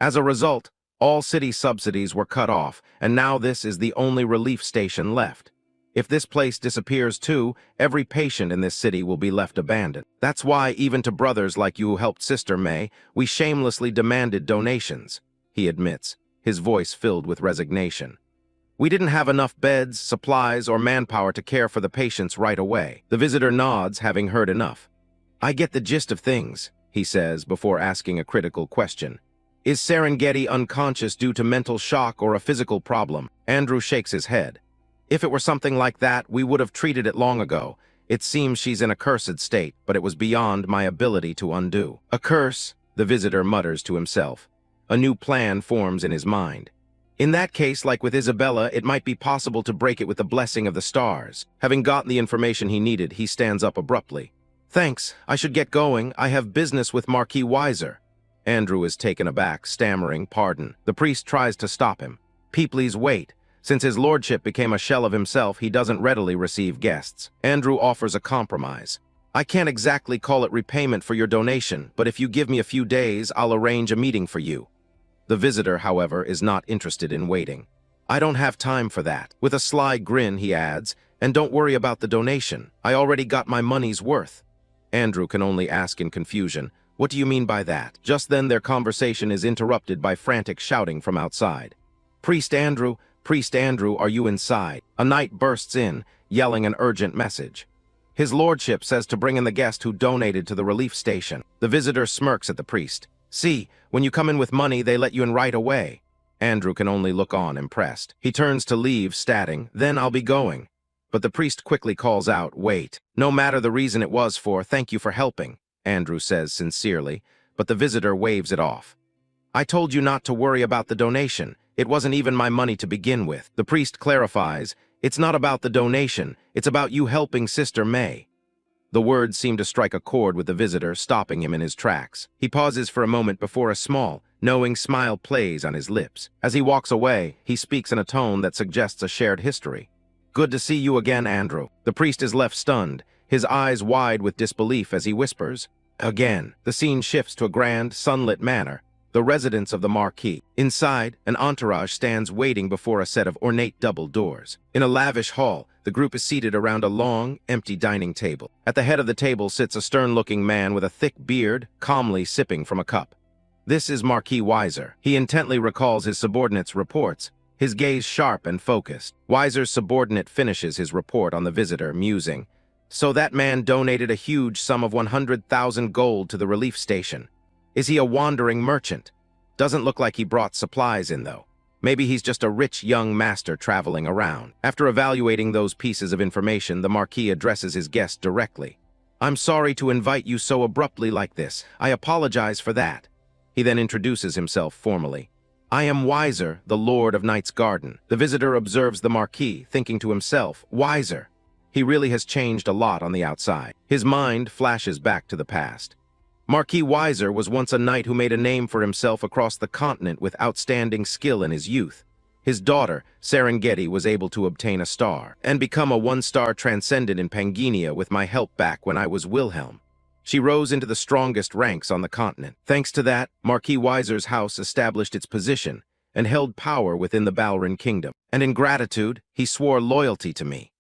"As a result, all city subsidies were cut off, and now this is the only relief station left. If this place disappears too, every patient in this city will be left abandoned. That's why, even to brothers like you who helped Sister May, we shamelessly demanded donations," he admits, his voice filled with resignation. "We didn't have enough beds, supplies, or manpower to care for the patients right away." The visitor nods, having heard enough. "I get the gist of things," he says before asking a critical question. "Is Serengeti unconscious due to mental shock or a physical problem?" Andrew shakes his head. "If it were something like that, we would have treated it long ago. It seems she's in a cursed state, but it was beyond my ability to undo. A curse, the visitor mutters to himself. A new plan forms in his mind. In that case, like with Isabella, it might be possible to break it with the blessing of the stars. Having gotten the information he needed, he stands up abruptly. Thanks, I should get going. I have business with Marquis Weiser. Andrew is taken aback, stammering, pardon. The priest tries to stop him. Please wait. Since his lordship became a shell of himself, he doesn't readily receive guests. Andrew offers a compromise. I can't exactly call it repayment for your donation, but if you give me a few days, I'll arrange a meeting for you. The visitor, however, is not interested in waiting. I don't have time for that. With a sly grin, he adds, and don't worry about the donation. I already got my money's worth. Andrew can only ask in confusion, what do you mean by that? Just then their conversation is interrupted by frantic shouting from outside. Priest Andrew, are you inside? A knight bursts in, yelling an urgent message. His lordship says to bring in the guest who donated to the relief station. The visitor smirks at the priest. See, when you come in with money, they let you in right away. Andrew can only look on, impressed. He turns to leave, statting, then I'll be going. But the priest quickly calls out, wait. No matter the reason it was for, thank you for helping, Andrew says sincerely, but the visitor waves it off. I told you not to worry about the donation. It wasn't even my money to begin with. The priest clarifies, it's not about the donation, it's about you helping Sister May. The words seem to strike a chord with the visitor, stopping him in his tracks. He pauses for a moment before a small, knowing smile plays on his lips. As he walks away, he speaks in a tone that suggests a shared history. Good to see you again, Andrew. The priest is left stunned, his eyes wide with disbelief as he whispers, again. The scene shifts to a grand, sunlit manor, the residence of the Marquis. Inside, an entourage stands waiting before a set of ornate double doors. In a lavish hall, the group is seated around a long, empty dining table. At the head of the table sits a stern-looking man with a thick beard, calmly sipping from a cup. This is Marquis Weiser. He intently recalls his subordinate's reports, his gaze sharp and focused. Weiser's subordinate finishes his report on the visitor, musing, so that man donated a huge sum of 100,000 gold to the relief station. Is he a wandering merchant? Doesn't look like he brought supplies in, though. Maybe he's just a rich young master traveling around. After evaluating those pieces of information, the Marquis addresses his guest directly. I'm sorry to invite you so abruptly like this. I apologize for that. He then introduces himself formally. I am Weiser, the Lord of Night's Garden. The visitor observes the Marquis, thinking to himself, Weiser. He really has changed a lot on the outside. His mind flashes back to the past. Marquis Weiser was once a knight who made a name for himself across the continent with outstanding skill in his youth. His daughter, Serengeti, was able to obtain a star and become a one-star transcendent in Pangaea with my help back when I was Wilhelm. She rose into the strongest ranks on the continent. Thanks to that, Marquis Weiser's house established its position and held power within the Balrin kingdom. And in gratitude, he swore loyalty to me.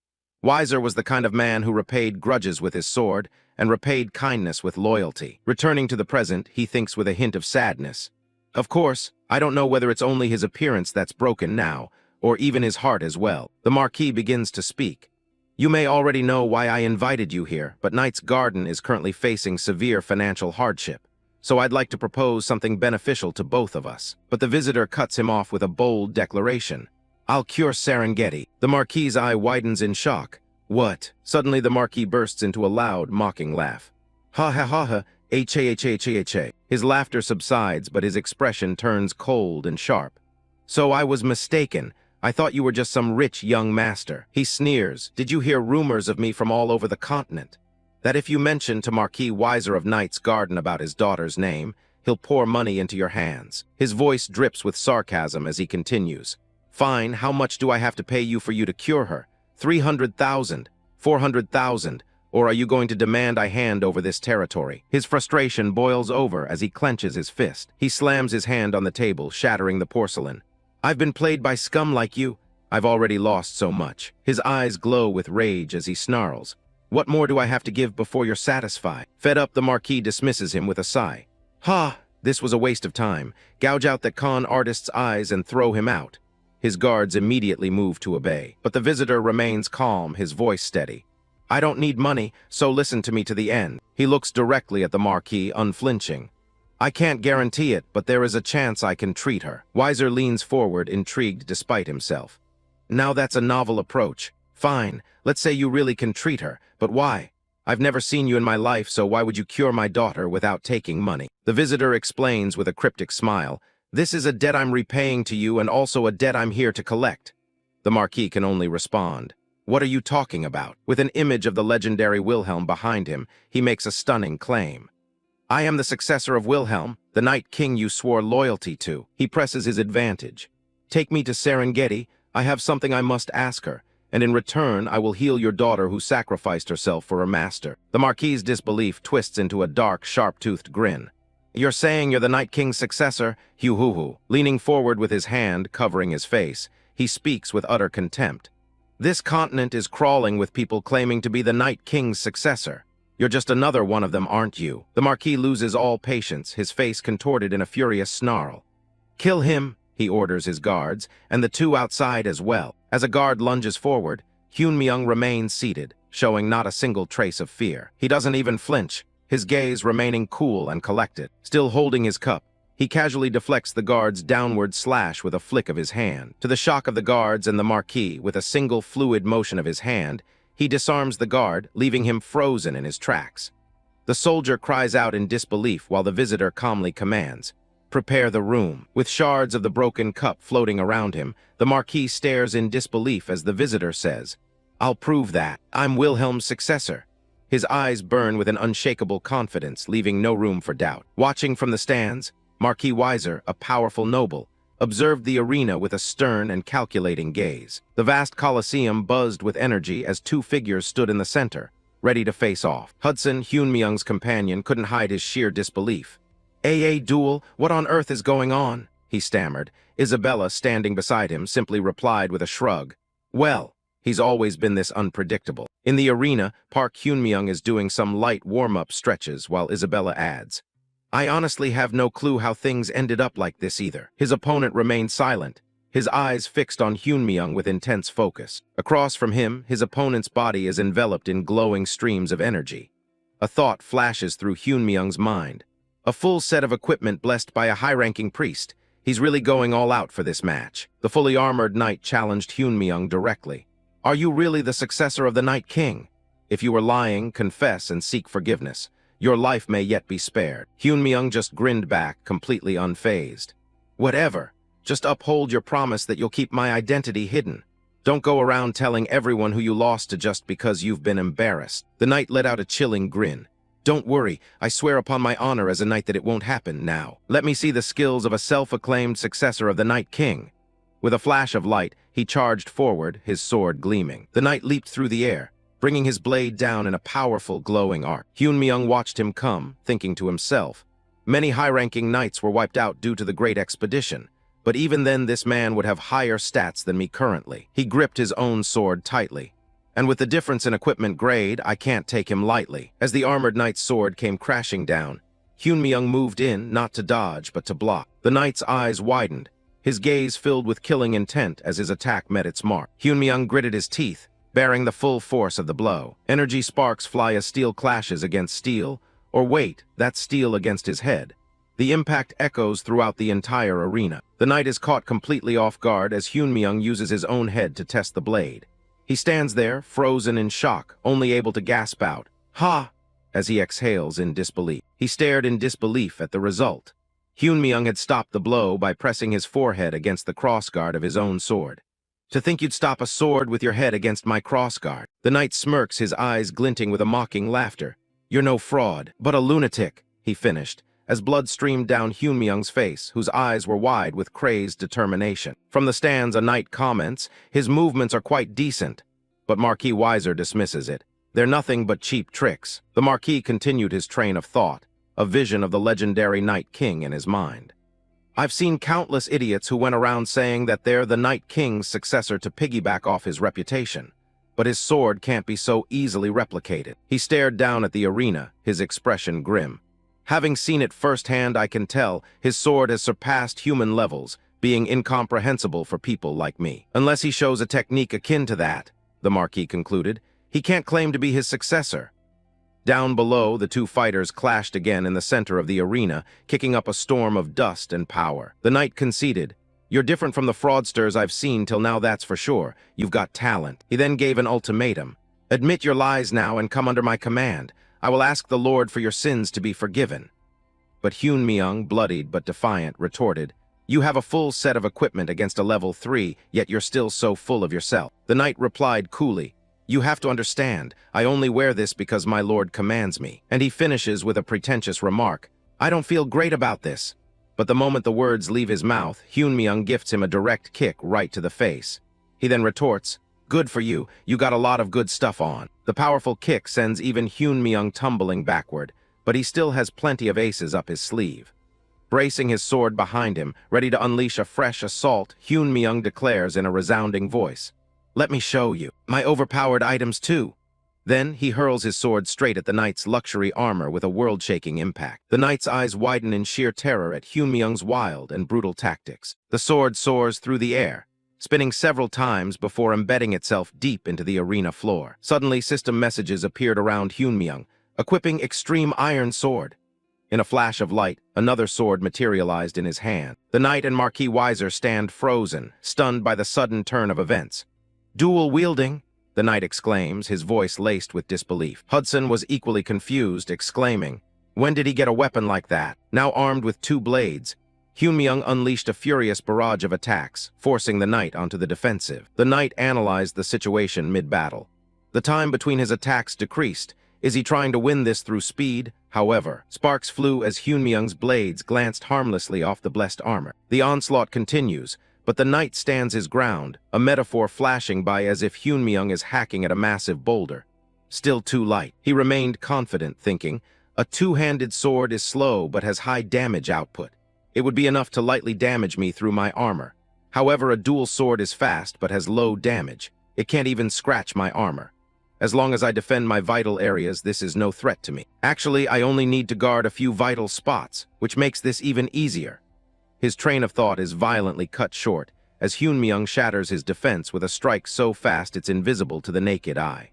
Weiser was the kind of man who repaid grudges with his sword and repaid kindness with loyalty. Returning to the present, he thinks with a hint of sadness. Of course, I don't know whether it's only his appearance that's broken now, or even his heart as well. The Marquis begins to speak. You may already know why I invited you here, but Knight's Garden is currently facing severe financial hardship. So I'd like to propose something beneficial to both of us. But the visitor cuts him off with a bold declaration. I'll cure Serengeti. The Marquis's eye widens in shock. What? Suddenly the Marquis bursts into a loud, mocking laugh. Ha ha ha ha, ha. His laughter subsides, but his expression turns cold and sharp. So I was mistaken. I thought you were just some rich young master. He sneers. Did you hear rumors of me from all over the continent? That if you mention to Marquis Weiser of Knight's Garden about his daughter's name, he'll pour money into your hands. His voice drips with sarcasm as he continues. Fine, how much do I have to pay you for you to cure her? 300,000, 400,000, or are you going to demand I hand over this territory? His frustration boils over as he clenches his fist. He slams his hand on the table, shattering the porcelain. I've been played by scum like you. I've already lost so much. His eyes glow with rage as he snarls. What more do I have to give before you're satisfied? Fed up, the Marquis dismisses him with a sigh. Ha! This was a waste of time. Gouge out that con artist's eyes and throw him out. His guards immediately move to obey, but the visitor remains calm, his voice steady. I don't need money, so listen to me to the end. He looks directly at the Marquis, unflinching. I can't guarantee it, but there is a chance I can treat her. Weiser leans forward, intrigued despite himself. Now that's a novel approach. Fine, let's say you really can treat her, but why? I've never seen you in my life, so why would you cure my daughter without taking money? The visitor explains with a cryptic smile, this is a debt I'm repaying to you and also a debt I'm here to collect. The Marquis can only respond, what are you talking about? With an image of the legendary Wilhelm behind him, he makes a stunning claim. I am the successor of Wilhelm, the Night King you swore loyalty to. He presses his advantage. Take me to Serengeti, I have something I must ask her, and in return I will heal your daughter who sacrificed herself for her master. The Marquis's disbelief twists into a dark, sharp-toothed grin. You're saying you're the Night King's successor? Hoo-hoo-hoo. Leaning forward with his hand covering his face, he speaks with utter contempt. This continent is crawling with people claiming to be the Night King's successor. You're just another one of them, aren't you? The Marquis loses all patience, his face contorted in a furious snarl. Kill him, he orders his guards, and the two outside as well. As a guard lunges forward, Hyun-myung remains seated, showing not a single trace of fear. He doesn't even flinch, his gaze remaining cool and collected. Still holding his cup, he casually deflects the guard's downward slash with a flick of his hand. To the shock of the guards and the Marquis, with a single fluid motion of his hand, he disarms the guard, leaving him frozen in his tracks. The soldier cries out in disbelief while the visitor calmly commands, prepare the room. With shards of the broken cup floating around him, the Marquis stares in disbelief as the visitor says, I'll prove that. I'm Wilhelm's successor. His eyes burn with an unshakable confidence, leaving no room for doubt. Watching from the stands, Marquis Weiser, a powerful noble, observed the arena with a stern and calculating gaze. The vast Colosseum buzzed with energy as two figures stood in the center, ready to face off. Hudson, Hyun-myung's companion, couldn't hide his sheer disbelief. A duel? What on earth is going on? He stammered. Isabella, standing beside him, simply replied with a shrug. Well, he's always been this unpredictable. In the arena, Park Hyun-myung is doing some light warm-up stretches while Isabella adds, I honestly have no clue how things ended up like this either. His opponent remained silent, his eyes fixed on Hyun-myung with intense focus. Across from him, his opponent's body is enveloped in glowing streams of energy. A thought flashes through Hyun-myung's mind. A full set of equipment blessed by a high-ranking priest. He's really going all out for this match. The fully armored knight challenged Hyun-myung directly. Are you really the successor of the Night King? If you are lying, confess and seek forgiveness. Your life may yet be spared. Hyun-myung just grinned back, completely unfazed. Whatever. Just uphold your promise that you'll keep my identity hidden. Don't go around telling everyone who you lost to just because you've been embarrassed. The knight let out a chilling grin. Don't worry, I swear upon my honor as a knight that it won't happen now. Let me see the skills of a self-acclaimed successor of the Night King. With a flash of light, he charged forward, his sword gleaming. The knight leaped through the air, bringing his blade down in a powerful, glowing arc. Hyun-myung watched him come, thinking to himself, many high-ranking knights were wiped out due to the Great Expedition, but even then this man would have higher stats than me currently. He gripped his own sword tightly. And with the difference in equipment grade, I can't take him lightly. As the armored knight's sword came crashing down, Hyun-myung moved in, not to dodge, but to block. The knight's eyes widened, his gaze filled with killing intent as his attack met its mark. Hyun-myung gritted his teeth, bearing the full force of the blow. Energy sparks fly as steel clashes against steel, or wait, that's steel against his head. The impact echoes throughout the entire arena. The knight is caught completely off guard as Hyun-myung uses his own head to test the blade. He stands there, frozen in shock, only able to gasp out, "Ha!" as he exhales in disbelief. He stared in disbelief at the result. Hyun-myung had stopped the blow by pressing his forehead against the crossguard of his own sword. To think you'd stop a sword with your head against my crossguard. The knight smirks, his eyes glinting with a mocking laughter. You're no fraud, but a lunatic, he finished, as blood streamed down Hyun-myung's face, whose eyes were wide with crazed determination. From the stands, a knight comments, his movements are quite decent, but Marquis Weiser dismisses it. They're nothing but cheap tricks. The Marquis continued his train of thought, a vision of the legendary Night King in his mind. I've seen countless idiots who went around saying that they're the Night King's successor to piggyback off his reputation. But his sword can't be so easily replicated. He stared down at the arena, his expression grim. Having seen it firsthand, I can tell his sword has surpassed human levels, being incomprehensible for people like me. Unless he shows a technique akin to that, the Marquis concluded, he can't claim to be his successor. Down below, the two fighters clashed again in the center of the arena, kicking up a storm of dust and power. The knight conceded, You're different from the fraudsters I've seen till now, that's for sure. You've got talent. He then gave an ultimatum. Admit your lies now and come under my command. I will ask the Lord for your sins to be forgiven. But Hyun-myung, bloodied but defiant, retorted, You have a full set of equipment against a level 3, yet you're still so full of yourself. The knight replied coolly, You have to understand, I only wear this because my lord commands me. And he finishes with a pretentious remark, I don't feel great about this. But the moment the words leave his mouth, Hyun-myung gifts him a direct kick right to the face. He then retorts, Good for you, you got a lot of good stuff on. The powerful kick sends even Hyun-myung tumbling backward, but he still has plenty of aces up his sleeve. Bracing his sword behind him, ready to unleash a fresh assault, Hyun-myung declares in a resounding voice, Let me show you my overpowered items too. Then he hurls his sword straight at the knight's luxury armor with a world-shaking impact. The knight's eyes widen in sheer terror at Hyun-myung's wild and brutal tactics. The sword soars through the air, spinning several times before embedding itself deep into the arena floor. Suddenly, system messages appeared around Hyun-myung, equipping extreme iron sword. In a flash of light, another sword materialized in his hand. The knight and Marquis Weiser stand frozen, stunned by the sudden turn of events. Dual wielding? The knight exclaims, his voice laced with disbelief. Hudson was equally confused, exclaiming, When did he get a weapon like that? Now armed with 2 blades, Hyun-myung unleashed a furious barrage of attacks, forcing the knight onto the defensive. The knight analyzed the situation mid-battle. The time between his attacks decreased. Is he trying to win this through speed? However, sparks flew as Hyun-myung's blades glanced harmlessly off the blessed armor. The onslaught continues, but the knight stands his ground, a metaphor flashing by as if Hyun-myung is hacking at a massive boulder. Still too light. He remained confident, thinking, A 2-handed sword is slow but has high damage output. It would be enough to lightly damage me through my armor. However, a dual sword is fast but has low damage. It can't even scratch my armor. As long as I defend my vital areas, this is no threat to me. Actually, I only need to guard a few vital spots, which makes this even easier. His train of thought is violently cut short, as Hyun-myung shatters his defense with a strike so fast it's invisible to the naked eye.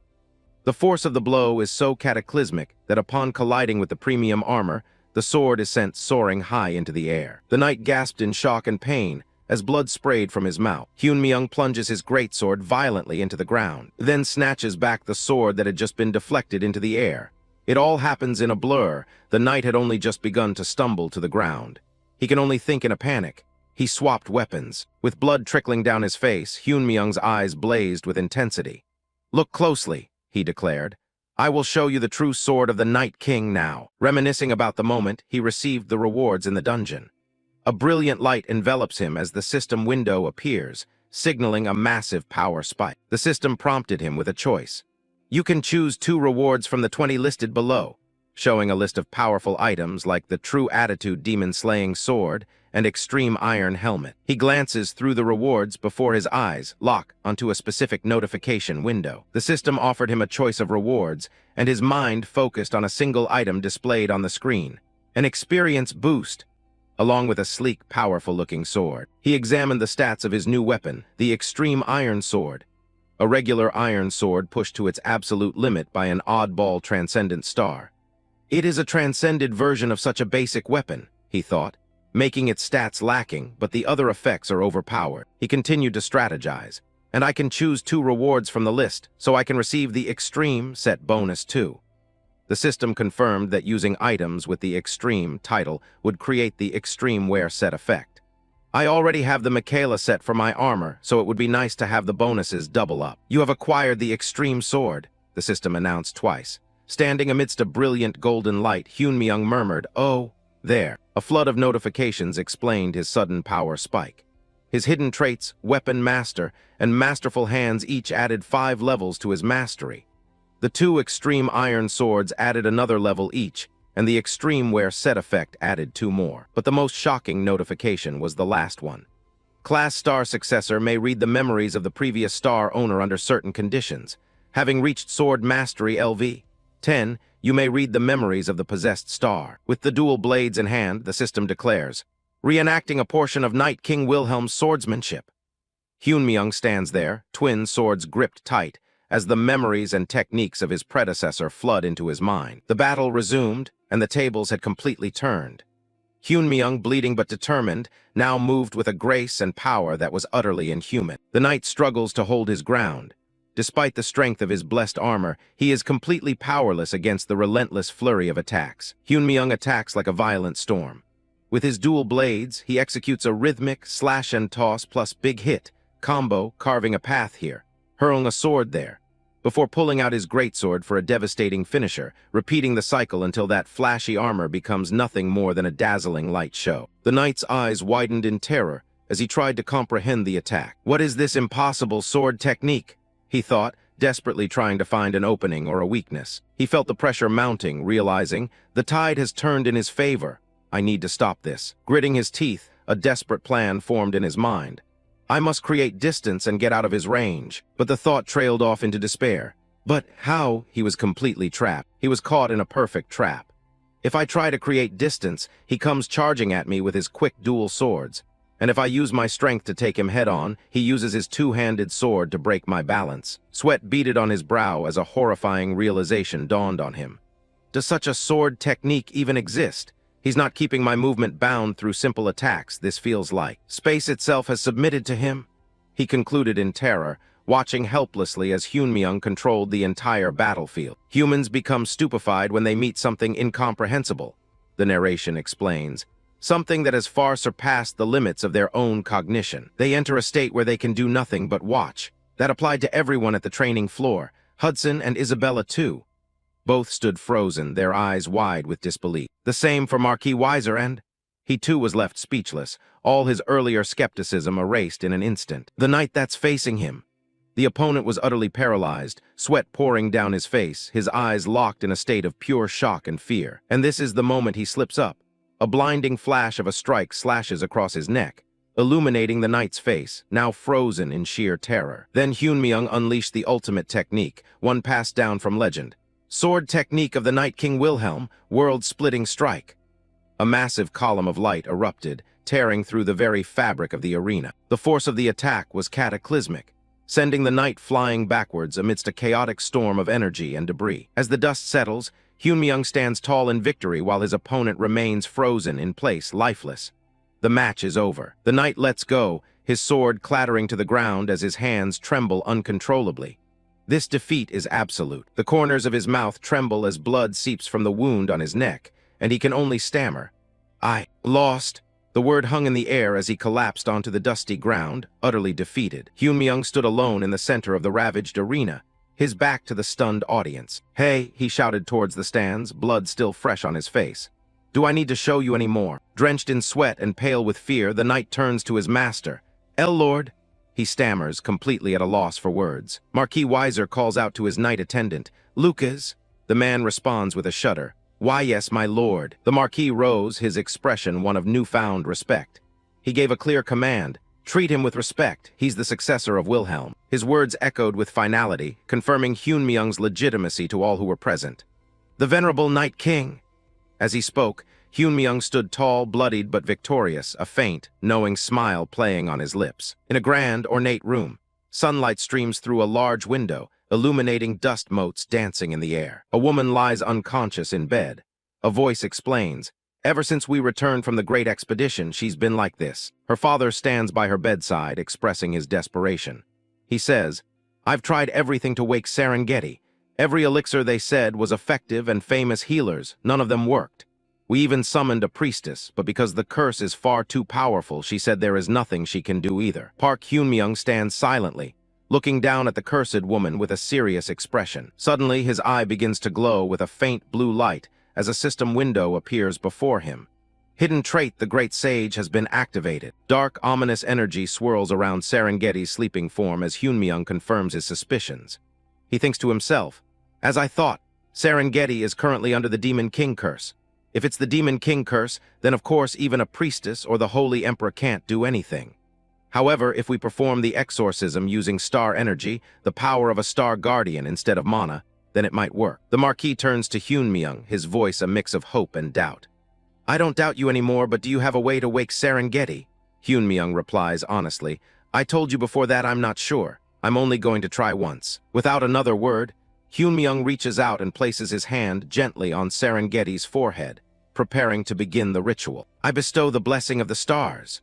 The force of the blow is so cataclysmic that upon colliding with the premium armor, the sword is sent soaring high into the air. The knight gasped in shock and pain as blood sprayed from his mouth. Hyun-myung plunges his greatsword violently into the ground, then snatches back the sword that had just been deflected into the air. It all happens in a blur. The knight had only just begun to stumble to the ground. He can only think in a panic. He swapped weapons. With blood trickling down his face, Hyun-myung's eyes blazed with intensity. Look closely, he declared. I will show you the true sword of the Night King now. Reminiscing about the moment he received the rewards in the dungeon. A brilliant light envelops him as the system window appears, signaling a massive power spike. The system prompted him with a choice. You can choose 2 rewards from the 20 listed below, showing a list of powerful items like the True Attitude Demon-Slaying Sword and Extreme Iron Helmet. He glances through the rewards before his eyes lock onto a specific notification window. The system offered him a choice of rewards, and his mind focused on a single item displayed on the screen. An experience boost, along with a sleek, powerful-looking sword. He examined the stats of his new weapon, the Extreme Iron Sword. A regular iron sword pushed to its absolute limit by an oddball transcendent star. It is a transcended version of such a basic weapon, he thought, making its stats lacking, but the other effects are overpowered. He continued to strategize. And I can choose 2 rewards from the list, so I can receive the Extreme set bonus too. The system confirmed that using items with the Extreme title would create the Extreme Wear set effect. I already have the Michaela set for my armor, so it would be nice to have the bonuses double up. You have acquired the Extreme Sword, the system announced twice. Standing amidst a brilliant golden light, Hyun-myung murmured, Oh, there. A flood of notifications explained his sudden power spike. His hidden traits, Weapon Master, and Masterful Hands each added 5 levels to his mastery. The 2 Extreme Iron Swords added another level each, and the Extreme Wear set effect added 2 more. But the most shocking notification was the last one. Class Star Successor may read the memories of the previous star owner under certain conditions. Having reached Sword Mastery LV 10, you may read the memories of the possessed star. With the dual blades in hand, the system declares, reenacting a portion of Night King Wilhelm's swordsmanship. Hyun-myung stands there, twin swords gripped tight, as the memories and techniques of his predecessor flood into his mind. The battle resumed, and the tables had completely turned. Hyun-myung, bleeding but determined, now moved with a grace and power that was utterly inhuman. The knight struggles to hold his ground. Despite the strength of his blessed armor, he is completely powerless against the relentless flurry of attacks. Hyun-myung attacks like a violent storm. With his dual blades, he executes a rhythmic slash and toss plus big hit combo, carving a path here, hurling a sword there, before pulling out his greatsword for a devastating finisher, repeating the cycle until that flashy armor becomes nothing more than a dazzling light show. The knight's eyes widened in terror as he tried to comprehend the attack. What is this impossible sword technique? He thought, desperately trying to find an opening or a weakness. He felt the pressure mounting, realizing, the tide has turned in his favor. I need to stop this. Gritting his teeth, a desperate plan formed in his mind. I must create distance and get out of his range. But the thought trailed off into despair. But how? He was completely trapped. He was caught in a perfect trap. If I try to create distance, he comes charging at me with his quick dual swords. And if I use my strength to take him head-on, he uses his two-handed sword to break my balance. Sweat beaded on his brow as a horrifying realization dawned on him. Does such a sword technique even exist? He's not keeping my movement bound through simple attacks, this feels like. Space itself has submitted to him, he concluded in terror, watching helplessly as Hyun-myung controlled the entire battlefield. Humans become stupefied when they meet something incomprehensible, the narration explains. Something that has far surpassed the limits of their own cognition. They enter a state where they can do nothing but watch. That applied to everyone at the training floor, Hudson and Isabella too. Both stood frozen, their eyes wide with disbelief. The same for Marquis Weiser, and he too was left speechless, all his earlier skepticism erased in an instant. The knight that's facing him. The opponent was utterly paralyzed, sweat pouring down his face, his eyes locked in a state of pure shock and fear. And this is the moment he slips up. A blinding flash of a strike slashes across his neck, illuminating the knight's face, now frozen in sheer terror. Then Hyun-myung unleashed the ultimate technique, one passed down from legend. Sword technique of the Night King Wilhelm, world-splitting strike. A massive column of light erupted, tearing through the very fabric of the arena. The force of the attack was cataclysmic, sending the knight flying backwards amidst a chaotic storm of energy and debris. As the dust settles, Hyun-myung stands tall in victory while his opponent remains frozen in place, lifeless. The match is over. The knight lets go, his sword clattering to the ground as his hands tremble uncontrollably. This defeat is absolute. The corners of his mouth tremble as blood seeps from the wound on his neck, and he can only stammer. I lost. The word hung in the air as he collapsed onto the dusty ground, utterly defeated. Hyun-myung stood alone in the center of the ravaged arena, his back to the stunned audience. Hey, he shouted towards the stands, blood still fresh on his face. Do I need to show you any more? Drenched in sweat and pale with fear, the knight turns to his master. Lord, he stammers, completely at a loss for words. Marquis Weiser calls out to his knight attendant. Lucas? The man responds with a shudder. Why, yes, my lord. The Marquis rose, his expression one of newfound respect. He gave a clear command. Treat him with respect. He's the successor of Wilhelm. His words echoed with finality, confirming Hyun-myung's legitimacy to all who were present. The venerable Night King. As he spoke, Hyun-myung stood tall, bloodied but victorious, a faint, knowing smile playing on his lips. In a grand, ornate room, sunlight streams through a large window, illuminating dust motes dancing in the air. A woman lies unconscious in bed. A voice explains, ever since we returned from the great expedition, she's been like this. Her father stands by her bedside, expressing his desperation. He says, I've tried everything to wake Serengeti. Every elixir they said was effective and famous healers, none of them worked. We even summoned a priestess, but because the curse is far too powerful, she said there is nothing she can do either. Park Hyun-myung stands silently, looking down at the cursed woman with a serious expression. Suddenly, his eye begins to glow with a faint blue light as a system window appears before him. Hidden trait, the great sage has been activated. Dark, ominous energy swirls around Serengeti's sleeping form as Hyun-myung confirms his suspicions. He thinks to himself, as I thought, Serengeti is currently under the Demon King curse. If it's the Demon King curse, then of course even a priestess or the Holy Emperor can't do anything. However, if we perform the exorcism using star energy, the power of a star guardian instead of mana, then it might work. The Marquis turns to Hyun-myung, his voice a mix of hope and doubt. I don't doubt you anymore, but do you have a way to wake Serengeti? Hyun-myung replies honestly, I told you before that I'm not sure. I'm only going to try once. Without another word, Hyun-myung reaches out and places his hand gently on Serengeti's forehead, preparing to begin the ritual. I bestow the blessing of the stars."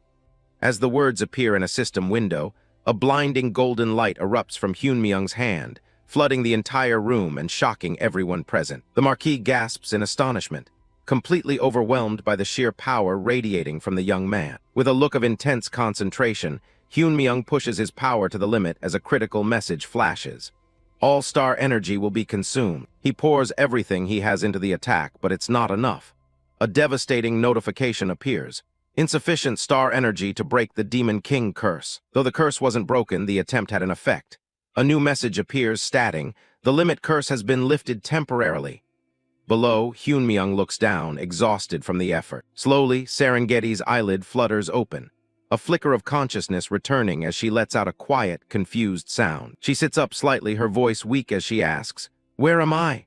As the words appear in a system window, a blinding golden light erupts from Hyunmyung's hand, flooding the entire room and shocking everyone present. The Marquis gasps in astonishment, completely overwhelmed by the sheer power radiating from the young man. With a look of intense concentration, Hyunmyung pushes his power to the limit as a critical message flashes. All star energy will be consumed. He pours everything he has into the attack, but it's not enough. A devastating notification appears. Insufficient star energy to break the Demon King curse. Though the curse wasn't broken, the attempt had an effect. A new message appears stating, "The limit curse has been lifted temporarily." Below, Hyunmyung looks down, exhausted from the effort. Slowly, Serengeti's eyelid flutters open, a flicker of consciousness returning as she lets out a quiet, confused sound. She sits up slightly, her voice weak as she asks, "Where am I?"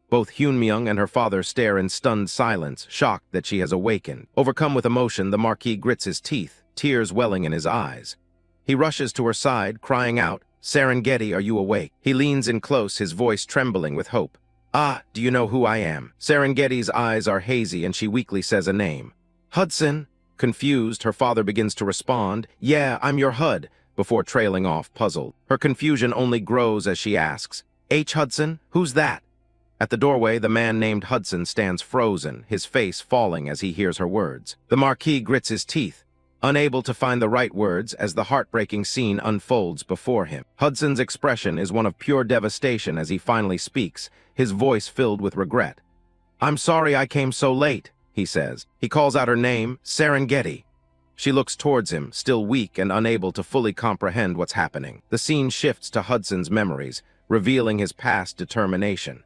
Both Hyunmyung and her father stare in stunned silence, shocked that she has awakened. Overcome with emotion, the Marquis grits his teeth, tears welling in his eyes. He rushes to her side, crying out, "Serengeti, are you awake?" He leans in close, his voice trembling with hope. "Ah, do you know who I am?" Serengeti's eyes are hazy and she weakly says a name. "Hudson." Confused, her father begins to respond, "Yeah, I'm your Hud," before trailing off, puzzled. Her confusion only grows as she asks, "H. Hudson? Who's that?" At the doorway, the man named Hudson stands frozen, his face falling as he hears her words. The Marquis grits his teeth, unable to find the right words as the heartbreaking scene unfolds before him. Hudson's expression is one of pure devastation as he finally speaks, his voice filled with regret. "I'm sorry I came so late," he says. He calls out her name, Serengeti. She looks towards him, still weak and unable to fully comprehend what's happening. The scene shifts to Hudson's memories, revealing his past determination.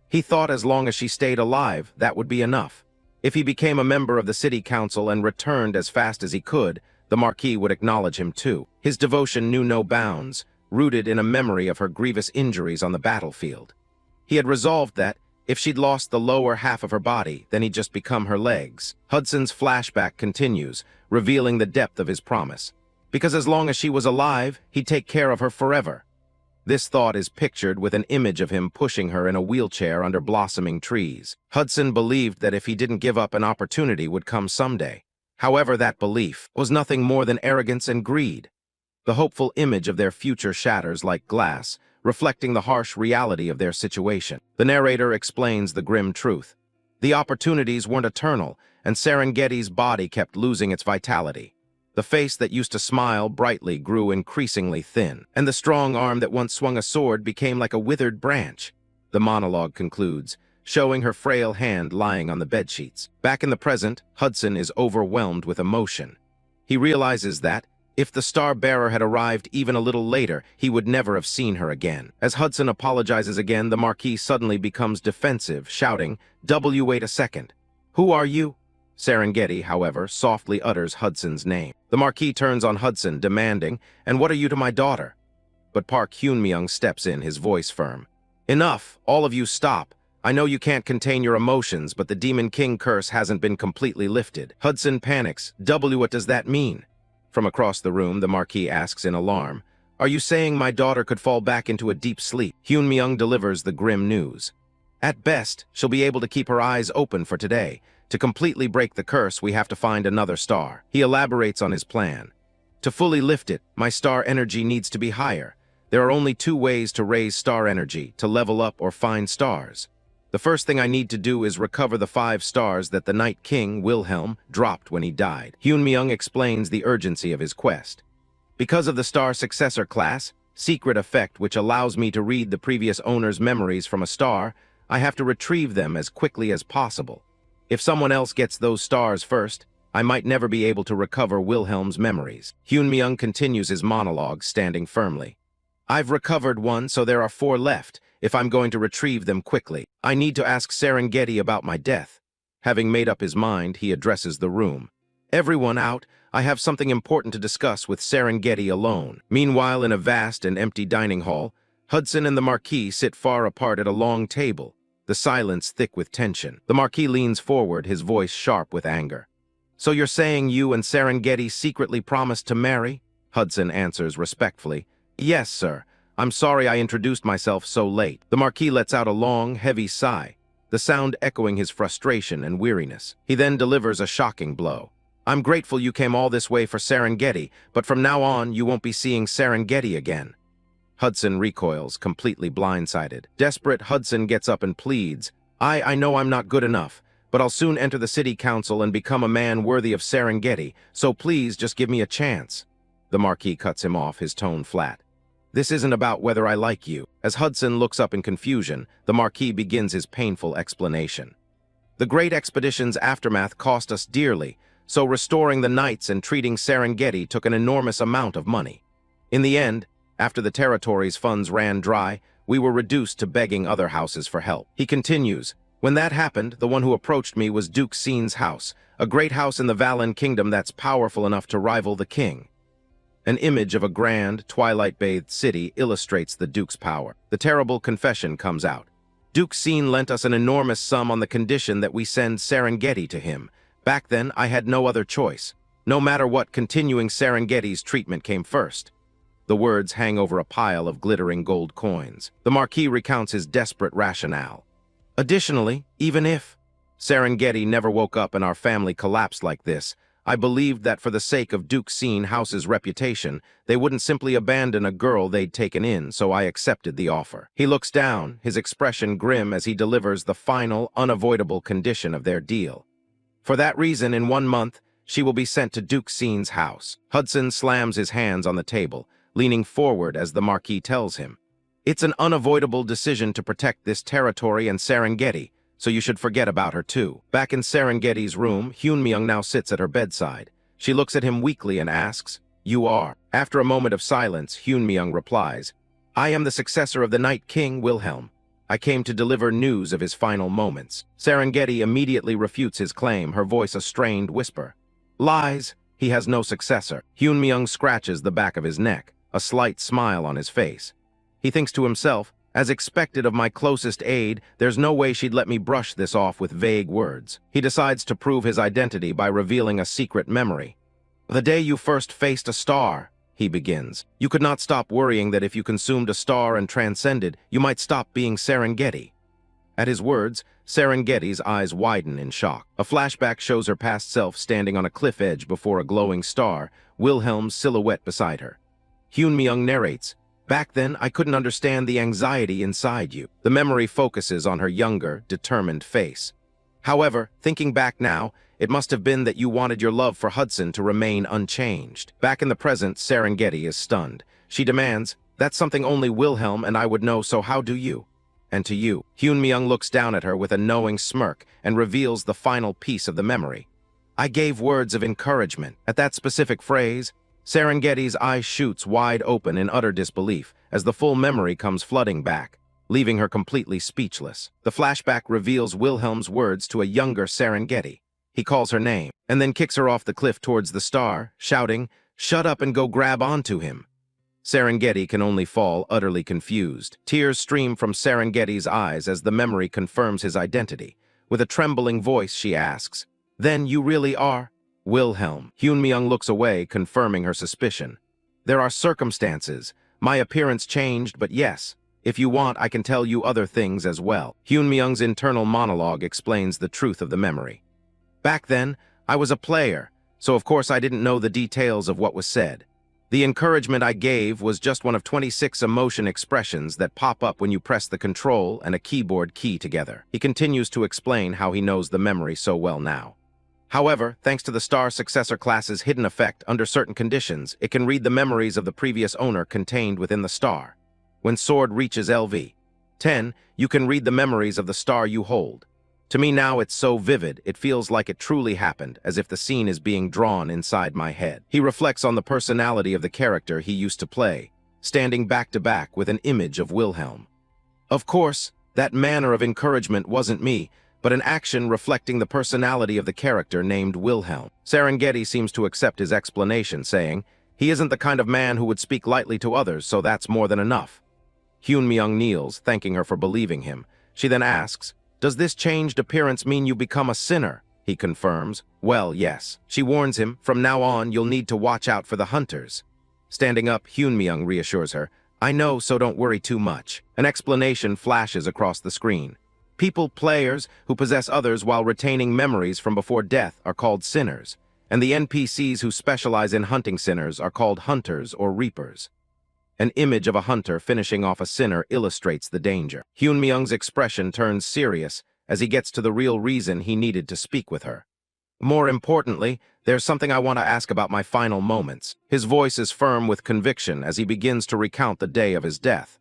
He thought as long as she stayed alive, that would be enough. If he became a member of the city council and returned as fast as he could, the Marquis would acknowledge him too. His devotion knew no bounds, rooted in a memory of her grievous injuries on the battlefield. He had resolved that, if she'd lost the lower half of her body, then he'd just become her legs. Hudson's flashback continues, revealing the depth of his promise. Because as long as she was alive, he'd take care of her forever. This thought is pictured with an image of him pushing her in a wheelchair under blossoming trees. Hudson believed that if he didn't give up, an opportunity would come someday. However, that belief was nothing more than arrogance and greed. The hopeful image of their future shatters like glass, reflecting the harsh reality of their situation. The narrator explains the grim truth. The opportunities weren't eternal, and Serengeti's body kept losing its vitality. The face that used to smile brightly grew increasingly thin, and the strong arm that once swung a sword became like a withered branch. The monologue concludes, showing her frail hand lying on the bedsheets. Back in the present, Hudson is overwhelmed with emotion. He realizes that, if the star-bearer had arrived even a little later, he would never have seen her again. As Hudson apologizes again, the Marquis suddenly becomes defensive, shouting, "Wait a second. Who are you?" Serengeti, however, softly utters Hudson's name. The Marquis turns on Hudson, demanding, "And what are you to my daughter?" But Park Hyunmyung steps in, his voice firm. "Enough, all of you stop. I know you can't contain your emotions, but the Demon King curse hasn't been completely lifted." Hudson panics. What does that mean?" From across the room, the Marquis asks in alarm, "Are you saying my daughter could fall back into a deep sleep?" Hyunmyung delivers the grim news. "At best, she'll be able to keep her eyes open for today. To completely break the curse, we have to find another star." He elaborates on his plan. "To fully lift it, my star energy needs to be higher. There are only two ways to raise star energy, to level up or find stars. The first thing I need to do is recover the 5 stars that the Night King, Wilhelm, dropped when he died." Hyunmyung explains the urgency of his quest. "Because of the star successor class, secret effect which allows me to read the previous owner's memories from a star, I have to retrieve them as quickly as possible. If someone else gets those stars first, I might never be able to recover Wilhelm's memories." Hyunmyung continues his monologue, standing firmly. "I've recovered one, so there are 4 left, if I'm going to retrieve them quickly. I need to ask Serengeti about my death." Having made up his mind, he addresses the room. "Everyone out, I have something important to discuss with Serengeti alone." Meanwhile, in a vast and empty dining hall, Hudson and the Marquis sit far apart at a long table, the silence thick with tension. The Marquis leans forward, his voice sharp with anger. "So you're saying you and Serengeti secretly promised to marry?" Hudson answers respectfully. "Yes, sir. I'm sorry I introduced myself so late." The Marquis lets out a long, heavy sigh. the sound echoing his frustration and weariness. He then delivers a shocking blow. I'm grateful you came all this way for Serengeti, but from now on, you won't be seeing Serengeti again. Hudson recoils, completely blindsided. Desperate, Hudson gets up and pleads, I know I'm not good enough, but I'll soon enter the city council and become a man worthy of Serengeti, so please just give me a chance. The Marquis cuts him off, his tone flat. This isn't about whether I like you. As Hudson looks up in confusion, the Marquis begins his painful explanation. The Great Expedition's aftermath cost us dearly, so restoring the knights and treating Serengeti took an enormous amount of money. In the end, after the territory's funds ran dry, we were reduced to begging other houses for help. He continues, when that happened, the one who approached me was Duke Seen's house, a great house in the Valen Kingdom that's powerful enough to rival the king. An image of a grand, twilight-bathed city illustrates the Duke's power. The terrible confession comes out. Duke Seen lent us an enormous sum on the condition that we send Serengeti to him. Back then, I had no other choice. No matter what, continuing Serengeti's treatment came first. The words hang over a pile of glittering gold coins. The Marquis recounts his desperate rationale. Additionally, even if Serengeti never woke up and our family collapsed like this, I believed that for the sake of Duke Seen House's reputation, they wouldn't simply abandon a girl they'd taken in, so I accepted the offer. He looks down, his expression grim as he delivers the final, unavoidable condition of their deal. For that reason, in 1 month, she will be sent to Duke Seen's house. Hudson slams his hands on the table, leaning forward as the Marquis tells him, it's an unavoidable decision to protect this territory and Serengeti, so you should forget about her too. Back in Serengeti's room, Hyunmyeong now sits at her bedside. She looks at him weakly and asks, you are? After a moment of silence, Hyunmyeong replies, I am the successor of the Night King, Wilhelm. I came to deliver news of his final moments. Serengeti immediately refutes his claim, her voice a strained whisper. Lies. He has no successor. Hyunmyeong scratches the back of his neck, a slight smile on his face. He thinks to himself, as expected of my closest aide, there's no way she'd let me brush this off with vague words. He decides to prove his identity by revealing a secret memory. The day you first faced a star, he begins. You could not stop worrying that if you consumed a star and transcended, you might stop being Serengeti. At his words, Serengeti's eyes widen in shock. A flashback shows her past self standing on a cliff edge before a glowing star, Wilhelm's silhouette beside her. Hyunmyeong narrates, back then, I couldn't understand the anxiety inside you. The memory focuses on her younger, determined face. However, thinking back now, it must have been that you wanted your love for Hudson to remain unchanged. Back in the present, Serengeti is stunned. She demands, that's something only Wilhelm and I would know, so how do you? And to you. Hyunmyeong looks down at her with a knowing smirk and reveals the final piece of the memory. I gave words of encouragement. At that specific phrase, Serengeti's eye shoots wide open in utter disbelief as the full memory comes flooding back, leaving her completely speechless. The flashback reveals Wilhelm's words to a younger Serengeti. He calls her name, and then kicks her off the cliff towards the star, shouting, shut up and go grab onto him. Serengeti can only fall, utterly confused. Tears stream from Serengeti's eyes as the memory confirms his identity. With a trembling voice, she asks, then you really are Wilhelm. Hyunmyeong looks away, confirming her suspicion. There are circumstances. My appearance changed, but yes, if you want, I can tell you other things as well. Hyunmyeong's internal monologue explains the truth of the memory. Back then, I was a player, so of course I didn't know the details of what was said. The encouragement I gave was just one of 26 emotion expressions that pop up when you press the control and a keyboard key together. He continues to explain how he knows the memory so well now. However, thanks to the Star Successor class's hidden effect, under certain conditions, it can read the memories of the previous owner contained within the star. When Sword reaches LV-10, you can read the memories of the star you hold. To me now it's so vivid, it feels like it truly happened, as if the scene is being drawn inside my head. He reflects on the personality of the character he used to play, standing back to back with an image of Wilhelm. Of course, that manner of encouragement wasn't me, but an action reflecting the personality of the character named Wilhelm. Serengeti seems to accept his explanation, saying, he isn't the kind of man who would speak lightly to others, so that's more than enough. Hyunmyeong kneels, thanking her for believing him. She then asks, does this changed appearance mean you become a sinner? He confirms, well, yes. She warns him, from now on you'll need to watch out for the hunters. Standing up, Hyunmyeong reassures her, I know, so don't worry too much. An explanation flashes across the screen. Players who possess others while retaining memories from before death are called sinners, and the NPCs who specialize in hunting sinners are called hunters or reapers. An image of a hunter finishing off a sinner illustrates the danger. Hyun Myung's expression turns serious as he gets to the real reason he needed to speak with her. More importantly, there's something I want to ask about my final moments. His voice is firm with conviction as he begins to recount the day of his death.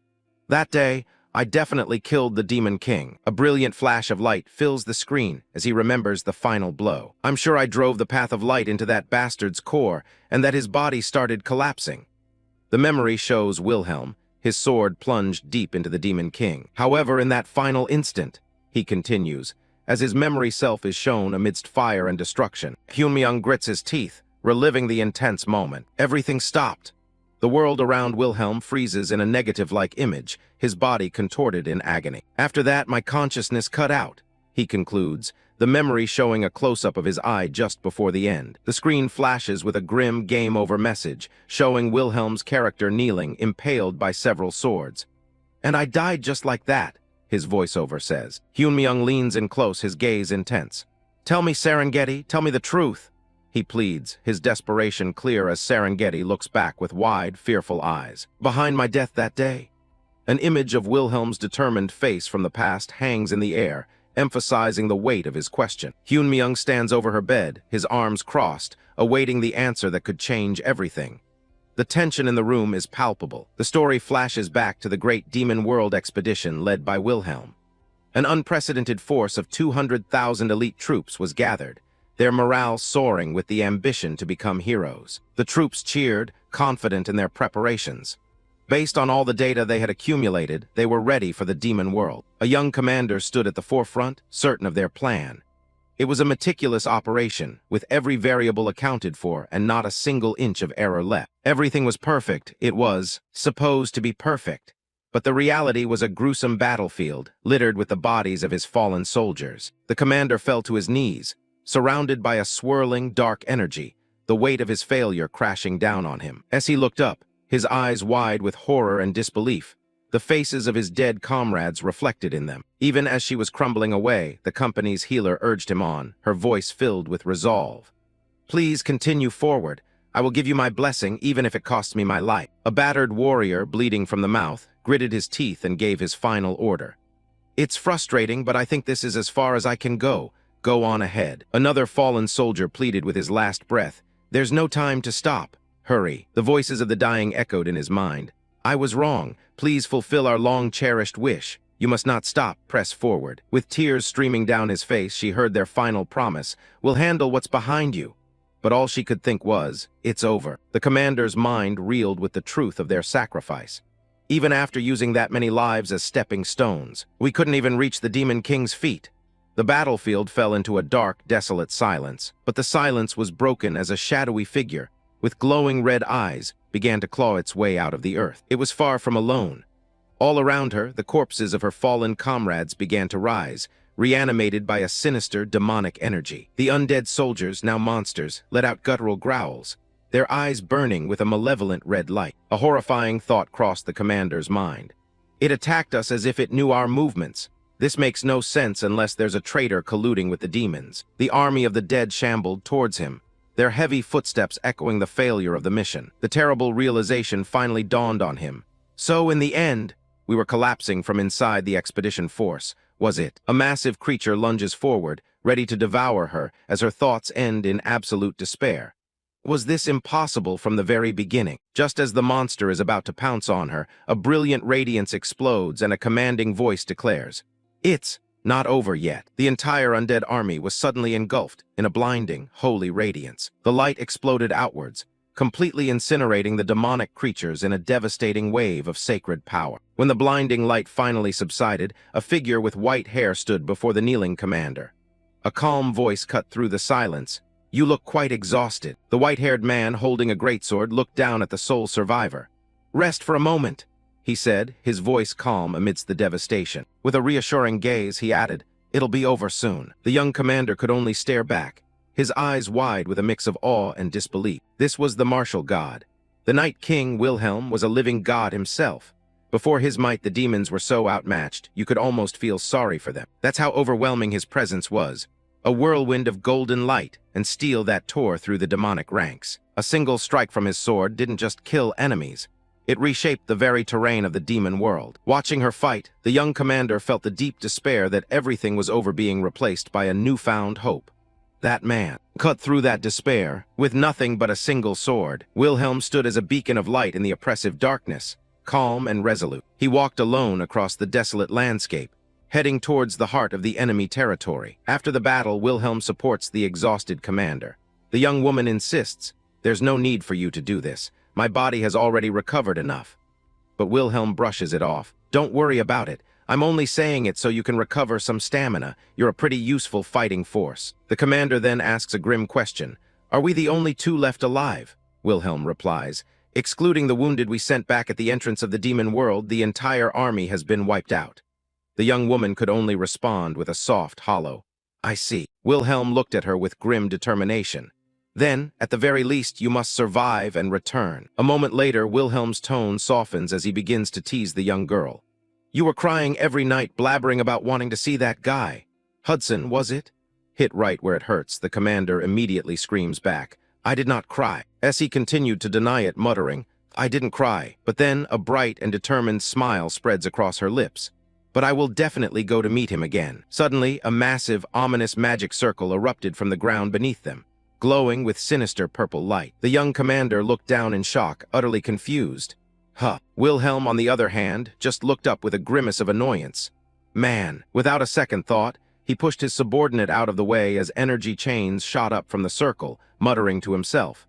That day, I definitely killed the Demon King. A brilliant flash of light fills the screen as he remembers the final blow. I'm sure I drove the path of light into that bastard's core and that his body started collapsing. The memory shows Wilhelm, his sword plunged deep into the Demon King. However, in that final instant, he continues, as his memory self is shown amidst fire and destruction. Hyun Myung grits his teeth, reliving the intense moment. Everything stopped. The world around Wilhelm freezes in a negative-like image, his body contorted in agony. After that, my consciousness cut out, he concludes, the memory showing a close-up of his eye just before the end. The screen flashes with a grim game-over message, showing Wilhelm's character kneeling, impaled by several swords. And I died just like that, his voiceover says. Hyun Myung leans in close, his gaze intense. Tell me, Serengeti, tell me the truth, he pleads, his desperation clear as Serengeti looks back with wide, fearful eyes. Behind my death that day, an image of Wilhelm's determined face from the past hangs in the air, emphasizing the weight of his question. Hyun Myung stands over her bed, his arms crossed, awaiting the answer that could change everything. The tension in the room is palpable. The story flashes back to the Great Demon World expedition led by Wilhelm. An unprecedented force of 200,000 elite troops was gathered, their morale soaring with the ambition to become heroes. The troops cheered, confident in their preparations. Based on all the data they had accumulated, they were ready for the demon world. A young commander stood at the forefront, certain of their plan. It was a meticulous operation, with every variable accounted for and not a single inch of error left. Everything was perfect. It was supposed to be perfect. But the reality was a gruesome battlefield, littered with the bodies of his fallen soldiers. The commander fell to his knees, surrounded by a swirling, dark energy, the weight of his failure crashing down on him. As he looked up, his eyes wide with horror and disbelief, the faces of his dead comrades reflected in them. Even as she was crumbling away, the company's healer urged him on, her voice filled with resolve. Please continue forward. I will give you my blessing, even if it costs me my life. A battered warrior, bleeding from the mouth, gritted his teeth and gave his final order. It's frustrating, but I think this is as far as I can go. Go on ahead. Another fallen soldier pleaded with his last breath. There's no time to stop. Hurry. The voices of the dying echoed in his mind. I was wrong. Please fulfill our long-cherished wish. You must not stop. Press forward. With tears streaming down his face, she heard their final promise. We'll handle what's behind you. But all she could think was, it's over. The commander's mind reeled with the truth of their sacrifice. Even after using that many lives as stepping stones, we couldn't even reach the Demon King's feet. The battlefield fell into a dark, desolate silence, but the silence was broken as a shadowy figure, with glowing red eyes, began to claw its way out of the earth. It was far from alone. All around her, the corpses of her fallen comrades began to rise, reanimated by a sinister, demonic energy. The undead soldiers, now monsters, let out guttural growls, their eyes burning with a malevolent red light. A horrifying thought crossed the commander's mind. It attacked us as if it knew our movements. This makes no sense unless there's a traitor colluding with the demons. The army of the dead shambled towards him, their heavy footsteps echoing the failure of the mission. The terrible realization finally dawned on him. So, in the end, we were collapsing from inside the expedition force, was it? A massive creature lunges forward, ready to devour her, as her thoughts end in absolute despair. Was this impossible from the very beginning? Just as the monster is about to pounce on her, a brilliant radiance explodes and a commanding voice declares, "It's not over yet." The entire undead army was suddenly engulfed in a blinding, holy radiance. The light exploded outwards, completely incinerating the demonic creatures in a devastating wave of sacred power. When the blinding light finally subsided, a figure with white hair stood before the kneeling commander. A calm voice cut through the silence. "You look quite exhausted." The white-haired man, holding a greatsword, looked down at the sole survivor. "Rest for a moment," he said, his voice calm amidst the devastation. With a reassuring gaze, he added, "It'll be over soon." The young commander could only stare back, his eyes wide with a mix of awe and disbelief. This was the martial god. The Night King, Wilhelm, was a living god himself, Before his might, the demons were so outmatched, you could almost feel sorry for them. That's how overwhelming his presence was. A whirlwind of golden light and steel that tore through the demonic ranks. A single strike from his sword didn't just kill enemies. It reshaped the very terrain of the demon world. Watching her fight, the young commander felt the deep despair that everything was over being replaced by a newfound hope. That man cut through that despair. With nothing but a single sword, Wilhelm stood as a beacon of light in the oppressive darkness, calm and resolute. He walked alone across the desolate landscape, heading towards the heart of the enemy territory. After the battle, Wilhelm supports the exhausted commander. The young woman insists, "There's no need for you to do this. My body has already recovered enough." But Wilhelm brushes it off. "Don't worry about it. I'm only saying it so you can recover some stamina. You're a pretty useful fighting force." The commander then asks a grim question. "Are we the only two left alive?" Wilhelm replies, "Excluding the wounded we sent back at the entrance of the demon world, the entire army has been wiped out." The young woman could only respond with a soft, hollow, "I see." Wilhelm looked at her with grim determination. "Then, at the very least, you must survive and return." A moment later, Wilhelm's tone softens as he begins to tease the young girl. "You were crying every night, blabbering about wanting to see that guy. Hudson, was it?" Hit right where it hurts, the commander immediately screams back, "I did not cry." Essie continued to deny it, muttering, "I didn't cry." But then a bright and determined smile spreads across her lips. "But I will definitely go to meet him again." Suddenly, a massive, ominous magic circle erupted from the ground beneath them, glowing with sinister purple light. The young commander looked down in shock, utterly confused. Huh. Wilhelm, on the other hand, just looked up with a grimace of annoyance. Man, without a second thought, he pushed his subordinate out of the way as energy chains shot up from the circle, muttering to himself.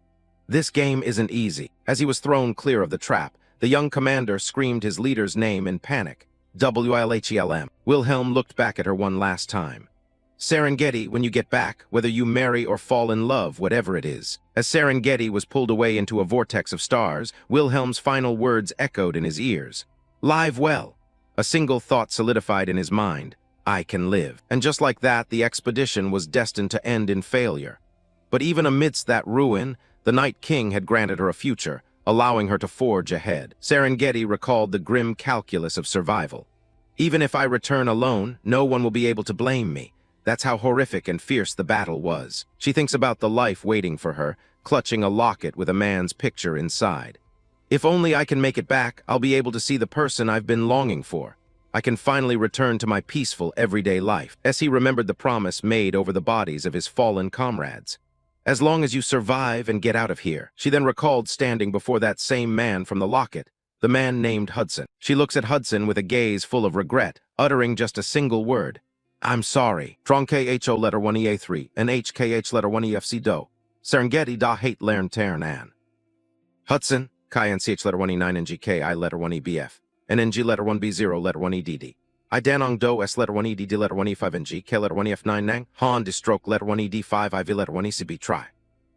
This game isn't easy. As he was thrown clear of the trap, the young commander screamed his leader's name in panic. WILHELM. Wilhelm looked back at her one last time. "Serengeti, when you get back, whether you marry or fall in love, whatever it is." As Serengeti was pulled away into a vortex of stars, Wilhelm's final words echoed in his ears. "Live well." A single thought solidified in his mind. "I can live." And just like that, the expedition was destined to end in failure. But even amidst that ruin, the Night King had granted her a future, allowing her to forge ahead. Serengeti recalled the grim calculus of survival. "Even if I return alone, no one will be able to blame me." That's how horrific and fierce the battle was. She thinks about the life waiting for her, clutching a locket with a man's picture inside. "If only I can make it back, I'll be able to see the person I've been longing for. I can finally return to my peaceful, everyday life." Essie remembered the promise made over the bodies of his fallen comrades. "As long as you survive and get out of here." She then recalled standing before that same man from the locket, the man named Hudson. She looks at Hudson with a gaze full of regret, uttering just a single word. "I'm sorry." Trong KHO letter 1EA3 and HKH letter 1EFC do. Serengeti da hate lern ternan. Hudson, KNCH letter 1E9 and GKI letter 1EBF, and NG letter 1B0 letter 1EDD. I Danong do S letter 1EDD letter 1E5 and GK letter 1EF9 nang. Han Distroke letter 1ED5 IV letter 1ECB try.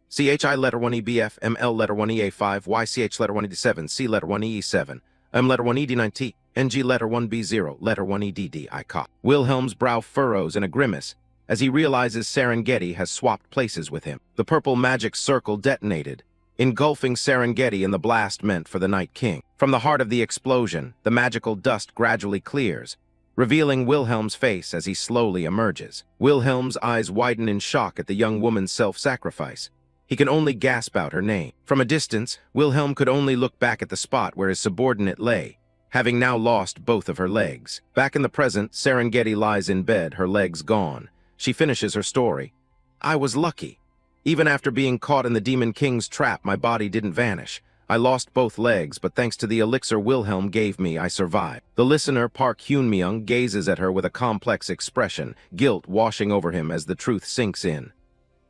CHI letter 1EBF, ML letter 1EA5, YCH letter 1ED7, C letter 1EE7, M letter 1ED9T. NG letter 1B0, letter 1EDD, I caught. Wilhelm's brow furrows in a grimace as he realizes Serengeti has swapped places with him. The purple magic circle detonated, engulfing Serengeti in the blast meant for the Night King. From the heart of the explosion, the magical dust gradually clears, revealing Wilhelm's face as he slowly emerges. Wilhelm's eyes widen in shock at the young woman's self-sacrifice. He can only gasp out her name. From a distance, Wilhelm could only look back at the spot where his subordinate lay, having now lost both of her legs. Back in the present, Serengeti lies in bed, her legs gone. She finishes her story. "I was lucky. Even after being caught in the Demon King's trap, my body didn't vanish. I lost both legs, but thanks to the elixir Wilhelm gave me, I survived." The listener, Park Hyun-myung, gazes at her with a complex expression, guilt washing over him as the truth sinks in.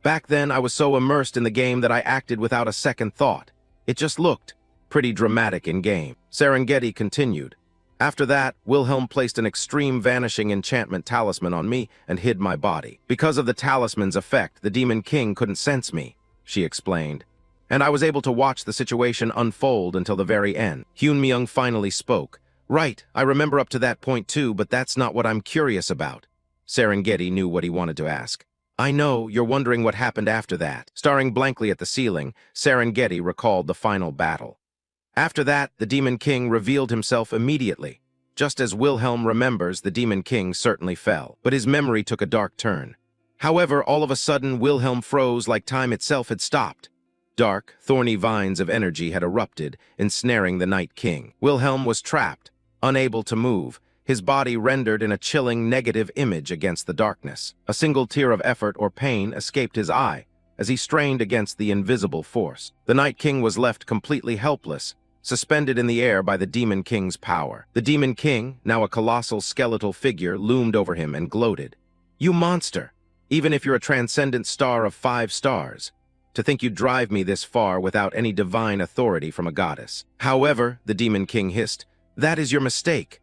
"Back then, I was so immersed in the game that I acted without a second thought. It just looked pretty dramatic in game." Serengeti continued. "After that, Wilhelm placed an extreme vanishing enchantment talisman on me and hid my body. Because of the talisman's effect, the Demon King couldn't sense me," she explained. "And I was able to watch the situation unfold until the very end." Hyun-myung finally spoke. "Right, I remember up to that point too, but that's not what I'm curious about." Serengeti knew what he wanted to ask. "I know, you're wondering what happened after that." Staring blankly at the ceiling, Serengeti recalled the final battle. After that, the Demon King revealed himself immediately. Just as Wilhelm remembers, the Demon King certainly fell, but his memory took a dark turn. However, all of a sudden, Wilhelm froze like time itself had stopped. Dark, thorny vines of energy had erupted, ensnaring the Night King. Wilhelm was trapped, unable to move, his body rendered in a chilling negative image against the darkness. A single tear of effort or pain escaped his eye as he strained against the invisible force. The Night King was left completely helpless, suspended in the air by the Demon King's power. The Demon King, now a colossal skeletal figure, loomed over him and gloated. "You monster! Even if you're a transcendent star of 5 stars. To think you'd drive me this far without any divine authority from a goddess." However, the Demon King hissed, "That is your mistake."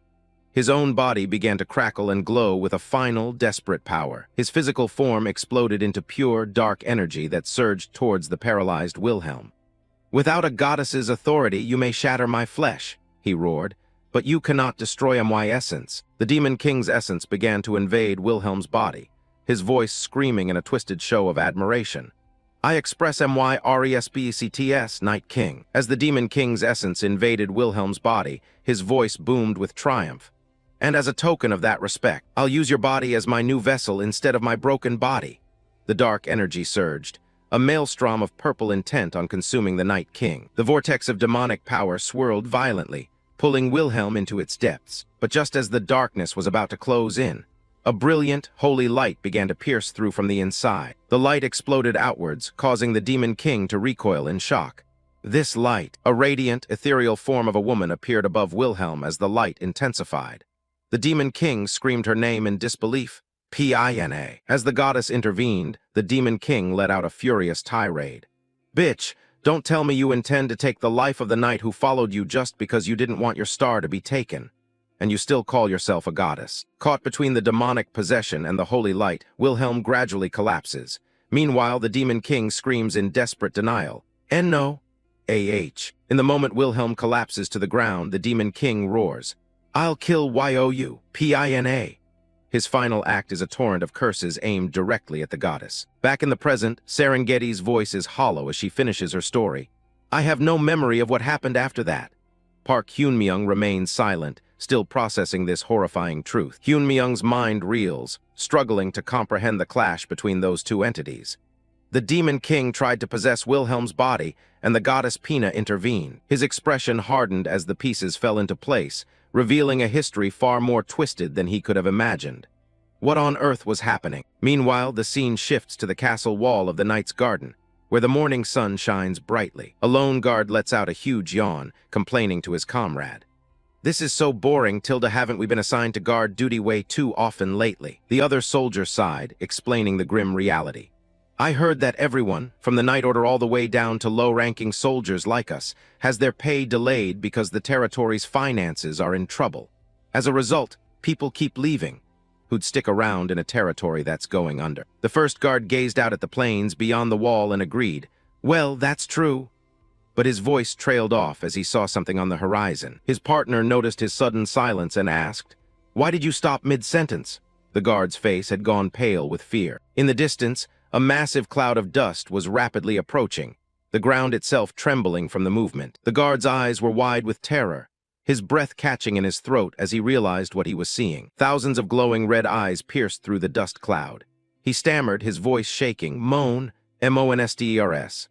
His own body began to crackle and glow with a final, desperate power. His physical form exploded into pure, dark energy that surged towards the paralyzed Wilhelm. "Without a goddess's authority, you may shatter my flesh," he roared, "but you cannot destroy my essence." The Demon King's essence began to invade Wilhelm's body, his voice screaming in a twisted show of admiration. "I express my respects, Night King." As the Demon King's essence invaded Wilhelm's body, his voice boomed with triumph. "And as a token of that respect, I'll use your body as my new vessel instead of my broken body." The dark energy surged, a maelstrom of purple intent on consuming the Night King. The vortex of demonic power swirled violently, pulling Wilhelm into its depths. But just as the darkness was about to close in, a brilliant, holy light began to pierce through from the inside. The light exploded outwards, causing the Demon King to recoil in shock. This light, a radiant, ethereal form of a woman, appeared above Wilhelm as the light intensified. The Demon King screamed her name in disbelief. Pina. As the goddess intervened, the Demon King let out a furious tirade. "Bitch, don't tell me you intend to take the life of the knight who followed you just because you didn't want your star to be taken. And you still call yourself a goddess." Caught between the demonic possession and the holy light, Wilhelm gradually collapses. Meanwhile, the Demon King screams in desperate denial. "No. In the moment Wilhelm collapses to the ground, the Demon King roars, "I'll kill you, Pina." His final act is a torrent of curses aimed directly at the goddess. Back in the present, Serengeti's voice is hollow as she finishes her story. "I have no memory of what happened after that." Park Hyunmyoung remains silent, still processing this horrifying truth. Hyunmyoung's mind reels, struggling to comprehend the clash between those two entities. The Demon King tried to possess Wilhelm's body, and the goddess Pina intervened. His expression hardened as the pieces fell into place, revealing a history far more twisted than he could have imagined. What on earth was happening? Meanwhile, the scene shifts to the castle wall of the knight's garden, where the morning sun shines brightly. A lone guard lets out a huge yawn, complaining to his comrade. "This is so boring, Tilda, haven't we been assigned to guard duty way too often lately?" The other soldier sighed, explaining the grim reality. "I heard that everyone, from the Night Order all the way down to low-ranking soldiers like us, has their pay delayed because the territory's finances are in trouble. As a result, people keep leaving. Who'd stick around in a territory that's going under?" The first guard gazed out at the plains beyond the wall and agreed. "Well, that's true." But his voice trailed off as he saw something on the horizon. His partner noticed his sudden silence and asked, "Why did you stop mid-sentence?" The guard's face had gone pale with fear. In the distance, a massive cloud of dust was rapidly approaching, the ground itself trembling from the movement. The guard's eyes were wide with terror, his breath catching in his throat as he realized what he was seeing. Thousands of glowing red eyes pierced through the dust cloud. He stammered, his voice shaking, monsters.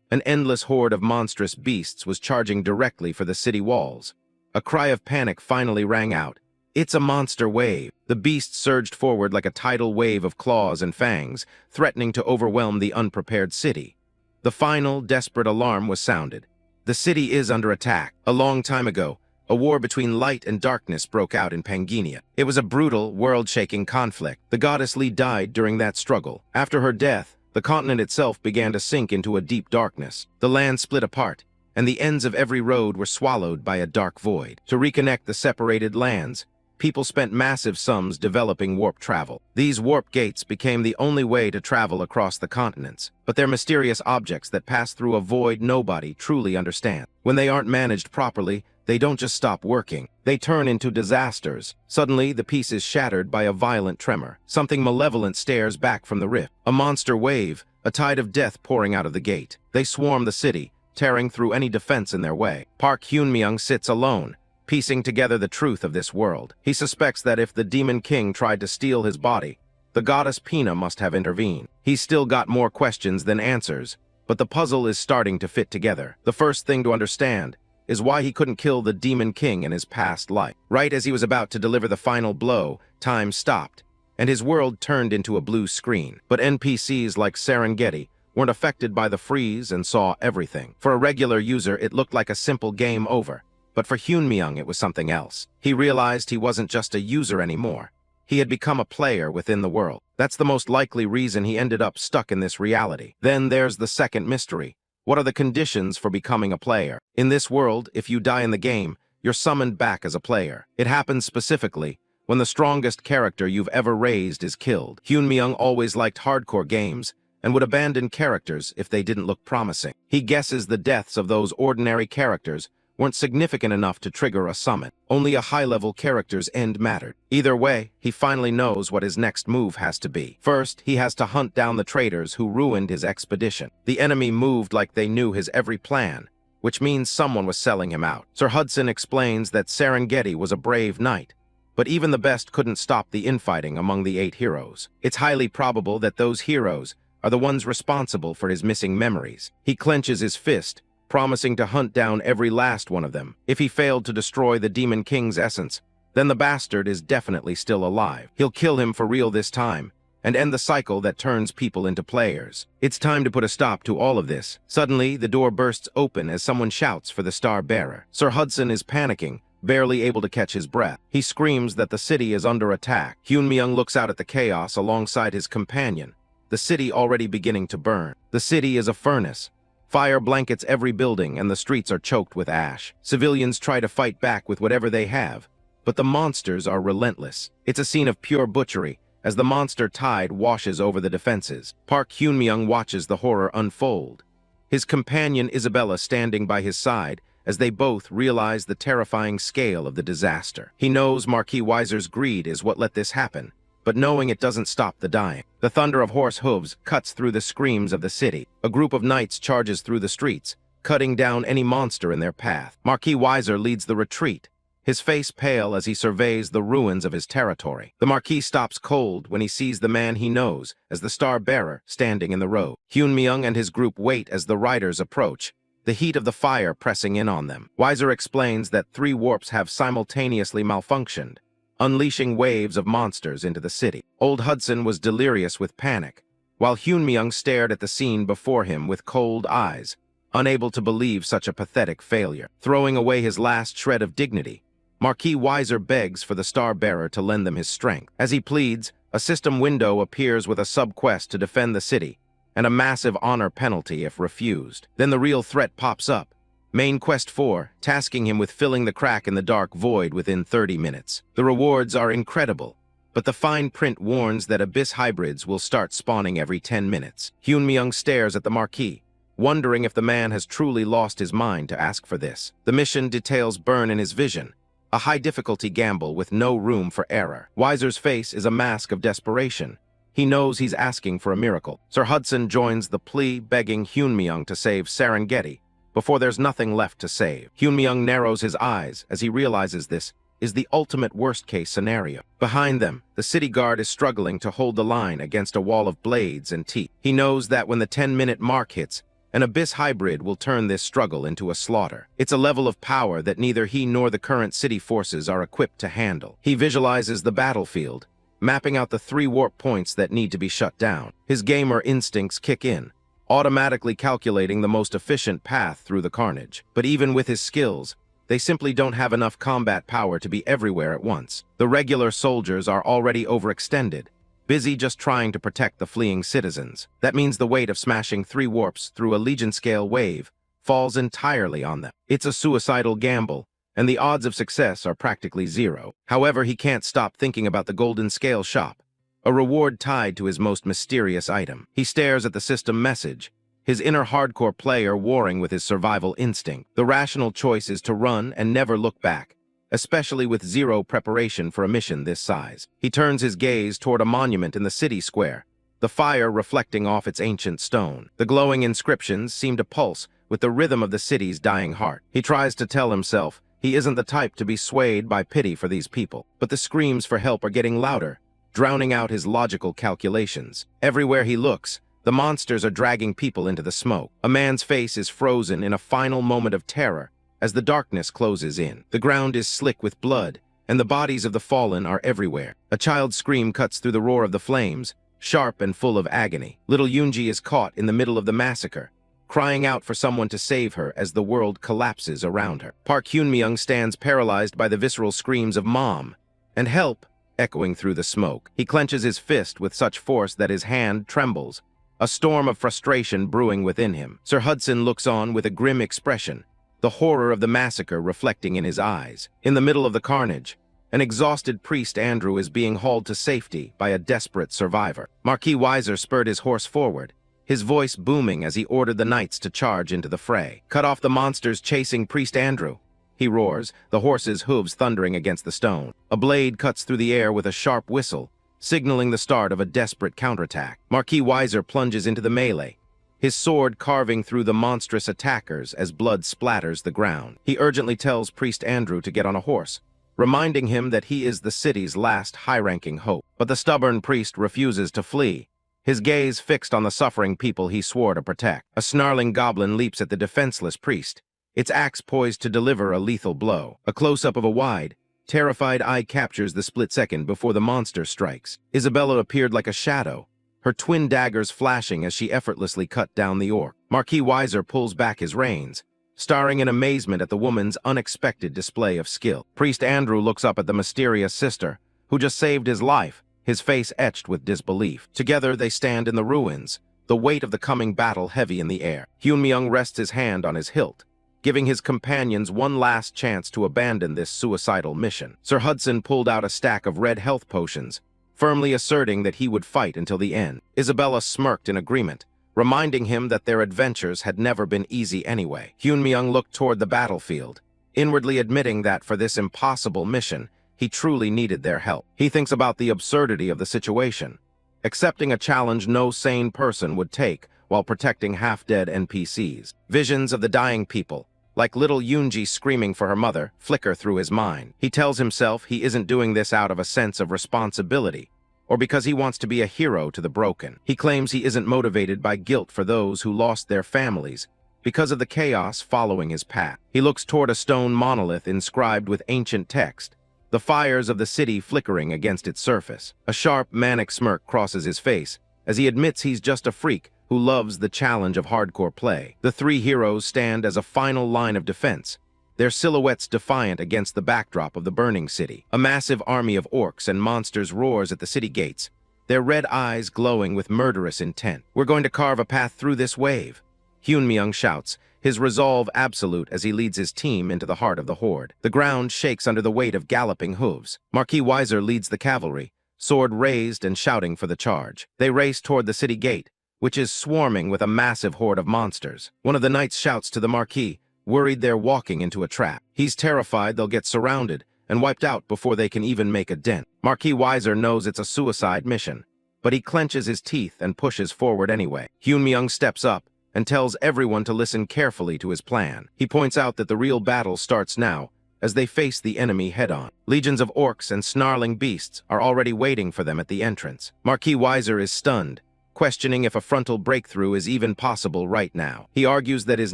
An endless horde of monstrous beasts was charging directly for the city walls. A cry of panic finally rang out. "It's a monster wave." The beasts surged forward like a tidal wave of claws and fangs, threatening to overwhelm the unprepared city. The final, desperate alarm was sounded. "The city is under attack." A long time ago, a war between light and darkness broke out in Pangaea. It was a brutal, world-shaking conflict. The goddess Lee died during that struggle. After her death, the continent itself began to sink into a deep darkness. The land split apart, and the ends of every road were swallowed by a dark void. To reconnect the separated lands, people spent massive sums developing warp travel. These warp gates became the only way to travel across the continents, but they're mysterious objects that pass through a void nobody truly understands. When they aren't managed properly, they don't just stop working, they turn into disasters. Suddenly, the piece is shattered by a violent tremor. Something malevolent stares back from the rift. A monster wave, a tide of death pouring out of the gate. They swarm the city, tearing through any defense in their way. Park Hyun-myung sits alone, piecing together the truth of this world. He suspects that if the Demon King tried to steal his body, the goddess Pina must have intervened. He's still got more questions than answers, but the puzzle is starting to fit together. The first thing to understand is why he couldn't kill the Demon King in his past life. Right as he was about to deliver the final blow, time stopped, and his world turned into a blue screen. But NPCs like Serengeti weren't affected by the freeze and saw everything. For a regular user, it looked like a simple game over. But for Hyun-myung, it was something else. He realized he wasn't just a user anymore. He had become a player within the world. That's the most likely reason he ended up stuck in this reality. Then there's the second mystery. What are the conditions for becoming a player? In this world, if you die in the game, you're summoned back as a player. It happens specifically when the strongest character you've ever raised is killed. Hyun-myung always liked hardcore games and would abandon characters if they didn't look promising. He guesses the deaths of those ordinary characters weren't significant enough to trigger a summon. Only a high-level character's end mattered. Either way, he finally knows what his next move has to be. First, he has to hunt down the traitors who ruined his expedition. The enemy moved like they knew his every plan, which means someone was selling him out. Sir Hudson explains that Serengeti was a brave knight, but even the best couldn't stop the infighting among the 8 heroes. It's highly probable that those heroes are the ones responsible for his missing memories. He clenches his fist, promising to hunt down every last one of them. If he failed to destroy the Demon King's essence, then the bastard is definitely still alive. He'll kill him for real this time, and end the cycle that turns people into players. It's time to put a stop to all of this. Suddenly, the door bursts open as someone shouts for the Star Bearer. Sir Hudson is panicking, barely able to catch his breath. He screams that the city is under attack. Hyun-myung looks out at the chaos alongside his companion, the city already beginning to burn. The city is a furnace. Fire blankets every building and the streets are choked with ash. Civilians try to fight back with whatever they have, but the monsters are relentless. It's a scene of pure butchery as the monster tide washes over the defenses. Park Hyun-myung watches the horror unfold, his companion Isabella standing by his side as they both realize the terrifying scale of the disaster. He knows Marquis Weiser's greed is what let this happen, but knowing it doesn't stop the dying. The thunder of horse hooves cuts through the screams of the city. A group of knights charges through the streets, cutting down any monster in their path. Marquis Weiser leads the retreat, his face pale as he surveys the ruins of his territory. The Marquis stops cold when he sees the man he knows as the Star Bearer standing in the road. Hyun-myung and his group wait as the riders approach, the heat of the fire pressing in on them. Weiser explains that 3 warps have simultaneously malfunctioned, unleashing waves of monsters into the city. Old Hudson was delirious with panic, while Hyun-myung stared at the scene before him with cold eyes, unable to believe such a pathetic failure. Throwing away his last shred of dignity, Marquis Weiser begs for the Star Bearer to lend them his strength. As he pleads, a system window appears with a sub-quest to defend the city, and a massive honor penalty if refused. Then the real threat pops up. Main Quest 4, tasking him with filling the crack in the dark void within 30 minutes. The rewards are incredible, but the fine print warns that abyss hybrids will start spawning every 10 minutes. Hyun-myung stares at the Marquis, wondering if the man has truly lost his mind to ask for this. The mission details burn in his vision, a high-difficulty gamble with no room for error. Weiser's face is a mask of desperation. He knows he's asking for a miracle. Sir Hudson joins the plea, begging Hyun-myung to save Serengeti before there's nothing left to save. Hyun-myung narrows his eyes as he realizes this is the ultimate worst-case scenario. Behind them, the city guard is struggling to hold the line against a wall of blades and teeth. He knows that when the 10-minute mark hits, an abyss hybrid will turn this struggle into a slaughter. It's a level of power that neither he nor the current city forces are equipped to handle. He visualizes the battlefield, mapping out the 3 warp points that need to be shut down. His gamer instincts kick in, automatically calculating the most efficient path through the carnage. But even with his skills, they simply don't have enough combat power to be everywhere at once. The regular soldiers are already overextended, busy just trying to protect the fleeing citizens. That means the weight of smashing 3 warps through a Legion-scale wave falls entirely on them. It's a suicidal gamble, and the odds of success are practically 0. However, he can't stop thinking about the Golden Scale shop, a reward tied to his most mysterious item. He stares at the system message, his inner hardcore player warring with his survival instinct. The rational choice is to run and never look back, especially with 0 preparation for a mission this size. He turns his gaze toward a monument in the city square, the fire reflecting off its ancient stone. The glowing inscriptions seem to pulse with the rhythm of the city's dying heart. He tries to tell himself he isn't the type to be swayed by pity for these people, but the screams for help are getting louder, drowning out his logical calculations. Everywhere he looks, the monsters are dragging people into the smoke. A man's face is frozen in a final moment of terror as the darkness closes in. The ground is slick with blood, and the bodies of the fallen are everywhere. A child's scream cuts through the roar of the flames, sharp and full of agony. Little Yoonji is caught in the middle of the massacre, crying out for someone to save her as the world collapses around her. Park Hyunmyung stands paralyzed by the visceral screams of "Mom" and "Help" echoing through the smoke. He clenches his fist with such force that his hand trembles, a storm of frustration brewing within him. Sir Hudson looks on with a grim expression, the horror of the massacre reflecting in his eyes. In the middle of the carnage, an exhausted priest Andrew is being hauled to safety by a desperate survivor. Marquis Weiser spurred his horse forward, his voice booming as he ordered the knights to charge into the fray. "Cut off the monsters chasing Priest Andrew," he roars, the horse's hooves thundering against the stone. A blade cuts through the air with a sharp whistle, signaling the start of a desperate counterattack. Marquis Weiser plunges into the melee, his sword carving through the monstrous attackers as blood splatters the ground. He urgently tells Priest Andrew to get on a horse, reminding him that he is the city's last high-ranking hope. But the stubborn priest refuses to flee, his gaze fixed on the suffering people he swore to protect. A snarling goblin leaps at the defenseless priest, its axe poised to deliver a lethal blow. A close-up of a wide, terrified eye captures the split second before the monster strikes. Isabella appeared like a shadow, her twin daggers flashing as she effortlessly cut down the orc. Marquis Weiser pulls back his reins, staring in amazement at the woman's unexpected display of skill. Priest Andrew looks up at the mysterious sister, who just saved his life, his face etched with disbelief. Together they stand in the ruins, the weight of the coming battle heavy in the air. Hyunmyung rests his hand on his hilt, giving his companions one last chance to abandon this suicidal mission. Sir Hudson pulled out a stack of red health potions, firmly asserting that he would fight until the end. Isabella smirked in agreement, reminding him that their adventures had never been easy anyway. Hyunmyung looked toward the battlefield, inwardly admitting that for this impossible mission, he truly needed their help. He thinks about the absurdity of the situation, accepting a challenge no sane person would take while protecting half-dead NPCs. Visions of the dying people, like little Yoonji screaming for her mother, flicker through his mind. He tells himself he isn't doing this out of a sense of responsibility, or because he wants to be a hero to the broken. He claims he isn't motivated by guilt for those who lost their families because of the chaos following his path. He looks toward a stone monolith inscribed with ancient text, the fires of the city flickering against its surface. A sharp, manic smirk crosses his face as he admits he's just a freak who loves the challenge of hardcore play. The three heroes stand as a final line of defense, their silhouettes defiant against the backdrop of the burning city. A massive army of orcs and monsters roars at the city gates, their red eyes glowing with murderous intent. "We're going to carve a path through this wave," Hyunmyung shouts, his resolve absolute as he leads his team into the heart of the horde. The ground shakes under the weight of galloping hooves. Marquis Weiser leads the cavalry, sword raised and shouting for the charge. They race toward the city gate, which is swarming with a massive horde of monsters. One of the knights shouts to the Marquis, worried they're walking into a trap. He's terrified they'll get surrounded and wiped out before they can even make a dent. Marquis Weiser knows it's a suicide mission, but he clenches his teeth and pushes forward anyway. Hyunmyung steps up and tells everyone to listen carefully to his plan. He points out that the real battle starts now, as they face the enemy head-on. Legions of orcs and snarling beasts are already waiting for them at the entrance. Marquis Weiser is stunned, questioning if a frontal breakthrough is even possible right now. He argues that his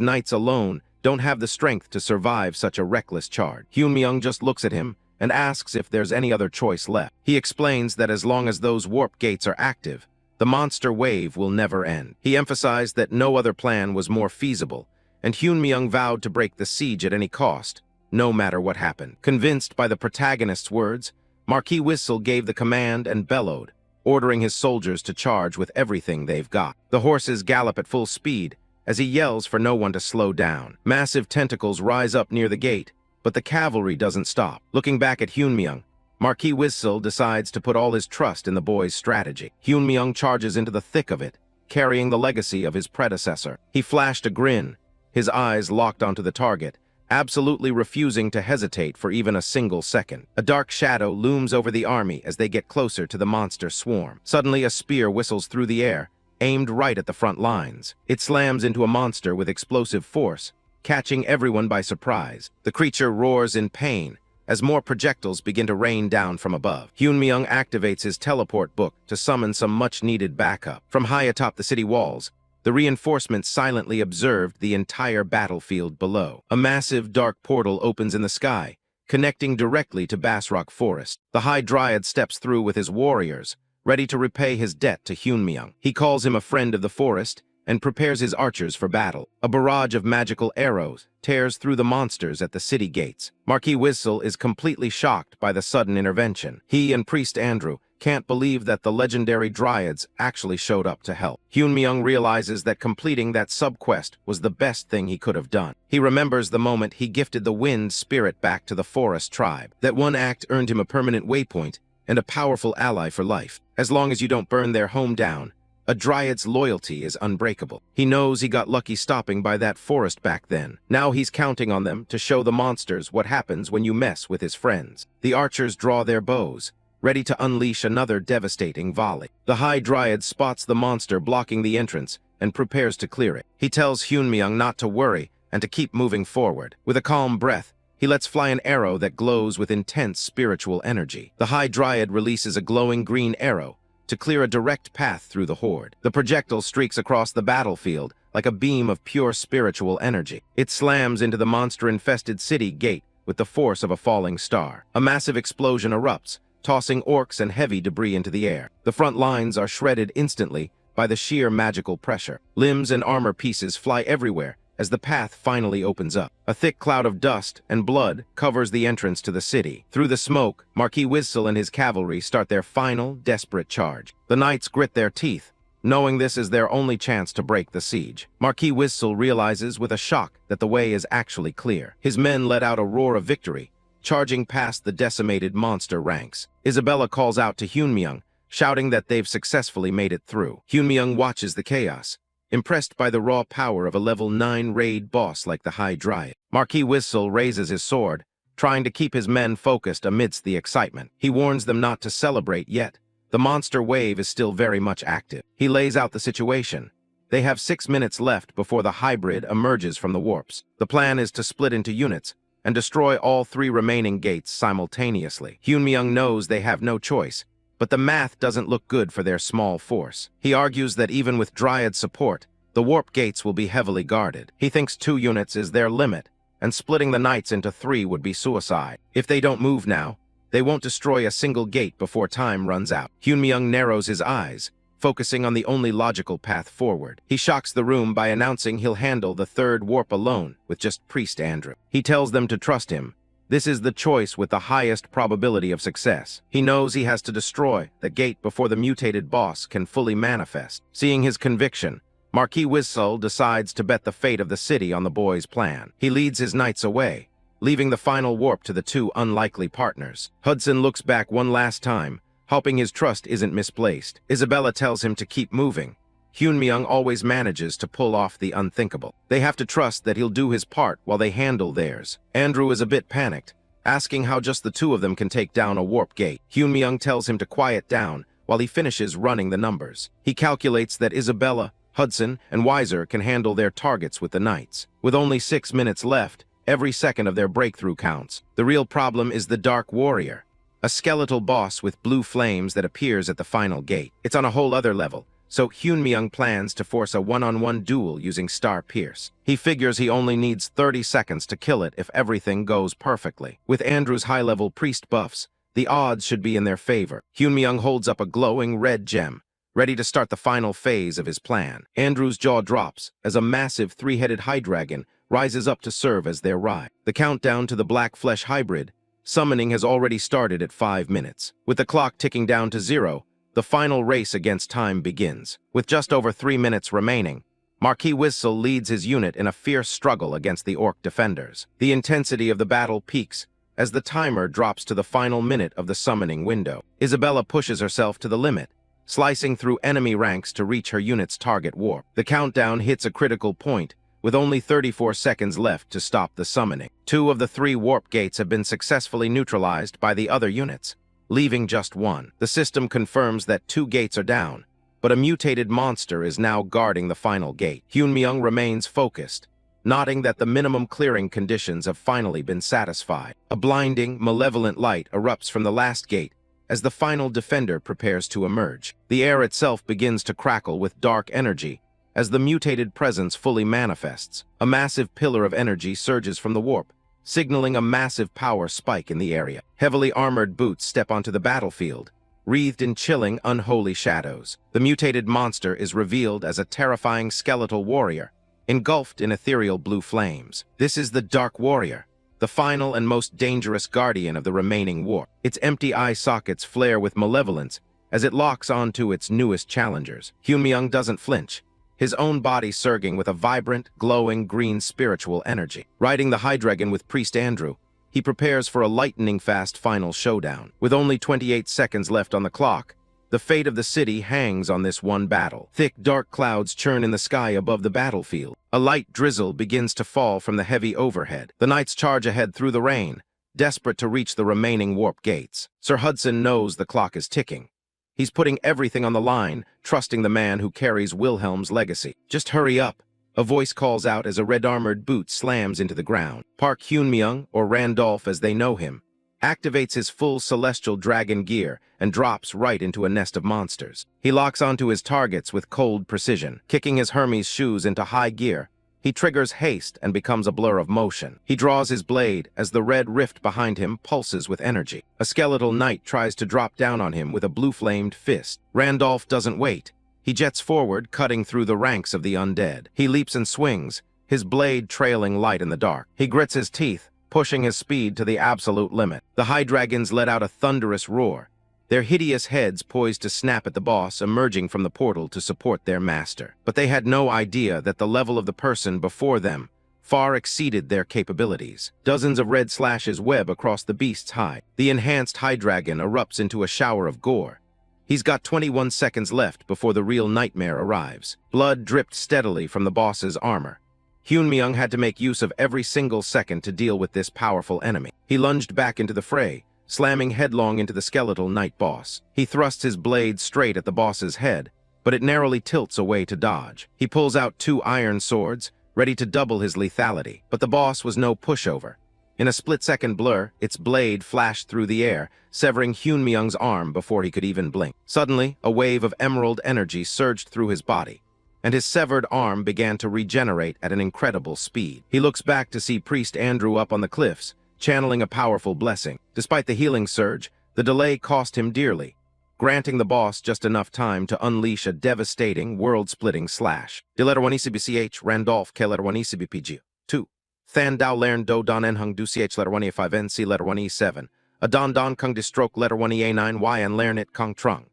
knights alone don't have the strength to survive such a reckless charge. Hyunmyung just looks at him and asks if there's any other choice left. He explains that as long as those warp gates are active, the monster wave will never end. He emphasized that no other plan was more feasible, and Hyunmyung vowed to break the siege at any cost, no matter what happened. Convinced by the protagonist's words, Marquis Whistle gave the command and bellowed, ordering his soldiers to charge with everything they've got. The horses gallop at full speed as he yells for no one to slow down. Massive tentacles rise up near the gate, but the cavalry doesn't stop. Looking back at Hyunmyung, Marquis Whistle decides to put all his trust in the boy's strategy. Hyunmyung charges into the thick of it, carrying the legacy of his predecessor. He flashed a grin, his eyes locked onto the target, absolutely refusing to hesitate for even a single second. A dark shadow looms over the army as they get closer to the monster swarm. Suddenly, a spear whistles through the air, aimed right at the front lines. It slams into a monster with explosive force, catching everyone by surprise. The creature roars in pain as more projectiles begin to rain down from above. Hyunmyung activates his teleport book to summon some much-needed backup. From high atop the city walls, the reinforcements silently observed the entire battlefield below. A massive dark portal opens in the sky, connecting directly to Basrock Forest. The High Dryad steps through with his warriors, ready to repay his debt to Hyunmyung. He calls him a friend of the forest and prepares his archers for battle. A barrage of magical arrows tears through the monsters at the city gates. Marquis Whistle is completely shocked by the sudden intervention. He and Priest Andrew can't believe that the legendary Dryads actually showed up to help. Hyunmyung realizes that completing that sub-quest was the best thing he could have done. He remembers the moment he gifted the wind spirit back to the forest tribe. That one act earned him a permanent waypoint and a powerful ally for life. As long as you don't burn their home down, a Dryad's loyalty is unbreakable. He knows he got lucky stopping by that forest back then. Now he's counting on them to show the monsters what happens when you mess with his friends. The archers draw their bows, ready to unleash another devastating volley. The High Dryad spots the monster blocking the entrance and prepares to clear it. He tells Hyunmyung not to worry and to keep moving forward. With a calm breath, he lets fly an arrow that glows with intense spiritual energy. The High Dryad releases a glowing green arrow to clear a direct path through the horde. The projectile streaks across the battlefield like a beam of pure spiritual energy. It slams into the monster-infested city gate with the force of a falling star. A massive explosion erupts, tossing orcs and heavy debris into the air. The front lines are shredded instantly by the sheer magical pressure. Limbs and armor pieces fly everywhere as the path finally opens up. A thick cloud of dust and blood covers the entrance to the city. Through the smoke, Marquis Whistle and his cavalry start their final, desperate charge. The knights grit their teeth, knowing this is their only chance to break the siege. Marquis Whistle realizes with a shock that the way is actually clear. His men let out a roar of victory, charging past the decimated monster ranks. Isabella calls out to Hyunmyung, shouting that they've successfully made it through. Hyunmyung watches the chaos, impressed by the raw power of a level 9 raid boss like the High Dryad. Marquis Whistle raises his sword, trying to keep his men focused amidst the excitement. He warns them not to celebrate yet. The monster wave is still very much active. He lays out the situation. They have 6 minutes left before the hybrid emerges from the warps. The plan is to split into units and destroy all 3 remaining gates simultaneously. Hyunmyung knows they have no choice, but the math doesn't look good for their small force. He argues that even with Dryad support, the warp gates will be heavily guarded. He thinks 2 units is their limit, and splitting the knights into 3 would be suicide. If they don't move now, they won't destroy a single gate before time runs out. Hyunmyung narrows his eyes, focusing on the only logical path forward. He shocks the room by announcing he'll handle the 3rd warp alone with just Priest Andrew. He tells them to trust him. This is the choice with the highest probability of success. He knows he has to destroy the gate before the mutated boss can fully manifest. Seeing his conviction, Marquis Whistle decides to bet the fate of the city on the boy's plan. He leads his knights away, leaving the final warp to the 2 unlikely partners. Hudson looks back one last time, hoping his trust isn't misplaced. Isabella tells him to keep moving. Hyunmyung always manages to pull off the unthinkable. They have to trust that he'll do his part while they handle theirs. Andrew is a bit panicked, asking how just the 2 of them can take down a warp gate. Hyunmyung tells him to quiet down while he finishes running the numbers. He calculates that Isabella, Hudson, and Weiser can handle their targets with the knights. With only 6 minutes left, every second of their breakthrough counts. The real problem is the Dark Warrior, a skeletal boss with blue flames that appears at the final gate. It's on a whole other level, so Hyunmyung plans to force a one-on-one duel using Star Pierce. He figures he only needs 30 seconds to kill it if everything goes perfectly. With Andrew's high-level priest buffs, the odds should be in their favor. Hyunmyung holds up a glowing red gem, ready to start the final phase of his plan. Andrew's jaw drops as a massive 3-headed Hydreigon rises up to serve as their ride. The countdown to the Black Flesh hybrid summoning has already started at 5 minutes. With the clock ticking down to 0, the final race against time begins. With just over 3 minutes remaining, Marquis Whistle leads his unit in a fierce struggle against the orc defenders. The intensity of the battle peaks as the timer drops to the final minute of the summoning window. Isabella pushes herself to the limit, slicing through enemy ranks to reach her unit's target warp. The countdown hits a critical point, with only 34 seconds left to stop the summoning. 2 of the 3 warp gates have been successfully neutralized by the other units, leaving just 1. The system confirms that 2 gates are down, but a mutated monster is now guarding the final gate. Hyun-myung remains focused, nodding that the minimum clearing conditions have finally been satisfied. A blinding, malevolent light erupts from the last gate as the final defender prepares to emerge. The air itself begins to crackle with dark energy as the mutated presence fully manifests. A massive pillar of energy surges from the warp, signaling a massive power spike in the area. Heavily armored boots step onto the battlefield, wreathed in chilling, unholy shadows. The mutated monster is revealed as a terrifying skeletal warrior, engulfed in ethereal blue flames. This is the Dark Warrior, the final and most dangerous guardian of the remaining war. Its empty eye sockets flare with malevolence as it locks onto its newest challengers. Hyun-myung doesn't flinch, his own body surging with a vibrant, glowing green spiritual energy. Riding the Hydreigon with Priest Andrew, he prepares for a lightning-fast final showdown. With only 28 seconds left on the clock, the fate of the city hangs on this one battle. Thick, dark clouds churn in the sky above the battlefield. A light drizzle begins to fall from the heavy overhead. The knights charge ahead through the rain, desperate to reach the remaining warp gates. Sir Hudson knows the clock is ticking. He's putting everything on the line, trusting the man who carries Wilhelm's legacy. "Just hurry up," a voice calls out as a red-armored boot slams into the ground. Park Hyun-myung, or Randolph as they know him, activates his full celestial dragon gear and drops right into a nest of monsters. He locks onto his targets with cold precision. Kicking his Hermes shoes into high gear, he triggers haste and becomes a blur of motion. He draws his blade as the red rift behind him pulses with energy. A skeletal knight tries to drop down on him with a blue-flamed fist. Randolph doesn't wait. He jets forward, cutting through the ranks of the undead. He leaps and swings, his blade trailing light in the dark. He grits his teeth, pushing his speed to the absolute limit. The Hydreigons let out a thunderous roar, their hideous heads poised to snap at the boss emerging from the portal to support their master. But they had no idea that the level of the person before them far exceeded their capabilities. Dozens of red slashes web across the beast's hide. The enhanced Hydreigon erupts into a shower of gore. He's got 21 seconds left before the real nightmare arrives. Blood dripped steadily from the boss's armor. Hyun-myung had to make use of every single second to deal with this powerful enemy. He lunged back into the fray, slamming headlong into the skeletal night boss. He thrusts his blade straight at the boss's head, but it narrowly tilts away to dodge. He pulls out 2 iron swords, ready to double his lethality. But the boss was no pushover. In a split-second blur, its blade flashed through the air, severing Hyun-myung's arm before he could even blink. Suddenly, a wave of emerald energy surged through his body, and his severed arm began to regenerate at an incredible speed. He looks back to see Priest Andrew up on the cliffs, channeling a powerful blessing. Despite the healing surge, the delay cost him dearly, granting the boss just enough time to unleash a devastating, world-splitting slash. D-1ECBCH, Randolph, K-1ECBPG. 2. Than Dao Lern Do Don En Hung Du CH 1E5N C 1E7. A Don Don Kung Distroke 1E9 Y and Lernit Kung Trung.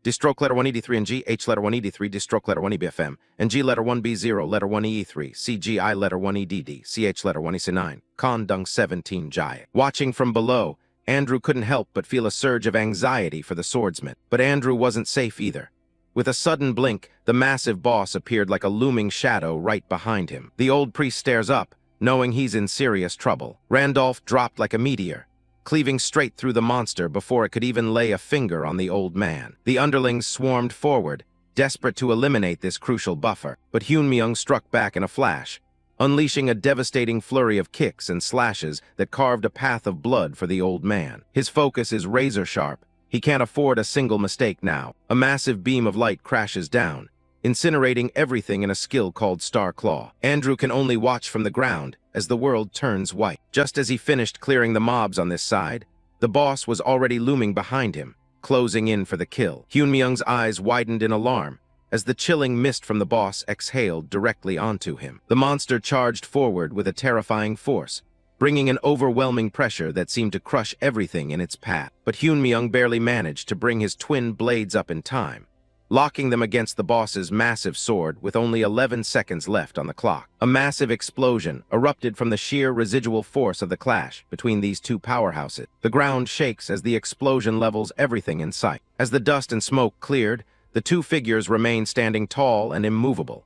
Distroke 1E3 and G H 1E3 Distroke 1EBFM and G 1B0 1E3 CGI 1EDD CH 1E9 Con Dung 17 Jai. Watching from below, Andrew couldn't help but feel a surge of anxiety for the swordsman. But Andrew wasn't safe either. With a sudden blink, the massive boss appeared like a looming shadow right behind him. The old priest stares up, knowing he's in serious trouble. Randolph dropped like a meteor, cleaving straight through the monster before it could even lay a finger on the old man. The underlings swarmed forward, desperate to eliminate this crucial buffer. But Hyun-myung struck back in a flash, unleashing a devastating flurry of kicks and slashes that carved a path of blood for the old man. His focus is razor-sharp. He can't afford a single mistake now. A massive beam of light crashes down, incinerating everything in a skill called Star Claw. Andrew can only watch from the ground as the world turns white. Just as he finished clearing the mobs on this side, the boss was already looming behind him, closing in for the kill. Hyun-myung's eyes widened in alarm as the chilling mist from the boss exhaled directly onto him. The monster charged forward with a terrifying force, bringing an overwhelming pressure that seemed to crush everything in its path. But Hyun-myung barely managed to bring his twin blades up in time, locking them against the boss's massive sword with only 11 seconds left on the clock. A massive explosion erupted from the sheer residual force of the clash between these two powerhouses. The ground shakes as the explosion levels everything in sight. As the dust and smoke cleared, the two figures remained standing tall and immovable.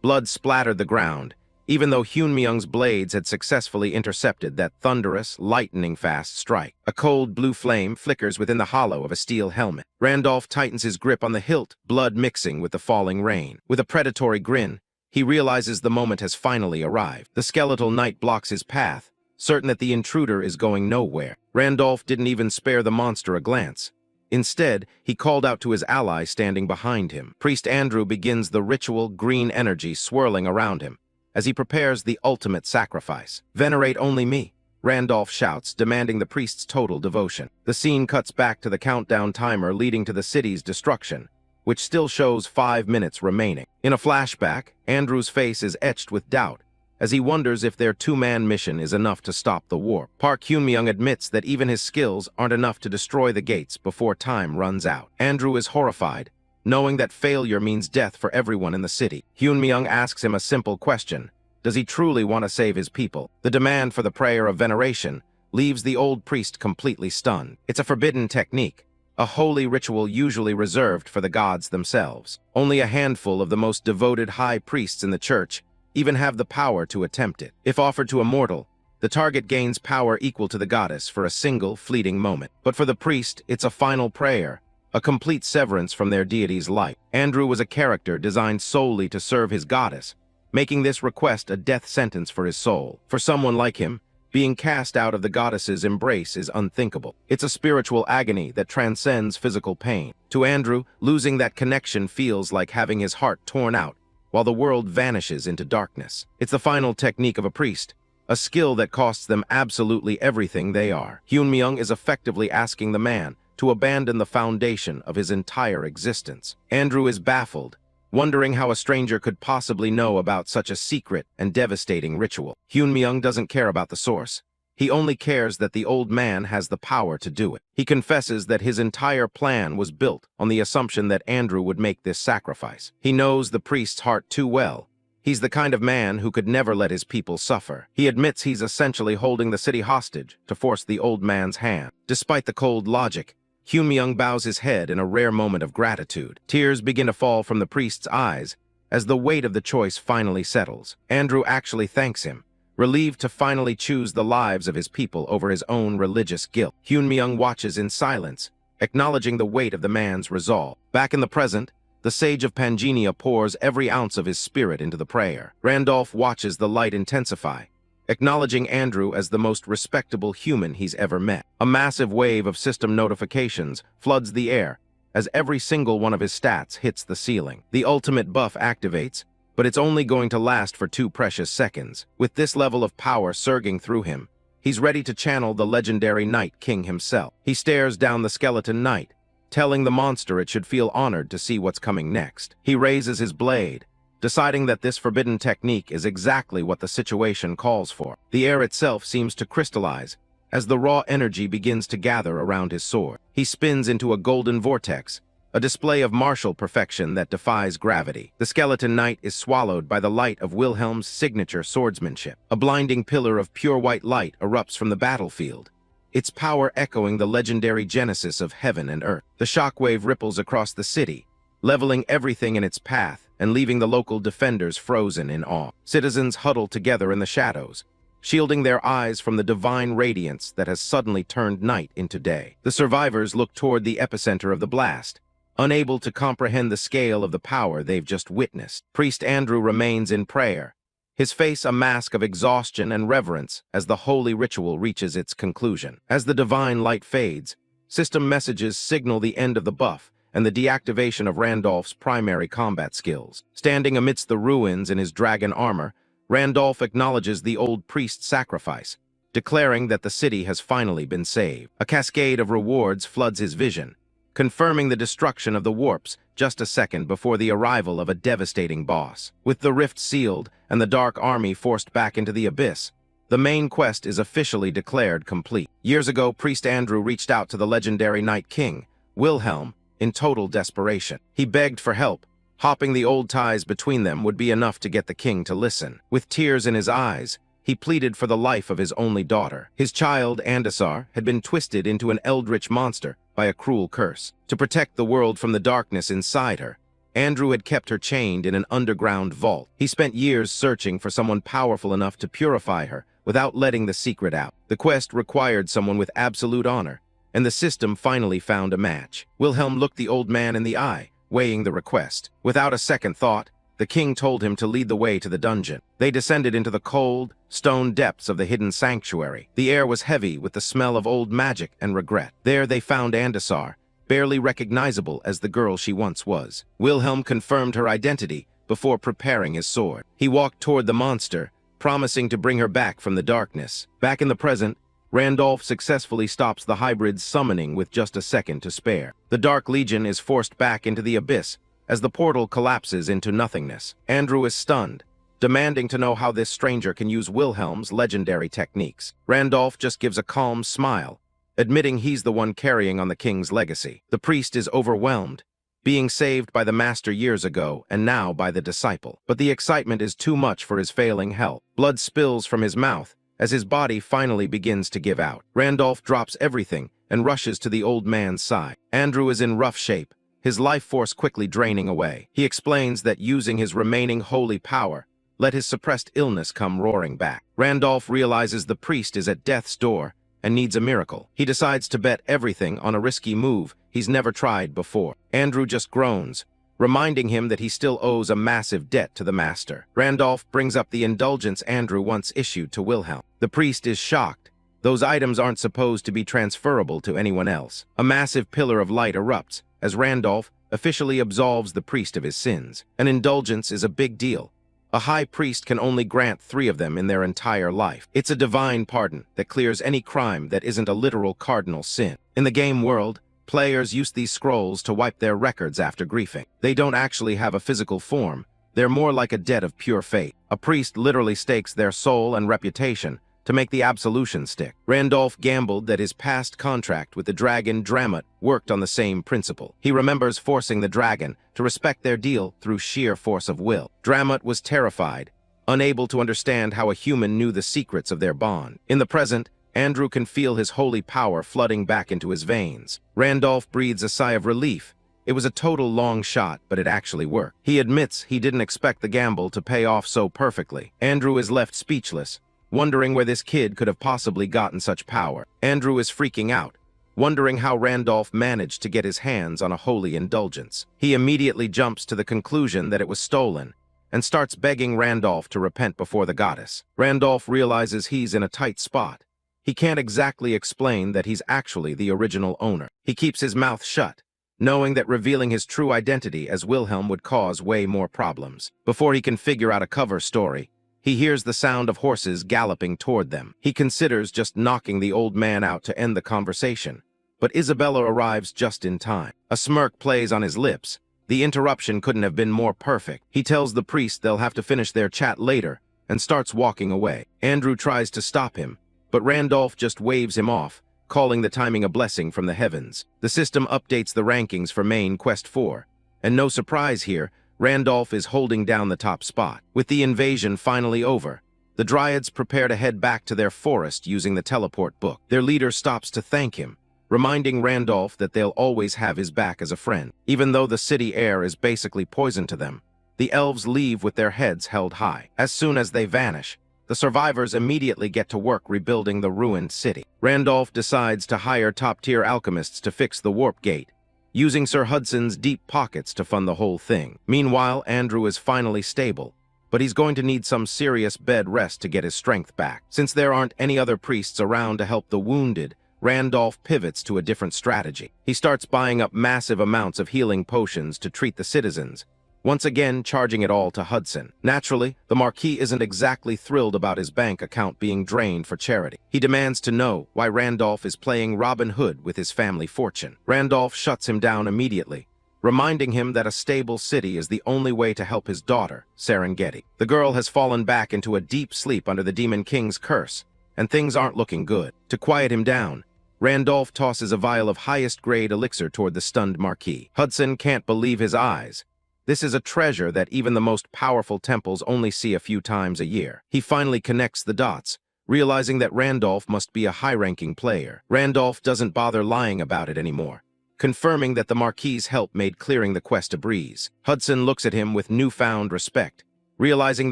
Blood splattered the ground, even though Hyunmyung's blades had successfully intercepted that thunderous, lightning-fast strike. A cold blue flame flickers within the hollow of a steel helmet. Randolph tightens his grip on the hilt, blood mixing with the falling rain. With a predatory grin, he realizes the moment has finally arrived. The skeletal knight blocks his path, certain that the intruder is going nowhere. Randolph didn't even spare the monster a glance. Instead, he called out to his ally standing behind him. Priest Andrew begins the ritual, green energy swirling around him as he prepares the ultimate sacrifice. "Venerate only me," Randolph shouts, demanding the priest's total devotion. The scene cuts back to the countdown timer leading to the city's destruction, which still shows 5 minutes remaining. In a flashback, Andrew's face is etched with doubt as he wonders if their two-man mission is enough to stop the warp. Park Hyunmyung admits that even his skills aren't enough to destroy the gates before time runs out. Andrew is horrified, knowing that failure means death for everyone in the city. Hyunmyung asks him a simple question: does he truly want to save his people? The demand for the prayer of veneration leaves the old priest completely stunned. It's a forbidden technique, a holy ritual usually reserved for the gods themselves. Only a handful of the most devoted high priests in the church even have the power to attempt it. If offered to a mortal, the target gains power equal to the goddess for a single fleeting moment. But for the priest, it's a final prayer, a complete severance from their deity's life. Andrew was a character designed solely to serve his goddess, making this request a death sentence for his soul. For someone like him, being cast out of the goddess's embrace is unthinkable. It's a spiritual agony that transcends physical pain. To Andrew, losing that connection feels like having his heart torn out, while the world vanishes into darkness. It's the final technique of a priest, a skill that costs them absolutely everything they are. Hyunmyung is effectively asking the man to abandon the foundation of his entire existence. Andrew is baffled, wondering how a stranger could possibly know about such a secret and devastating ritual. Hyunmyung doesn't care about the source. He only cares that the old man has the power to do it. He confesses that his entire plan was built on the assumption that Andrew would make this sacrifice. He knows the priest's heart too well. He's the kind of man who could never let his people suffer. He admits he's essentially holding the city hostage to force the old man's hand. Despite the cold logic, Hyunmyung bows his head in a rare moment of gratitude. Tears begin to fall from the priest's eyes as the weight of the choice finally settles. Andrew actually thanks him, relieved to finally choose the lives of his people over his own religious guilt. Hyunmyung watches in silence, acknowledging the weight of the man's resolve. Back in the present, the sage of Pangenia pours every ounce of his spirit into the prayer. Randolph watches the light intensify, acknowledging Andrew as the most respectable human he's ever met. A massive wave of system notifications floods the air as every single one of his stats hits the ceiling. The ultimate buff activates, but it's only going to last for 2 precious seconds. With this level of power surging through him, he's ready to channel the legendary Night King himself. He stares down the skeleton knight, telling the monster it should feel honored to see what's coming next. He raises his blade, deciding that this forbidden technique is exactly what the situation calls for. The air itself seems to crystallize as the raw energy begins to gather around his sword. He spins into a golden vortex, a display of martial perfection that defies gravity. The skeleton knight is swallowed by the light of Wilhelm's signature swordsmanship. A blinding pillar of pure white light erupts from the battlefield, its power echoing the legendary genesis of heaven and earth. The shockwave ripples across the city, leveling everything in its path and leaving the local defenders frozen in awe. Citizens huddle together in the shadows, shielding their eyes from the divine radiance that has suddenly turned night into day. The survivors look toward the epicenter of the blast, unable to comprehend the scale of the power they've just witnessed. Priest Andrew remains in prayer, his face a mask of exhaustion and reverence as the holy ritual reaches its conclusion. As the divine light fades, system messages signal the end of the buff and the deactivation of Randolph's primary combat skills. Standing amidst the ruins in his dragon armor, Randolph acknowledges the old priest's sacrifice, declaring that the city has finally been saved. A cascade of rewards floods his vision, confirming the destruction of the warps just a second before the arrival of a devastating boss. With the rift sealed and the Dark Army forced back into the abyss, the main quest is officially declared complete. Years ago, Priest Andrew reached out to the legendary Night King, Wilhelm, in total desperation. He begged for help, hopping the old ties between them would be enough to get the king to listen. With tears in his eyes, he pleaded for the life of his only daughter. His child, Andasar, had been twisted into an eldritch monster by a cruel curse. To protect the world from the darkness inside her, Andrew had kept her chained in an underground vault. He spent years searching for someone powerful enough to purify her without letting the secret out. The quest required someone with absolute honor, and the system finally found a match. Wilhelm looked the old man in the eye, weighing the request. Without a second thought, the king told him to lead the way to the dungeon. They descended into the cold, stone depths of the hidden sanctuary. The air was heavy with the smell of old magic and regret. There they found Andasar, barely recognizable as the girl she once was. Wilhelm confirmed her identity before preparing his sword. He walked toward the monster, promising to bring her back from the darkness. Back in the present, Randolph successfully stops the hybrid's summoning with just a second to spare. The Dark Legion is forced back into the abyss as the portal collapses into nothingness. Andrew is stunned, demanding to know how this stranger can use Wilhelm's legendary techniques. Randolph just gives a calm smile, admitting he's the one carrying on the king's legacy. The priest is overwhelmed, being saved by the master years ago and now by the disciple. But the excitement is too much for his failing health. Blood spills from his mouth as his body finally begins to give out. Randolph drops everything and rushes to the old man's side. Andrew is in rough shape, his life force quickly draining away. He explains that using his remaining holy power let his suppressed illness come roaring back. Randolph realizes the priest is at death's door and needs a miracle. He decides to bet everything on a risky move he's never tried before. Andrew just groans, reminding him that he still owes a massive debt to the master. Randolph brings up the indulgence Andrew once issued to Wilhelm. The priest is shocked. Those items aren't supposed to be transferable to anyone else. A massive pillar of light erupts as Randolph officially absolves the priest of his sins. An indulgence is a big deal. A high priest can only grant 3 of them in their entire life. It's a divine pardon that clears any crime that isn't a literal cardinal sin. In the game world, players use these scrolls to wipe their records after griefing. They don't actually have a physical form. They're more like a debt of pure faith. A priest literally stakes their soul and reputation to make the absolution stick. Randolph gambled that his past contract with the dragon Dramut worked on the same principle. He remembers forcing the dragon to respect their deal through sheer force of will. Dramut was terrified, unable to understand how a human knew the secrets of their bond. In the present, Andrew can feel his holy power flooding back into his veins. Randolph breathes a sigh of relief. It was a total long shot, but it actually worked. He admits he didn't expect the gamble to pay off so perfectly. Andrew is left speechless, wondering where this kid could have possibly gotten such power. Andrew is freaking out, wondering how Randolph managed to get his hands on a holy indulgence. He immediately jumps to the conclusion that it was stolen and starts begging Randolph to repent before the goddess. Randolph realizes he's in a tight spot. He can't exactly explain that he's actually the original owner. He keeps his mouth shut, knowing that revealing his true identity as Wilhelm would cause way more problems. Before he can figure out a cover story, he hears the sound of horses galloping toward them. He considers just knocking the old man out to end the conversation, but Isabella arrives just in time. A smirk plays on his lips. The interruption couldn't have been more perfect. He tells the priest they'll have to finish their chat later and starts walking away. Andrew tries to stop him, but Randolph just waves him off, calling the timing a blessing from the heavens. The system updates the rankings for main Quest 4, and no surprise here, Randolph is holding down the top spot. With the invasion finally over, the Dryads prepare to head back to their forest using the teleport book. Their leader stops to thank him, reminding Randolph that they'll always have his back as a friend. Even though the city air is basically poison to them, the elves leave with their heads held high. As soon as they vanish, the survivors immediately get to work rebuilding the ruined city. Randolph decides to hire top-tier alchemists to fix the warp gate, using Sir Hudson's deep pockets to fund the whole thing. Meanwhile, Andrew is finally stable, but he's going to need some serious bed rest to get his strength back. Since there aren't any other priests around to help the wounded, Randolph pivots to a different strategy. He starts buying up massive amounts of healing potions to treat the citizens, once again charging it all to Hudson. Naturally, the Marquis isn't exactly thrilled about his bank account being drained for charity. He demands to know why Randolph is playing Robin Hood with his family fortune. Randolph shuts him down immediately, reminding him that a stable city is the only way to help his daughter, Serengeti. The girl has fallen back into a deep sleep under the Demon King's curse, and things aren't looking good. To quiet him down, Randolph tosses a vial of highest-grade elixir toward the stunned Marquis. Hudson can't believe his eyes. This is a treasure that even the most powerful temples only see a few times a year. He finally connects the dots, realizing that Randolph must be a high-ranking player. Randolph doesn't bother lying about it anymore, confirming that the Marquis's help made clearing the quest a breeze. Hudson looks at him with newfound respect, realizing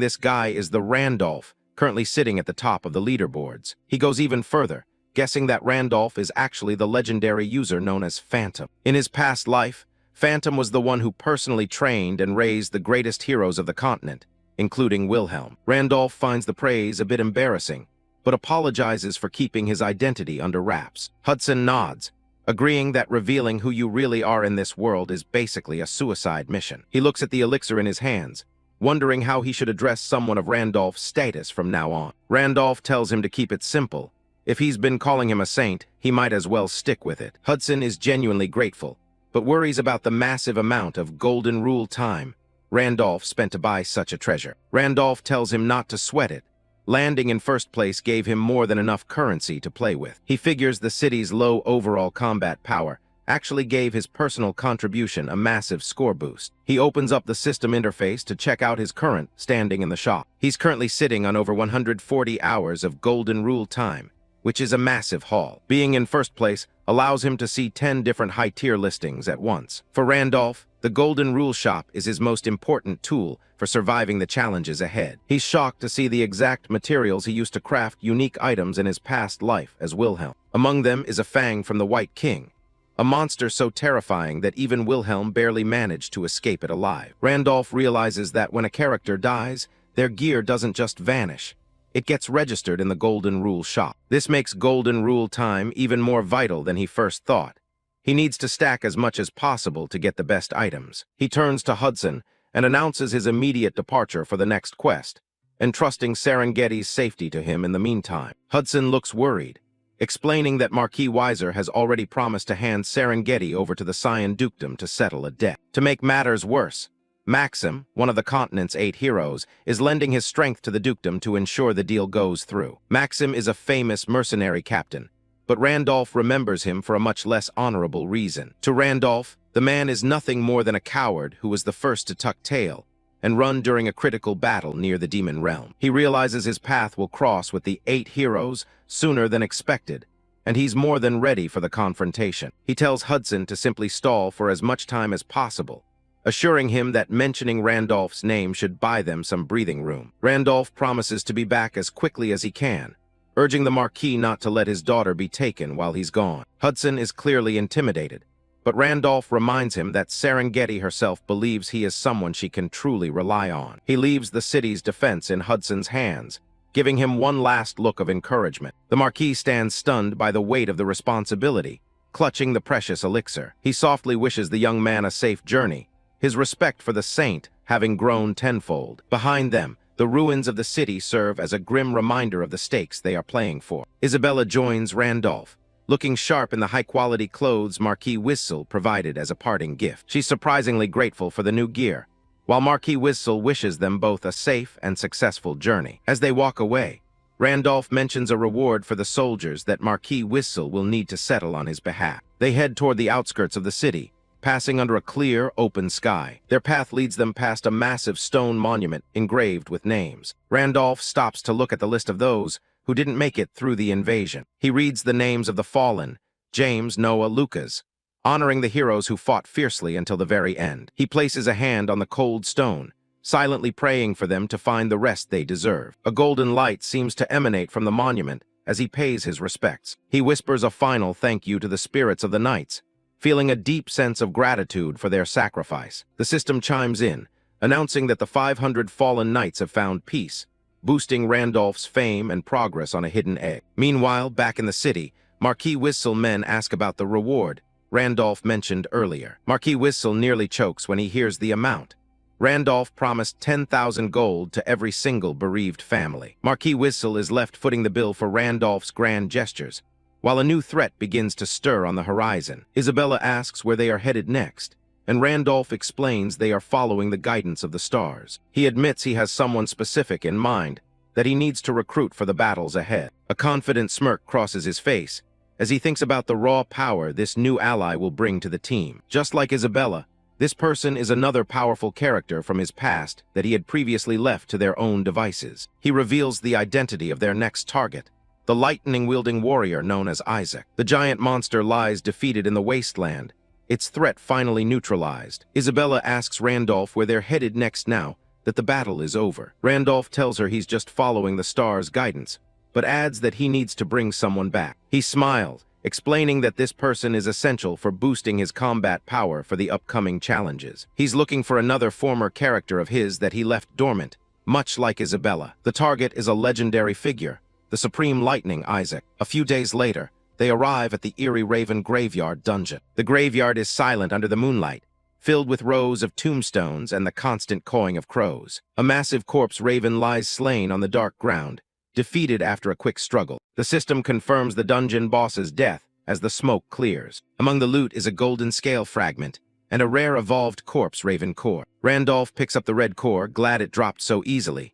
this guy is the Randolph, currently sitting at the top of the leaderboards. He goes even further, guessing that Randolph is actually the legendary user known as Phantom. In his past life, Phantom was the one who personally trained and raised the greatest heroes of the continent, including Wilhelm. Randolph finds the praise a bit embarrassing, but apologizes for keeping his identity under wraps. Hudson nods, agreeing that revealing who you really are in this world is basically a suicide mission. He looks at the elixir in his hands, wondering how he should address someone of Randolph's status from now on. Randolph tells him to keep it simple. If he's been calling him a saint, he might as well stick with it. Hudson is genuinely grateful, but worries about the massive amount of Golden Rule time Randolph spent to buy such a treasure. Randolph tells him not to sweat it. Landing in first place gave him more than enough currency to play with. He figures the city's low overall combat power actually gave his personal contribution a massive score boost. He opens up the system interface to check out his current standing in the shop. He's currently sitting on over 140 hours of Golden Rule time, which is a massive haul. Being in first place allows him to see 10 different high-tier listings at once. For Randolph, the Golden Rule Shop is his most important tool for surviving the challenges ahead. He's shocked to see the exact materials he used to craft unique items in his past life as Wilhelm. Among them is a fang from the White King, a monster so terrifying that even Wilhelm barely managed to escape it alive. Randolph realizes that when a character dies, their gear doesn't just vanish. It gets registered in the Golden Rule Shop. This makes Golden Rule time even more vital than he first thought. He needs to stack as much as possible to get the best items. He turns to Hudson and announces his immediate departure for the next quest, entrusting Serengeti's safety to him in the meantime. Hudson looks worried, explaining that Marquis Weiser has already promised to hand Serengeti over to the Scion Dukedom to settle a debt. To make matters worse, Maxim, one of the continent's 8 heroes, is lending his strength to the dukedom to ensure the deal goes through. Maxim is a famous mercenary captain, but Randolph remembers him for a much less honorable reason. To Randolph, the man is nothing more than a coward who was the first to tuck tail and run during a critical battle near the demon realm. He realizes his path will cross with the 8 heroes sooner than expected, and he's more than ready for the confrontation. He tells Hudson to simply stall for as much time as possible, assuring him that mentioning Randolph's name should buy them some breathing room. Randolph promises to be back as quickly as he can, urging the Marquis not to let his daughter be taken while he's gone. Hudson is clearly intimidated, but Randolph reminds him that Serengeti herself believes he is someone she can truly rely on. He leaves the city's defense in Hudson's hands, giving him one last look of encouragement. The Marquis stands stunned by the weight of the responsibility, clutching the precious elixir. He softly wishes the young man a safe journey, his respect for the saint having grown tenfold. Behind them, the ruins of the city serve as a grim reminder of the stakes they are playing for. Isabella joins Randolph, looking sharp in the high-quality clothes Marquis Whistle provided as a parting gift. She's surprisingly grateful for the new gear, while Marquis Whistle wishes them both a safe and successful journey. As they walk away, Randolph mentions a reward for the soldiers that Marquis Whistle will need to settle on his behalf. They head toward the outskirts of the city, passing under a clear, open sky. Their path leads them past a massive stone monument engraved with names. Randolph stops to look at the list of those who didn't make it through the invasion. He reads the names of the fallen, James, Noah, Lucas, honoring the heroes who fought fiercely until the very end. He places a hand on the cold stone, silently praying for them to find the rest they deserve. A golden light seems to emanate from the monument as he pays his respects. He whispers a final thank you to the spirits of the knights, feeling a deep sense of gratitude for their sacrifice. The system chimes in, announcing that the 500 fallen knights have found peace, boosting Randolph's fame and progress on a hidden egg. Meanwhile, back in the city, Marquis Whistle men ask about the reward Randolph mentioned earlier. Marquis Whistle nearly chokes when he hears the amount. Randolph promised 10,000 gold to every single bereaved family. Marquis Whistle is left footing the bill for Randolph's grand gestures, while a new threat begins to stir on the horizon. Isabella asks where they are headed next, and Randolph explains they are following the guidance of the stars. He admits he has someone specific in mind that he needs to recruit for the battles ahead. A confident smirk crosses his face as he thinks about the raw power this new ally will bring to the team. Just like Isabella, this person is another powerful character from his past that he had previously left to their own devices. He reveals the identity of their next target, the lightning-wielding warrior known as Isaac. The giant monster lies defeated in the wasteland, its threat finally neutralized. Isabella asks Randolph where they're headed next now that the battle is over. Randolph tells her he's just following the star's guidance, but adds that he needs to bring someone back. He smiles, explaining that this person is essential for boosting his combat power for the upcoming challenges. He's looking for another former character of his that he left dormant, much like Isabella. The target is a legendary figure, the Supreme Lightning Isaac. A few days later, they arrive at the Eerie Raven graveyard dungeon. The graveyard is silent under the moonlight, filled with rows of tombstones and the constant cawing of crows. A massive corpse raven lies slain on the dark ground, defeated after a quick struggle. The system confirms the dungeon boss's death as the smoke clears. Among the loot is a golden scale fragment and a rare evolved corpse raven core. Randolph picks up the red core, glad it dropped so easily.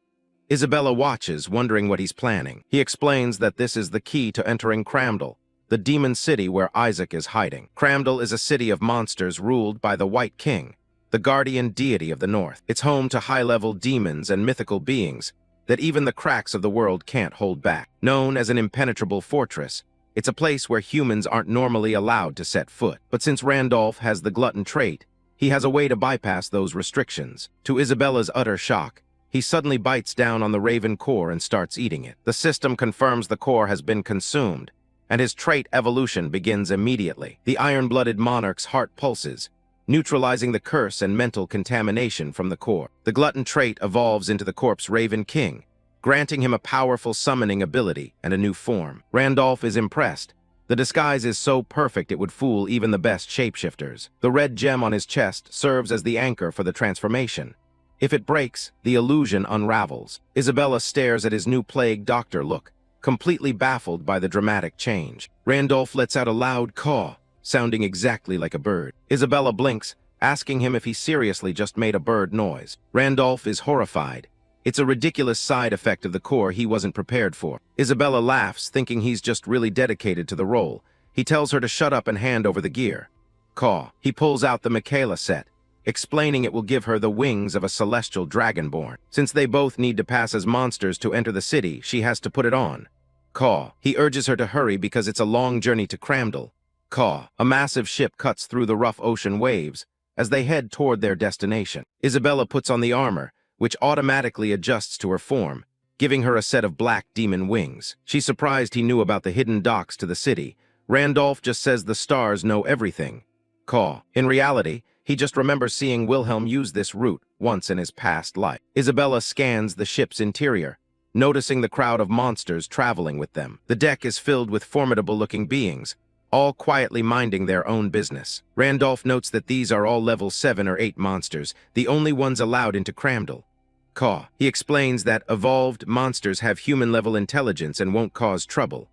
Isabella watches, wondering what he's planning. He explains that this is the key to entering Cramdal, the demon city where Isaac is hiding. Cramdal is a city of monsters ruled by the White King, the guardian deity of the North. It's home to high-level demons and mythical beings that even the cracks of the world can't hold back. Known as an impenetrable fortress, it's a place where humans aren't normally allowed to set foot. But since Randolph has the glutton trait, he has a way to bypass those restrictions. To Isabella's utter shock, he suddenly bites down on the raven core and starts eating it. The system confirms the core has been consumed, and his trait evolution begins immediately. The iron-blooded monarch's heart pulses, neutralizing the curse and mental contamination from the core. The glutton trait evolves into the corpse Raven King, granting him a powerful summoning ability and a new form. Randolph is impressed. The disguise is so perfect it would fool even the best shapeshifters. The red gem on his chest serves as the anchor for the transformation. If it breaks, the illusion unravels. Isabella stares at his new plague doctor look, completely baffled by the dramatic change. Randolph lets out a loud caw, sounding exactly like a bird. Isabella blinks, asking him if he seriously just made a bird noise. Randolph is horrified. It's a ridiculous side effect of the core he wasn't prepared for. Isabella laughs, thinking he's just really dedicated to the role. He tells her to shut up and hand over the gear. Caw. He pulls out the Michaela set, explaining it will give her the wings of a celestial dragonborn. Since they both need to pass as monsters to enter the city, she has to put it on. Caw. He urges her to hurry because it's a long journey to Cramdal. Caw. A massive ship cuts through the rough ocean waves as they head toward their destination. Isabella puts on the armor, which automatically adjusts to her form, giving her a set of black demon wings. She's surprised he knew about the hidden docks to the city. Randolph just says the stars know everything. Caw. In reality, he just remembers seeing Wilhelm use this route once in his past life. Isabella scans the ship's interior, noticing the crowd of monsters traveling with them. The deck is filled with formidable-looking beings, all quietly minding their own business. Randolph notes that these are all level 7 or 8 monsters, the only ones allowed into Cramdal. Caw. He explains that evolved monsters have human-level intelligence and won't cause trouble.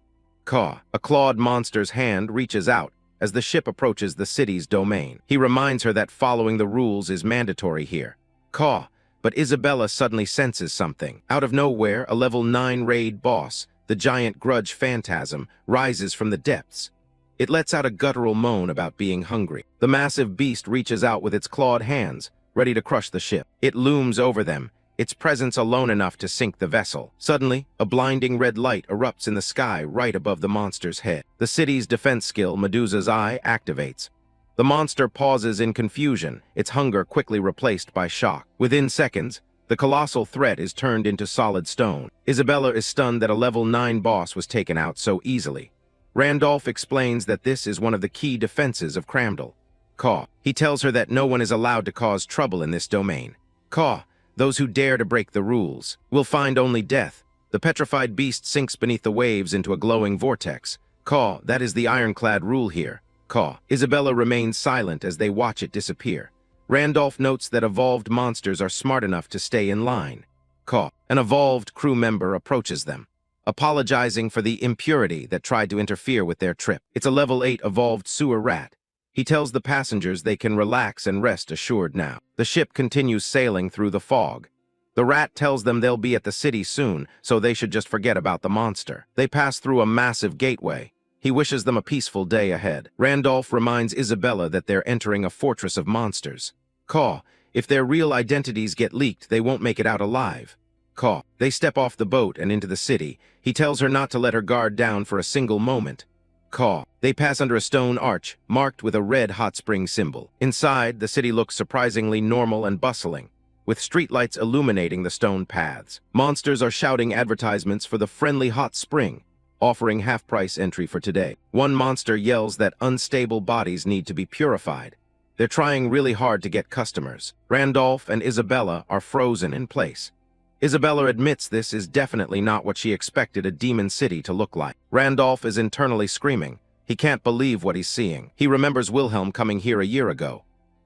Caw. A clawed monster's hand reaches out as the ship approaches the city's domain. He reminds her that following the rules is mandatory here. Caw. But Isabella suddenly senses something. Out of nowhere, a level 9 raid boss, the giant grudge phantasm, rises from the depths. It lets out a guttural moan about being hungry. The massive beast reaches out with its clawed hands, ready to crush the ship. It looms over them, its presence alone enough to sink the vessel. Suddenly, a blinding red light erupts in the sky right above the monster's head. The city's defense skill, Medusa's Eye, activates. The monster pauses in confusion, its hunger quickly replaced by shock. Within seconds, the colossal threat is turned into solid stone. Isabella is stunned that a level 9 boss was taken out so easily. Randolph explains that this is one of the key defenses of Cramdal. Caw. He tells her that no one is allowed to cause trouble in this domain. Caw. Those who dare to break the rules will find only death. The petrified beast sinks beneath the waves into a glowing vortex. Caw. That is the ironclad rule here. Caw. Isabella remains silent as they watch it disappear. Randolph notes that evolved monsters are smart enough to stay in line. Caw. An evolved crew member approaches them, apologizing for the impurity that tried to interfere with their trip. It's a level 8 evolved sewer rat. He tells the passengers they can relax and rest assured now. The ship continues sailing through the fog. The rat tells them they'll be at the city soon, so they should just forget about the monster. They pass through a massive gateway. He wishes them a peaceful day ahead. Randolph reminds Isabella that they're entering a fortress of monsters. Caw. If their real identities get leaked, they won't make it out alive. Caw. They step off the boat and into the city. He tells her not to let her guard down for a single moment. Caw. They pass under a stone arch, marked with a red hot spring symbol. Inside, the city looks surprisingly normal and bustling, with streetlights illuminating the stone paths. Monsters are shouting advertisements for the friendly hot spring, offering half-price entry for today. One monster yells that unstable bodies need to be purified. They're trying really hard to get customers. Randolph and Isabella are frozen in place. Isabella admits this is definitely not what she expected a demon city to look like. Randolph is internally screaming. He can't believe what he's seeing. He remembers Wilhelm coming here a year ago.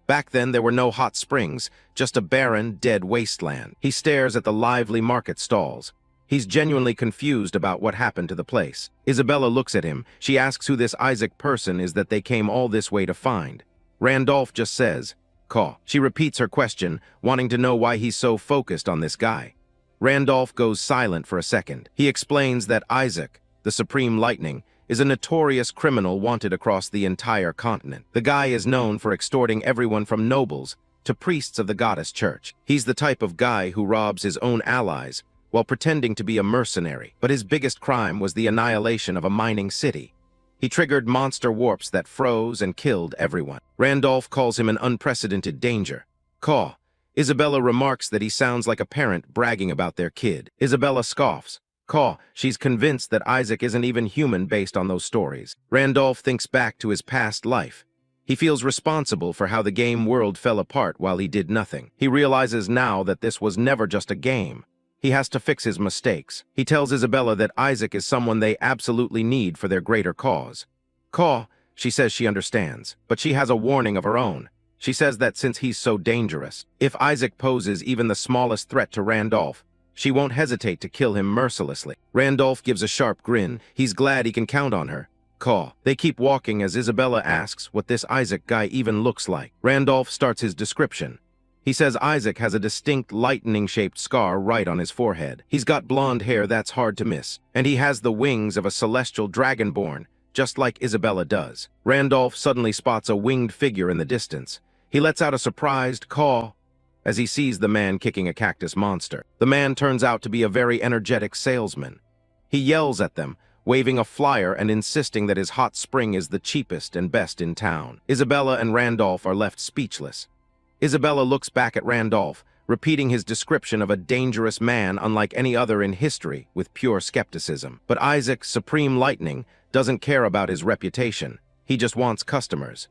Back then, there were no hot springs, just a barren, dead wasteland. He stares at the lively market stalls. He's genuinely confused about what happened to the place. Isabella looks at him. She asks who this Isaac person is that they came all this way to find. Randolph just says, "Caw." She repeats her question, wanting to know why he's so focused on this guy. Randolph goes silent for a second. He explains that Isaac, the Supreme Lightning, is a notorious criminal wanted across the entire continent. The guy is known for extorting everyone from nobles to priests of the goddess church. He's the type of guy who robs his own allies while pretending to be a mercenary. But his biggest crime was the annihilation of a mining city. He triggered monster warps that froze and killed everyone. Randolph calls him an unprecedented danger. Caw. Isabella remarks that he sounds like a parent bragging about their kid. Isabella scoffs. Caw. She's convinced that Isaac isn't even human based on those stories. Randolph thinks back to his past life. He feels responsible for how the game world fell apart while he did nothing. He realizes now that this was never just a game. He has to fix his mistakes. He tells Isabella that Isaac is someone they absolutely need for their greater cause. Caw. She says she understands, but she has a warning of her own. She says that since he's so dangerous, if Isaac poses even the smallest threat to Randolph, she won't hesitate to kill him mercilessly. Randolph gives a sharp grin. He's glad he can count on her. Caw. They keep walking as Isabella asks what this Isaac guy even looks like. Randolph starts his description. He says Isaac has a distinct lightning-shaped scar right on his forehead. He's got blonde hair that's hard to miss, and he has the wings of a celestial dragonborn, just like Isabella does. Randolph suddenly spots a winged figure in the distance. He lets out a surprised caw as he sees the man kicking a cactus monster. The man turns out to be a very energetic salesman. He yells at them, waving a flyer and insisting that his hot spring is the cheapest and best in town. Isabella and Randolph are left speechless. Isabella looks back at Randolph, repeating his description of a dangerous man unlike any other in history with pure skepticism. But Isaac, Supreme Lightning, doesn't care about his reputation. He just wants customers.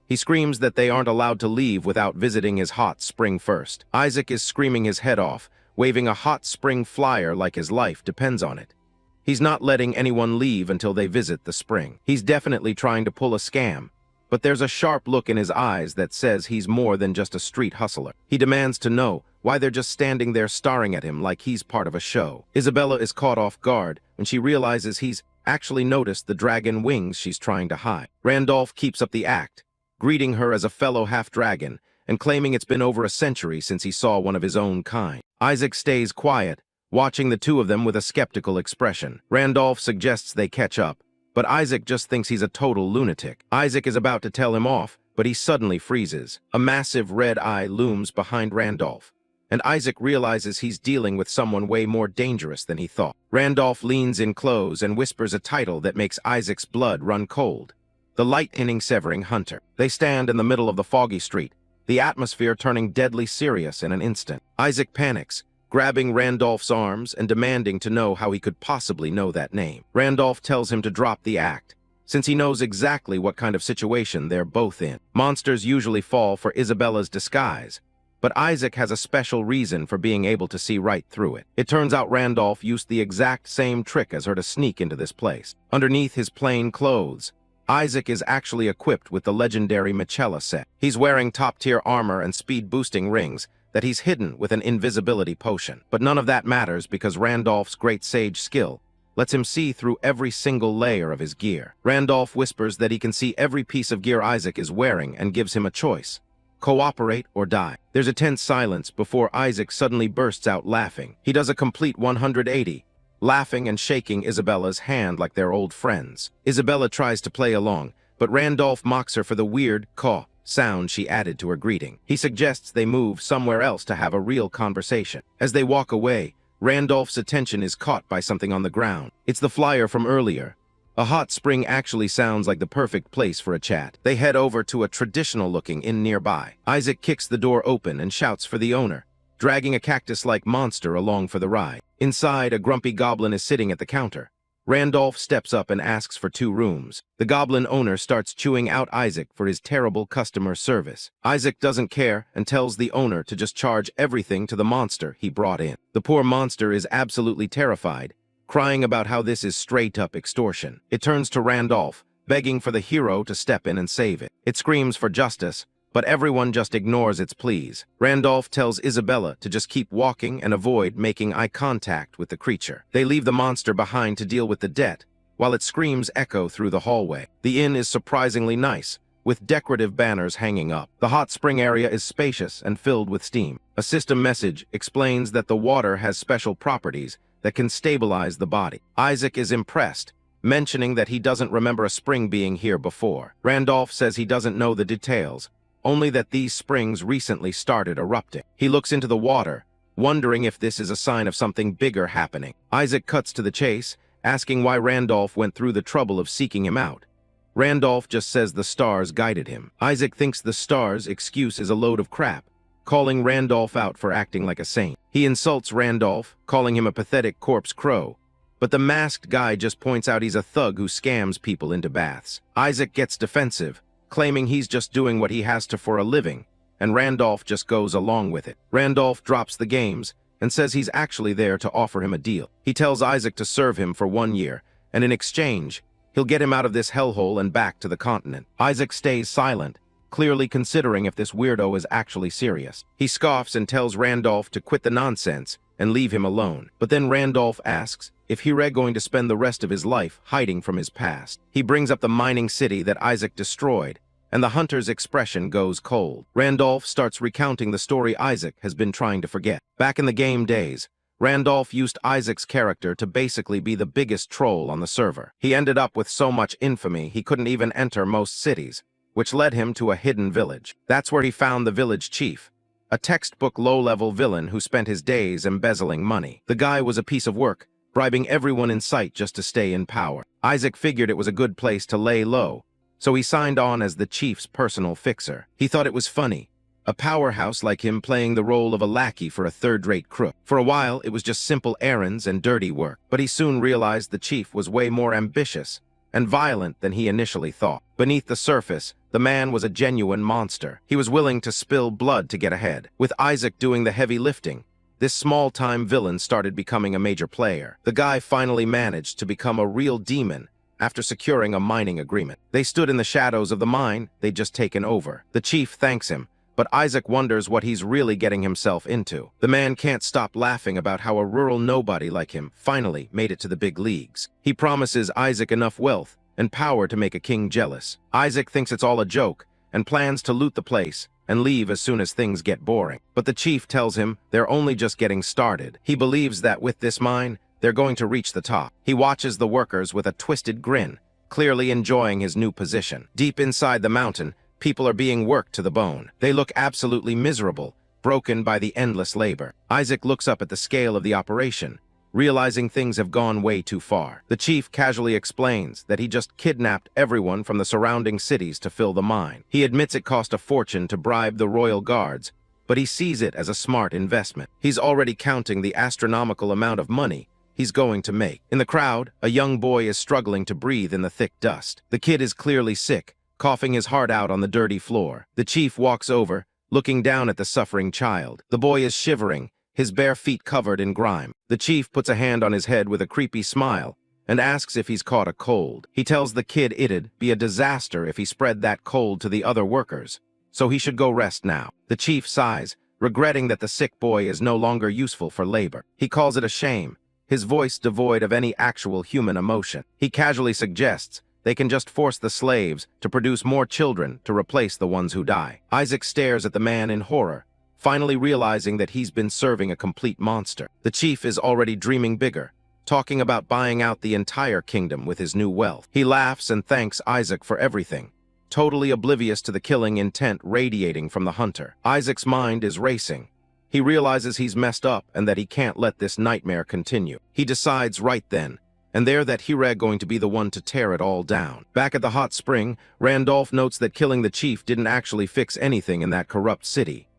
He screams that they aren't allowed to leave without visiting his hot spring first. Isaac is screaming his head off, waving a hot spring flyer like his life depends on it. He's not letting anyone leave until they visit the spring. He's definitely trying to pull a scam, but there's a sharp look in his eyes that says he's more than just a street hustler. He demands to know why they're just standing there staring at him like he's part of a show. Isabella is caught off guard when she realizes he's actually noticed the dragon wings she's trying to hide. Randolph keeps up the act, greeting her as a fellow half-dragon and claiming it's been over a century since he saw one of his own kind. Isaac stays quiet, watching the two of them with a skeptical expression. Randolph suggests they catch up, but Isaac just thinks he's a total lunatic. Isaac is about to tell him off, but he suddenly freezes. A massive red eye looms behind Randolph, and Isaac realizes he's dealing with someone way more dangerous than he thought. Randolph leans in close and whispers a title that makes Isaac's blood run cold. The lightning-severing hunter. They stand in the middle of the foggy street, the atmosphere turning deadly serious in an instant. Isaac panics, grabbing Randolph's arms and demanding to know how he could possibly know that name. Randolph tells him to drop the act, since he knows exactly what kind of situation they're both in. Monsters usually fall for Isabella's disguise, but Isaac has a special reason for being able to see right through it. It turns out Randolph used the exact same trick as her to sneak into this place. Underneath his plain clothes, Isaac is actually equipped with the legendary Michela set. He's wearing top-tier armor and speed-boosting rings that he's hidden with an invisibility potion. But none of that matters because Randolph's great sage skill lets him see through every single layer of his gear. Randolph whispers that he can see every piece of gear Isaac is wearing and gives him a choice: cooperate or die. There's a tense silence before Isaac suddenly bursts out laughing. He does a complete 180, laughing and shaking Isabella's hand like they're old friends. Isabella tries to play along, but Randolph mocks her for the weird caw sound she added to her greeting. He suggests they move somewhere else to have a real conversation. As they walk away, Randolph's attention is caught by something on the ground. It's the flyer from earlier. A hot spring actually sounds like the perfect place for a chat. They head over to a traditional-looking inn nearby. Isaac kicks the door open and shouts for the owner, dragging a cactus-like monster along for the ride. Inside, a grumpy goblin is sitting at the counter. Randolph steps up and asks for 2 rooms. The goblin owner starts chewing out Isaac for his terrible customer service. Isaac doesn't care and tells the owner to just charge everything to the monster he brought in. The poor monster is absolutely terrified, crying about how this is straight-up extortion. It turns to Randolph, begging for the hero to step in and save it. It screams for justice, but everyone just ignores its pleas. Randolph tells Isabella to just keep walking and avoid making eye contact with the creature. They leave the monster behind to deal with the debt, while its screams echo through the hallway. The inn is surprisingly nice, with decorative banners hanging up. The hot spring area is spacious and filled with steam. A system message explains that the water has special properties that can stabilize the body. Isaac is impressed, mentioning that he doesn't remember a spring being here before. Randolph says he doesn't know the details, only that these springs recently started erupting. He looks into the water, wondering if this is a sign of something bigger happening. Isaac cuts to the chase, asking why Randolph went through the trouble of seeking him out. Randolph just says the stars guided him. Isaac thinks the stars' excuse is a load of crap, calling Randolph out for acting like a saint. He insults Randolph, calling him a pathetic corpse crow, but the masked guy just points out he's a thug who scams people into baths. Isaac gets defensive, claiming he's just doing what he has to for a living, and Randolph just goes along with it. Randolph drops the games and says he's actually there to offer him a deal. He tells Isaac to serve him for 1 year, and in exchange, he'll get him out of this hellhole and back to the continent. Isaac stays silent, clearly considering if this weirdo is actually serious. He scoffs and tells Randolph to quit the nonsense and leave him alone. But then Randolph asks if he's going to spend the rest of his life hiding from his past. He brings up the mining city that Isaac destroyed, and the hunter's expression goes cold. Randolph starts recounting the story Isaac has been trying to forget. Back in the game days, Randolph used Isaac's character to basically be the biggest troll on the server. He ended up with so much infamy he couldn't even enter most cities, which led him to a hidden village. That's where he found the village chief, a textbook low-level villain who spent his days embezzling money. The guy was a piece of work, bribing everyone in sight just to stay in power. Isaac figured it was a good place to lay low, so he signed on as the chief's personal fixer. He thought it was funny, a powerhouse like him playing the role of a lackey for a third-rate crook. For a while, it was just simple errands and dirty work, but he soon realized the chief was way more ambitious and violent than he initially thought. Beneath the surface, the man was a genuine monster. He was willing to spill blood to get ahead. With Isaac doing the heavy lifting, this small-time villain started becoming a major player. The guy finally managed to become a real demon after securing a mining agreement. They stood in the shadows of the mine they'd just taken over. The chief thanks him, but Isaac wonders what he's really getting himself into. The man can't stop laughing about how a rural nobody like him finally made it to the big leagues. He promises Isaac enough wealth and power to make a king jealous. Isaac thinks it's all a joke and plans to loot the place and leave as soon as things get boring. But the chief tells him they're only just getting started. He believes that with this mine, they're going to reach the top. He watches the workers with a twisted grin, clearly enjoying his new position. Deep inside the mountain, people are being worked to the bone. They look absolutely miserable, broken by the endless labor. Isaac looks up at the scale of the operation, realizing things have gone way too far. The chief casually explains that he just kidnapped everyone from the surrounding cities to fill the mine. He admits it cost a fortune to bribe the royal guards, but he sees it as a smart investment. He's already counting the astronomical amount of money he's going to make. In the crowd, a young boy is struggling to breathe in the thick dust. The kid is clearly sick, coughing his heart out on the dirty floor. The chief walks over, looking down at the suffering child. The boy is shivering, his bare feet covered in grime. The chief puts a hand on his head with a creepy smile and asks if he's caught a cold. He tells the kid it'd be a disaster if he spread that cold to the other workers, so he should go rest now. The chief sighs, regretting that the sick boy is no longer useful for labor. He calls it a shame, his voice devoid of any actual human emotion. He casually suggests they can just force the slaves to produce more children to replace the ones who die. Isaac stares at the man in horror, finally realizing that he's been serving a complete monster. The chief is already dreaming bigger, talking about buying out the entire kingdom with his new wealth. He laughs and thanks Isaac for everything, totally oblivious to the killing intent radiating from the hunter. Isaac's mind is racing. He realizes he's messed up and that he can't let this nightmare continue. He decides right then and there that Hirag going to be the one to tear it all down. Back at the hot spring, Randolph notes that killing the chief didn't actually fix anything in that corrupt city.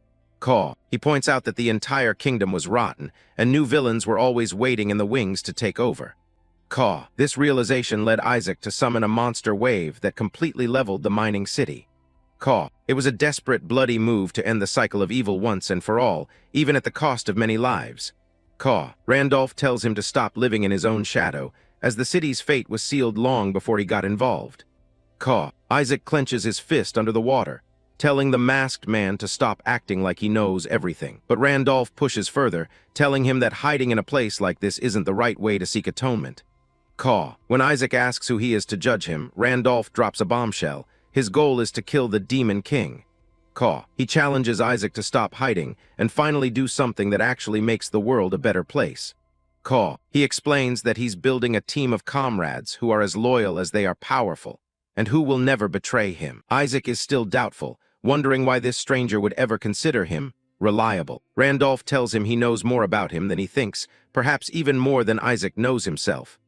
He points out that the entire kingdom was rotten, and new villains were always waiting in the wings to take over. This realization led Isaac to summon a monster wave that completely leveled the mining city. It was a desperate, bloody move to end the cycle of evil once and for all, even at the cost of many lives. Randolph tells him to stop living in his own shadow, as the city's fate was sealed long before he got involved. Isaac clenches his fist under the water, telling the masked man to stop acting like he knows everything. But Randolph pushes further, telling him that hiding in a place like this isn't the right way to seek atonement. When Isaac asks who he is to judge him, Randolph drops a bombshell. His goal is to kill the Demon King. He challenges Isaac to stop hiding and finally do something that actually makes the world a better place. He explains that he's building a team of comrades who are as loyal as they are powerful, and who will never betray him. Isaac is still doubtful, wondering why this stranger would ever consider him reliable. Randolph tells him he knows more about him than he thinks, perhaps even more than Isaac knows himself.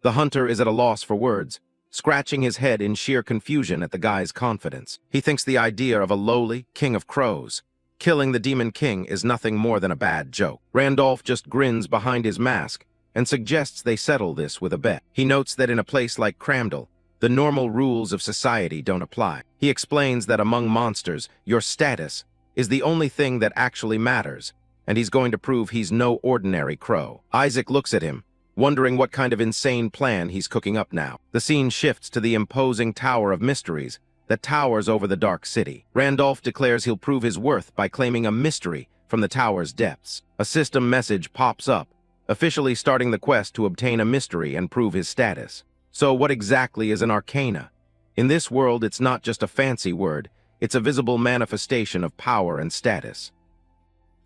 The hunter is at a loss for words, scratching his head in sheer confusion at the guy's confidence. He thinks the idea of a lowly king of crows killing the Demon King is nothing more than a bad joke. Randolph just grins behind his mask and suggests they settle this with a bet. He notes that in a place like Cramdal, the normal rules of society don't apply. He explains that among monsters, your status is the only thing that actually matters, and he's going to prove he's no ordinary crow. Isaac looks at him, wondering what kind of insane plan he's cooking up now. The scene shifts to the imposing Tower of Mysteries that towers over the Dark City. Randolph declares he'll prove his worth by claiming a mystery from the tower's depths. A system message pops up, officially starting the quest to obtain a mystery and prove his status. So what exactly is an arcana? In this world, it's not just a fancy word, it's a visible manifestation of power and status.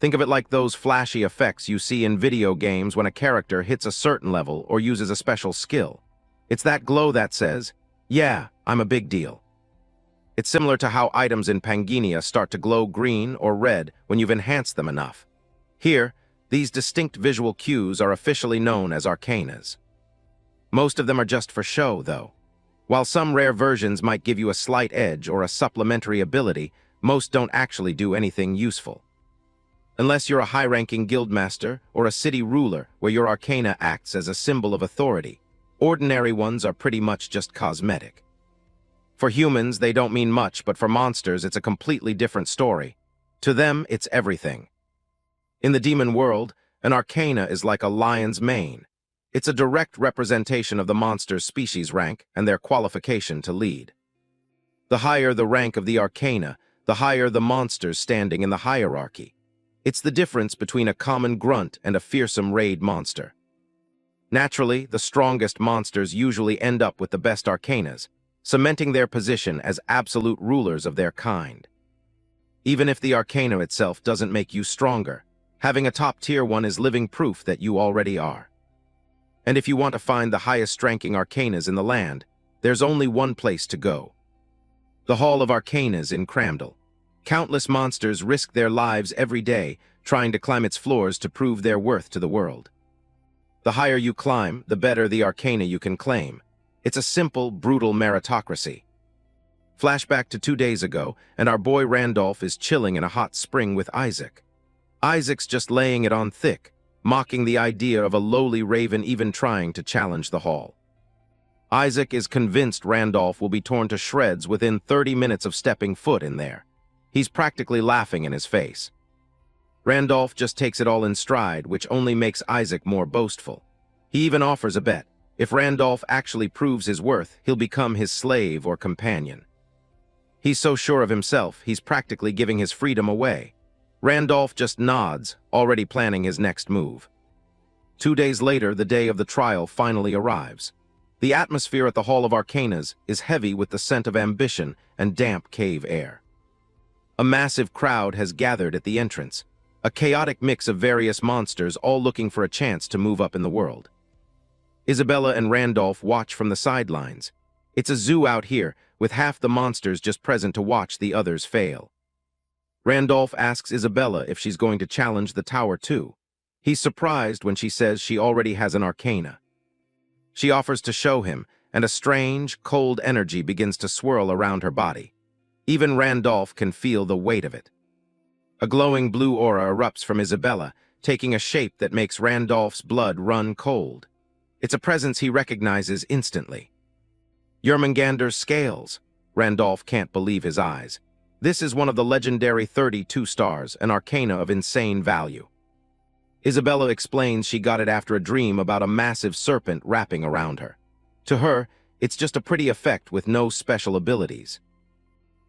Think of it like those flashy effects you see in video games when a character hits a certain level or uses a special skill. It's that glow that says, yeah, I'm a big deal. It's similar to how items in Pangea start to glow green or red when you've enhanced them enough. Here, these distinct visual cues are officially known as arcanas. Most of them are just for show, though. While some rare versions might give you a slight edge or a supplementary ability, most don't actually do anything useful. Unless you're a high-ranking guildmaster or a city ruler where your arcana acts as a symbol of authority, ordinary ones are pretty much just cosmetic. For humans, they don't mean much, but for monsters, it's a completely different story. To them, it's everything. In the demon world, an arcana is like a lion's mane. It's a direct representation of the monster's species rank and their qualification to lead. The higher the rank of the arcana, the higher the monsters standing in the hierarchy. It's the difference between a common grunt and a fearsome raid monster. Naturally, the strongest monsters usually end up with the best arcanas, cementing their position as absolute rulers of their kind. Even if the arcana itself doesn't make you stronger, having a top-tier one is living proof that you already are. And if you want to find the highest-ranking arcanas in the land, there's only one place to go. The Hall of Arcanas in Cramdal. Countless monsters risk their lives every day trying to climb its floors to prove their worth to the world. The higher you climb, the better the arcana you can claim. It's a simple, brutal meritocracy. Flashback to 2 days ago, and our boy Randolph is chilling in a hot spring with Isaac. Isaac's just laying it on thick, mocking the idea of a lowly raven even trying to challenge the hall. Isaac is convinced Randolph will be torn to shreds within 30 minutes of stepping foot in there. He's practically laughing in his face. Randolph just takes it all in stride, which only makes Isaac more boastful. He even offers a bet. If Randolph actually proves his worth, he'll become his slave or companion. He's so sure of himself, he's practically giving his freedom away. Randolph just nods, already planning his next move. 2 days later, the day of the trial finally arrives. The atmosphere at the Hall of Arcanas is heavy with the scent of ambition and damp cave air. A massive crowd has gathered at the entrance, a chaotic mix of various monsters all looking for a chance to move up in the world. Isabella and Randolph watch from the sidelines. It's a zoo out here, with half the monsters just present to watch the others fail. Randolph asks Isabella if she's going to challenge the tower too. He's surprised when she says she already has an arcana. She offers to show him, and a strange, cold energy begins to swirl around her body. Even Randolph can feel the weight of it. A glowing blue aura erupts from Isabella, taking a shape that makes Randolph's blood run cold. It's a presence he recognizes instantly. Yermangander's scales. Randolph can't believe his eyes. This is one of the legendary 32 stars, an arcana of insane value. Isabella explains she got it after a dream about a massive serpent wrapping around her. To her, it's just a pretty effect with no special abilities.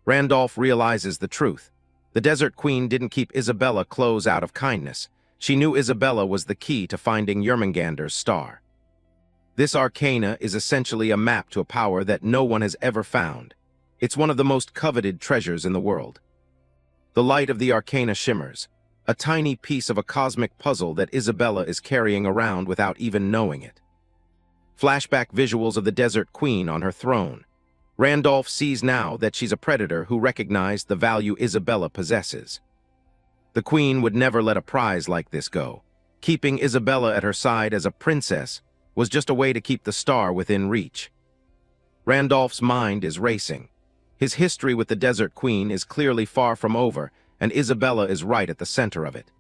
Randolph realizes the truth. The Desert Queen didn't keep Isabella close out of kindness. She knew Isabella was the key to finding Yermangander's star. This arcana is essentially a map to a power that no one has ever found. It's one of the most coveted treasures in the world. The light of the arcana shimmers, a tiny piece of a cosmic puzzle that Isabella is carrying around without even knowing it. Flashback visuals of the Desert Queen on her throne. Randolph sees now that she's a predator who recognized the value Isabella possesses. The Queen would never let a prize like this go. Keeping Isabella at her side as a princess was just a way to keep the star within reach. Randolph's mind is racing. His history with the Desert Queen is clearly far from over, and Isabella is right at the center of it.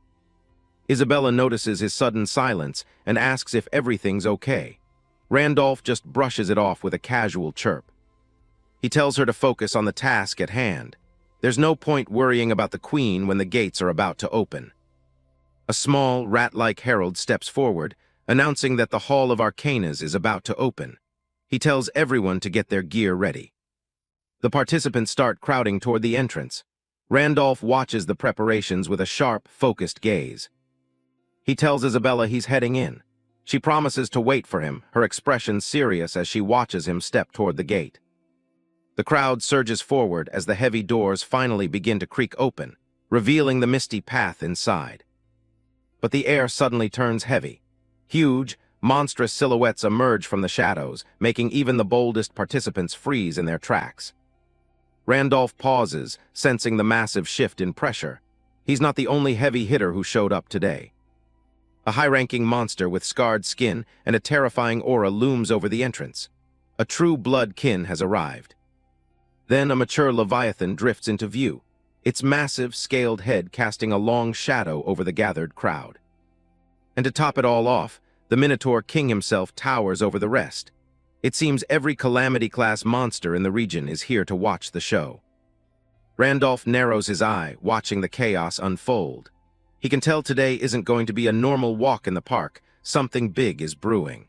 Isabella notices his sudden silence and asks if everything's okay. Randolph just brushes it off with a casual chirp. He tells her to focus on the task at hand. There's no point worrying about the Queen when the gates are about to open. A small, rat-like herald steps forward, announcing that the Hall of Arcanas is about to open. He tells everyone to get their gear ready. The participants start crowding toward the entrance. Randolph watches the preparations with a sharp, focused gaze. He tells Isabella he's heading in. She promises to wait for him, her expression serious as she watches him step toward the gate. The crowd surges forward as the heavy doors finally begin to creak open, revealing the misty path inside. But the air suddenly turns heavy. Huge, monstrous silhouettes emerge from the shadows, making even the boldest participants freeze in their tracks. Randolph pauses, sensing the massive shift in pressure. He's not the only heavy hitter who showed up today. A high-ranking monster with scarred skin and a terrifying aura looms over the entrance. A true blood kin has arrived. Then a mature leviathan drifts into view, its massive, scaled head casting a long shadow over the gathered crowd. And to top it all off, the Minotaur King himself towers over the rest. It seems every Calamity-class monster in the region is here to watch the show. Randolph narrows his eye, watching the chaos unfold. He can tell today isn't going to be a normal walk in the park. Something big is brewing.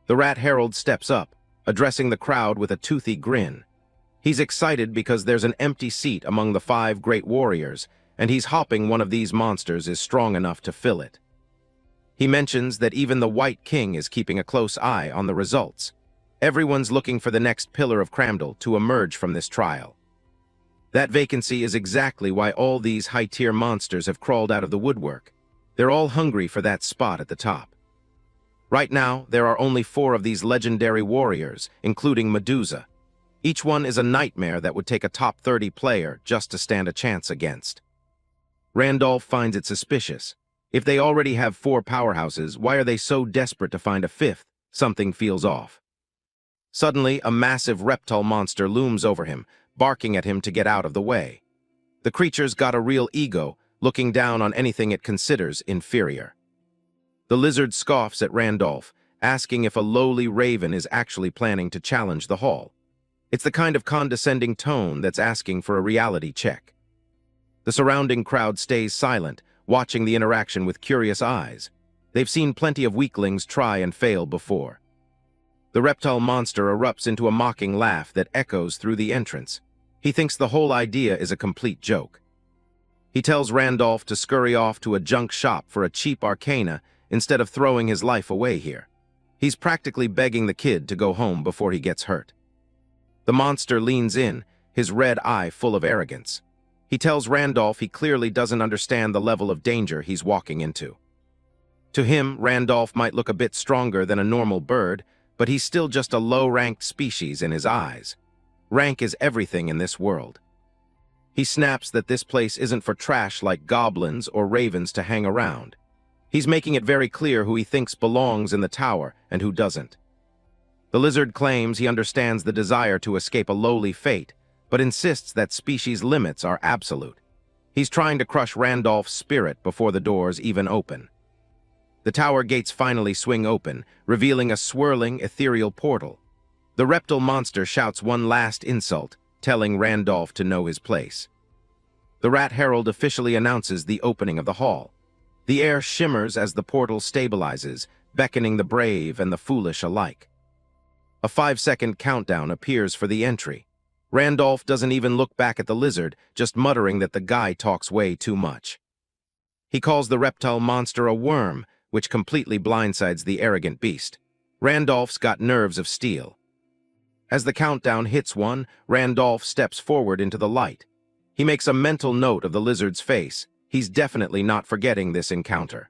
The Rat Herald steps up, addressing the crowd with a toothy grin. He's excited because there's an empty seat among the 5 great warriors, and he's hoping one of these monsters is strong enough to fill it. He mentions that even the White King is keeping a close eye on the results. Everyone's looking for the next pillar of Cramdal to emerge from this trial. That vacancy is exactly why all these high-tier monsters have crawled out of the woodwork. They're all hungry for that spot at the top. Right now, there are only 4 of these legendary warriors, including Medusa. Each one is a nightmare that would take a top 30 player just to stand a chance against. Randolph finds it suspicious. If they already have 4 powerhouses, why are they so desperate to find a 5th? Something feels off. Suddenly, a massive reptile monster looms over him, barking at him to get out of the way. The creature's got a real ego, looking down on anything it considers inferior. The lizard scoffs at Randolph, asking if a lowly raven is actually planning to challenge the hall. It's the kind of condescending tone that's asking for a reality check. The surrounding crowd stays silent, watching the interaction with curious eyes. They've seen plenty of weaklings try and fail before. The reptile monster erupts into a mocking laugh that echoes through the entrance. He thinks the whole idea is a complete joke. He tells Randolph to scurry off to a junk shop for a cheap arcana instead of throwing his life away here. He's practically begging the kid to go home before he gets hurt. The monster leans in, his red eye full of arrogance. He tells Randolph he clearly doesn't understand the level of danger he's walking into. To him, Randolph might look a bit stronger than a normal bird, but he's still just a low-ranked species in his eyes. Rank is everything in this world. He snaps that this place isn't for trash like goblins or ravens to hang around. He's making it very clear who he thinks belongs in the tower and who doesn't. The lizard claims he understands the desire to escape a lowly fate, but insists that species limits are absolute. He's trying to crush Randolph's spirit before the doors even open. The tower gates finally swing open, revealing a swirling, ethereal portal. The reptile monster shouts one last insult, telling Randolph to know his place. The Rat Herald officially announces the opening of the hall. The air shimmers as the portal stabilizes, beckoning the brave and the foolish alike. A 5-second countdown appears for the entry. Randolph doesn't even look back at the lizard, just muttering that the guy talks way too much. He calls the reptile monster a worm, which completely blindsides the arrogant beast. Randolph's got nerves of steel. As the countdown hits 1, Randolph steps forward into the light. He makes a mental note of the lizard's face. He's definitely not forgetting this encounter.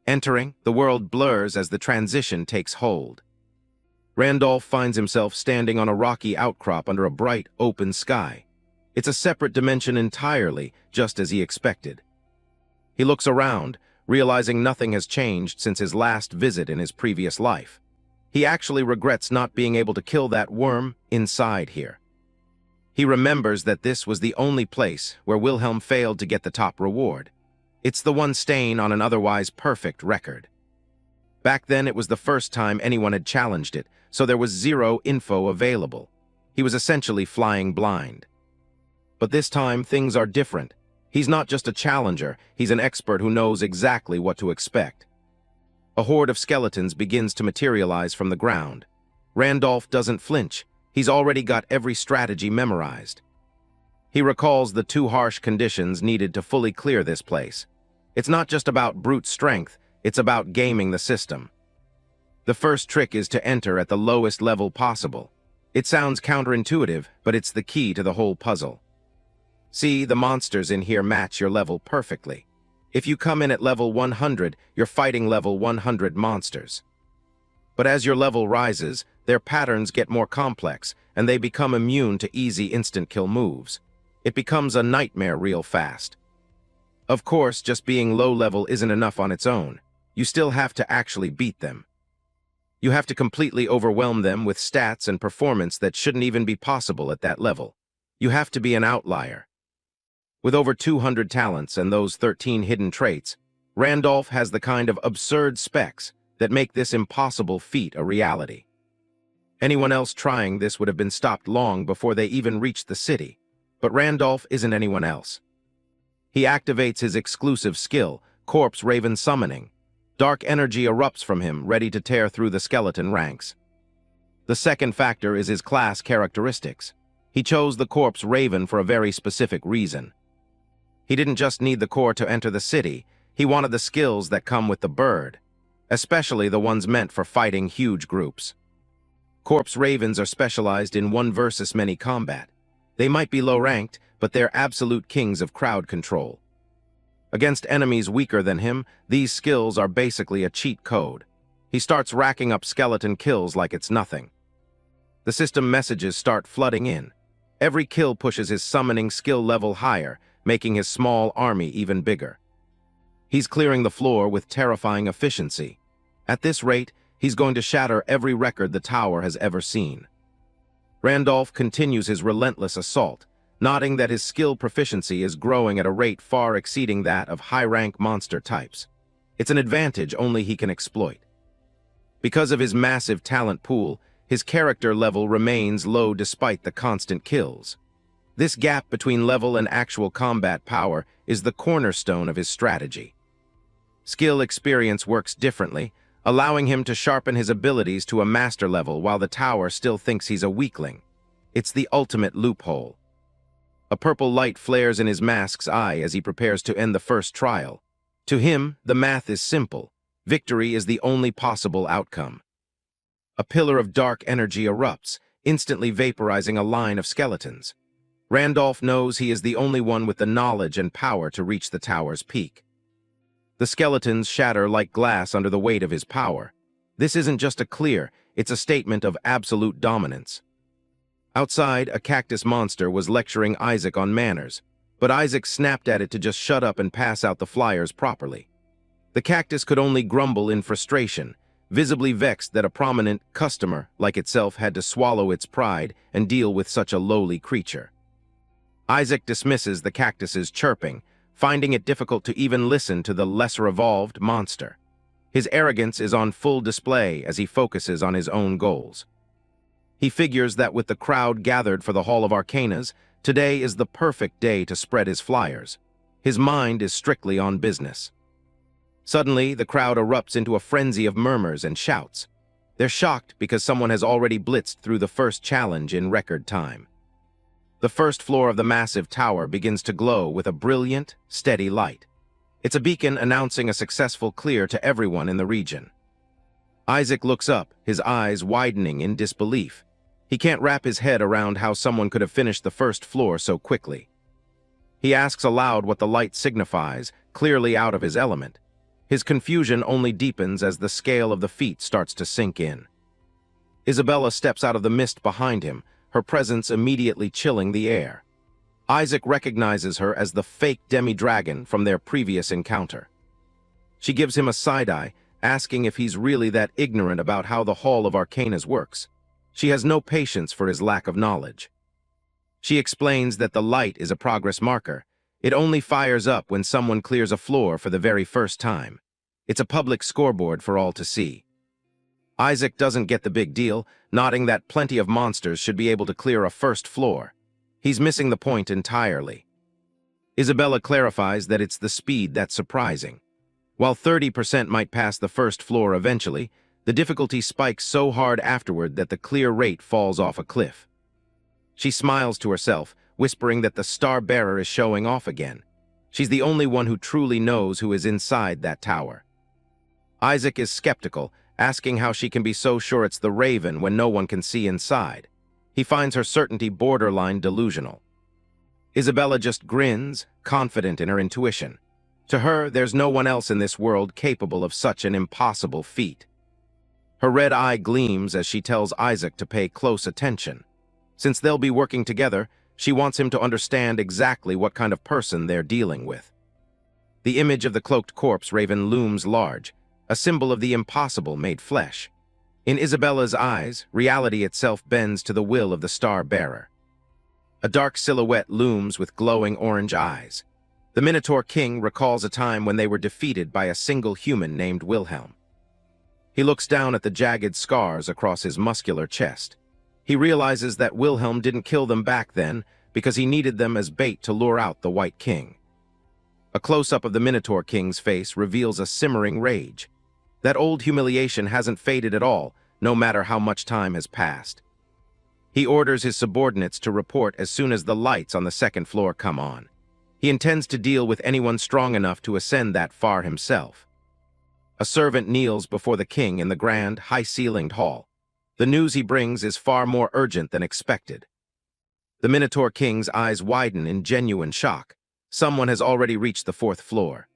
Entering, the world blurs as the transition takes hold. Randolph finds himself standing on a rocky outcrop under a bright, open sky. It's a separate dimension entirely, just as he expected. He looks around, realizing nothing has changed since his last visit in his previous life. He actually regrets not being able to kill that worm inside here. He remembers that this was the only place where Wilhelm failed to get the top reward. It's the one stain on an otherwise perfect record. Back then, it was the first time anyone had challenged it, so there was zero info available. He was essentially flying blind. But this time, things are different. He's not just a challenger, he's an expert who knows exactly what to expect. A horde of skeletons begins to materialize from the ground. Randolph doesn't flinch. He's already got every strategy memorized. He recalls the 2 harsh conditions needed to fully clear this place. It's not just about brute strength, it's about gaming the system. The first trick is to enter at the lowest level possible. It sounds counterintuitive, but it's the key to the whole puzzle. See, the monsters in here match your level perfectly. If you come in at level 100, you're fighting level 100 monsters. But as your level rises, their patterns get more complex, and they become immune to easy instant-kill moves. It becomes a nightmare real fast. Of course, just being low-level isn't enough on its own. You still have to actually beat them. You have to completely overwhelm them with stats and performance that shouldn't even be possible at that level. You have to be an outlier. With over 200 talents and those 13 hidden traits, Randolph has the kind of absurd specs that make this impossible feat a reality. Anyone else trying this would have been stopped long before they even reached the city, but Randolph isn't anyone else. He activates his exclusive skill, Corpse Raven Summoning. Dark energy erupts from him, ready to tear through the skeleton ranks. The second factor is his class characteristics. He chose the Corpse Raven for a very specific reason. He didn't just need the core to enter the city, he wanted the skills that come with the bird, especially the ones meant for fighting huge groups. Corpse Ravens are specialized in 1 versus many combat. They might be low-ranked, but they're absolute kings of crowd control. Against enemies weaker than him, these skills are basically a cheat code. He starts racking up skeleton kills like it's nothing. The system messages start flooding in. Every kill pushes his summoning skill level higher, making his small army even bigger. He's clearing the floor with terrifying efficiency. At this rate, he's going to shatter every record the tower has ever seen. Randolph continues his relentless assault, noting that his skill proficiency is growing at a rate far exceeding that of high-rank monster types. It's an advantage only he can exploit. Because of his massive talent pool, his character level remains low despite the constant kills. This gap between level and actual combat power is the cornerstone of his strategy. Skill experience works differently, allowing him to sharpen his abilities to a master level while the tower still thinks he's a weakling. It's the ultimate loophole. A purple light flares in his mask's eye as he prepares to end the first trial. To him, the math is simple. Victory is the only possible outcome. A pillar of dark energy erupts, instantly vaporizing a line of skeletons. Randolph knows he is the only one with the knowledge and power to reach the tower's peak. The skeletons shatter like glass under the weight of his power. This isn't just a clear, it's a statement of absolute dominance. Outside, a cactus monster was lecturing Isaac on manners, but Isaac snapped at it to just shut up and pass out the flyers properly. The cactus could only grumble in frustration, visibly vexed that a prominent customer like itself had to swallow its pride and deal with such a lowly creature. Isaac dismisses the cactus's chirping, finding it difficult to even listen to the lesser-evolved monster. His arrogance is on full display as he focuses on his own goals. He figures that with the crowd gathered for the Hall of Arcanas, today is the perfect day to spread his flyers. His mind is strictly on business. Suddenly, the crowd erupts into a frenzy of murmurs and shouts. They're shocked because someone has already blitzed through the first challenge in record time. The first floor of the massive tower begins to glow with a brilliant, steady light. It's a beacon announcing a successful clear to everyone in the region. Isaac looks up, his eyes widening in disbelief. He can't wrap his head around how someone could have finished the first floor so quickly. He asks aloud what the light signifies, clearly out of his element. His confusion only deepens as the scale of the feat starts to sink in. Isabella steps out of the mist behind him, her presence immediately chilling the air. Isaac recognizes her as the fake demi-dragon from their previous encounter. She gives him a side-eye, asking if he's really that ignorant about how the Hall of Arcanas works. She has no patience for his lack of knowledge. She explains that the light is a progress marker. It only fires up when someone clears a floor for the very first time. It's a public scoreboard for all to see. Isaac doesn't get the big deal, nodding that plenty of monsters should be able to clear a first floor. He's missing the point entirely. Isabella clarifies that it's the speed that's surprising. While 30% might pass the first floor eventually, the difficulty spikes so hard afterward that the clear rate falls off a cliff. She smiles to herself, whispering that the Star-Bearer is showing off again. She's the only one who truly knows who is inside that tower. Isaac is skeptical, asking how she can be so sure it's the Raven when no one can see inside. He finds her certainty borderline delusional. Isabella just grins, confident in her intuition. To her, there's no one else in this world capable of such an impossible feat. Her red eye gleams as she tells Isaac to pay close attention. Since they'll be working together, she wants him to understand exactly what kind of person they're dealing with. The image of the cloaked corpse raven looms large, a symbol of the impossible made flesh. In Isabella's eyes, reality itself bends to the will of the Star-Bearer. A dark silhouette looms with glowing orange eyes. The Minotaur King recalls a time when they were defeated by a single human named Wilhelm. He looks down at the jagged scars across his muscular chest. He realizes that Wilhelm didn't kill them back then because he needed them as bait to lure out the White King. A close-up of the Minotaur King's face reveals a simmering rage. That old humiliation hasn't faded at all, no matter how much time has passed. He orders his subordinates to report as soon as the lights on the second floor come on. He intends to deal with anyone strong enough to ascend that far himself. A servant kneels before the king in the grand, high-ceilinged hall. The news he brings is far more urgent than expected. The Minotaur King's eyes widen in genuine shock. Someone has already reached the fourth floor.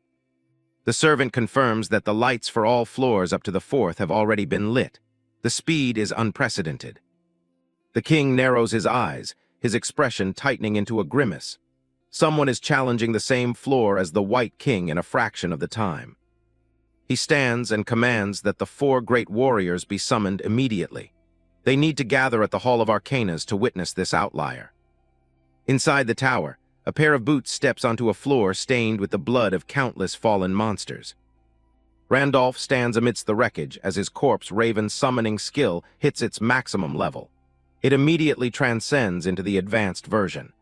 The servant confirms that the lights for all floors up to the fourth have already been lit. The speed is unprecedented. The king narrows his eyes, his expression tightening into a grimace. Someone is challenging the same floor as the White King in a fraction of the time. He stands and commands that the 4 great warriors be summoned immediately. They need to gather at the Hall of Arcanas to witness this outlier. Inside the tower, a pair of boots steps onto a floor stained with the blood of countless fallen monsters. Randolph stands amidst the wreckage as his corpse raven summoning skill hits its maximum level. It immediately transcends into the advanced version.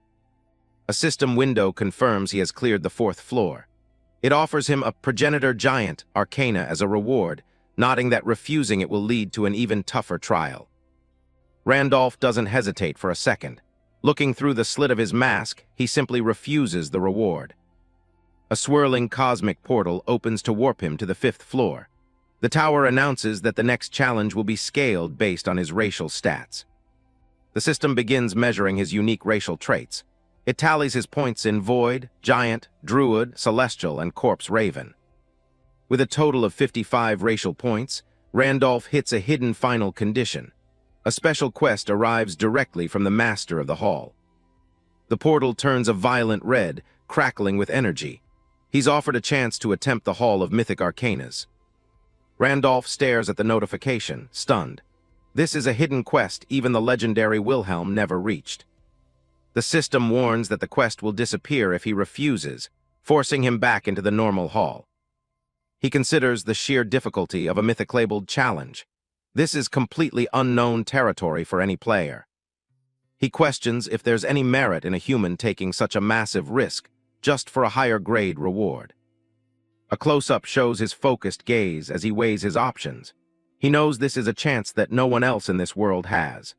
A system window confirms he has cleared the 4th floor. It offers him a progenitor giant arcana as a reward, nodding that refusing it will lead to an even tougher trial. Randolph doesn't hesitate for a second. Looking through the slit of his mask, he simply refuses the reward. A swirling cosmic portal opens to warp him to the 5th floor. The tower announces that the next challenge will be scaled based on his racial stats. The system begins measuring his unique racial traits. It tallies his points in Void, Giant, Druid, Celestial, and Corpse Raven. With a total of 55 racial points, Randolph hits a hidden final condition. A special quest arrives directly from the master of the hall. The portal turns a violent red, crackling with energy. He's offered a chance to attempt the Hall of Mythic Arcanas. Randolph stares at the notification, stunned. This is a hidden quest even the legendary Wilhelm never reached. The system warns that the quest will disappear if he refuses, forcing him back into the normal hall. He considers the sheer difficulty of a mythic-labeled challenge. This is completely unknown territory for any player. He questions if there's any merit in a human taking such a massive risk just for a higher grade reward. A close-up shows his focused gaze as he weighs his options. He knows this is a chance that no one else in this world has.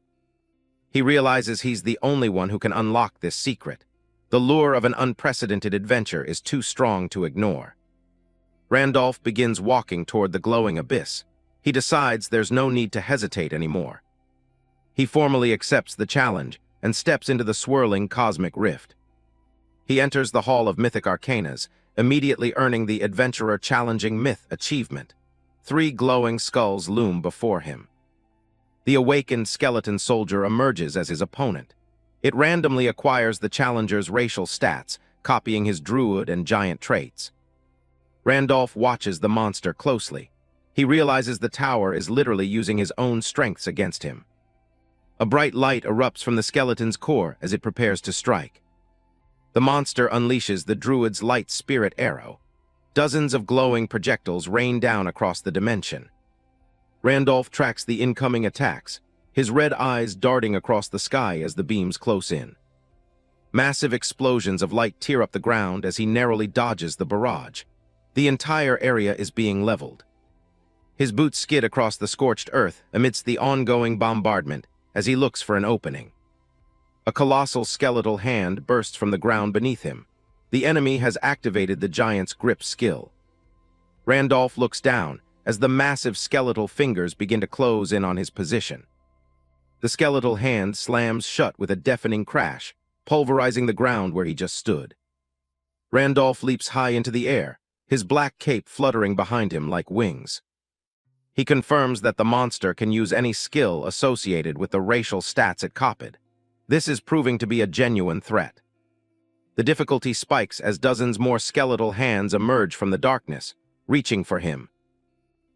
He realizes he's the only one who can unlock this secret. The lure of an unprecedented adventure is too strong to ignore. Randolph begins walking toward the glowing abyss. He decides there's no need to hesitate anymore. He formally accepts the challenge and steps into the swirling cosmic rift. He enters the Hall of Mythic Arcanas, immediately earning the Adventurer Challenging Myth achievement. 3 glowing skulls loom before him. The awakened skeleton soldier emerges as his opponent. It randomly acquires the challenger's racial stats, copying his druid and giant traits. Randolph watches the monster closely. He realizes the tower is literally using his own strengths against him. A bright light erupts from the skeleton's core as it prepares to strike. The monster unleashes the druid's light spirit arrow. Dozens of glowing projectiles rain down across the dimension. Randolph tracks the incoming attacks, his red eyes darting across the sky as the beams close in. Massive explosions of light tear up the ground as he narrowly dodges the barrage. The entire area is being leveled. His boots skid across the scorched earth amidst the ongoing bombardment as he looks for an opening. A colossal skeletal hand bursts from the ground beneath him. The enemy has activated the giant's grip skill. Randolph looks down as the massive skeletal fingers begin to close in on his position. The skeletal hand slams shut with a deafening crash, pulverizing the ground where he just stood. Randolph leaps high into the air, his black cape fluttering behind him like wings. He confirms that the monster can use any skill associated with the racial stats it copied. This is proving to be a genuine threat. The difficulty spikes as dozens more skeletal hands emerge from the darkness, reaching for him.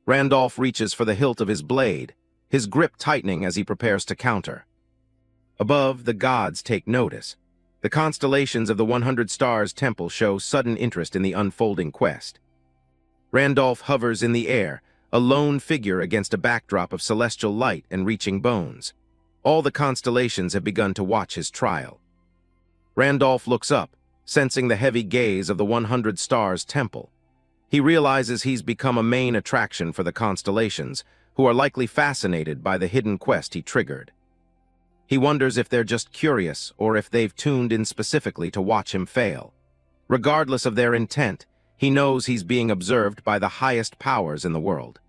Randolph reaches for the hilt of his blade, his grip tightening as he prepares to counter. Above, the gods take notice. The constellations of the 100 Stars Temple show sudden interest in the unfolding quest. Randolph hovers in the air, a lone figure against a backdrop of celestial light and reaching bones. All the constellations have begun to watch his trial. Randolph looks up, sensing the heavy gaze of the 100 Stars Temple. He realizes he's become a main attraction for the constellations, who are likely fascinated by the hidden quest he triggered. He wonders if they're just curious or if they've tuned in specifically to watch him fail. Regardless of their intent, he knows he's being observed by the highest powers in the world.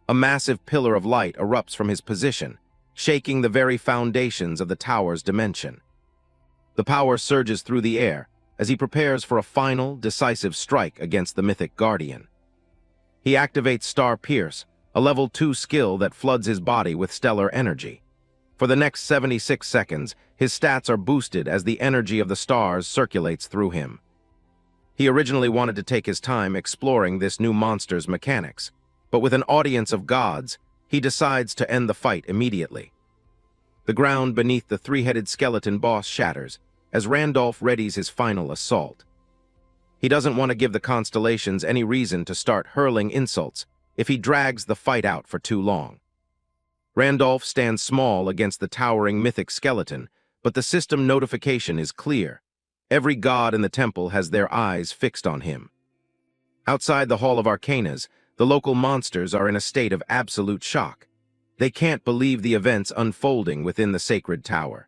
A massive pillar of light erupts from his position, shaking the very foundations of the tower's dimension. The power surges through the air as he prepares for a final, decisive strike against the mythic guardian. He activates Star Pierce, a level 2 skill that floods his body with stellar energy. For the next 76 seconds, his stats are boosted as the energy of the stars circulates through him. He originally wanted to take his time exploring this new monster's mechanics, but with an audience of gods, he decides to end the fight immediately. The ground beneath the 3-headed skeleton boss shatters as Randolph readies his final assault. He doesn't want to give the constellations any reason to start hurling insults if he drags the fight out for too long. Randolph stands small against the towering mythic skeleton, but the system notification is clear. Every god in the temple has their eyes fixed on him. Outside the Hall of Arcanas, the local monsters are in a state of absolute shock. They can't believe the events unfolding within the sacred tower.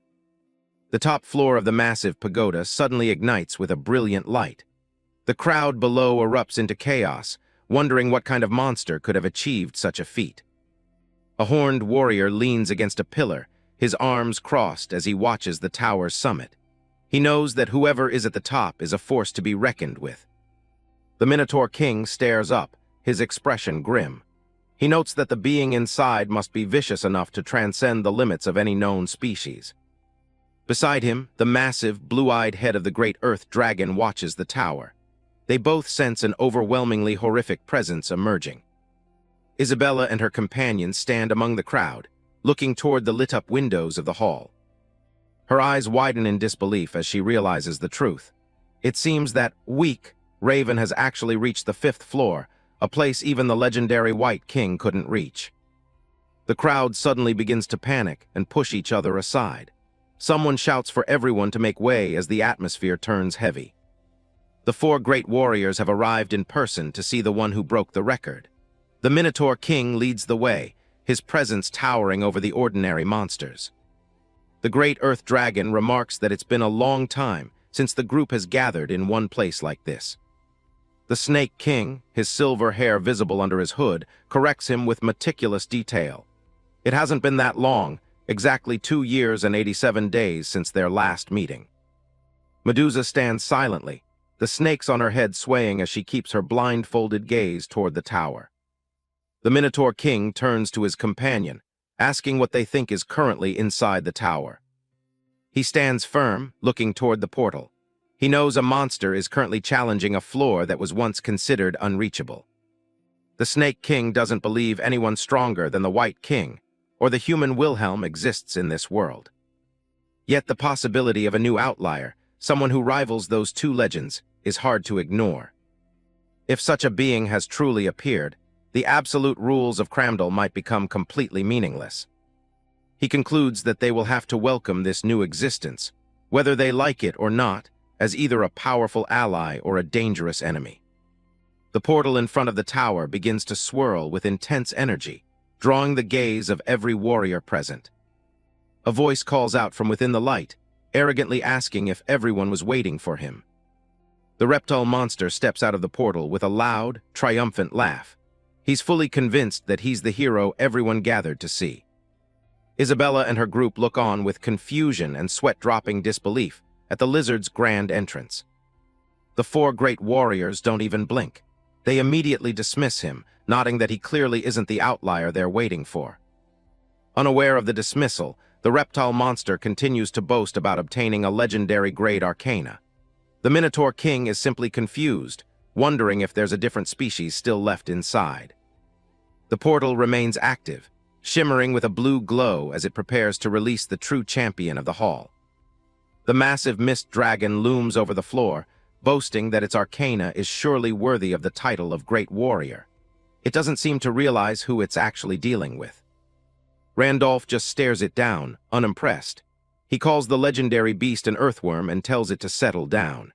The top floor of the massive pagoda suddenly ignites with a brilliant light. The crowd below erupts into chaos, wondering what kind of monster could have achieved such a feat. A horned warrior leans against a pillar, his arms crossed as he watches the tower's summit. He knows that whoever is at the top is a force to be reckoned with. The Minotaur King stares up, his expression grim. He notes that the being inside must be vicious enough to transcend the limits of any known species. Beside him, the massive, blue-eyed head of the great Earth Dragon watches the tower. They both sense an overwhelmingly horrific presence emerging. Isabella and her companions stand among the crowd, looking toward the lit-up windows of the hall. Her eyes widen in disbelief as she realizes the truth. It seems that, weak, Raven has actually reached the 5th floor, a place even the legendary White King couldn't reach. The crowd suddenly begins to panic and push each other aside. Someone shouts for everyone to make way as the atmosphere turns heavy. The 4 great warriors have arrived in person to see the one who broke the record. The Minotaur King leads the way, his presence towering over the ordinary monsters. The great Earth Dragon remarks that it's been a long time since the group has gathered in one place like this. The Snake King, his silver hair visible under his hood, corrects him with meticulous detail. It hasn't been that long, exactly 2 years and 87 days since their last meeting. Medusa stands silently, the snakes on her head swaying as she keeps her blindfolded gaze toward the tower. The Minotaur King turns to his companion, asking what they think is currently inside the tower. He stands firm, looking toward the portal. He knows a monster is currently challenging a floor that was once considered unreachable. The Snake King doesn't believe anyone stronger than the White King, or the human Wilhelm exists in this world. Yet the possibility of a new outlier, someone who rivals those 2 legends, is hard to ignore. If such a being has truly appeared, the absolute rules of Cramdal might become completely meaningless. He concludes that they will have to welcome this new existence, whether they like it or not, as either a powerful ally or a dangerous enemy. The portal in front of the tower begins to swirl with intense energy, drawing the gaze of every warrior present. A voice calls out from within the light, arrogantly asking if everyone was waiting for him. The reptile monster steps out of the portal with a loud, triumphant laugh. He's fully convinced that he's the hero everyone gathered to see. Isabella and her group look on with confusion and sweat-dropping disbelief at the lizard's grand entrance. The 4 great warriors don't even blink. They immediately dismiss him, nodding that he clearly isn't the outlier they're waiting for. Unaware of the dismissal, the reptile monster continues to boast about obtaining a legendary grade arcana. The Minotaur King is simply confused, wondering if there's a different species still left inside. The portal remains active, shimmering with a blue glow as it prepares to release the true champion of the hall. The massive mist dragon looms over the floor, boasting that its arcana is surely worthy of the title of Great Warrior. It doesn't seem to realize who it's actually dealing with. Randolph just stares it down, unimpressed. He calls the legendary beast an earthworm and tells it to settle down.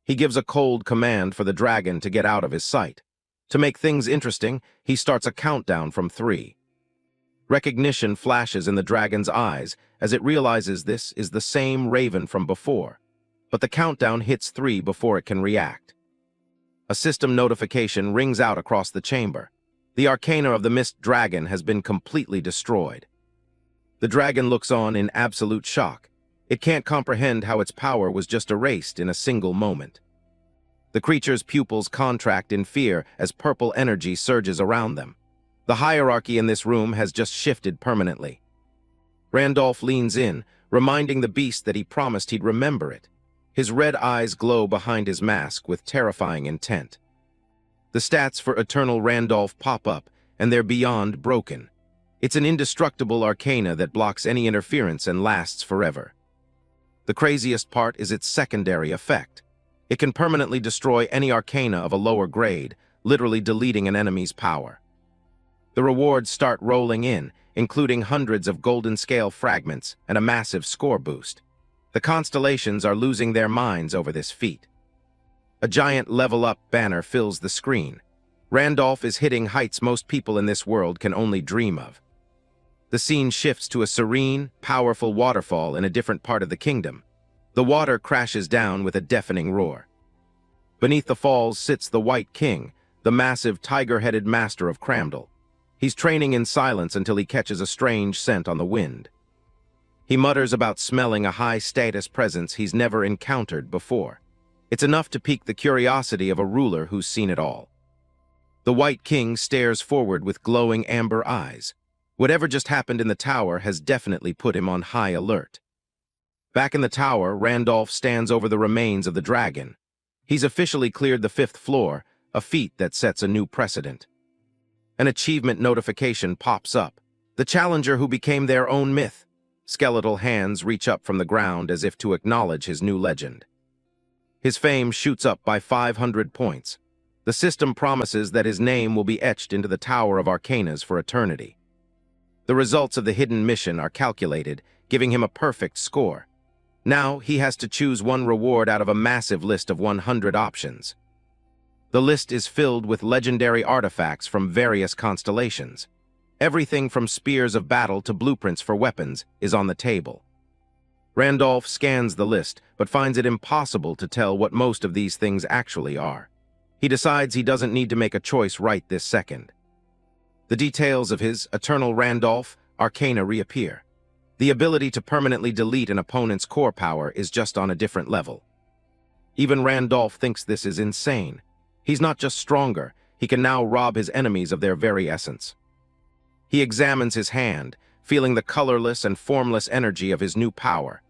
He gives a cold command for the dragon to get out of his sight. To make things interesting, he starts a countdown from 3. Recognition flashes in the dragon's eyes as it realizes this is the same Raven from before, but the countdown hits 3 before it can react. A system notification rings out across the chamber. The arcana of the mist dragon has been completely destroyed. The dragon looks on in absolute shock. It can't comprehend how its power was just erased in a single moment. The creature's pupils contract in fear as purple energy surges around them. The hierarchy in this room has just shifted permanently. Randolph leans in, reminding the beast that he promised he'd remember it. His red eyes glow behind his mask with terrifying intent. The stats for Eternal Randolph pop up, and they're beyond broken. It's an indestructible arcana that blocks any interference and lasts forever. The craziest part is its secondary effect. It can permanently destroy any arcana of a lower grade, literally deleting an enemy's power. The rewards start rolling in, including hundreds of golden scale fragments and a massive score boost. The constellations are losing their minds over this feat. A giant level-up banner fills the screen. Randolph is hitting heights most people in this world can only dream of. The scene shifts to a serene, powerful waterfall in a different part of the kingdom. The water crashes down with a deafening roar. Beneath the falls sits the White King, the massive tiger-headed master of Cramdal. He's training in silence until he catches a strange scent on the wind. He mutters about smelling a high-status presence he's never encountered before. It's enough to pique the curiosity of a ruler who's seen it all. The White King stares forward with glowing amber eyes. Whatever just happened in the tower has definitely put him on high alert. Back in the tower, Randolph stands over the remains of the dragon. He's officially cleared the 5th floor, a feat that sets a new precedent. An achievement notification pops up. The challenger who became their own myth. Skeletal hands reach up from the ground as if to acknowledge his new legend. His fame shoots up by 500 points. The system promises that his name will be etched into the Tower of Arcanas for eternity. The results of the hidden mission are calculated, giving him a perfect score. Now he has to choose one reward out of a massive list of 100 options. The list is filled with legendary artifacts from various constellations. Everything from spears of battle to blueprints for weapons is on the table. Randolph scans the list, but finds it impossible to tell what most of these things actually are. He decides he doesn't need to make a choice right this second. The details of his Eternal Randolph Arcana reappear. The ability to permanently delete an opponent's core power is just on a different level. Even Randolph thinks this is insane. He's not just stronger, he can now rob his enemies of their very essence. He examines his hand, feeling the colorless and formless energy of his new power.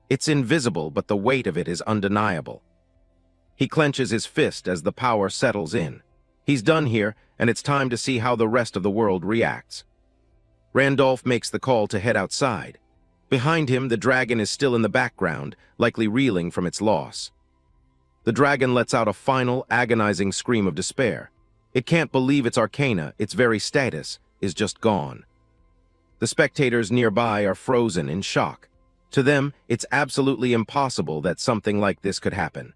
It's invisible, but the weight of it is undeniable. He clenches his fist as the power settles in. He's done here, and it's time to see how the rest of the world reacts. Randolph makes the call to head outside. Behind him, the dragon is still in the background, likely reeling from its loss. The dragon lets out a final, agonizing scream of despair. It can't believe its arcana, its very status, is just gone. The spectators nearby are frozen in shock. To them, it's absolutely impossible that something like this could happen.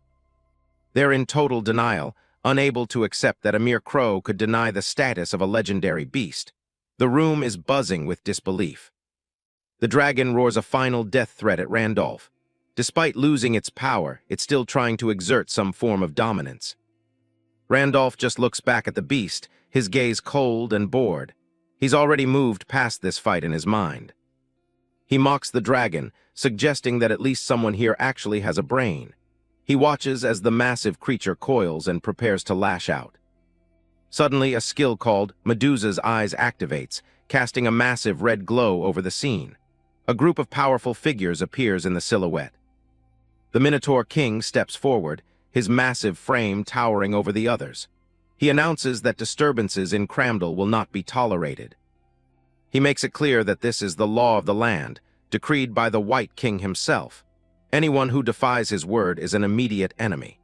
They're in total denial, unable to accept that a mere crow could deny the status of a legendary beast. The room is buzzing with disbelief. The dragon roars a final death threat at Randolph. Despite losing its power, it's still trying to exert some form of dominance. Randolph just looks back at the beast, his gaze cold and bored. He's already moved past this fight in his mind. He mocks the dragon, suggesting that at least someone here actually has a brain. He watches as the massive creature coils and prepares to lash out. Suddenly, a skill called Medusa's Eyes activates, casting a massive red glow over the scene. A group of powerful figures appears in the silhouette. The Minotaur King steps forward, his massive frame towering over the others. He announces that disturbances in Cramdal will not be tolerated. He makes it clear that this is the law of the land, decreed by the White King himself. Anyone who defies his word is an immediate enemy.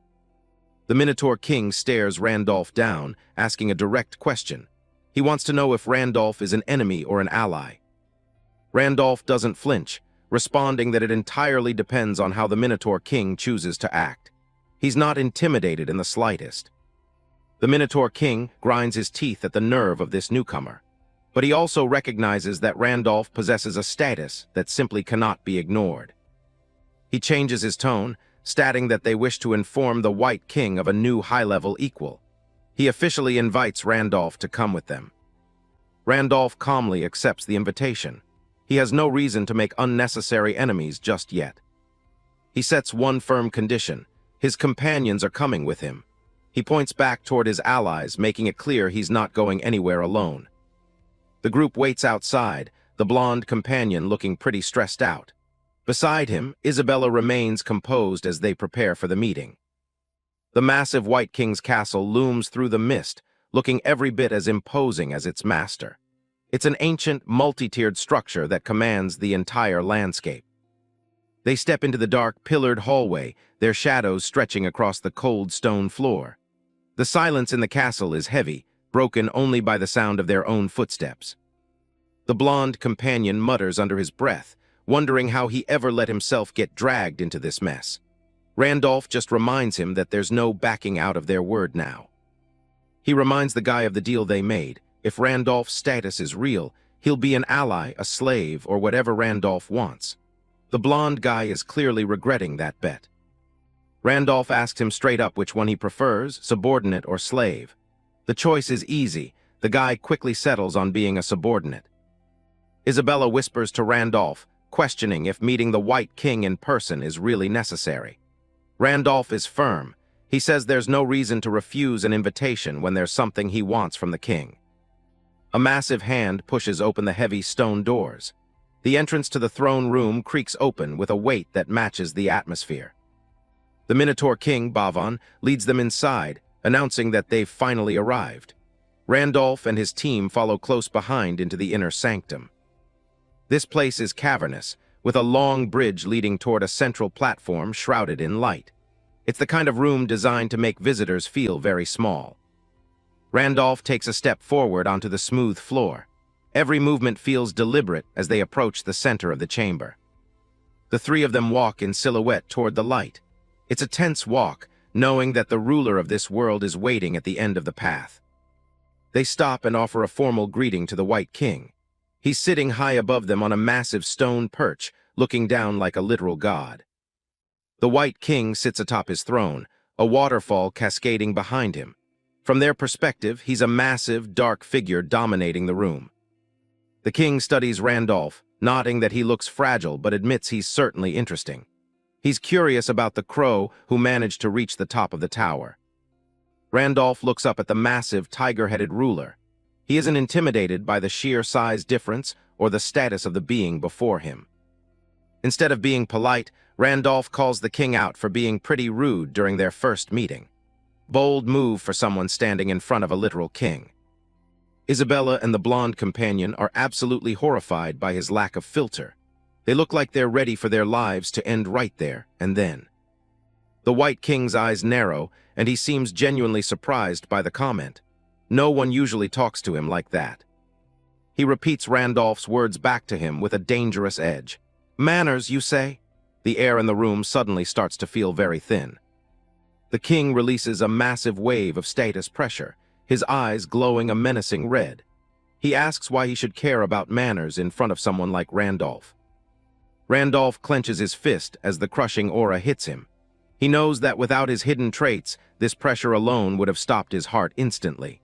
The Minotaur King stares Randolph down, asking a direct question. He wants to know if Randolph is an enemy or an ally. Randolph doesn't flinch, responding that it entirely depends on how the Minotaur King chooses to act. He's not intimidated in the slightest. The Minotaur King grinds his teeth at the nerve of this newcomer. But he also recognizes that Randolph possesses a status that simply cannot be ignored. He changes his tone, stating that they wish to inform the White King of a new high-level equal. He officially invites Randolph to come with them. Randolph calmly accepts the invitation. He has no reason to make unnecessary enemies just yet. He sets one firm condition. His companions are coming with him. He points back toward his allies, making it clear he's not going anywhere alone. The group waits outside, the blonde companion looking pretty stressed out. Beside him, Isabella remains composed as they prepare for the meeting. The massive White King's castle looms through the mist, looking every bit as imposing as its master. It's an ancient, multi-tiered structure that commands the entire landscape. They step into the dark, pillared hallway, their shadows stretching across the cold stone floor. The silence in the castle is heavy, broken only by the sound of their own footsteps. The blonde companion mutters under his breath, wondering how he ever let himself get dragged into this mess. Randolph just reminds him that there's no backing out of their word now. He reminds the guy of the deal they made. If Randolph's status is real, he'll be an ally, a slave, or whatever Randolph wants. The blonde guy is clearly regretting that bet. Randolph asks him straight up which one he prefers, subordinate or slave. The choice is easy. The guy quickly settles on being a subordinate. Isabella whispers to Randolph, questioning if meeting the White King in person is really necessary. Randolph is firm. He says there's no reason to refuse an invitation when there's something he wants from the king. A massive hand pushes open the heavy stone doors. The entrance to the throne room creaks open with a weight that matches the atmosphere. The Minotaur King, Bhavan, leads them inside, announcing that they've finally arrived. Randolph and his team follow close behind into the inner sanctum. This place is cavernous, with a long bridge leading toward a central platform shrouded in light. It's the kind of room designed to make visitors feel very small. Randolph takes a step forward onto the smooth floor. Every movement feels deliberate as they approach the center of the chamber. The three of them walk in silhouette toward the light. It's a tense walk, knowing that the ruler of this world is waiting at the end of the path. They stop and offer a formal greeting to the White King. He's sitting high above them on a massive stone perch, looking down like a literal god. The White King sits atop his throne, a waterfall cascading behind him. From their perspective, he's a massive, dark figure dominating the room. The king studies Randolph, nodding that he looks fragile but admits he's certainly interesting. He's curious about the crow who managed to reach the top of the tower. Randolph looks up at the massive, tiger-headed ruler. He isn't intimidated by the sheer size difference or the status of the being before him. Instead of being polite, Randolph calls the king out for being pretty rude during their first meeting. Bold move for someone standing in front of a literal king. Isabella and the blonde companion are absolutely horrified by his lack of filter. They look like they're ready for their lives to end right there and then. The White King's eyes narrow, and he seems genuinely surprised by the comment. No one usually talks to him like that. He repeats Randolph's words back to him with a dangerous edge. "Manners, you say?" The air in the room suddenly starts to feel very thin. The king releases a massive wave of status pressure, his eyes glowing a menacing red. He asks why he should care about manners in front of someone like Randolph. Randolph clenches his fist as the crushing aura hits him. He knows that without his hidden traits, this pressure alone would have stopped his heart instantly.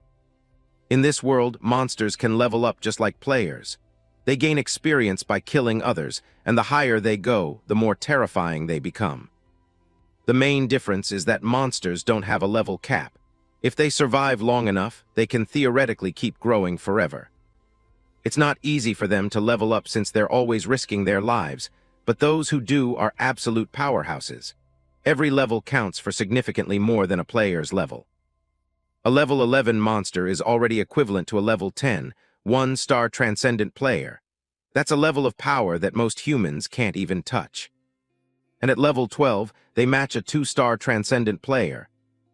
In this world, monsters can level up just like players. They gain experience by killing others, and the higher they go, the more terrifying they become. The main difference is that monsters don't have a level cap. If they survive long enough, they can theoretically keep growing forever. It's not easy for them to level up since they're always risking their lives, but those who do are absolute powerhouses. Every level counts for significantly more than a player's level. A level 11 monster is already equivalent to a level 10, one-star transcendent player. That's a level of power that most humans can't even touch. And at level 12, they match a 2-star transcendent player.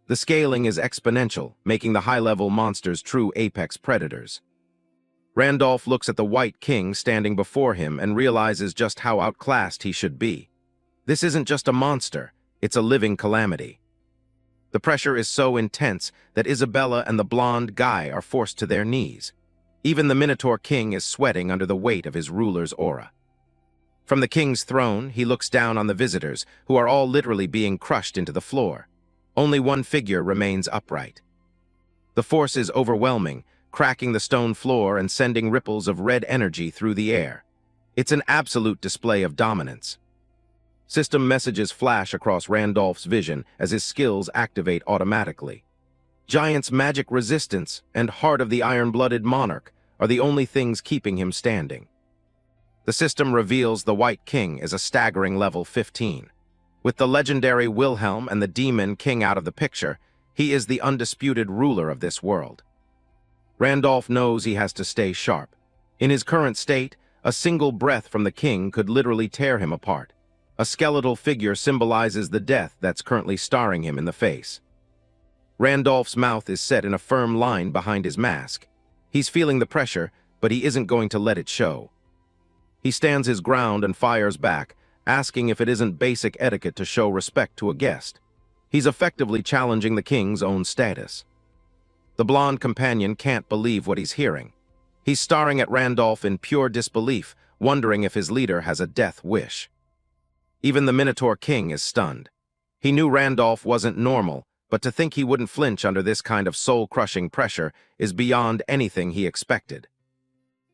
The scaling is exponential, making the high-level monsters true apex predators. Randolph looks at the White King standing before him and realizes just how outclassed he should be. This isn't just a monster, it's a living calamity. The pressure is so intense that Isabella and the blonde guy are forced to their knees. Even the Minotaur King is sweating under the weight of his ruler's aura. From the king's throne, he looks down on the visitors, who are all literally being crushed into the floor. Only one figure remains upright. The force is overwhelming, cracking the stone floor and sending ripples of red energy through the air. It's an absolute display of dominance. System messages flash across Randolph's vision as his skills activate automatically. Giant's magic resistance and Heart of the Iron-Blooded Monarch are the only things keeping him standing. The system reveals the White King is a staggering level 15. With the legendary Wilhelm and the Demon King out of the picture, he is the undisputed ruler of this world. Randolph knows he has to stay sharp. In his current state, a single breath from the king could literally tear him apart. A skeletal figure symbolizes the death that's currently staring him in the face. Randolph's mouth is set in a firm line behind his mask. He's feeling the pressure, but he isn't going to let it show. He stands his ground and fires back, asking if it isn't basic etiquette to show respect to a guest. He's effectively challenging the king's own status. The blonde companion can't believe what he's hearing. He's staring at Randolph in pure disbelief, wondering if his leader has a death wish. Even the Minotaur King is stunned. He knew Randolph wasn't normal, but to think he wouldn't flinch under this kind of soul-crushing pressure is beyond anything he expected.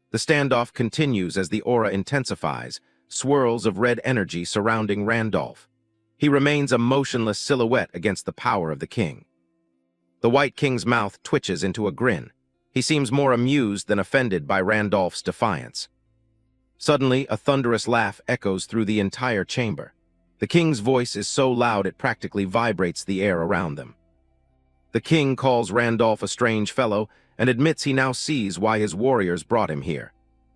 The standoff continues as the aura intensifies, swirls of red energy surrounding Randolph. He remains a motionless silhouette against the power of the king. The White King's mouth twitches into a grin. He seems more amused than offended by Randolph's defiance. Suddenly, a thunderous laugh echoes through the entire chamber. The king's voice is so loud it practically vibrates the air around them. The king calls Randolph a strange fellow and admits he now sees why his warriors brought him here.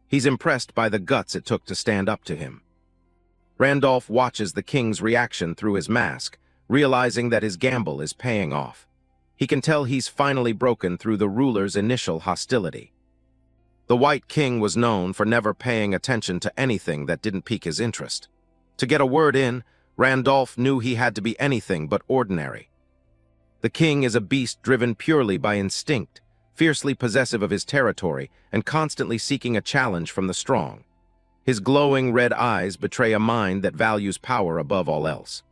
He's impressed by the guts it took to stand up to him. Randolph watches the king's reaction through his mask, realizing that his gamble is paying off. He can tell he's finally broken through the ruler's initial hostility. The White King was known for never paying attention to anything that didn't pique his interest. To get a word in, Randolph knew he had to be anything but ordinary. The king is a beast driven purely by instinct, fiercely possessive of his territory and constantly seeking a challenge from the strong. His glowing red eyes betray a mind that values power above all else.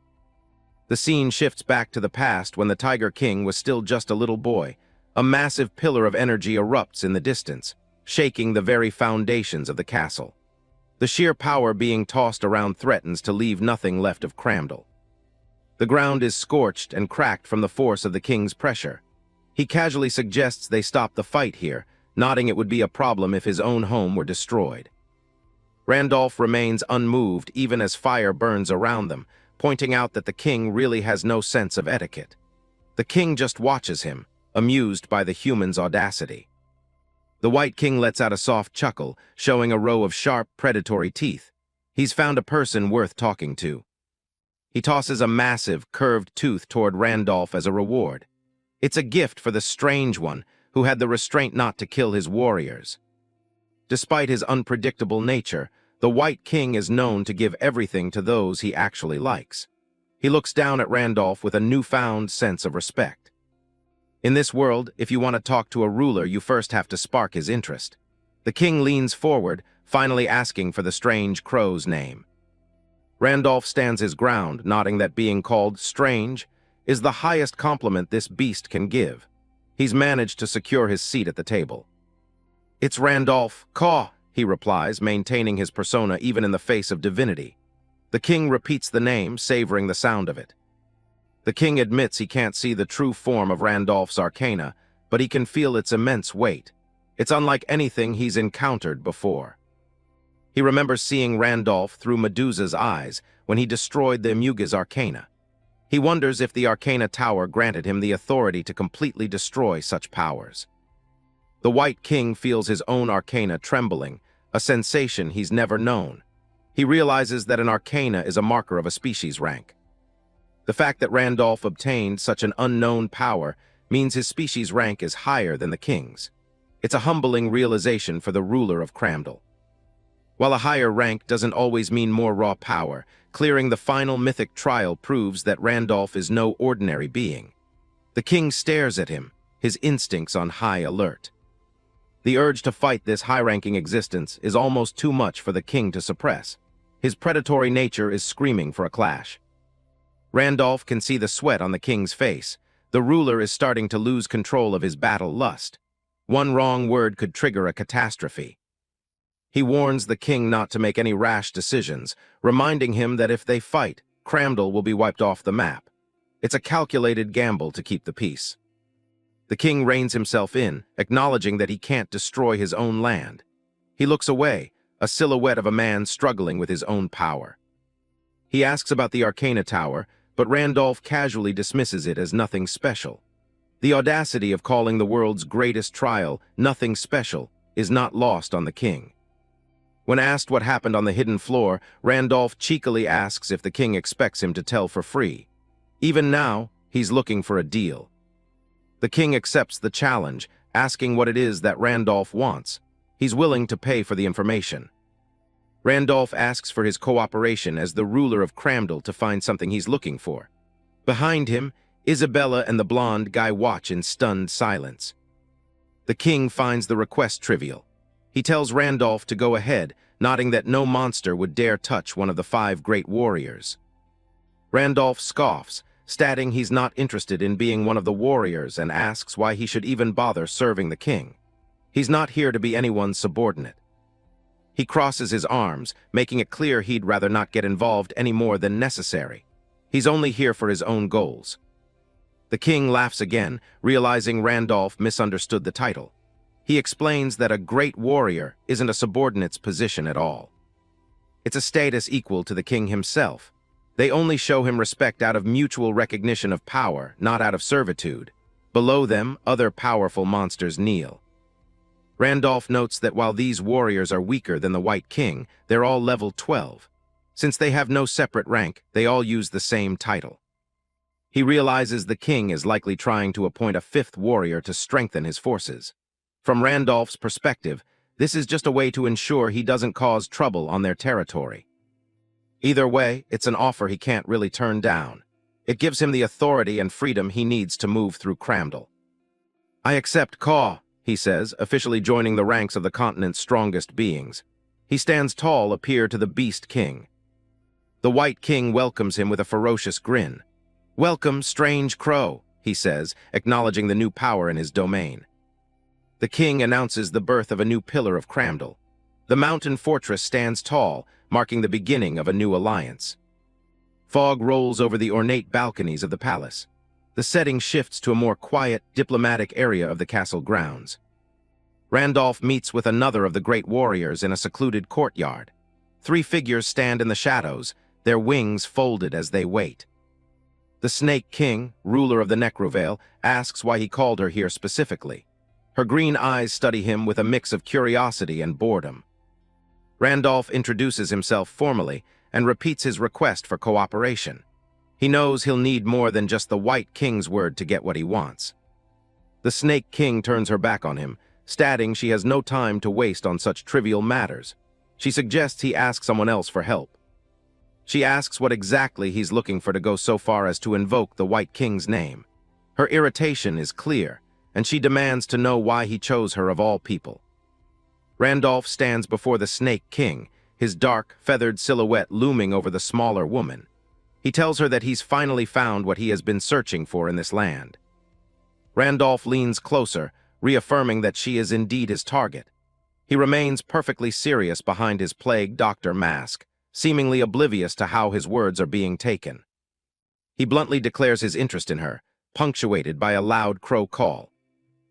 The scene shifts back to the past when the Tiger King was still just a little boy. A massive pillar of energy erupts in the distance, shaking the very foundations of the castle. The sheer power being tossed around threatens to leave nothing left of Cramdell. The ground is scorched and cracked from the force of the king's pressure. He casually suggests they stop the fight here, nodding it would be a problem if his own home were destroyed. Randolph remains unmoved even as fire burns around them, pointing out that the king really has no sense of etiquette. The king just watches him, amused by the human's audacity. The White King lets out a soft chuckle, showing a row of sharp, predatory teeth. He's found a person worth talking to. He tosses a massive, curved tooth toward Randolph as a reward. It's a gift for the strange one, who had the restraint not to kill his warriors. Despite his unpredictable nature, the White King is known to give everything to those he actually likes. He looks down at Randolph with a newfound sense of respect. In this world, if you want to talk to a ruler, you first have to spark his interest. The king leans forward, finally asking for the strange crow's name. Randolph stands his ground, nodding that being called strange is the highest compliment this beast can give. He's managed to secure his seat at the table. "It's Randolph, Caw," he replies, maintaining his persona even in the face of divinity. The king repeats the name, savoring the sound of it. The king admits he can't see the true form of Randolph's arcana, but he can feel its immense weight. It's unlike anything he's encountered before. He remembers seeing Randolph through Medusa's eyes when he destroyed the Muga's arcana. He wonders if the Arcana Tower granted him the authority to completely destroy such powers. The White King feels his own arcana trembling, a sensation he's never known. He realizes that an arcana is a marker of a species rank. The fact that Randolph obtained such an unknown power means his species rank is higher than the king's. It's a humbling realization for the ruler of Cramdell. While a higher rank doesn't always mean more raw power, clearing the final mythic trial proves that Randolph is no ordinary being. The king stares at him, his instincts on high alert. The urge to fight this high-ranking existence is almost too much for the king to suppress. His predatory nature is screaming for a clash. Randolph can see the sweat on the king's face. The ruler is starting to lose control of his battle lust. One wrong word could trigger a catastrophe. He warns the king not to make any rash decisions, reminding him that if they fight, Cramdell will be wiped off the map. It's a calculated gamble to keep the peace. The king reins himself in, acknowledging that he can't destroy his own land. He looks away, a silhouette of a man struggling with his own power. He asks about the Arcana Tower, but Randolph casually dismisses it as nothing special. The audacity of calling the world's greatest trial nothing special is not lost on the king. When asked what happened on the hidden floor, Randolph cheekily asks if the king expects him to tell for free. Even now, he's looking for a deal. The king accepts the challenge, asking what it is that Randolph wants. He's willing to pay for the information. Randolph asks for his cooperation as the ruler of Cramdell to find something he's looking for. Behind him, Isabella and the blonde guy watch in stunned silence. The king finds the request trivial. He tells Randolph to go ahead, nodding that no monster would dare touch one of the 5 great warriors. Randolph scoffs, stating he's not interested in being one of the warriors and asks why he should even bother serving the king. He's not here to be anyone's subordinate. He crosses his arms, making it clear he'd rather not get involved any more than necessary. He's only here for his own goals. The king laughs again, realizing Randolph misunderstood the title. He explains that a great warrior isn't a subordinate's position at all. It's a status equal to the king himself. They only show him respect out of mutual recognition of power, not out of servitude. Below them, other powerful monsters kneel. Randolph notes that while these warriors are weaker than the White King, they're all level 12. Since they have no separate rank, they all use the same title. He realizes the king is likely trying to appoint a fifth warrior to strengthen his forces. From Randolph's perspective, this is just a way to ensure he doesn't cause trouble on their territory. Either way, it's an offer he can't really turn down. It gives him the authority and freedom he needs to move through Cramdal. "I accept Caw," he says, officially joining the ranks of the continent's strongest beings. He stands tall, a peer to the Beast King. The White King welcomes him with a ferocious grin. "Welcome, strange crow," he says, acknowledging the new power in his domain. The king announces the birth of a new pillar of Cramdal. The mountain fortress stands tall, marking the beginning of a new alliance. Fog rolls over the ornate balconies of the palace. The setting shifts to a more quiet, diplomatic area of the castle grounds. Randolph meets with another of the great warriors in a secluded courtyard. 3 figures stand in the shadows, their wings folded as they wait. The Snake King, ruler of the Necrovale, asks why he called her here specifically. Her green eyes study him with a mix of curiosity and boredom. Randolph introduces himself formally and repeats his request for cooperation. He knows he'll need more than just the White King's word to get what he wants. The Snake King turns her back on him, stating she has no time to waste on such trivial matters. She suggests he ask someone else for help. She asks what exactly he's looking for to go so far as to invoke the White King's name. Her irritation is clear, and she demands to know why he chose her of all people. Randolph stands before the Snake King, his dark, feathered silhouette looming over the smaller woman. He tells her that he's finally found what he has been searching for in this land. Randolph leans closer, reaffirming that she is indeed his target. He remains perfectly serious behind his plague doctor mask, seemingly oblivious to how his words are being taken. He bluntly declares his interest in her, punctuated by a loud crow call.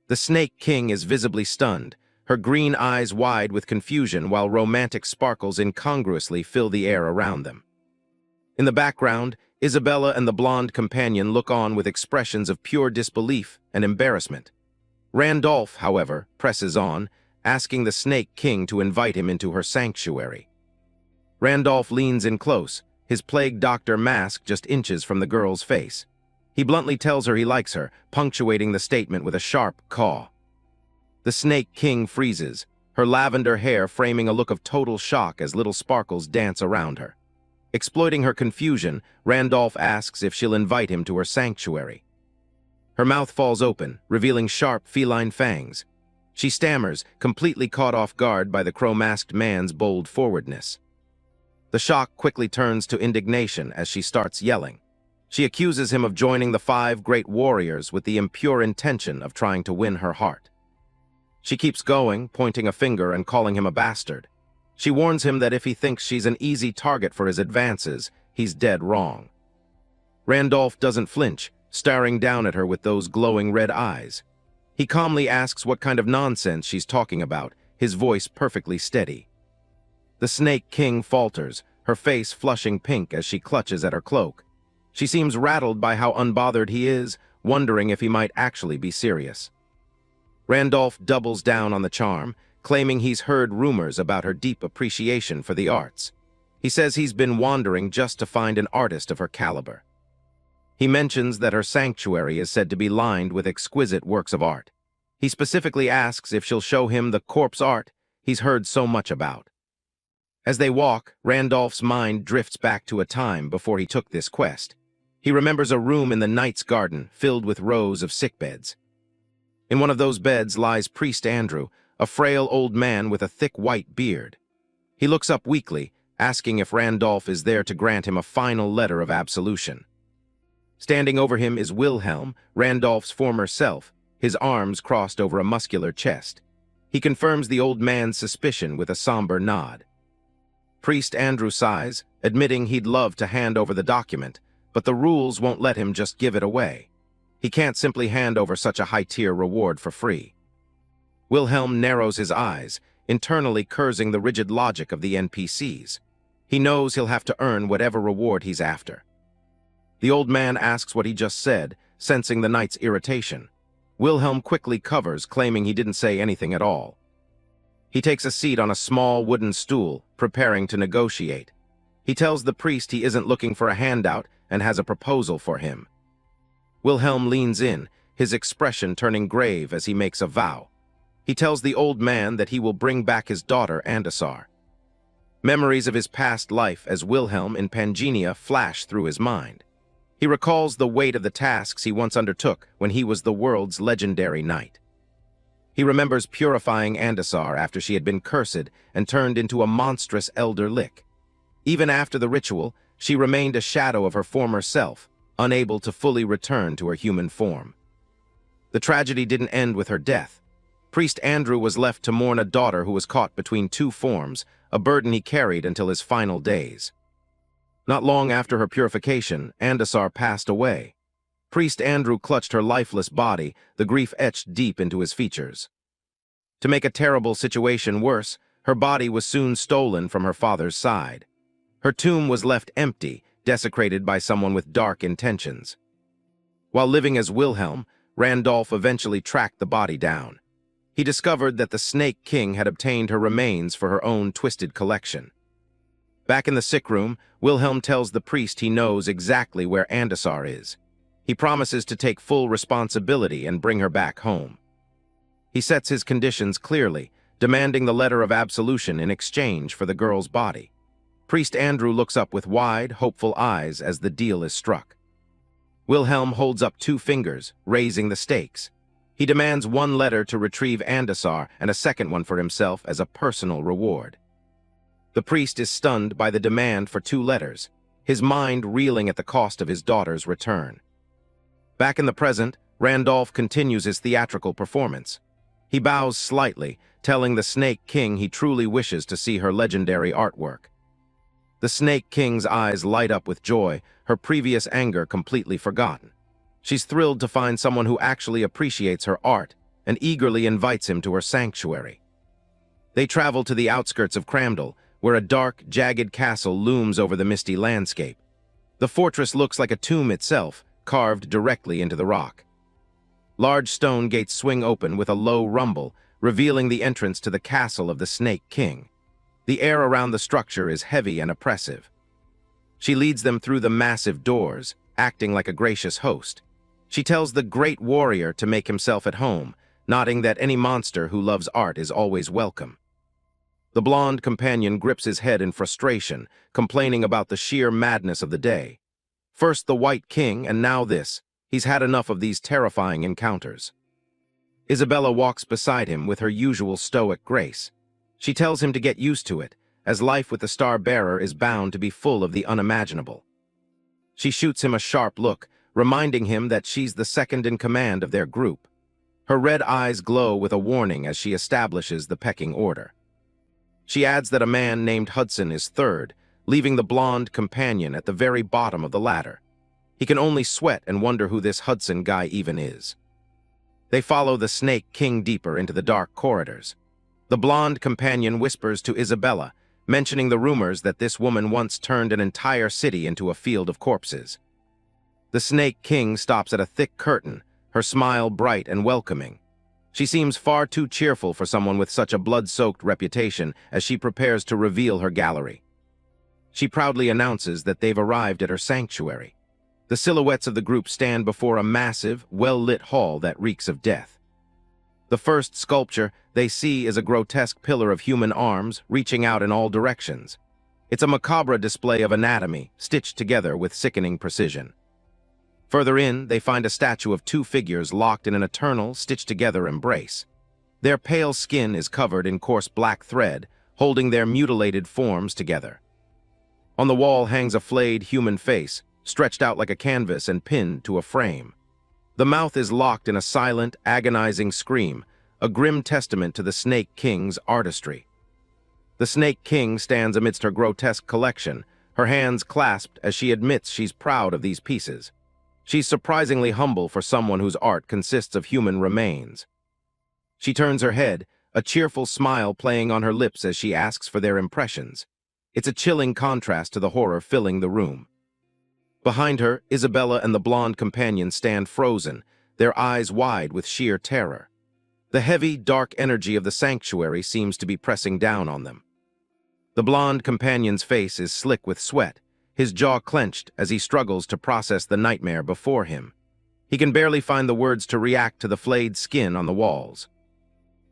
The Snake King is visibly stunned, her green eyes wide with confusion while romantic sparkles incongruously fill the air around them. In the background, Isabella and the blonde companion look on with expressions of pure disbelief and embarrassment. Randolph, however, presses on, asking the Snake King to invite him into her sanctuary. Randolph leans in close, his plague doctor mask just inches from the girl's face. He bluntly tells her he likes her, punctuating the statement with a sharp caw. The Snake King freezes, her lavender hair framing a look of total shock as little sparkles dance around her. Exploiting her confusion, Randolph asks if she'll invite him to her sanctuary. Her mouth falls open, revealing sharp feline fangs. She stammers, completely caught off guard by the crow-masked man's bold forwardness. The shock quickly turns to indignation as she starts yelling. She accuses him of joining the 5 great warriors with the impure intention of trying to win her heart. She keeps going, pointing a finger and calling him a bastard. She warns him that if he thinks she's an easy target for his advances, he's dead wrong. Randolph doesn't flinch, staring down at her with those glowing red eyes. He calmly asks what kind of nonsense she's talking about, his voice perfectly steady. The Snake King falters, her face flushing pink as she clutches at her cloak. She seems rattled by how unbothered he is, wondering if he might actually be serious. Randolph doubles down on the charm, claiming he's heard rumors about her deep appreciation for the arts. He says he's been wandering just to find an artist of her caliber. He mentions that her sanctuary is said to be lined with exquisite works of art. He specifically asks if she'll show him the corpse art he's heard so much about. As they walk, Randolph's mind drifts back to a time before he took this quest. He remembers a room in the Knight's Garden filled with rows of sickbeds. In one of those beds lies Priest Andrew, a frail old man with a thick white beard. He looks up weakly, asking if Randolph is there to grant him a final letter of absolution. Standing over him is Wilhelm, Randolph's former self, his arms crossed over a muscular chest. He confirms the old man's suspicion with a somber nod. Priest Andrew sighs, admitting he'd love to hand over the document, but the rules won't let him just give it away. He can't simply hand over such a high-tier reward for free. Wilhelm narrows his eyes, internally cursing the rigid logic of the NPCs. He knows he'll have to earn whatever reward he's after. The old man asks what he just said, sensing the knight's irritation. Wilhelm quickly covers, claiming he didn't say anything at all. He takes a seat on a small wooden stool, preparing to negotiate. He tells the priest he isn't looking for a handout and has a proposal for him. Wilhelm leans in, his expression turning grave as he makes a vow. He tells the old man that he will bring back his daughter, Andasar. Memories of his past life as Wilhelm in Pangenia flash through his mind. He recalls the weight of the tasks he once undertook when he was the world's legendary knight. He remembers purifying Andasar after she had been cursed and turned into a monstrous elder lich. Even after the ritual, she remained a shadow of her former self, unable to fully return to her human form. The tragedy didn't end with her death. Priest Andrew was left to mourn a daughter who was caught between two forms, a burden he carried until his final days. Not long after her purification, Andasar passed away. Priest Andrew clutched her lifeless body, the grief etched deep into his features. To make a terrible situation worse, her body was soon stolen from her father's side. Her tomb was left empty, desecrated by someone with dark intentions. While living as Wilhelm, Randolph eventually tracked the body down. He discovered that the Snake King had obtained her remains for her own twisted collection. Back in the sick room, Wilhelm tells the priest he knows exactly where Andasar is. He promises to take full responsibility and bring her back home. He sets his conditions clearly, demanding the letter of absolution in exchange for the girl's body. Priest Andrew looks up with wide, hopeful eyes as the deal is struck. Wilhelm holds up 2 fingers, raising the stakes. He demands 1 letter to retrieve Andasar and a second one for himself as a personal reward. The priest is stunned by the demand for 2 letters, his mind reeling at the cost of his daughter's return. Back in the present, Randolph continues his theatrical performance. He bows slightly, telling the Snake King he truly wishes to see her legendary artwork. The Snake King's eyes light up with joy, her previous anger completely forgotten. She's thrilled to find someone who actually appreciates her art and eagerly invites him to her sanctuary. They travel to the outskirts of Cramdell, where a dark, jagged castle looms over the misty landscape. The fortress looks like a tomb itself, carved directly into the rock. Large stone gates swing open with a low rumble, revealing the entrance to the castle of the Snake King. The air around the structure is heavy and oppressive. She leads them through the massive doors, acting like a gracious host. She tells the great warrior to make himself at home, nodding that any monster who loves art is always welcome. The blonde companion grips his head in frustration, complaining about the sheer madness of the day. First the White King, and now this. He's had enough of these terrifying encounters. Isabella walks beside him with her usual stoic grace. She tells him to get used to it, as life with the Star-Bearer is bound to be full of the unimaginable. She shoots him a sharp look, reminding him that she's the second in command of their group. Her red eyes glow with a warning as she establishes the pecking order. She adds that a man named Hudson is third, leaving the blonde companion at the very bottom of the ladder. He can only sweat and wonder who this Hudson guy even is. They follow the Snake King deeper into the dark corridors. The blonde companion whispers to Isabella, mentioning the rumors that this woman once turned an entire city into a field of corpses. The Snake King stops at a thick curtain, her smile bright and welcoming. She seems far too cheerful for someone with such a blood-soaked reputation as she prepares to reveal her gallery. She proudly announces that they've arrived at her sanctuary. The silhouettes of the group stand before a massive, well-lit hall that reeks of death. The first sculpture they see is a grotesque pillar of human arms reaching out in all directions. It's a macabre display of anatomy, stitched together with sickening precision. Further in, they find a statue of 2 figures locked in an eternal, stitched-together embrace. Their pale skin is covered in coarse black thread, holding their mutilated forms together. On the wall hangs a flayed human face, stretched out like a canvas and pinned to a frame. The mouth is locked in a silent, agonizing scream, a grim testament to the Snake King's artistry. The Snake King stands amidst her grotesque collection, her hands clasped as she admits she's proud of these pieces. She's surprisingly humble for someone whose art consists of human remains. She turns her head, a cheerful smile playing on her lips as she asks for their impressions. It's a chilling contrast to the horror filling the room. Behind her, Isabella and the blonde companion stand frozen, their eyes wide with sheer terror. The heavy, dark energy of the sanctuary seems to be pressing down on them. The blonde companion's face is slick with sweat, his jaw clenched as he struggles to process the nightmare before him. He can barely find the words to react to the flayed skin on the walls.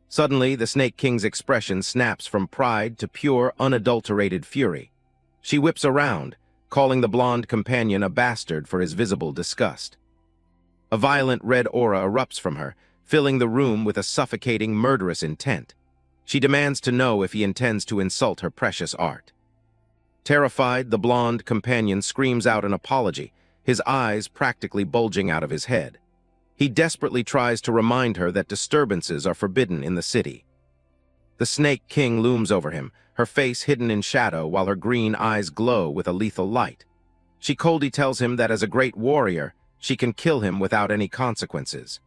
Suddenly, the Snake King's expression snaps from pride to pure, unadulterated fury. She whips around, calling the blonde companion a bastard for his visible disgust. A violent red aura erupts from her, filling the room with a suffocating, murderous intent. She demands to know if he intends to insult her precious art. Terrified, the blonde companion screams out an apology, his eyes practically bulging out of his head. He desperately tries to remind her that disturbances are forbidden in the city. The Snake King looms over him, her face hidden in shadow while her green eyes glow with a lethal light. She coldly tells him that as a great warrior, she can kill him without any consequences.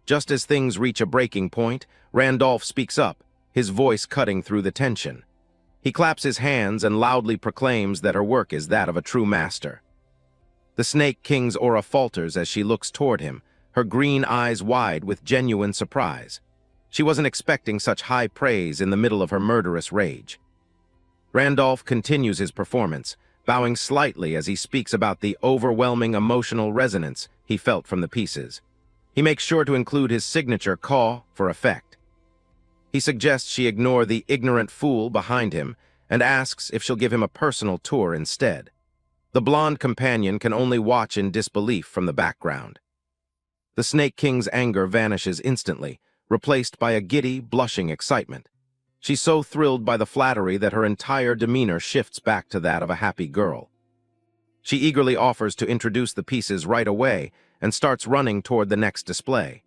Just as things reach a breaking point, Randolph speaks up, his voice cutting through the tension. He claps his hands and loudly proclaims that her work is that of a true master. The Snake King's aura falters as she looks toward him, her green eyes wide with genuine surprise. She wasn't expecting such high praise in the middle of her murderous rage. Randolph continues his performance, bowing slightly as he speaks about the overwhelming emotional resonance he felt from the pieces. He makes sure to include his signature caw for effect. He suggests she ignore the ignorant fool behind him and asks if she'll give him a personal tour instead. The blonde companion can only watch in disbelief from the background. The Snake King's anger vanishes instantly, replaced by a giddy, blushing excitement. She's so thrilled by the flattery that her entire demeanor shifts back to that of a happy girl. She eagerly offers to introduce the pieces right away and starts running toward the next display.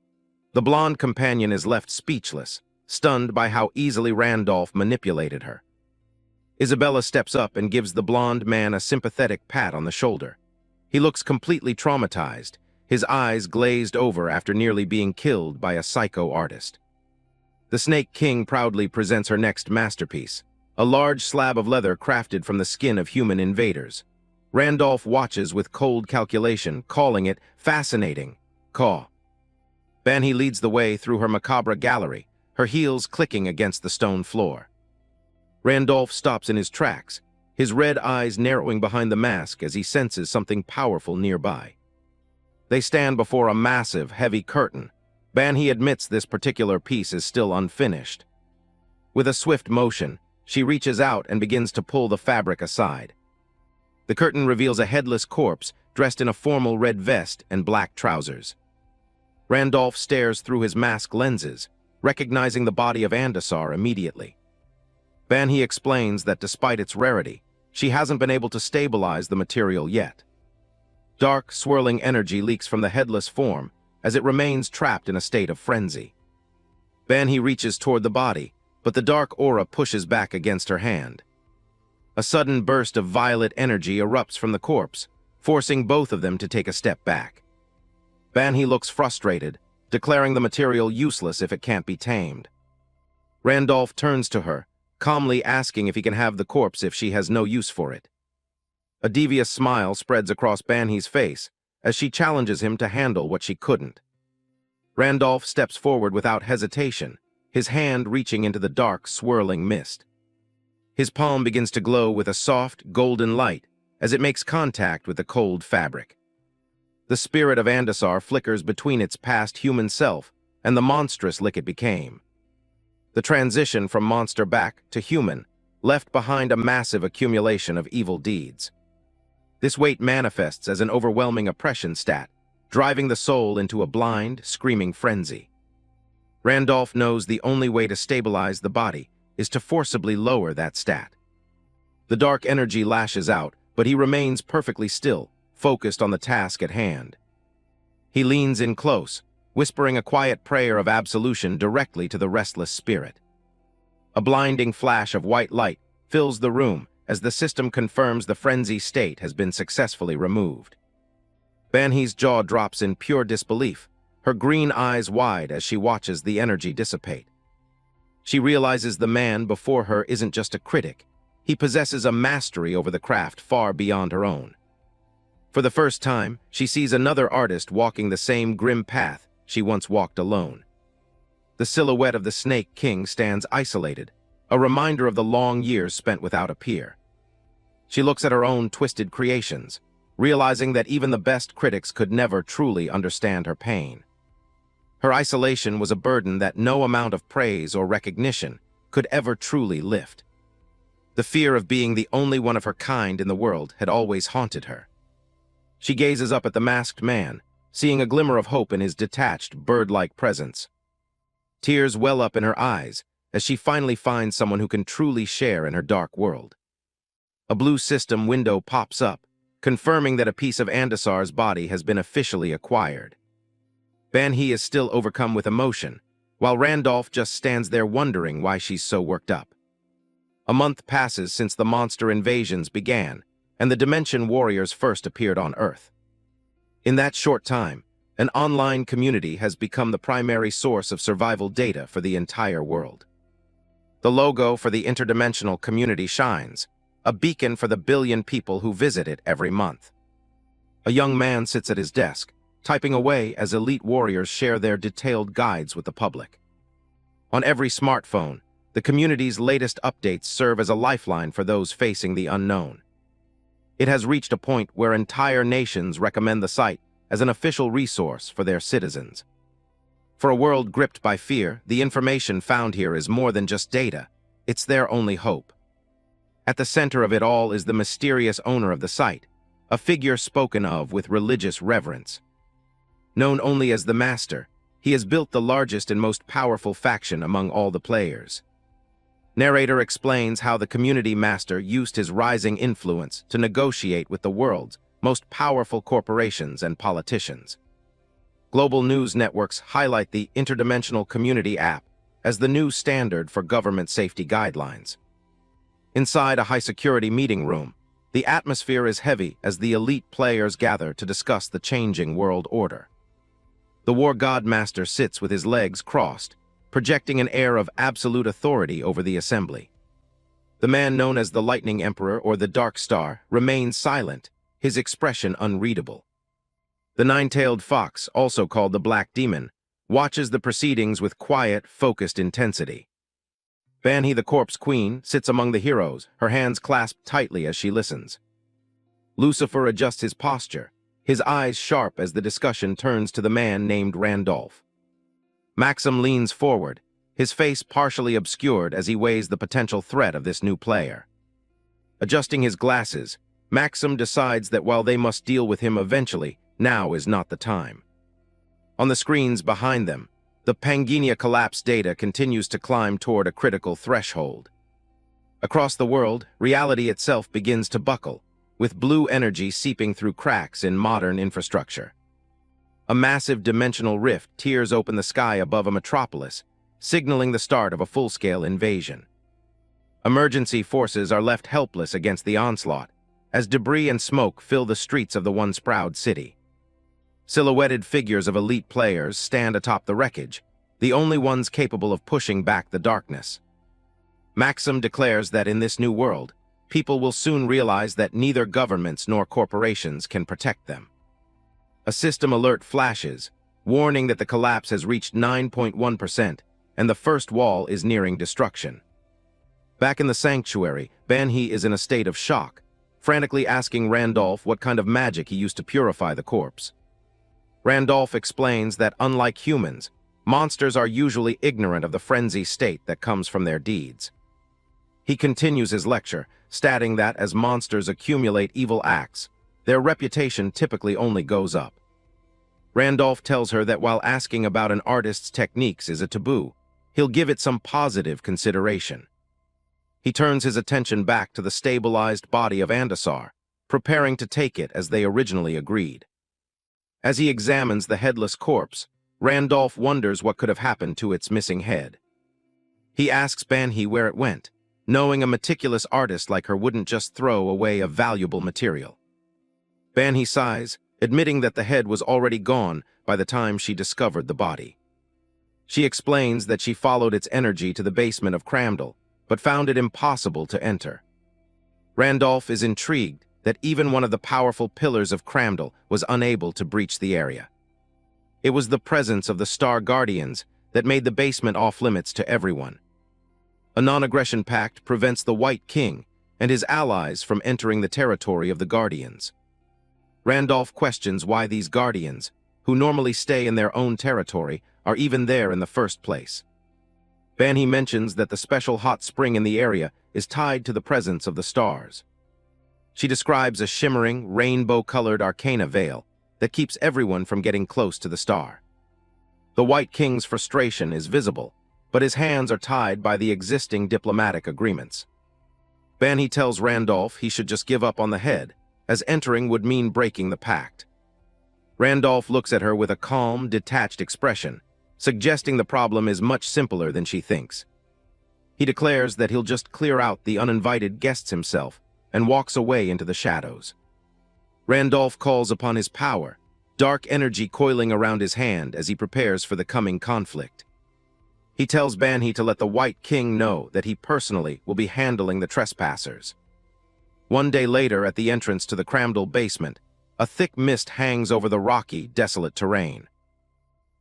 The blonde companion is left speechless, stunned by how easily Randolph manipulated her. Isabella steps up and gives the blonde man a sympathetic pat on the shoulder. He looks completely traumatized, his eyes glazed over after nearly being killed by a psycho artist. The Snake King proudly presents her next masterpiece, a large slab of leather crafted from the skin of human invaders. Randolph watches with cold calculation, calling it fascinating. Caw. Banhi leads the way through her macabre gallery, her heels clicking against the stone floor. Randolph stops in his tracks, his red eyes narrowing behind the mask as he senses something powerful nearby. They stand before a massive, heavy curtain. Banhi admits this particular piece is still unfinished. With a swift motion, she reaches out and begins to pull the fabric aside. The curtain reveals a headless corpse dressed in a formal red vest and black trousers. Randolph stares through his mask lenses, recognizing the body of Andasar immediately. Banhi explains that despite its rarity, she hasn't been able to stabilize the material yet. Dark, swirling energy leaks from the headless form as it remains trapped in a state of frenzy. Banhi reaches toward the body, but the dark aura pushes back against her hand. A sudden burst of violet energy erupts from the corpse, forcing both of them to take a step back. Banhi looks frustrated, declaring the material useless if it can't be tamed. Randolph turns to her, calmly asking if he can have the corpse if she has no use for it. A devious smile spreads across Banhi's face as she challenges him to handle what she couldn't. Randolph steps forward without hesitation, his hand reaching into the dark, swirling mist. His palm begins to glow with a soft, golden light as it makes contact with the cold fabric. The spirit of Andasar flickers between its past human self and the monstrous lick it became. The transition from monster back to human left behind a massive accumulation of evil deeds. This weight manifests as an overwhelming oppression stat, driving the soul into a blind, screaming frenzy. Randolph knows the only way to stabilize the body is to forcibly lower that stat. The dark energy lashes out, but he remains perfectly still, focused on the task at hand. He leans in close, whispering a quiet prayer of absolution directly to the restless spirit. A blinding flash of white light fills the room as the system confirms the frenzy state has been successfully removed. Banhi's jaw drops in pure disbelief, her green eyes wide as she watches the energy dissipate. She realizes the man before her isn't just a critic. He possesses a mastery over the craft far beyond her own. For the first time, she sees another artist walking the same grim path she once walked alone. The silhouette of the Snake King stands isolated, a reminder of the long years spent without a peer. She looks at her own twisted creations, realizing that even the best critics could never truly understand her pain. Her isolation was a burden that no amount of praise or recognition could ever truly lift. The fear of being the only one of her kind in the world had always haunted her. She gazes up at the masked man, seeing a glimmer of hope in his detached, bird-like presence. Tears well up in her eyes as she finally finds someone who can truly share in her dark world. A blue system window pops up, confirming that a piece of Andasar's body has been officially acquired. Ban-hee is still overcome with emotion, while Randolph just stands there wondering why she's so worked up. A month passes since the monster invasions began, and the Dimension Warriors first appeared on Earth. In that short time, an online community has become the primary source of survival data for the entire world. The logo for the interdimensional community shines, a beacon for the billion people who visit it every month. A young man sits at his desk, typing away as elite warriors share their detailed guides with the public. On every smartphone, the community's latest updates serve as a lifeline for those facing the unknown. It has reached a point where entire nations recommend the site as an official resource for their citizens. For a world gripped by fear, the information found here is more than just data. It's their only hope. At the center of it all is the mysterious owner of the site, a figure spoken of with religious reverence. Known only as the Master, he has built the largest and most powerful faction among all the players. Narrator explains how the community master used his rising influence to negotiate with the world's most powerful corporations and politicians. Global news networks highlight the Interdimensional Community app as the new standard for government safety guidelines. Inside a high-security meeting room, the atmosphere is heavy as the elite players gather to discuss the changing world order. The War God Master sits with his legs crossed, projecting an air of absolute authority over the assembly. The man known as the Lightning Emperor or the Dark Star remains silent, his expression unreadable. The nine-tailed fox, also called the Black Demon, watches the proceedings with quiet, focused intensity. Ban-hee the Corpse Queen sits among the heroes, her hands clasped tightly as she listens. Lucifer adjusts his posture, his eyes sharp as the discussion turns to the man named Randolph. Maxim leans forward, his face partially obscured as he weighs the potential threat of this new player. Adjusting his glasses, Maxim decides that while they must deal with him eventually, now is not the time. On the screens behind them, the Pangea collapse data continues to climb toward a critical threshold. Across the world, reality itself begins to buckle, with blue energy seeping through cracks in modern infrastructure. A massive dimensional rift tears open the sky above a metropolis, signaling the start of a full-scale invasion. Emergency forces are left helpless against the onslaught, as debris and smoke fill the streets of the once proud city. Silhouetted figures of elite players stand atop the wreckage, the only ones capable of pushing back the darkness. Maxim declares that in this new world, people will soon realize that neither governments nor corporations can protect them. A system alert flashes, warning that the collapse has reached 9.1% and the first wall is nearing destruction. Back in the sanctuary, Ban-hee is in a state of shock, frantically asking Randolph what kind of magic he used to purify the corpse. Randolph explains that unlike humans, monsters are usually ignorant of the frenzy state that comes from their deeds. He continues his lecture, stating that as monsters accumulate evil acts, their reputation typically only goes up. Randolph tells her that while asking about an artist's techniques is a taboo, he'll give it some positive consideration. He turns his attention back to the stabilized body of Andasar, preparing to take it as they originally agreed. As he examines the headless corpse, Randolph wonders what could have happened to its missing head. He asks Ban-hee where it went, knowing a meticulous artist like her wouldn't just throw away a valuable material. Ban-hee sighs, admitting that the head was already gone by the time she discovered the body. She explains that she followed its energy to the basement of Cramdal, but found it impossible to enter. Randolph is intrigued, that even one of the powerful pillars of Cramdal was unable to breach the area. It was the presence of the Star Guardians that made the basement off-limits to everyone. A non-aggression pact prevents the White King and his allies from entering the territory of the Guardians. Randolph questions why these Guardians, who normally stay in their own territory, are even there in the first place. Banhee mentions that the special hot spring in the area is tied to the presence of the stars. She describes a shimmering, rainbow-colored arcana veil that keeps everyone from getting close to the star. The White King's frustration is visible, but his hands are tied by the existing diplomatic agreements. Banhee tells Randolph he should just give up on the head, as entering would mean breaking the pact. Randolph looks at her with a calm, detached expression, suggesting the problem is much simpler than she thinks. He declares that he'll just clear out the uninvited guests himself and walks away into the shadows. Randolph calls upon his power, dark energy coiling around his hand as he prepares for the coming conflict. He tells Banhee to let the White King know that he personally will be handling the trespassers. One day later, at the entrance to the Cramdal basement, a thick mist hangs over the rocky, desolate terrain.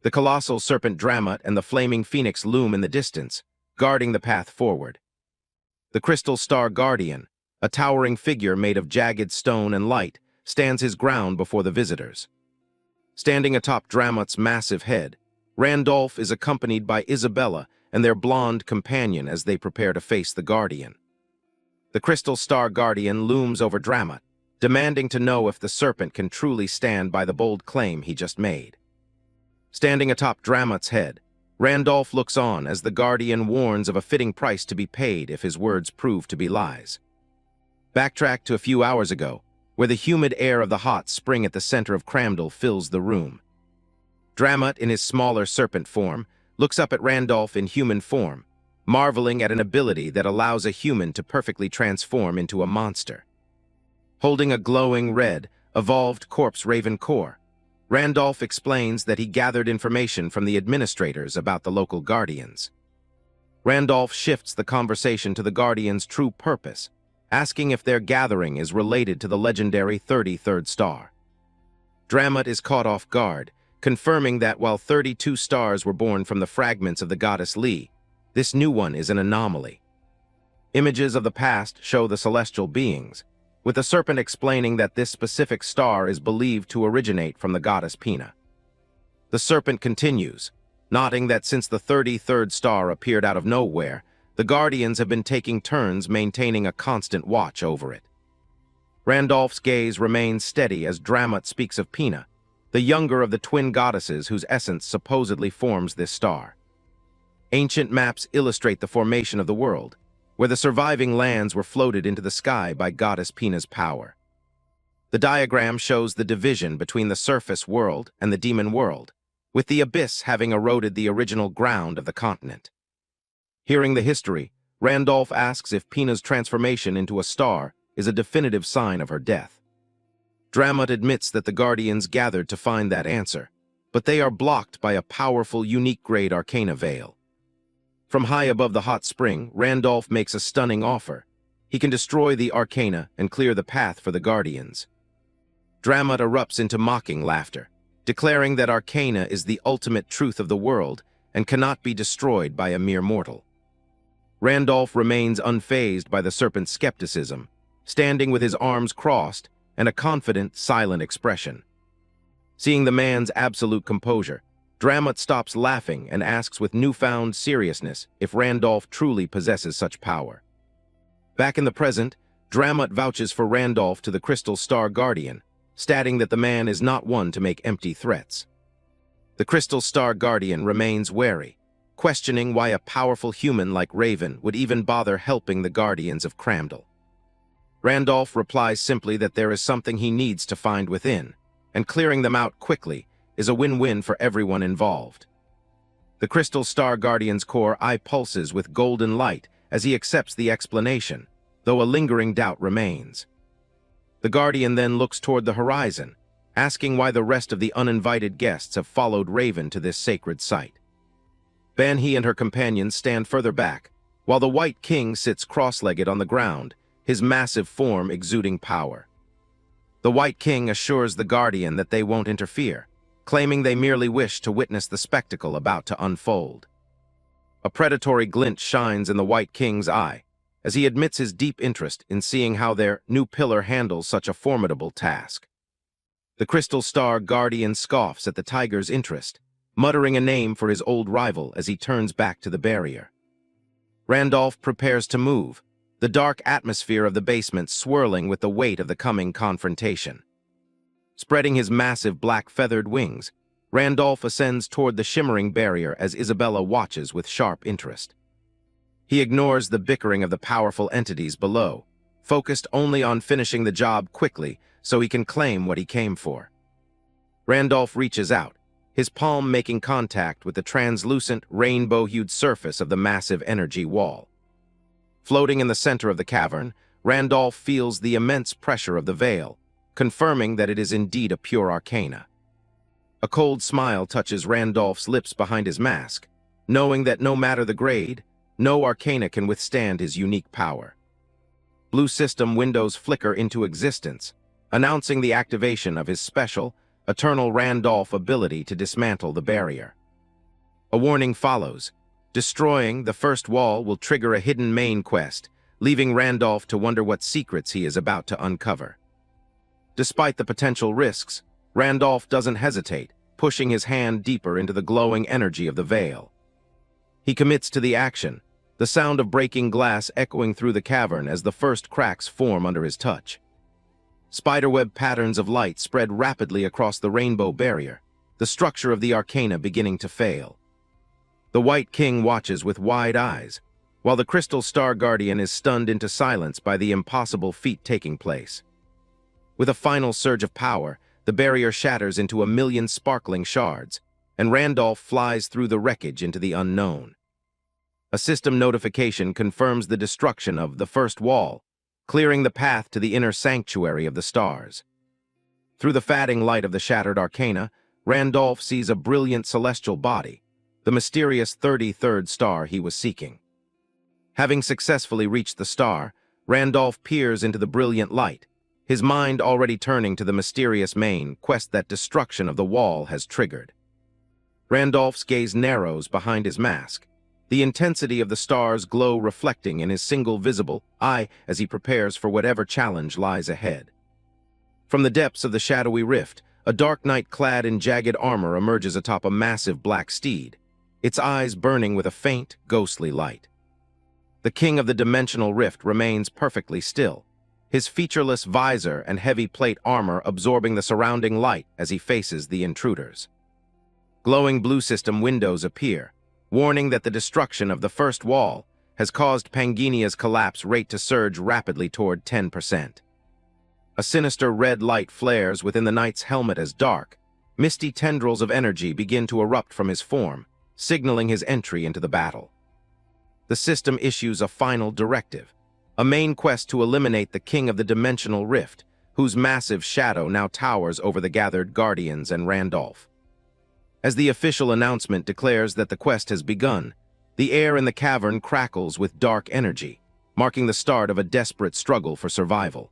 The colossal serpent Dramut and the flaming phoenix loom in the distance, guarding the path forward. The crystal Star Guardian, a towering figure made of jagged stone and light, stands his ground before the visitors. Standing atop Dramut's massive head, Randolph is accompanied by Isabella and their blonde companion as they prepare to face the Guardian. The crystal Star Guardian looms over Dramut, demanding to know if the serpent can truly stand by the bold claim he just made. Standing atop Dramut's head, Randolph looks on as the Guardian warns of a fitting price to be paid if his words prove to be lies. Backtrack to a few hours ago, where the humid air of the hot spring at the center of Cramdal fills the room. Dramut, in his smaller serpent form, looks up at Randolph in human form, marveling at an ability that allows a human to perfectly transform into a monster. Holding a glowing red, evolved corpse raven core, Randolph explains that he gathered information from the administrators about the local Guardians. Randolph shifts the conversation to the Guardians' true purpose, asking if their gathering is related to the legendary 33rd star. Dramut is caught off guard, confirming that while 32 stars were born from the fragments of the goddess Li, this new one is an anomaly. Images of the past show the celestial beings, with the serpent explaining that this specific star is believed to originate from the goddess Pina. The serpent continues, noting that since the 33rd star appeared out of nowhere, the Guardians have been taking turns maintaining a constant watch over it. Randolph's gaze remains steady as Dramut speaks of Pina, the younger of the twin goddesses whose essence supposedly forms this star. Ancient maps illustrate the formation of the world, where the surviving lands were floated into the sky by goddess Pina's power. The diagram shows the division between the surface world and the demon world, with the abyss having eroded the original ground of the continent. Hearing the history, Randolph asks if Pina's transformation into a star is a definitive sign of her death. Dramut admits that the Guardians gathered to find that answer, but they are blocked by a powerful, unique-grade arcana veil. From high above the hot spring, Randolph makes a stunning offer. He can destroy the arcana and clear the path for the Guardians. Dramut erupts into mocking laughter, declaring that arcana is the ultimate truth of the world and cannot be destroyed by a mere mortal. Randolph remains unfazed by the serpent's skepticism, standing with his arms crossed and a confident, silent expression. Seeing the man's absolute composure, Dramut stops laughing and asks with newfound seriousness if Randolph truly possesses such power. Back in the present, Dramut vouches for Randolph to the Crystal Star Guardian, stating that the man is not one to make empty threats. The Crystal Star Guardian remains wary, questioning why a powerful human like Raven would even bother helping the Guardians of Cramdal. Randolph replies simply that there is something he needs to find within, and clearing them out quickly is a win-win for everyone involved. The Crystal Star Guardian's core eye pulses with golden light as he accepts the explanation, though a lingering doubt remains. The Guardian then looks toward the horizon, asking why the rest of the uninvited guests have followed Raven to this sacred site. Banhee and her companions stand further back, while the White King sits cross-legged on the ground, his massive form exuding power. The White King assures the Guardian that they won't interfere, claiming they merely wish to witness the spectacle about to unfold. A predatory glint shines in the White King's eye, as he admits his deep interest in seeing how their new pillar handles such a formidable task. The Crystal Star Guardian scoffs at the tiger's interest, muttering a name for his old rival as he turns back to the barrier. Randolph prepares to move, the dark atmosphere of the basement swirling with the weight of the coming confrontation. Spreading his massive black feathered wings, Randolph ascends toward the shimmering barrier as Isabella watches with sharp interest. He ignores the bickering of the powerful entities below, focused only on finishing the job quickly so he can claim what he came for. Randolph reaches out, his palm making contact with the translucent, rainbow-hued surface of the massive energy wall. Floating in the center of the cavern, Randolph feels the immense pressure of the veil, confirming that it is indeed a pure arcana. A cold smile touches Randolph's lips behind his mask, knowing that no matter the grade, no arcana can withstand his unique power. Blue system windows flicker into existence, announcing the activation of his special, Eternal Randolph ability to dismantle the barrier. A warning follows. Destroying the first wall will trigger a hidden main quest, leaving Randolph to wonder what secrets he is about to uncover. Despite the potential risks, Randolph doesn't hesitate, pushing his hand deeper into the glowing energy of the veil. He commits to the action, the sound of breaking glass echoing through the cavern as the first cracks form under his touch. Spiderweb patterns of light spread rapidly across the rainbow barrier, the structure of the arcana beginning to fail. The White King watches with wide eyes, while the Crystal Star Guardian is stunned into silence by the impossible feat taking place. With a final surge of power, the barrier shatters into a million sparkling shards, and Randolph flies through the wreckage into the unknown. A system notification confirms the destruction of the first wall, clearing the path to the inner sanctuary of the stars. Through the fading light of the shattered arcana, Randolph sees a brilliant celestial body, the mysterious 33rd star he was seeking. Having successfully reached the star, Randolph peers into the brilliant light, his mind already turning to the mysterious main quest that destruction of the wall has triggered. Randolph's gaze narrows behind his mask, the intensity of the star's glow reflecting in his single visible eye as he prepares for whatever challenge lies ahead. From the depths of the shadowy rift, a dark knight clad in jagged armor emerges atop a massive black steed, its eyes burning with a faint, ghostly light. The king of the dimensional rift remains perfectly still, his featureless visor and heavy plate armor absorbing the surrounding light as he faces the intruders. Glowing blue system windows appear, warning that the destruction of the first wall has caused Panginia's collapse rate to surge rapidly toward 10%. A sinister red light flares within the knight's helmet as dark, misty tendrils of energy begin to erupt from his form, signaling his entry into the battle. The system issues a final directive, a main quest to eliminate the king of the dimensional rift, whose massive shadow now towers over the gathered Guardians and Randolph. As the official announcement declares that the quest has begun, the air in the cavern crackles with dark energy, marking the start of a desperate struggle for survival.